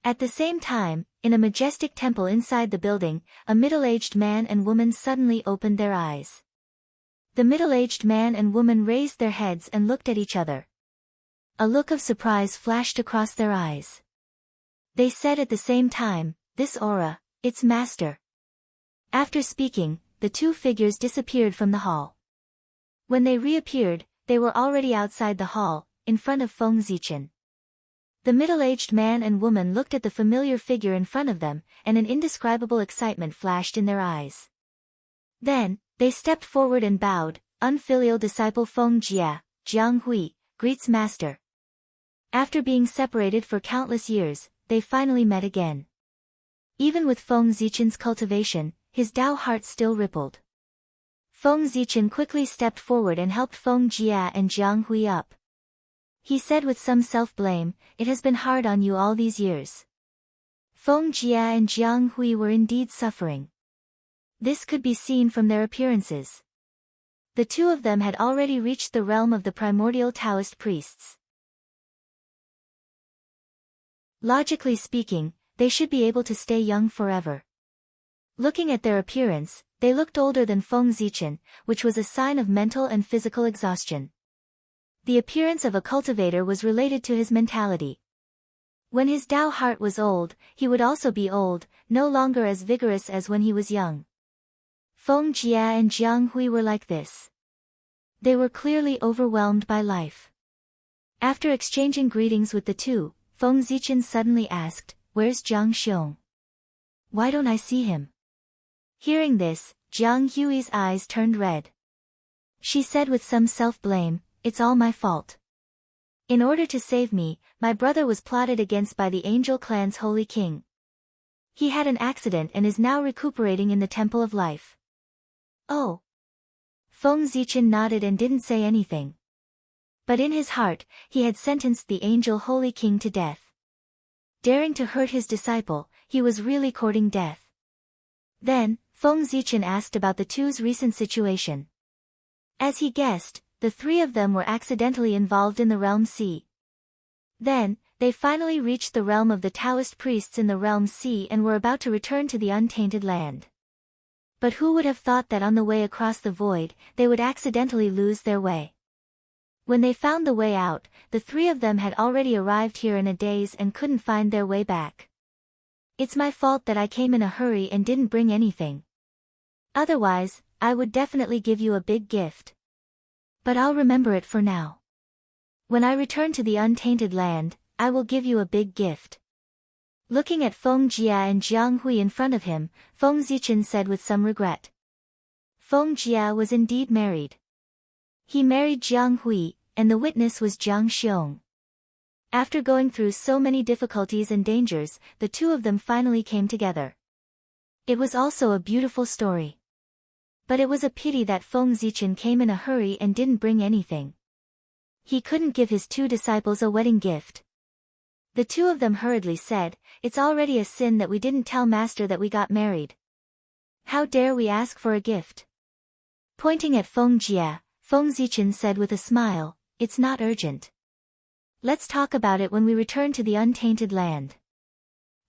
At the same time, in a majestic temple inside the building, a middle-aged man and woman suddenly opened their eyes. The middle-aged man and woman raised their heads and looked at each other. A look of surprise flashed across their eyes. They said at the same time, "This aura, it's master." After speaking, the 2 figures disappeared from the hall. When they reappeared, they were already outside the hall, in front of Feng Zichen. The middle-aged man and woman looked at the familiar figure in front of them, and an indescribable excitement flashed in their eyes. Then, they stepped forward and bowed. "Unfilial disciple Feng Jie, Jiang Hui, greets master." After being separated for countless years, they finally met again. Even with Feng Zichen's cultivation, his Tao heart still rippled. Feng Zichen quickly stepped forward and helped Feng Jie and Jiang Hui up. He said with some self-blame, "It has been hard on you all these years." Feng Jie and Jiang Hui were indeed suffering. This could be seen from their appearances. The 2 of them had already reached the realm of the primordial Taoist priests. Logically speaking, they should be able to stay young forever. Looking at their appearance, they looked older than Feng Zichen, which was a sign of mental and physical exhaustion. The appearance of a cultivator was related to his mentality. When his Tao heart was old, he would also be old, no longer as vigorous as when he was young. Feng Jie and Jiang Hui were like this. They were clearly overwhelmed by life. After exchanging greetings with the 2, Feng Zichen suddenly asked, "Where's Jiang Xiong? Why don't I see him?" Hearing this, Jiang Hui's eyes turned red. She said with some self-blame, "It's all my fault. In order to save me, my brother was plotted against by the Angel Clan's Holy King. He had an accident and is now recuperating in the Temple of Life." "Oh." Feng Zichen nodded and didn't say anything. But in his heart, he had sentenced the Angel Holy King to death. Daring to hurt his disciple, he was really courting death. Then, Feng Zichen asked about the 2's recent situation. As he guessed, the 3 of them were accidentally involved in the Realm Sea. Then, they finally reached the realm of the Taoist priests in the Realm Sea and were about to return to the untainted land. But who would have thought that on the way across the void, they would accidentally lose their way? When they found the way out, the 3 of them had already arrived here in a daze and couldn't find their way back. It's my fault that I came in a hurry and didn't bring anything. Otherwise, I would definitely give you a big gift. But I'll remember it for now. When I return to the untainted land, I will give you a big gift. Looking at Feng Jia and Jiang Hui in front of him, Feng Zichen said with some regret. Feng Jia was indeed married. He married Jiang Hui, and the witness was Jiang Xiong. After going through so many difficulties and dangers, the two of them finally came together. It was also a beautiful story. But it was a pity that Feng Zichen came in a hurry and didn't bring anything. He couldn't give his two disciples a wedding gift. The two of them hurriedly said, "It's already a sin that we didn't tell Master that we got married. How dare we ask for a gift?" Pointing at Feng Jia, Feng Zichen said with a smile, "It's not urgent. Let's talk about it when we return to the untainted land."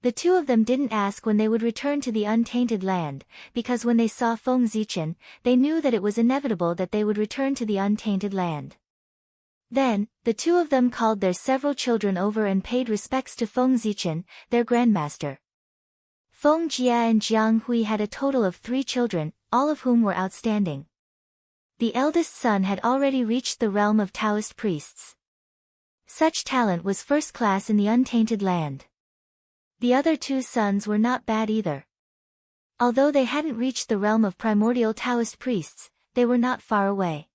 The two of them didn't ask when they would return to the untainted land, because when they saw Feng Zichen, they knew that it was inevitable that they would return to the untainted land. Then, the two of them called their several children over and paid respects to Feng Zichen, their grandmaster. Feng Jia and Jiang Hui had a total of 3 children, all of whom were outstanding. The eldest son had already reached the realm of Taoist priests. Such talent was first class in the untainted land. The other 2 sons were not bad either. Although they hadn't reached the realm of primordial Taoist priests, they were not far away.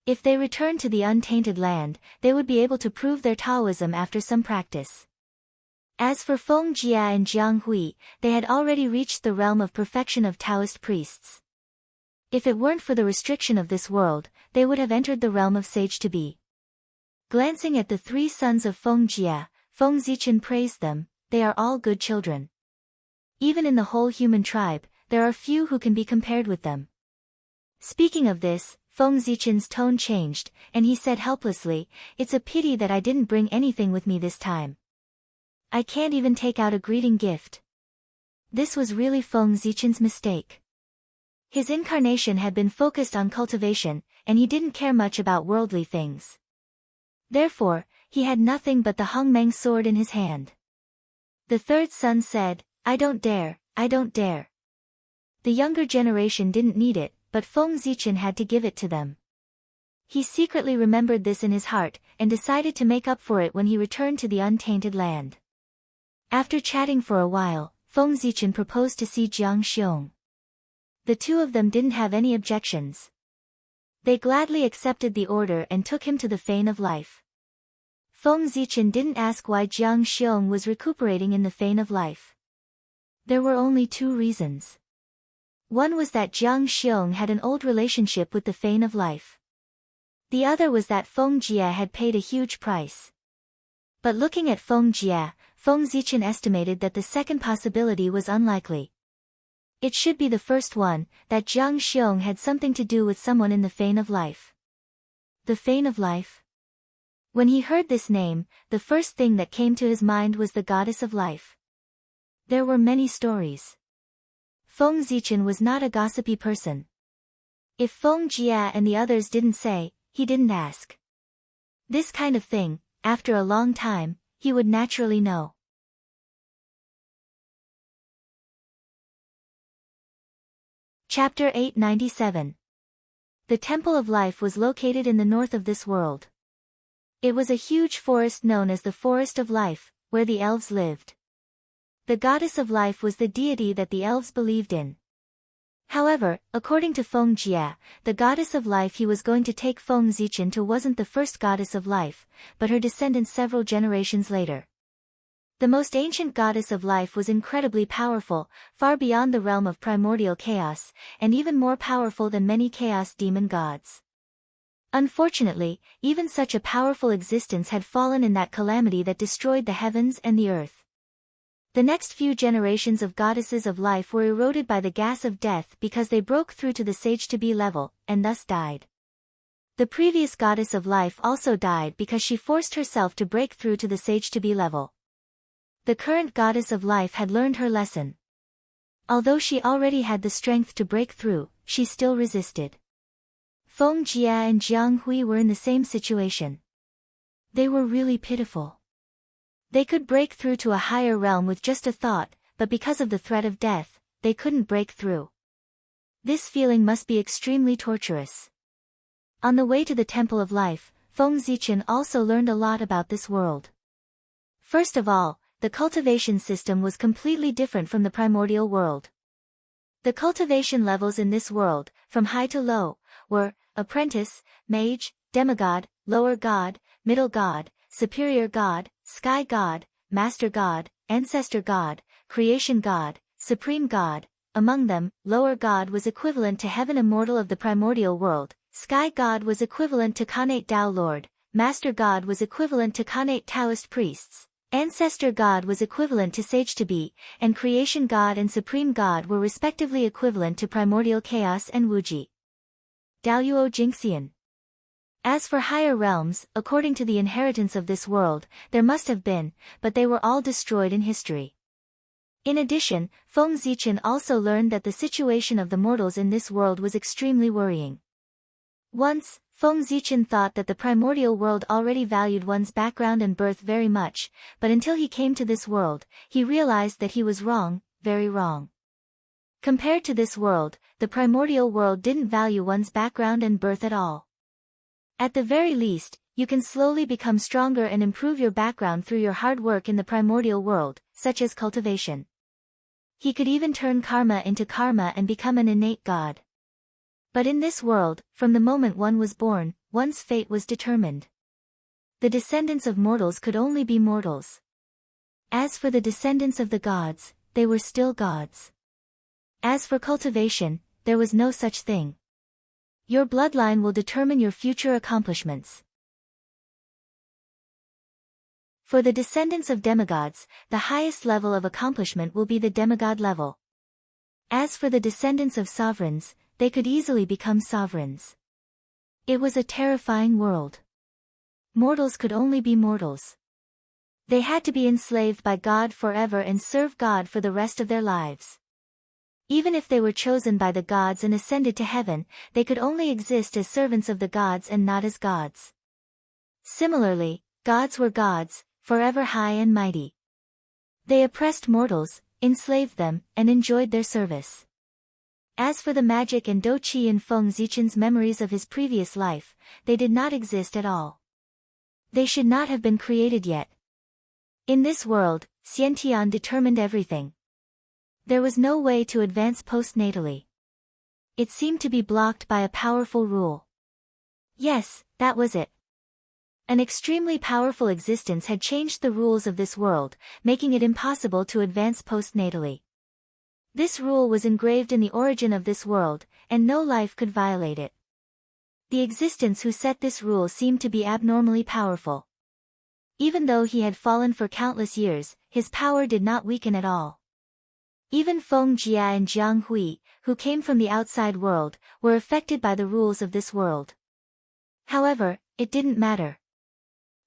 If they returned to the untainted land, they would be able to prove their Taoism after some practice. As for Feng Jia and Jiang Hui, they had already reached the realm of perfection of Taoist priests. If it weren't for the restriction of this world, they would have entered the realm of sage to be. Glancing at the 3 sons of Feng Jia, Feng Zichen praised them, "They are all good children. Even in the whole human tribe, there are few who can be compared with them." Speaking of this, Feng Zichen's tone changed, and he said helplessly, "It's a pity that I didn't bring anything with me this time. I can't even take out a greeting gift." This was really Feng Zichen's mistake. His incarnation had been focused on cultivation, and he didn't care much about worldly things. Therefore, he had nothing but the Hongmeng sword in his hand. The third son said, I don't dare. The younger generation didn't need it, but Feng Zichen had to give it to them. He secretly remembered this in his heart, and decided to make up for it when he returned to the untainted land. After chatting for a while, Feng Zichen proposed to see Jiang Xiong. The two of them didn't have any objections. They gladly accepted the order and took him to the Fane of Life. Feng Zichen didn't ask why Jiang Xiong was recuperating in the Fane of Life. There were only 2 reasons. One was that Jiang Xiong had an old relationship with the Fane of Life. The other was that Feng Jia had paid a huge price. But looking at Feng Jia, Feng Zichen estimated that the second possibility was unlikely. It should be the first one, that Jiang Xiong had something to do with someone in the Fane of Life. The Fane of Life? When he heard this name, the first thing that came to his mind was the Goddess of Life. There were many stories. Feng Zichen was not a gossipy person. If Feng Jia and the others didn't say, he didn't ask. This kind of thing, after a long time, he would naturally know. Chapter 897. The Temple of Life was located in the north of this world. It was a huge forest known as the Forest of Life, where the elves lived. The Goddess of Life was the deity that the elves believed in. However, according to Feng Jia, the Goddess of Life he was going to take Feng Zichen to wasn't the first Goddess of Life, but her descendants several generations later. The most ancient Goddess of Life was incredibly powerful, far beyond the realm of primordial chaos, and even more powerful than many chaos demon gods. Unfortunately, even such a powerful existence had fallen in that calamity that destroyed the heavens and the earth. The next few generations of goddesses of life were eroded by the gas of death because they broke through to the sage-to-be level, and thus died. The previous goddess of life also died because she forced herself to break through to the sage-to-be level. The current goddess of life had learned her lesson. Although she already had the strength to break through, she still resisted. Feng Jia and Jiang Hui were in the same situation. They were really pitiful. They could break through to a higher realm with just a thought, but because of the threat of death, they couldn't break through. This feeling must be extremely torturous. On the way to the Temple of Life, Feng Zichen also learned a lot about this world. First of all, the cultivation system was completely different from the primordial world. The cultivation levels in this world, from high to low, were apprentice, mage, demigod, lower god, middle god, superior god, sky god, master god, ancestor god, creation god, supreme god. Among them, lower god was equivalent to heaven immortal of the primordial world, sky god was equivalent to Khanate Tao Lord, master god was equivalent to Khanate Taoist priests, ancestor god was equivalent to sage to be, and creation god and supreme god were respectively equivalent to primordial chaos and Wuji. Daoyuo Jingxian. As for higher realms, according to the inheritance of this world, there must have been, but they were all destroyed in history. In addition, Feng Zichen also learned that the situation of the mortals in this world was extremely worrying. Once, Feng Zichen thought that the primordial world already valued one's background and birth very much, but until he came to this world, he realized that he was wrong, very wrong. Compared to this world, the primordial world didn't value one's background and birth at all. At the very least, you can slowly become stronger and improve your background through your hard work in the primordial world, such as cultivation. He could even turn karma into karma and become an innate god. But in this world, from the moment one was born, one's fate was determined. The descendants of mortals could only be mortals. As for the descendants of the gods, they were still gods. As for cultivation, there was no such thing. Your bloodline will determine your future accomplishments. For the descendants of demigods, the highest level of accomplishment will be the demigod level. As for the descendants of sovereigns, they could easily become sovereigns. It was a terrifying world. Mortals could only be mortals. They had to be enslaved by God forever and serve God for the rest of their lives. Even if they were chosen by the gods and ascended to heaven, they could only exist as servants of the gods and not as gods. Similarly, gods were gods, forever high and mighty. They oppressed mortals, enslaved them, and enjoyed their service. As for the magic and Do Qi in Feng Zichen's memories of his previous life, they did not exist at all. They should not have been created yet. In this world, Xiantian determined everything. There was no way to advance postnatally. It seemed to be blocked by a powerful rule. Yes, that was it. An extremely powerful existence had changed the rules of this world, making it impossible to advance postnatally. This rule was engraved in the origin of this world, and no life could violate it. The existence who set this rule seemed to be abnormally powerful. Even though he had fallen for countless years, his power did not weaken at all. Even Feng Jia and Jiang Hui, who came from the outside world, were affected by the rules of this world. However, it didn't matter.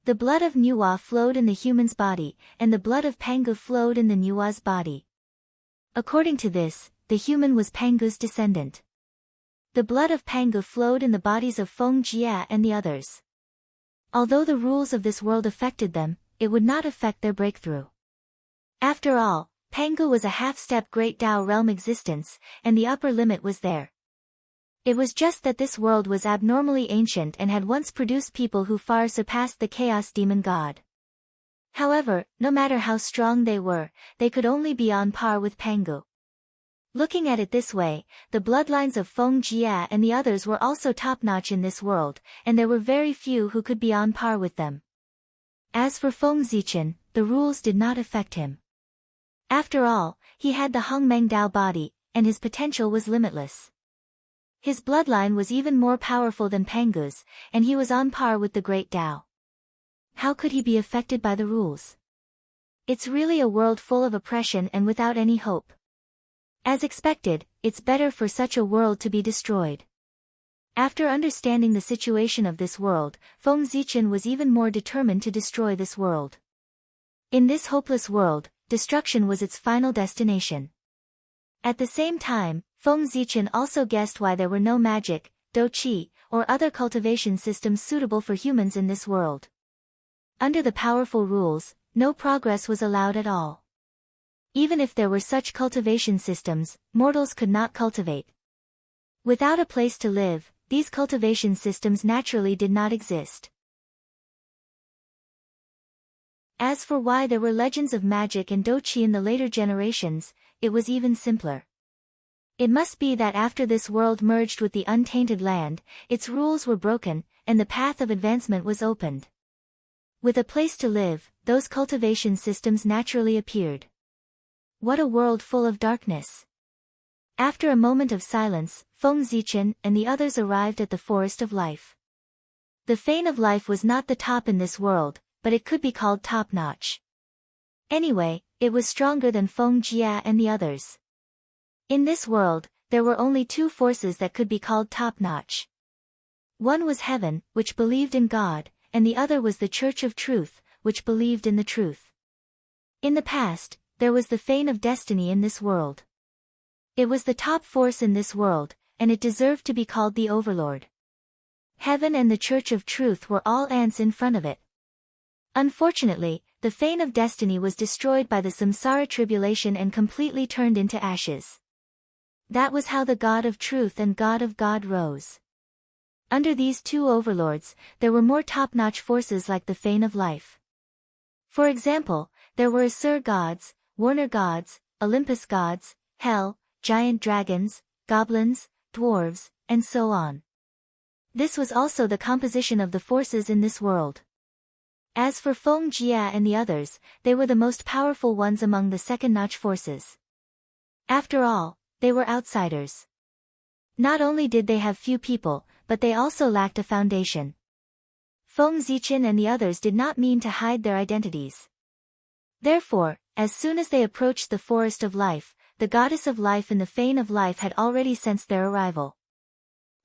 The blood of Nuwa flowed in the human's body, and the blood of Pangu flowed in the Nuwa's body. According to this, the human was Pangu's descendant. The blood of Pangu flowed in the bodies of Feng Jia and the others. Although the rules of this world affected them, it would not affect their breakthrough. After all, Pangu was a half-step Great Tao realm existence, and the upper limit was there. It was just that this world was abnormally ancient and had once produced people who far surpassed the Chaos Demon God. However, no matter how strong they were, they could only be on par with Pangu. Looking at it this way, the bloodlines of Feng Jia and the others were also top-notch in this world, and there were very few who could be on par with them. As for Feng Zichen, the rules did not affect him. After all, he had the Hongmeng Dao body, and his potential was limitless. His bloodline was even more powerful than Pangu's, and he was on par with the Great Tao. How could he be affected by the rules? It's really a world full of oppression and without any hope. As expected, it's better for such a world to be destroyed. After understanding the situation of this world, Feng Zichen was even more determined to destroy this world. In this hopeless world, destruction was its final destination. At the same time, Feng Zichen also guessed why there were no magic, Do Qi, or other cultivation systems suitable for humans in this world. Under the powerful rules, no progress was allowed at all. Even if there were such cultivation systems, mortals could not cultivate. Without a place to live, these cultivation systems naturally did not exist. As for why there were legends of magic and dochi in the later generations, it was even simpler. It must be that after this world merged with the untainted land, its rules were broken, and the path of advancement was opened. With a place to live, those cultivation systems naturally appeared. What a world full of darkness! After a moment of silence, Feng Zichen and the others arrived at the Forest of Life. The Fane of Life was not the top in this world, but it could be called top-notch. Anyway, it was stronger than Feng Jia and the others. In this world, there were only two forces that could be called top-notch. One was heaven, which believed in God, and the other was the Church of Truth, which believed in the truth. In the past, there was the Fane of Destiny in this world. It was the top force in this world, and it deserved to be called the Overlord. Heaven and the Church of Truth were all ants in front of it. Unfortunately, the Fane of Destiny was destroyed by the Samsara tribulation and completely turned into ashes. That was how the God of Truth and God of God rose. Under these two overlords, there were more top-notch forces like the Fane of Life. For example, there were Asur gods, Warner gods, Olympus gods, Hell, giant dragons, goblins, dwarves, and so on. This was also the composition of the forces in this world. As for Feng Jia and the others, they were the most powerful ones among the second-notch forces. After all, they were outsiders. Not only did they have few people, but they also lacked a foundation. Feng Zichen and the others did not mean to hide their identities. Therefore, as soon as they approached the Forest of Life, the Goddess of Life in the Fane of Life had already sensed their arrival.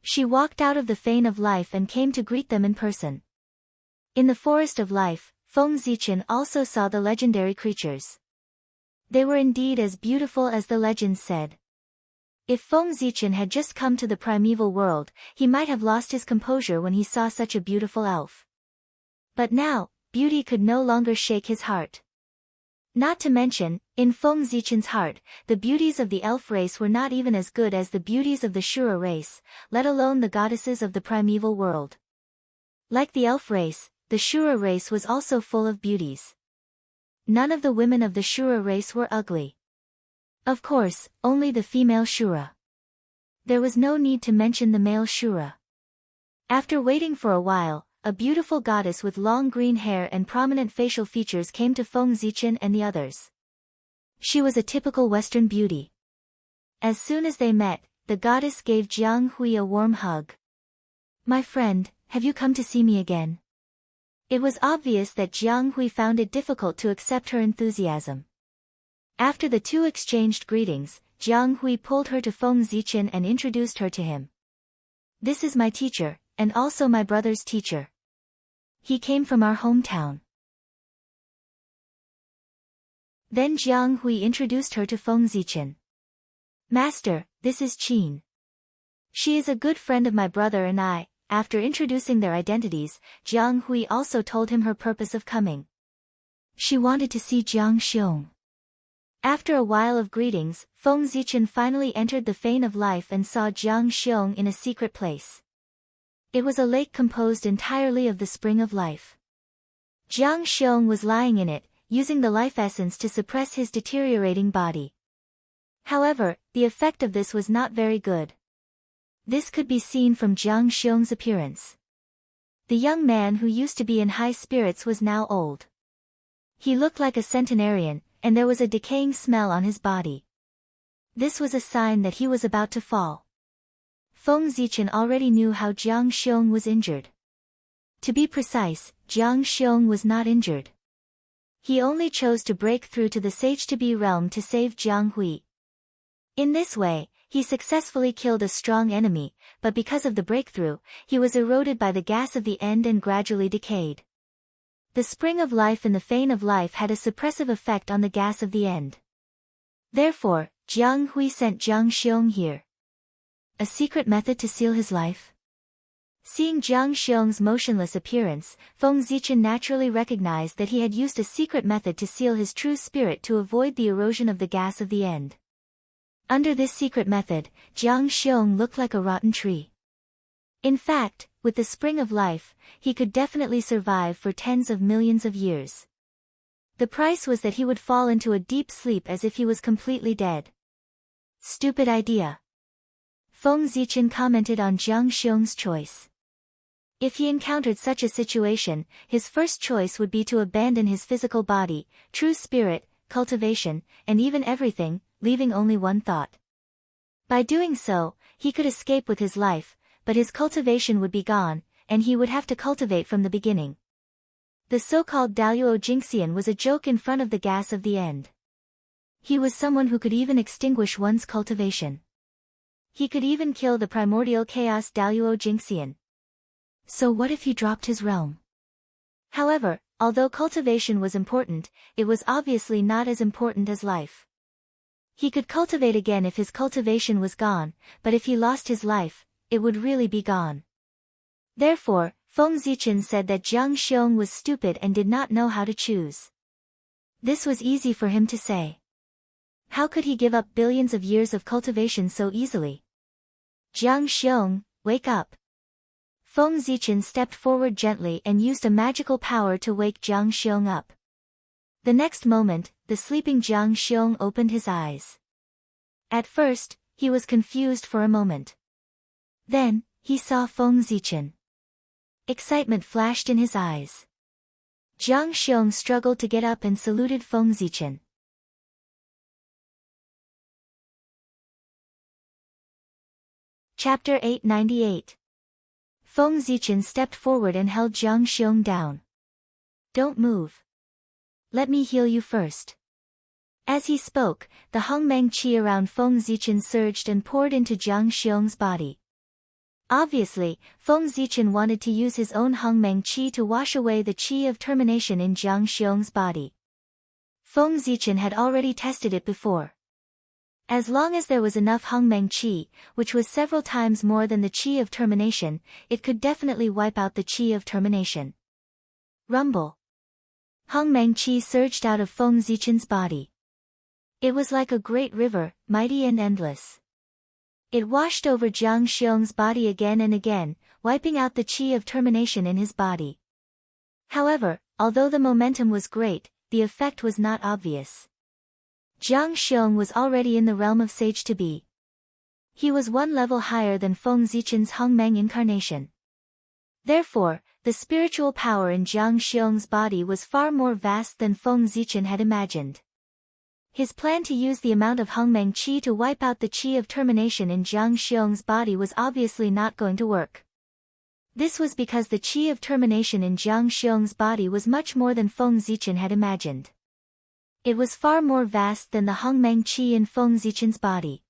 She walked out of the Fane of Life and came to greet them in person. In the Forest of Life, Feng Zichen also saw the legendary creatures. They were indeed as beautiful as the legends said. If Feng Zichen had just come to the primeval world, he might have lost his composure when he saw such a beautiful elf. But now, beauty could no longer shake his heart. Not to mention, in Feng Zichen's heart, the beauties of the elf race were not even as good as the beauties of the Shura race, let alone the goddesses of the primeval world. Like the elf race, the Shura race was also full of beauties. None of the women of the Shura race were ugly. Of course, only the female Shura. There was no need to mention the male Shura. After waiting for a while, a beautiful goddess with long green hair and prominent facial features came to Feng Zichen and the others. She was a typical Western beauty. As soon as they met, the goddess gave Jiang Hui a warm hug. "My friend, have you come to see me again?" It was obvious that Jiang Hui found it difficult to accept her enthusiasm. After the two exchanged greetings, Jiang Hui pulled her to Feng Zichen and introduced her to him. "This is my teacher, and also my brother's teacher. He came from our hometown." Then Jiang Hui introduced her to Feng Zichen. "Master, this is Qin. She is a good friend of my brother and I." After introducing their identities, Jiang Hui also told him her purpose of coming. She wanted to see Jiang Xiong. After a while of greetings, Feng Zichen finally entered the Fane of Life and saw Jiang Xiong in a secret place. It was a lake composed entirely of the Spring of Life. Jiang Xiong was lying in it, using the life essence to suppress his deteriorating body. However, the effect of this was not very good. This could be seen from Jiang Xiong's appearance. The young man who used to be in high spirits was now old. He looked like a centenarian, and there was a decaying smell on his body. This was a sign that he was about to fall. Feng Zichen already knew how Jiang Xiong was injured. To be precise, Jiang Xiong was not injured. He only chose to break through to the Sage-to-be realm to save Jiang Hui. In this way, he successfully killed a strong enemy, but because of the breakthrough, he was eroded by the gas of the end and gradually decayed. The Spring of Life in the Fane of Life had a suppressive effect on the gas of the end. Therefore, Jiang Hui sent Jiang Xiong here. A secret method to seal his life? Seeing Jiang Xiong's motionless appearance, Feng Zichen naturally recognized that he had used a secret method to seal his true spirit to avoid the erosion of the gas of the end. Under this secret method, Jiang Xiong looked like a rotten tree. In fact, with the spring of life, he could definitely survive for tens of millions of years. The price was that he would fall into a deep sleep as if he was completely dead. Stupid idea. Feng Zichen commented on Jiang Xiong's choice. If he encountered such a situation, his first choice would be to abandon his physical body, true spirit, cultivation, and even everything, leaving only one thought. By doing so, he could escape with his life, but his cultivation would be gone, and he would have to cultivate from the beginning. The so-called Daluo Jingxian was a joke in front of the gas of the end. He was someone who could even extinguish one's cultivation. He could even kill the primordial chaos Daluo Jingxian. So what if he dropped his realm? However, although cultivation was important, it was obviously not as important as life. He could cultivate again if his cultivation was gone, but if he lost his life, it would really be gone. Therefore, Feng Zichen said that Jiang Xiong was stupid and did not know how to choose. This was easy for him to say. How could he give up billions of years of cultivation so easily? Jiang Xiong, wake up. Feng Zichen stepped forward gently and used a magical power to wake Jiang Xiong up. The next moment, the sleeping Jiang Xiong opened his eyes. At first, he was confused for a moment. Then, he saw Feng Zichen. Excitement flashed in his eyes. Jiang Xiong struggled to get up and saluted Feng Zichen. Chapter 898. Feng Zichen stepped forward and held Jiang Xiong down. Don't move. Let me heal you first. As he spoke, the Hongmeng qi around Feng Zichen surged and poured into Jiang Xiong's body. Obviously, Feng Zichen wanted to use his own Hongmeng qi to wash away the qi of termination in Jiang Xiong's body. Feng Zichen had already tested it before. As long as there was enough Hongmeng qi, which was several times more than the qi of termination, it could definitely wipe out the qi of termination. Rumble. Hongmeng qi surged out of Feng Zichen's body. It was like a great river, mighty and endless. It washed over Jiang Xiong's body again and again, wiping out the qi of termination in his body. However, although the momentum was great, the effect was not obvious. Jiang Xiong was already in the realm of sage to be. He was one level higher than Feng Zichen's Hongmeng incarnation. Therefore, the spiritual power in Jiang Xiong's body was far more vast than Feng Zichen had imagined. His plan to use the amount of Hongmeng qi to wipe out the qi of termination in Jiang Xiong's body was obviously not going to work. This was because the qi of termination in Jiang Xiong's body was much more than Feng Zichen had imagined. It was far more vast than the Hongmeng qi in Feng Zichen's body.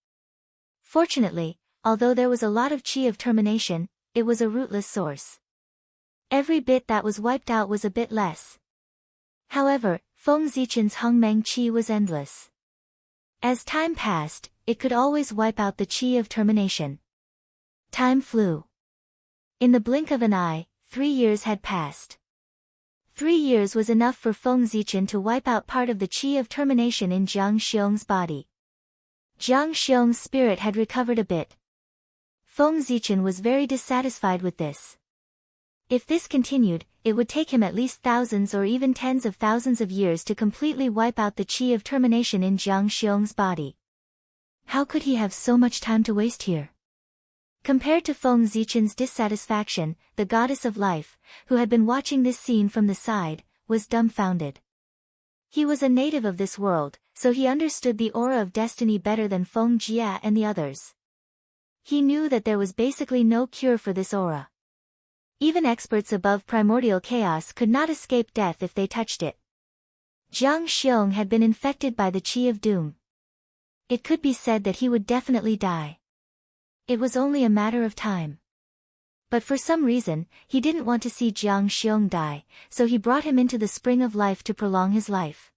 Fortunately, although there was a lot of qi of termination, it was a rootless source. Every bit that was wiped out was a bit less. However, Feng Zichen's Hongmeng qi was endless. As time passed, it could always wipe out the qi of termination. Time flew. In the blink of an eye, 3 years had passed. 3 years was enough for Feng Zichen to wipe out part of the qi of termination in Jiang Xiong's body. Jiang Xiong's spirit had recovered a bit. Feng Zichen was very dissatisfied with this. If this continued, it would take him at least thousands or even tens of thousands of years to completely wipe out the qi of termination in Jiang Xiong's body. How could he have so much time to waste here? Compared to Feng Zichen's dissatisfaction, the goddess of life, who had been watching this scene from the side, was dumbfounded. He was a native of this world, so he understood the aura of destiny better than Feng Jia and the others. He knew that there was basically no cure for this aura. Even experts above primordial chaos could not escape death if they touched it. Jiang Xiong had been infected by the qi of doom. It could be said that he would definitely die. It was only a matter of time. But for some reason, he didn't want to see Jiang Xiong die, so he brought him into the spring of life to prolong his life.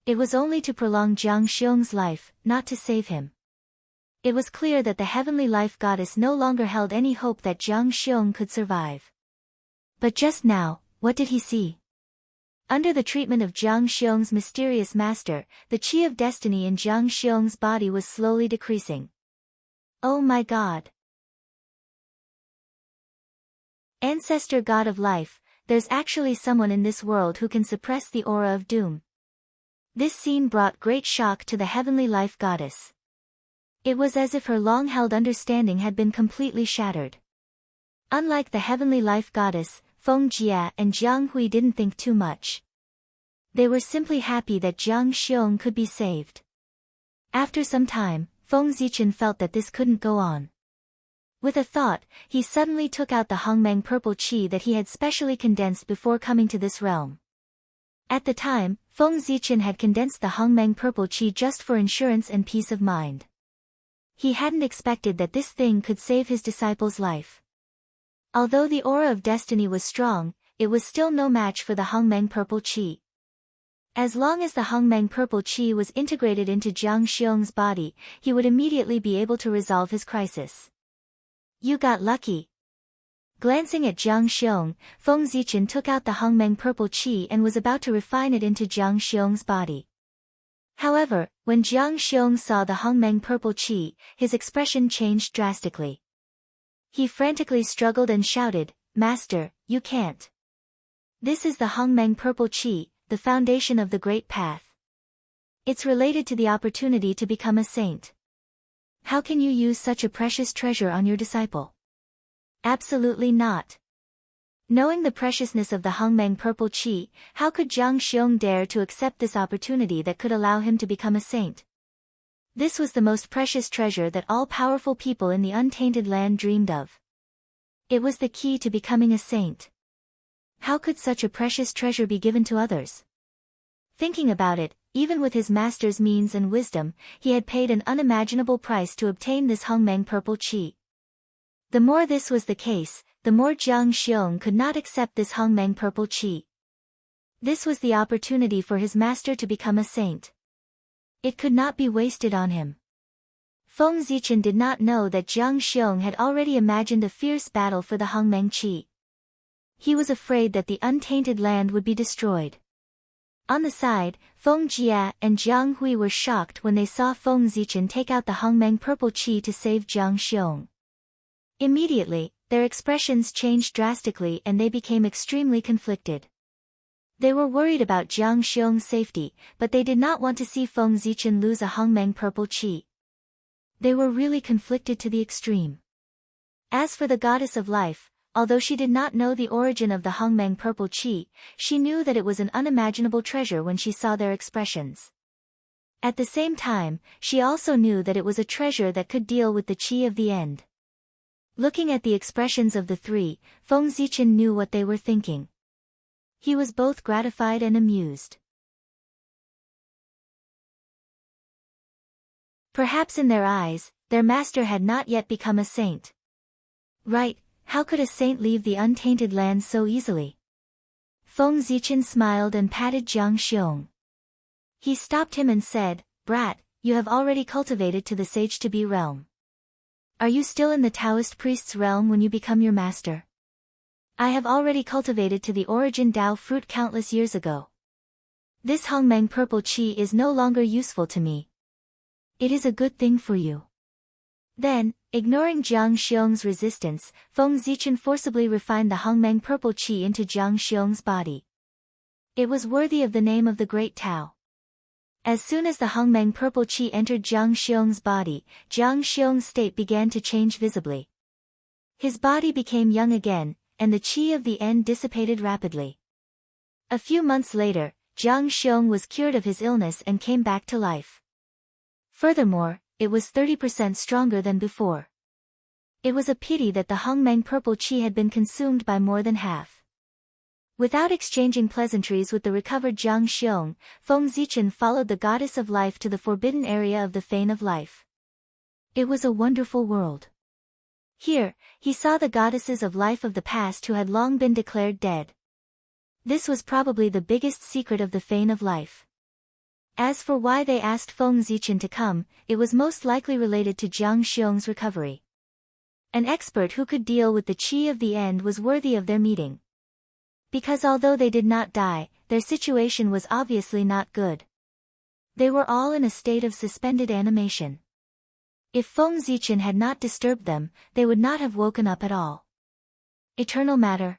It was only to prolong Jiang Xiong's life, not to save him. It was clear that the heavenly life goddess no longer held any hope that Jiang Xiong could survive. But just now, what did he see? Under the treatment of Jiang Xiong's mysterious master, the qi of destiny in Jiang Xiong's body was slowly decreasing. Oh my God! Ancestor God of Life, there's actually someone in this world who can suppress the aura of doom. This scene brought great shock to the heavenly life goddess. It was as if her long-held understanding had been completely shattered. Unlike the heavenly life goddess, Feng Jia and Jiang Hui didn't think too much. They were simply happy that Jiang Xiong could be saved. After some time, Feng Zichen felt that this couldn't go on. With a thought, he suddenly took out the Hongmeng purple qi that he had specially condensed before coming to this realm. At the time, Feng Zichen had condensed the Hongmeng purple qi just for insurance and peace of mind. He hadn't expected that this thing could save his disciple's life. Although the aura of destiny was strong, it was still no match for the Hongmeng purple qi. As long as the Hongmeng purple qi was integrated into Jiang Xiong's body, he would immediately be able to resolve his crisis. You got lucky. Glancing at Jiang Xiong, Feng Zichen took out the Hongmeng purple qi and was about to refine it into Jiang Xiong's body. However, when Jiang Xiong saw the Hongmeng purple qi, his expression changed drastically. He frantically struggled and shouted, "Master, you can't. This is the Hongmeng purple qi, the foundation of the Great Path. It's related to the opportunity to become a saint. How can you use such a precious treasure on your disciple?" Absolutely not. Knowing the preciousness of the Hongmeng purple qi, how could Jiang Xiong dare to accept this opportunity that could allow him to become a saint? This was the most precious treasure that all powerful people in the untainted land dreamed of. It was the key to becoming a saint. How could such a precious treasure be given to others? Thinking about it, even with his master's means and wisdom, he had paid an unimaginable price to obtain this Hongmeng purple qi. The more this was the case, the more Jiang Xiong could not accept this Hongmeng purple qi. This was the opportunity for his master to become a saint. It could not be wasted on him. Feng Zichen did not know that Jiang Xiong had already imagined a fierce battle for the Hongmeng qi. He was afraid that the untainted land would be destroyed. On the side, Feng Jia and Jiang Hui were shocked when they saw Feng Zichen take out the Hongmeng purple qi to save Jiang Xiong. Immediately, their expressions changed drastically and they became extremely conflicted. They were worried about Jiang Xiong's safety, but they did not want to see Feng Zichen lose a Hongmeng purple qi. They were really conflicted to the extreme. As for the goddess of life, although she did not know the origin of the Hongmeng purple qi, she knew that it was an unimaginable treasure when she saw their expressions. At the same time, she also knew that it was a treasure that could deal with the qi of the end. Looking at the expressions of the three, Feng Zichen knew what they were thinking. He was both gratified and amused. Perhaps in their eyes, their master had not yet become a saint. Right, how could a saint leave the untainted land so easily? Feng Zichen smiled and patted Jiang Xiong. He stopped him and said, "Brat, you have already cultivated to the sage-to-be realm. Are you still in the Taoist priest's realm when you become your master?" "I have already cultivated to the origin Tao fruit countless years ago. This Hongmeng purple qi is no longer useful to me. It is a good thing for you." Then, ignoring Jiang Xiong's resistance, Feng Zichen forcibly refined the Hongmeng purple qi into Jiang Xiong's body. It was worthy of the name of the great Tao. As soon as the Hongmeng purple qi entered Jiang Xiong's body, Jiang Xiong's state began to change visibly. His body became young again, and the qi of the end dissipated rapidly. A few months later, Jiang Xiong was cured of his illness and came back to life. Furthermore, it was 30% stronger than before. It was a pity that the Hongmeng purple qi had been consumed by more than half. Without exchanging pleasantries with the recovered Jiang Xiong, Feng Zichen followed the goddess of life to the forbidden area of the Fane of Life. It was a wonderful world. Here, he saw the goddesses of life of the past who had long been declared dead. This was probably the biggest secret of the Fane of Life. As for why they asked Feng Zichen to come, it was most likely related to Jiang Xiong's recovery. An expert who could deal with the qi of the end was worthy of their meeting. Because although they did not die, their situation was obviously not good. They were all in a state of suspended animation. If Feng Zichen had not disturbed them, they would not have woken up at all. Eternal matter.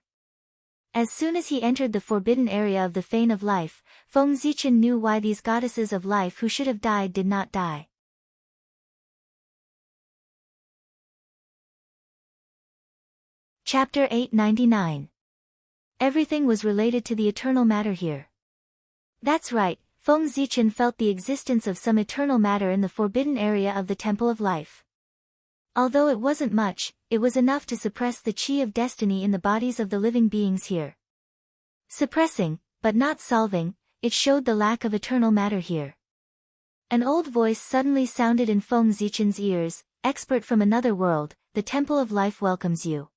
As soon as he entered the forbidden area of the Fane of Life, Feng Zichen knew why these goddesses of life who should have died did not die. Chapter 899. Everything was related to the eternal matter here. That's right, Feng Zichen felt the existence of some eternal matter in the forbidden area of the Temple of Life. Although it wasn't much, it was enough to suppress the qi of destiny in the bodies of the living beings here. Suppressing, but not solving, it showed the lack of eternal matter here. An old voice suddenly sounded in Feng Zichen's ears, "Expert from another world, the Temple of Life welcomes you."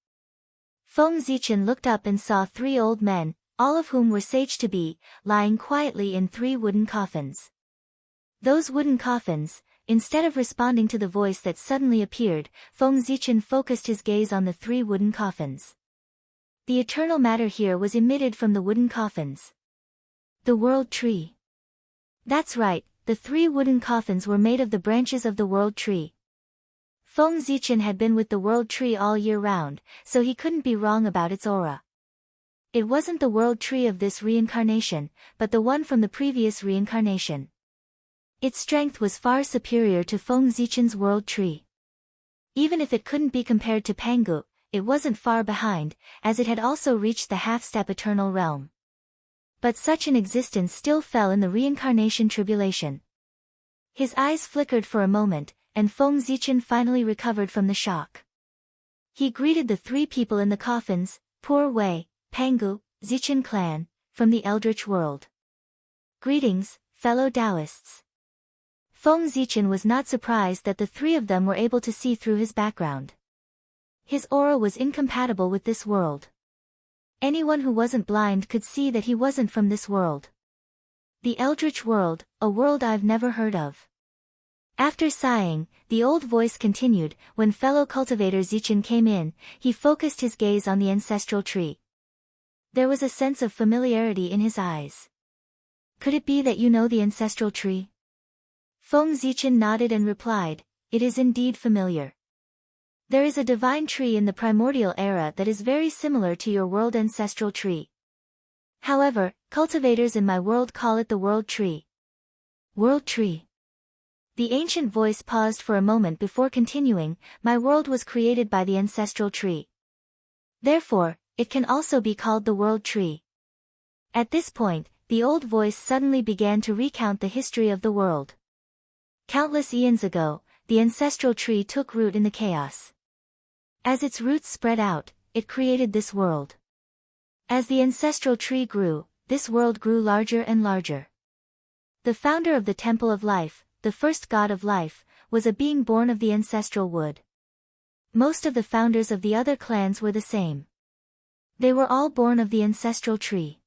Feng Zichen looked up and saw 3 old men, all of whom were sage-to-be, lying quietly in 3 wooden coffins. Those wooden coffins, instead of responding to the voice that suddenly appeared, Feng Zichen focused his gaze on the 3 wooden coffins. The eternal matter here was emitted from the wooden coffins. The world tree. That's right, the 3 wooden coffins were made of the branches of the world tree. Feng Zichen had been with the world tree all year round, so he couldn't be wrong about its aura. It wasn't the world tree of this reincarnation, but the one from the previous reincarnation. Its strength was far superior to Feng Zichen's world tree. Even if it couldn't be compared to Pangu, it wasn't far behind, as it had also reached the half-step eternal realm. But such an existence still fell in the reincarnation tribulation. His eyes flickered for a moment, and Feng Zichen finally recovered from the shock. He greeted the 3 people in the coffins, "Poor Wei, Pangu, Zichen clan, from the Eldritch world. Greetings, fellow Taoists." Feng Zichen was not surprised that the 3 of them were able to see through his background. His aura was incompatible with this world. Anyone who wasn't blind could see that he wasn't from this world. The Eldritch world, a world I've never heard of. After sighing, the old voice continued, "When fellow cultivator Zichen came in, he focused his gaze on the ancestral tree. There was a sense of familiarity in his eyes. Could it be that you know the ancestral tree?" Feng Zichen nodded and replied, "It is indeed familiar. There is a divine tree in the primordial era that is very similar to your world ancestral tree. However, cultivators in my world call it the world tree." World tree. The ancient voice paused for a moment before continuing, "My world was created by the ancestral tree. Therefore, it can also be called the world tree." At this point, the old voice suddenly began to recount the history of the world. Countless eons ago, the ancestral tree took root in the chaos. As its roots spread out, it created this world. As the ancestral tree grew, this world grew larger and larger. The founder of the Temple of Life, the first god of life, was a being born of the ancestral wood. Most of the founders of the other clans were the same. They were all born of the ancestral tree.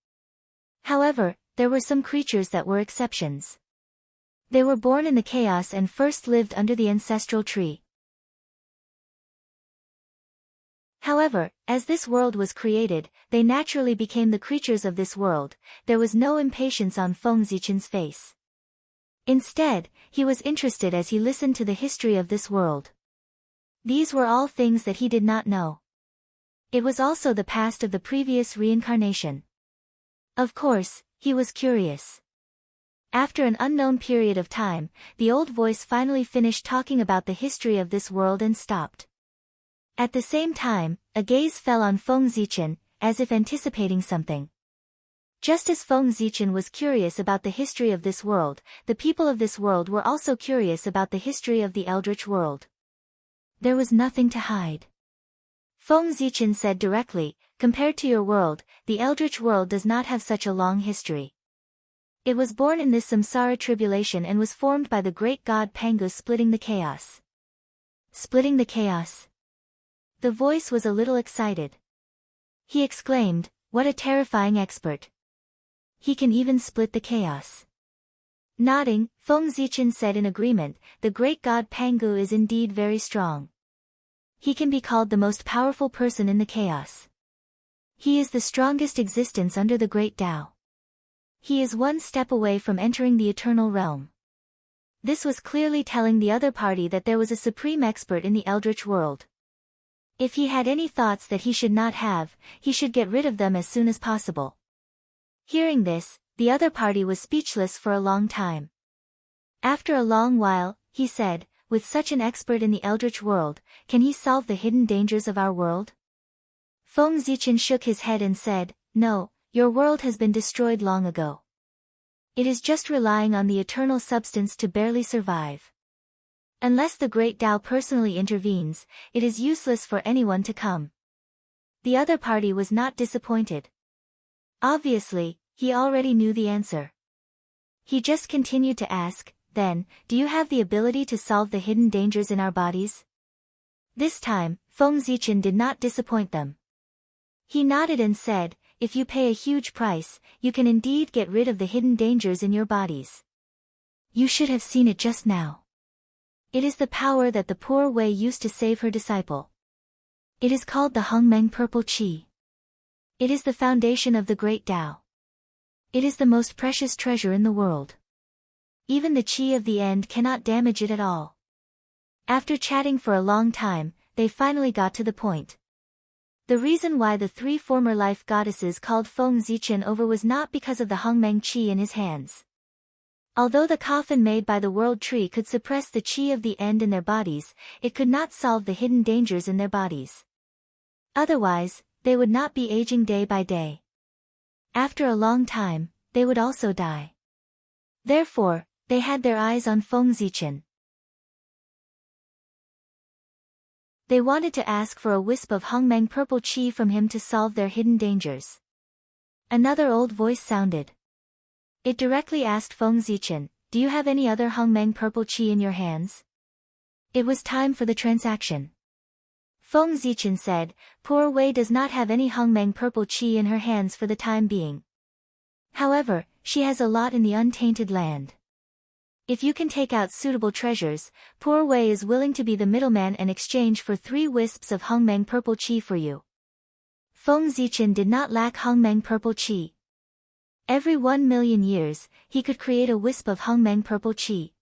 However, there were some creatures that were exceptions. They were born in the chaos and first lived under the ancestral tree. However, as this world was created, they naturally became the creatures of this world. There was no impatience on Feng Zichen's face. Instead, he was interested as he listened to the history of this world. These were all things that he did not know. It was also the past of the previous reincarnation. Of course, he was curious. After an unknown period of time, the old voice finally finished talking about the history of this world and stopped. At the same time, a gaze fell on Feng Zichen, as if anticipating something. Just as Feng Zichen was curious about the history of this world, the people of this world were also curious about the history of the Eldritch world. There was nothing to hide. Feng Zichen said directly, "Compared to your world, the Eldritch world does not have such a long history. It was born in this samsara tribulation and was formed by the great god Pangu splitting the chaos." Splitting the chaos? The voice was a little excited. He exclaimed, "What a terrifying expert! He can even split the chaos." Nodding, Feng Zichen said in agreement, the great god Pangu is indeed very strong. He can be called the most powerful person in the chaos. He is the strongest existence under the great Tao. He is one step away from entering the eternal realm. This was clearly telling the other party that there was a supreme expert in the eldritch world. If he had any thoughts that he should not have, he should get rid of them as soon as possible. Hearing this, the other party was speechless for a long time. After a long while, he said, with such an expert in the eldritch world, can he solve the hidden dangers of our world? Feng Zichen shook his head and said, no, your world has been destroyed long ago. It is just relying on the eternal substance to barely survive. Unless the great Tao personally intervenes, it is useless for anyone to come. The other party was not disappointed. Obviously, he already knew the answer. He just continued to ask, then, do you have the ability to solve the hidden dangers in our bodies? This time, Feng Zichen did not disappoint them. He nodded and said, if you pay a huge price, you can indeed get rid of the hidden dangers in your bodies. You should have seen it just now. It is the power that the poor Wei used to save her disciple. It is called the Hongmeng Purple Qi. It is the foundation of the great Tao. It is the most precious treasure in the world. Even the Qi of the end cannot damage it at all. After chatting for a long time, they finally got to the point. The reason why the three former life goddesses called Feng Zichen over was not because of the Hongmeng Qi in his hands. Although the coffin made by the world tree could suppress the Qi of the end in their bodies, it could not solve the hidden dangers in their bodies. Otherwise, they would not be aging day by day. After a long time, they would also die. Therefore, they had their eyes on Feng Zichen. They wanted to ask for a wisp of Hongmeng Purple Qi from him to solve their hidden dangers. Another old voice sounded. It directly asked Feng Zichen, do you have any other Hongmeng Purple Qi in your hands? It was time for the transaction. Feng Zichen said, poor Wei does not have any Hongmeng Purple Qi in her hands for the time being. However, she has a lot in the untainted land. If you can take out suitable treasures, poor Wei is willing to be the middleman and exchange for 3 wisps of Hongmeng Purple Qi for you. Feng Zichen did not lack Hongmeng Purple Qi. Every 1,000,000 years, he could create a wisp of Hongmeng Purple Qi.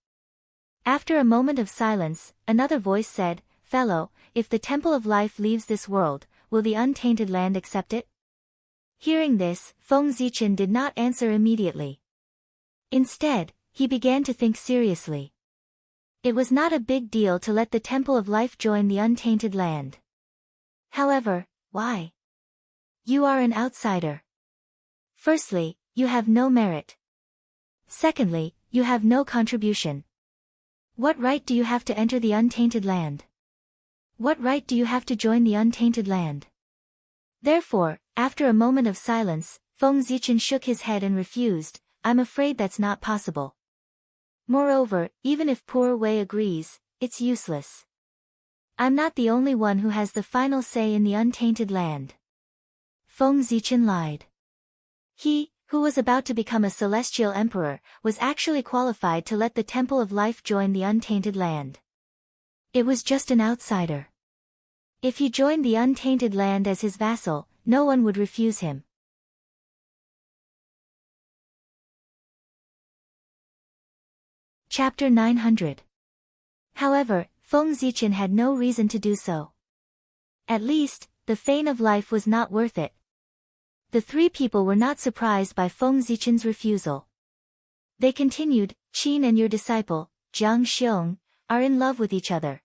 After a moment of silence, another voice said, fellow, if the Temple of Life leaves this world, will the untainted land accept it? Hearing this, Feng Zichen did not answer immediately. Instead, he began to think seriously. It was not a big deal to let the Temple of Life join the untainted land. However, why? You are an outsider. Firstly, you have no merit. Secondly, you have no contribution. What right do you have to enter the untainted land? What right do you have to join the untainted land? Therefore, after a moment of silence, Feng Zichen shook his head and refused, I'm afraid that's not possible. Moreover, even if poor Wei agrees, it's useless. I'm not the only one who has the final say in the untainted land. Feng Zichen lied. He, who was about to become a celestial emperor, was actually qualified to let the Temple of Life join the untainted land. It was just an outsider. If he joined the untainted land as his vassal, no one would refuse him. Chapter 900. However, Feng Zichen had no reason to do so. At least, the fane of life was not worth it. The 3 people were not surprised by Feng Zichen's refusal. They continued, Qin and your disciple, Jiang Xiong, are in love with each other.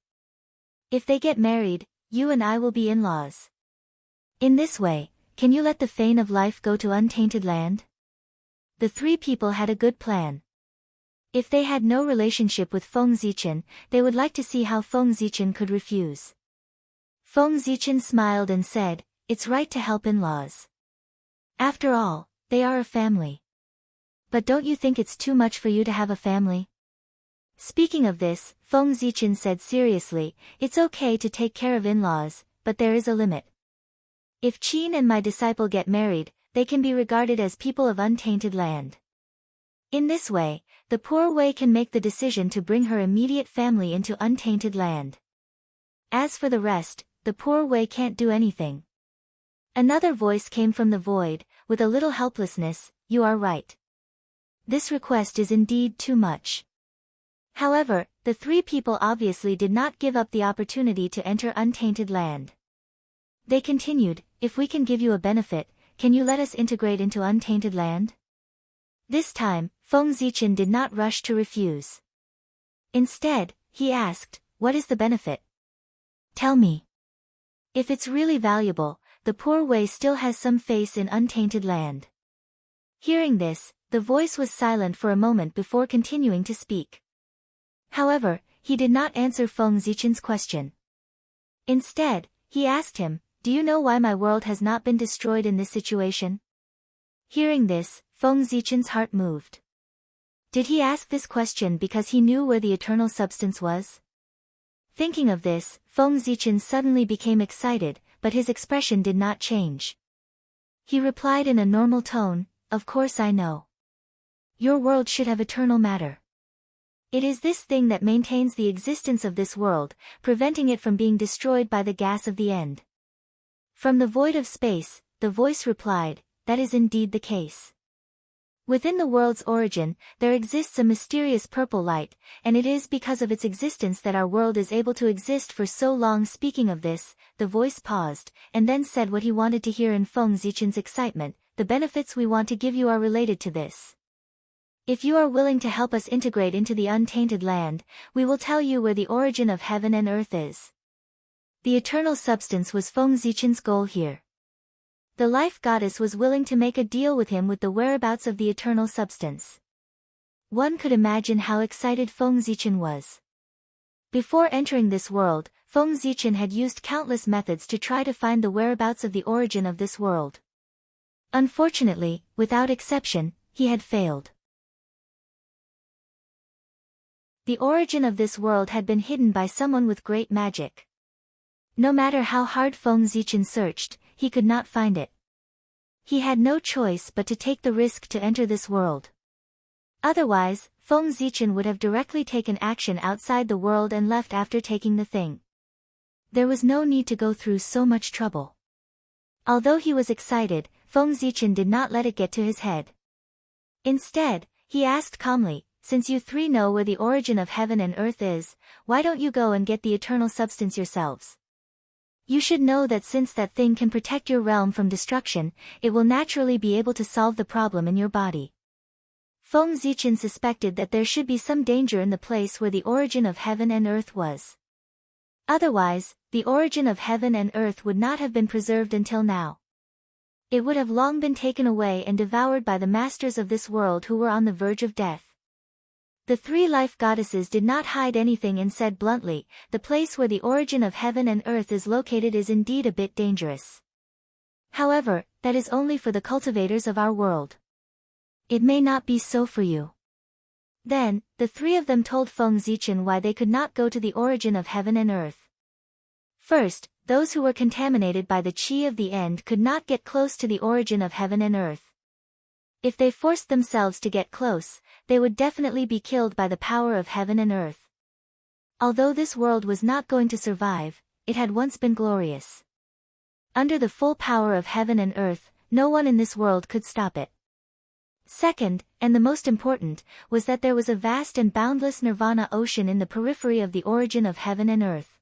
If they get married, you and I will be in-laws. In this way, can you let the fane of life go to untainted land? The 3 people had a good plan. If they had no relationship with Feng Zichen, they would like to see how Feng Zichen could refuse. Feng Zichen smiled and said, it's right to help in-laws. After all, they are a family. But don't you think it's too much for you to have a family? Speaking of this, Feng Zichen said seriously, it's okay to take care of in-laws, but there is a limit. If Qin and my disciple get married, they can be regarded as people of untainted land. In this way, the poor Wei can make the decision to bring her immediate family into untainted land. As for the rest, the poor Wei can't do anything. Another voice came from the void, with a little helplessness, "You are right. This request is indeed too much." However, the three people obviously did not give up the opportunity to enter untainted land. They continued, "If we can give you a benefit, can you let us integrate into untainted land?" This time, Feng Zichen did not rush to refuse. Instead, he asked, "What is the benefit? Tell me. If it's really valuable, the poor Wei still has some face in untainted land." Hearing this, the voice was silent for a moment before continuing to speak. However, he did not answer Feng Zichen's question. Instead, he asked him, "Do you know why my world has not been destroyed in this situation?" Hearing this, Feng Zichen's heart moved. Did he ask this question because he knew where the eternal substance was? Thinking of this, Feng Zichen suddenly became excited, but his expression did not change. He replied in a normal tone, "Of course I know. Your world should have eternal matter. It is this thing that maintains the existence of this world, preventing it from being destroyed by the gas of the end." From the void of space, the voice replied, "That is indeed the case. Within the world's origin, there exists a mysterious purple light, and it is because of its existence that our world is able to exist for so long." Speaking of this, the voice paused, and then said what he wanted to hear in Feng Zichen's excitement, "The benefits we want to give you are related to this. If you are willing to help us integrate into the untainted land, we will tell you where the origin of heaven and earth is." The eternal substance was Feng Zichen's goal here. The life goddess was willing to make a deal with him with the whereabouts of the eternal substance. One could imagine how excited Feng Zichen was. Before entering this world, Feng Zichen had used countless methods to try to find the whereabouts of the origin of this world. Unfortunately, without exception, he had failed. The origin of this world had been hidden by someone with great magic. No matter how hard Feng Zichen searched, he could not find it. He had no choice but to take the risk to enter this world. Otherwise, Feng Zichen would have directly taken action outside the world and left after taking the thing. There was no need to go through so much trouble. Although he was excited, Feng Zichen did not let it get to his head. Instead, he asked calmly, "Since you three know where the origin of heaven and earth is, why don't you go and get the eternal substance yourselves? You should know that since that thing can protect your realm from destruction, it will naturally be able to solve the problem in your body." Feng Zichen suspected that there should be some danger in the place where the origin of heaven and earth was. Otherwise, the origin of heaven and earth would not have been preserved until now. It would have long been taken away and devoured by the masters of this world who were on the verge of death. The three life goddesses did not hide anything and said bluntly, "The place where the origin of heaven and earth is located is indeed a bit dangerous. However, that is only for the cultivators of our world. It may not be so for you." Then, the three of them told Feng Zichen why they could not go to the origin of heaven and earth. First, those who were contaminated by the qi of the end could not get close to the origin of heaven and earth. If they forced themselves to get close, they would definitely be killed by the power of heaven and earth. Although this world was not going to survive, it had once been glorious. Under the full power of heaven and earth, no one in this world could stop it. Second, and the most important, was that there was a vast and boundless nirvana ocean in the periphery of the origin of heaven and earth.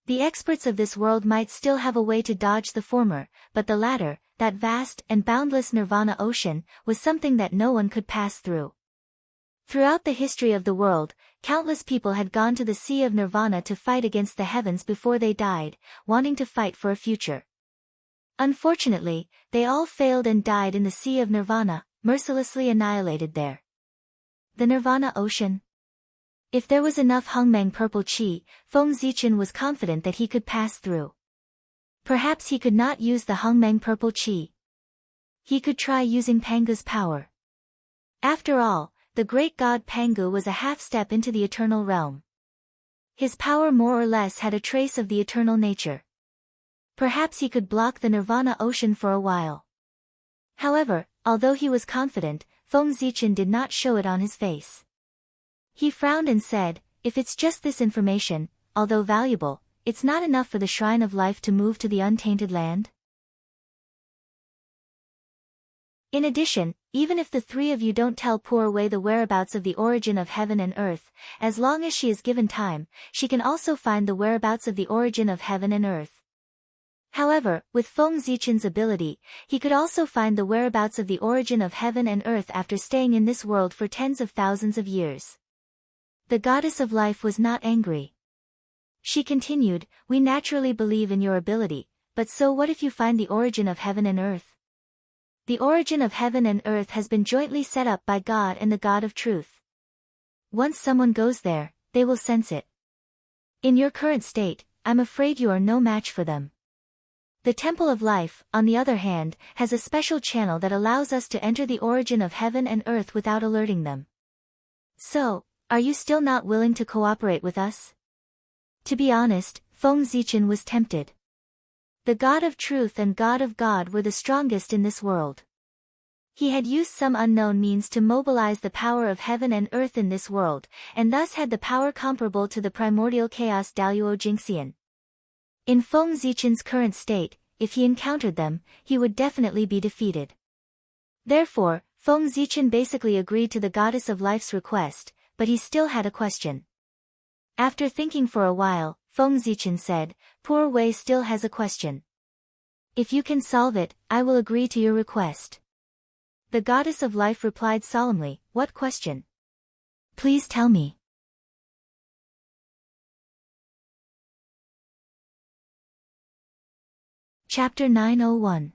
The experts of this world might still have a way to dodge the former, but the latter, that vast and boundless nirvana ocean, was something that no one could pass through. Throughout the history of the world, countless people had gone to the Sea of Nirvana to fight against the heavens before they died, wanting to fight for a future. Unfortunately, they all failed and died in the Sea of Nirvana, mercilessly annihilated there. The Nirvana Ocean. If there was enough Hongmeng purple qi, Feng Zichen was confident that he could pass through. Perhaps he could not use the Hongmeng purple qi. He could try using Pangu's power. After all, the great god Pangu was a half-step into the eternal realm. His power more or less had a trace of the eternal nature. Perhaps he could block the Nirvana Ocean for a while. However, although he was confident, Feng Zichen did not show it on his face. He frowned and said, if it's just this information, although valuable, it's not enough for the Shrine of Life to move to the untainted land? In addition, even if the three of you don't tell poor Wei the whereabouts of the origin of heaven and earth, as long as she is given time, she can also find the whereabouts of the origin of heaven and earth. However, with Feng Zichen's ability, he could also find the whereabouts of the origin of heaven and earth after staying in this world for tens of thousands of years. The Goddess of Life was not angry. She continued, we naturally believe in your ability, but so what if you find the origin of heaven and earth? The origin of heaven and earth has been jointly set up by God and the God of Truth. Once someone goes there, they will sense it. In your current state, I'm afraid you are no match for them. The Temple of Life, on the other hand, has a special channel that allows us to enter the origin of heaven and earth without alerting them. So, are you still not willing to cooperate with us? To be honest, Feng Zichen was tempted. The God of Truth and God of God were the strongest in this world. He had used some unknown means to mobilize the power of heaven and earth in this world, and thus had the power comparable to the primordial chaos Daluo Jingxian. In Feng Zichen's current state, if he encountered them, he would definitely be defeated. Therefore, Feng Zichen basically agreed to the Goddess of Life's request, but he still had a question. After thinking for a while, Feng Zichen said, poor Wei still has a question. If you can solve it, I will agree to your request. The Goddess of Life replied solemnly, what question? Please tell me. Chapter 901.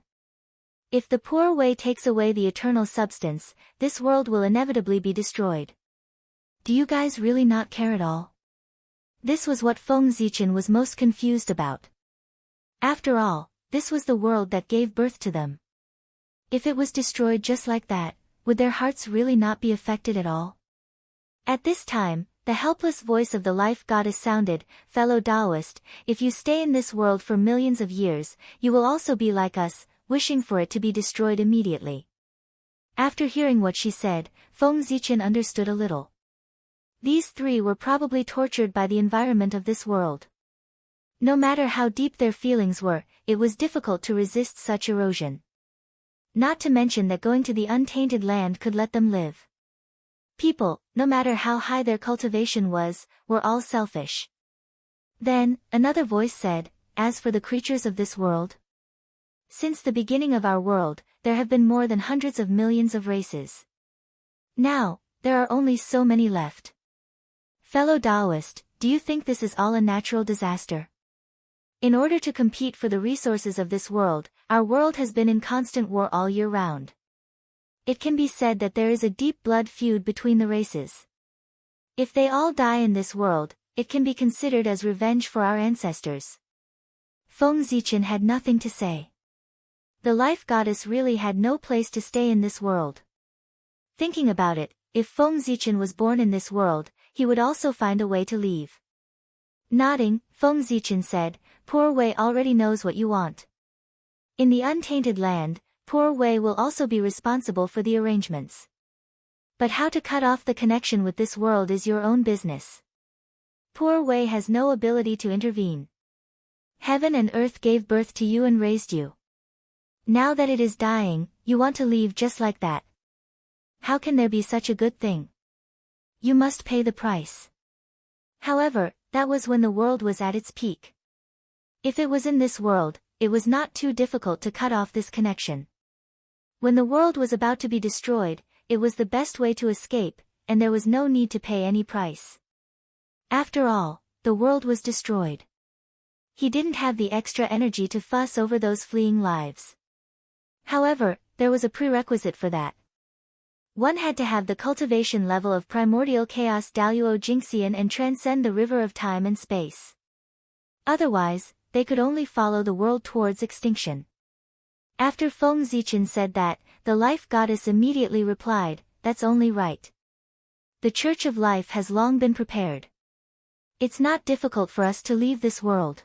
If the poor Wei takes away the eternal substance, this world will inevitably be destroyed. Do you guys really not care at all? This was what Feng Zichen was most confused about. After all, this was the world that gave birth to them. If it was destroyed just like that, would their hearts really not be affected at all? At this time, the helpless voice of the Life Goddess sounded, fellow Taoist, if you stay in this world for millions of years, you will also be like us, wishing for it to be destroyed immediately. After hearing what she said, Feng Zichen understood a little. These three were probably tortured by the environment of this world. No matter how deep their feelings were, it was difficult to resist such erosion. Not to mention that going to the untainted land could let them live. People, no matter how high their cultivation was, were all selfish. Then, another voice said, as for the creatures of this world? Since the beginning of our world, there have been more than hundreds of millions of races. Now, there are only so many left. Fellow Taoist, do you think this is all a natural disaster? In order to compete for the resources of this world, our world has been in constant war all year round. It can be said that there is a deep blood feud between the races. If they all die in this world, it can be considered as revenge for our ancestors. Feng Zichen had nothing to say. The Life Goddess really had no place to stay in this world. Thinking about it, if Feng Zichen was born in this world, he would also find a way to leave. Nodding, Feng Zichen said, poor Wei already knows what you want. In the untainted land, poor Wei will also be responsible for the arrangements. But how to cut off the connection with this world is your own business. Poor Wei has no ability to intervene. Heaven and earth gave birth to you and raised you. Now that it is dying, you want to leave just like that. How can there be such a good thing? You must pay the price. However, that was when the world was at its peak. If it was in this world, it was not too difficult to cut off this connection. When the world was about to be destroyed, it was the best way to escape, and there was no need to pay any price. After all, the world was destroyed. He didn't have the extra energy to fuss over those fleeing lives. However, there was a prerequisite for that. One had to have the cultivation level of primordial chaos Daluo Jingxian and transcend the river of time and space. Otherwise, they could only follow the world towards extinction. After Feng Zichen said that, the Life Goddess immediately replied, that's only right. The Church of Life has long been prepared. It's not difficult for us to leave this world.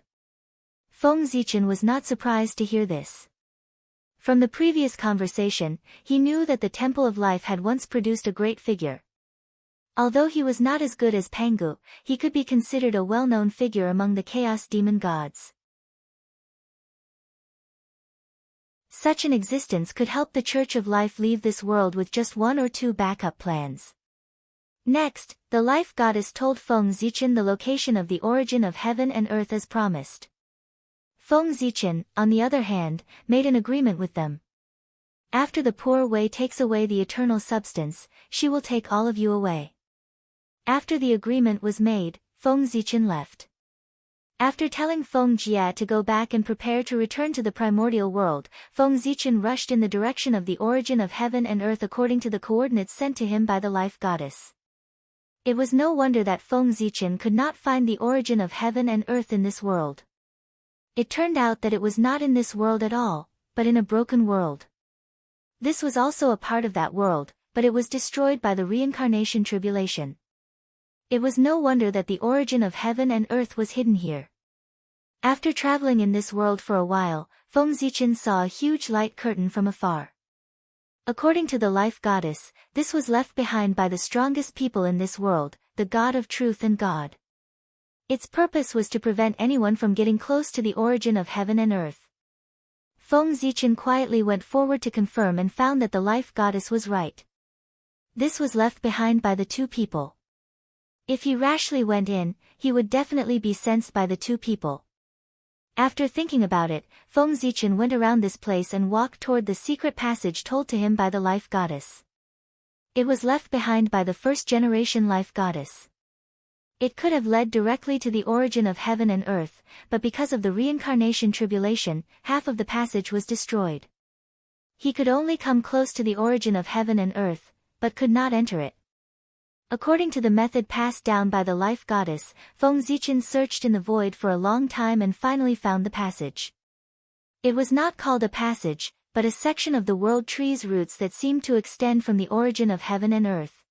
Feng Zichen was not surprised to hear this. From the previous conversation, he knew that the Temple of Life had once produced a great figure. Although he was not as good as Pangu, he could be considered a well-known figure among the Chaos Demon gods. Such an existence could help the Church of Life leave this world with just one or two backup plans. Next, the Life Goddess told Feng Zichen the location of the origin of heaven and earth as promised. Feng Zichen, on the other hand, made an agreement with them. After the poor Wei takes away the eternal substance, she will take all of you away. After the agreement was made, Feng Zichen left. After telling Feng Jia to go back and prepare to return to the primordial world, Feng Zichen rushed in the direction of the origin of heaven and earth according to the coordinates sent to him by the Life Goddess. It was no wonder that Feng Zichen could not find the origin of heaven and earth in this world. It turned out that it was not in this world at all, but in a broken world. This was also a part of that world, but it was destroyed by the reincarnation tribulation. It was no wonder that the origin of heaven and earth was hidden here. After traveling in this world for a while, Feng Zichen saw a huge light curtain from afar. According to the Life Goddess, this was left behind by the strongest people in this world, the God of Truth and God. Its purpose was to prevent anyone from getting close to the origin of heaven and earth. Feng Zichen quietly went forward to confirm and found that the Life Goddess was right. This was left behind by the two people. If he rashly went in, he would definitely be sensed by the two people. After thinking about it, Feng Zichen went around this place and walked toward the secret passage told to him by the Life Goddess. It was left behind by the first-generation Life Goddess. It could have led directly to the origin of heaven and earth, but because of the reincarnation tribulation, half of the passage was destroyed. He could only come close to the origin of heaven and earth, but could not enter it. According to the method passed down by the Life Goddess, Feng Zichen searched in the void for a long time and finally found the passage. It was not called a passage, but a section of the world tree's roots that seemed to extend from the origin of heaven and earth.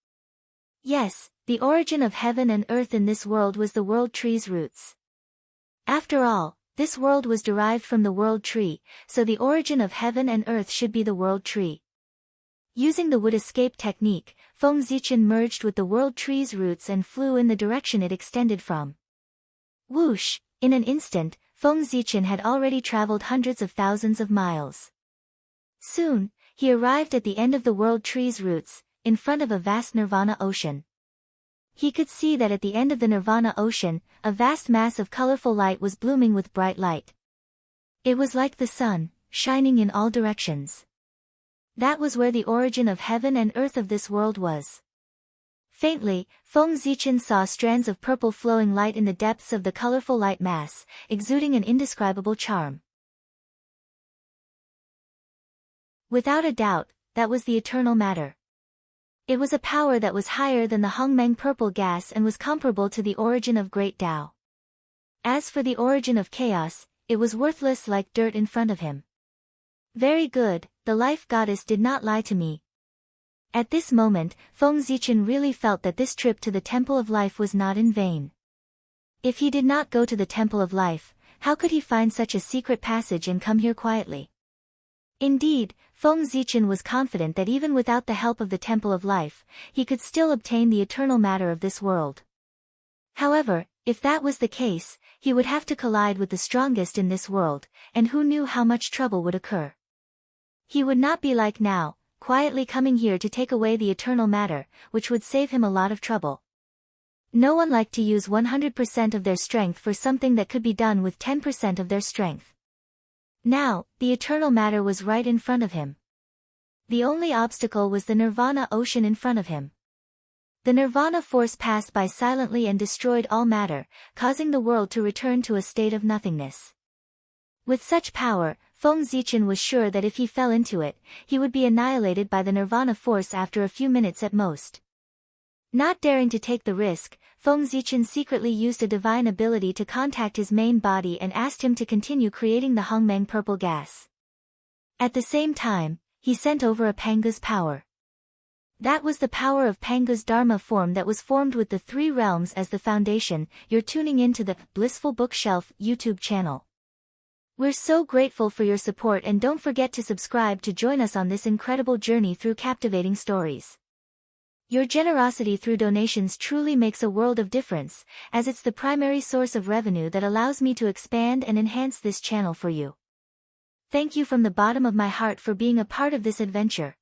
Yes, the origin of heaven and earth in this world was the world tree's roots. After all, this world was derived from the world tree, so the origin of heaven and earth should be the world tree. Using the wood escape technique, Feng Zichen merged with the world tree's roots and flew in the direction it extended from. Whoosh! In an instant, Feng Zichen had already traveled hundreds of thousands of miles. Soon, he arrived at the end of the world tree's roots, in front of a vast nirvana ocean. He could see that at the end of the nirvana ocean, a vast mass of colorful light was blooming with bright light. It was like the sun, shining in all directions. That was where the origin of heaven and earth of this world was. Faintly, Feng Zichen saw strands of purple flowing light in the depths of the colorful light mass, exuding an indescribable charm. Without a doubt, that was the eternal matter. It was a power that was higher than the Hongmeng purple gas and was comparable to the origin of Great Tao. As for the origin of chaos, it was worthless like dirt in front of him. Very good, the Life Goddess did not lie to me. At this moment, Feng Zichen really felt that this trip to the Temple of Life was not in vain. If he did not go to the Temple of Life, how could he find such a secret passage and come here quietly? Indeed, Feng Zichen was confident that even without the help of the Temple of Life, he could still obtain the eternal matter of this world. However, if that was the case, he would have to collide with the strongest in this world, and who knew how much trouble would occur. He would not be like now, quietly coming here to take away the eternal matter, which would save him a lot of trouble. No one liked to use 100% of their strength for something that could be done with 10% of their strength. Now, the eternal matter was right in front of him. The only obstacle was the nirvana ocean in front of him. The nirvana force passed by silently and destroyed all matter, causing the world to return to a state of nothingness. With such power, Feng Zichen was sure that if he fell into it, he would be annihilated by the nirvana force after a few minutes at most. Not daring to take the risk, Feng Zichen secretly used a divine ability to contact his main body and asked him to continue creating the Hongmeng purple gas. At the same time, he sent over a Panga's power. That was the power of Panga's Dharma form that was formed with the three realms as the foundation. You're tuning into the Blissful Bookshelf YouTube channel. We're so grateful for your support, and don't forget to subscribe to join us on this incredible journey through captivating stories. Your generosity through donations truly makes a world of difference, as it's the primary source of revenue that allows me to expand and enhance this channel for you. Thank you from the bottom of my heart for being a part of this adventure.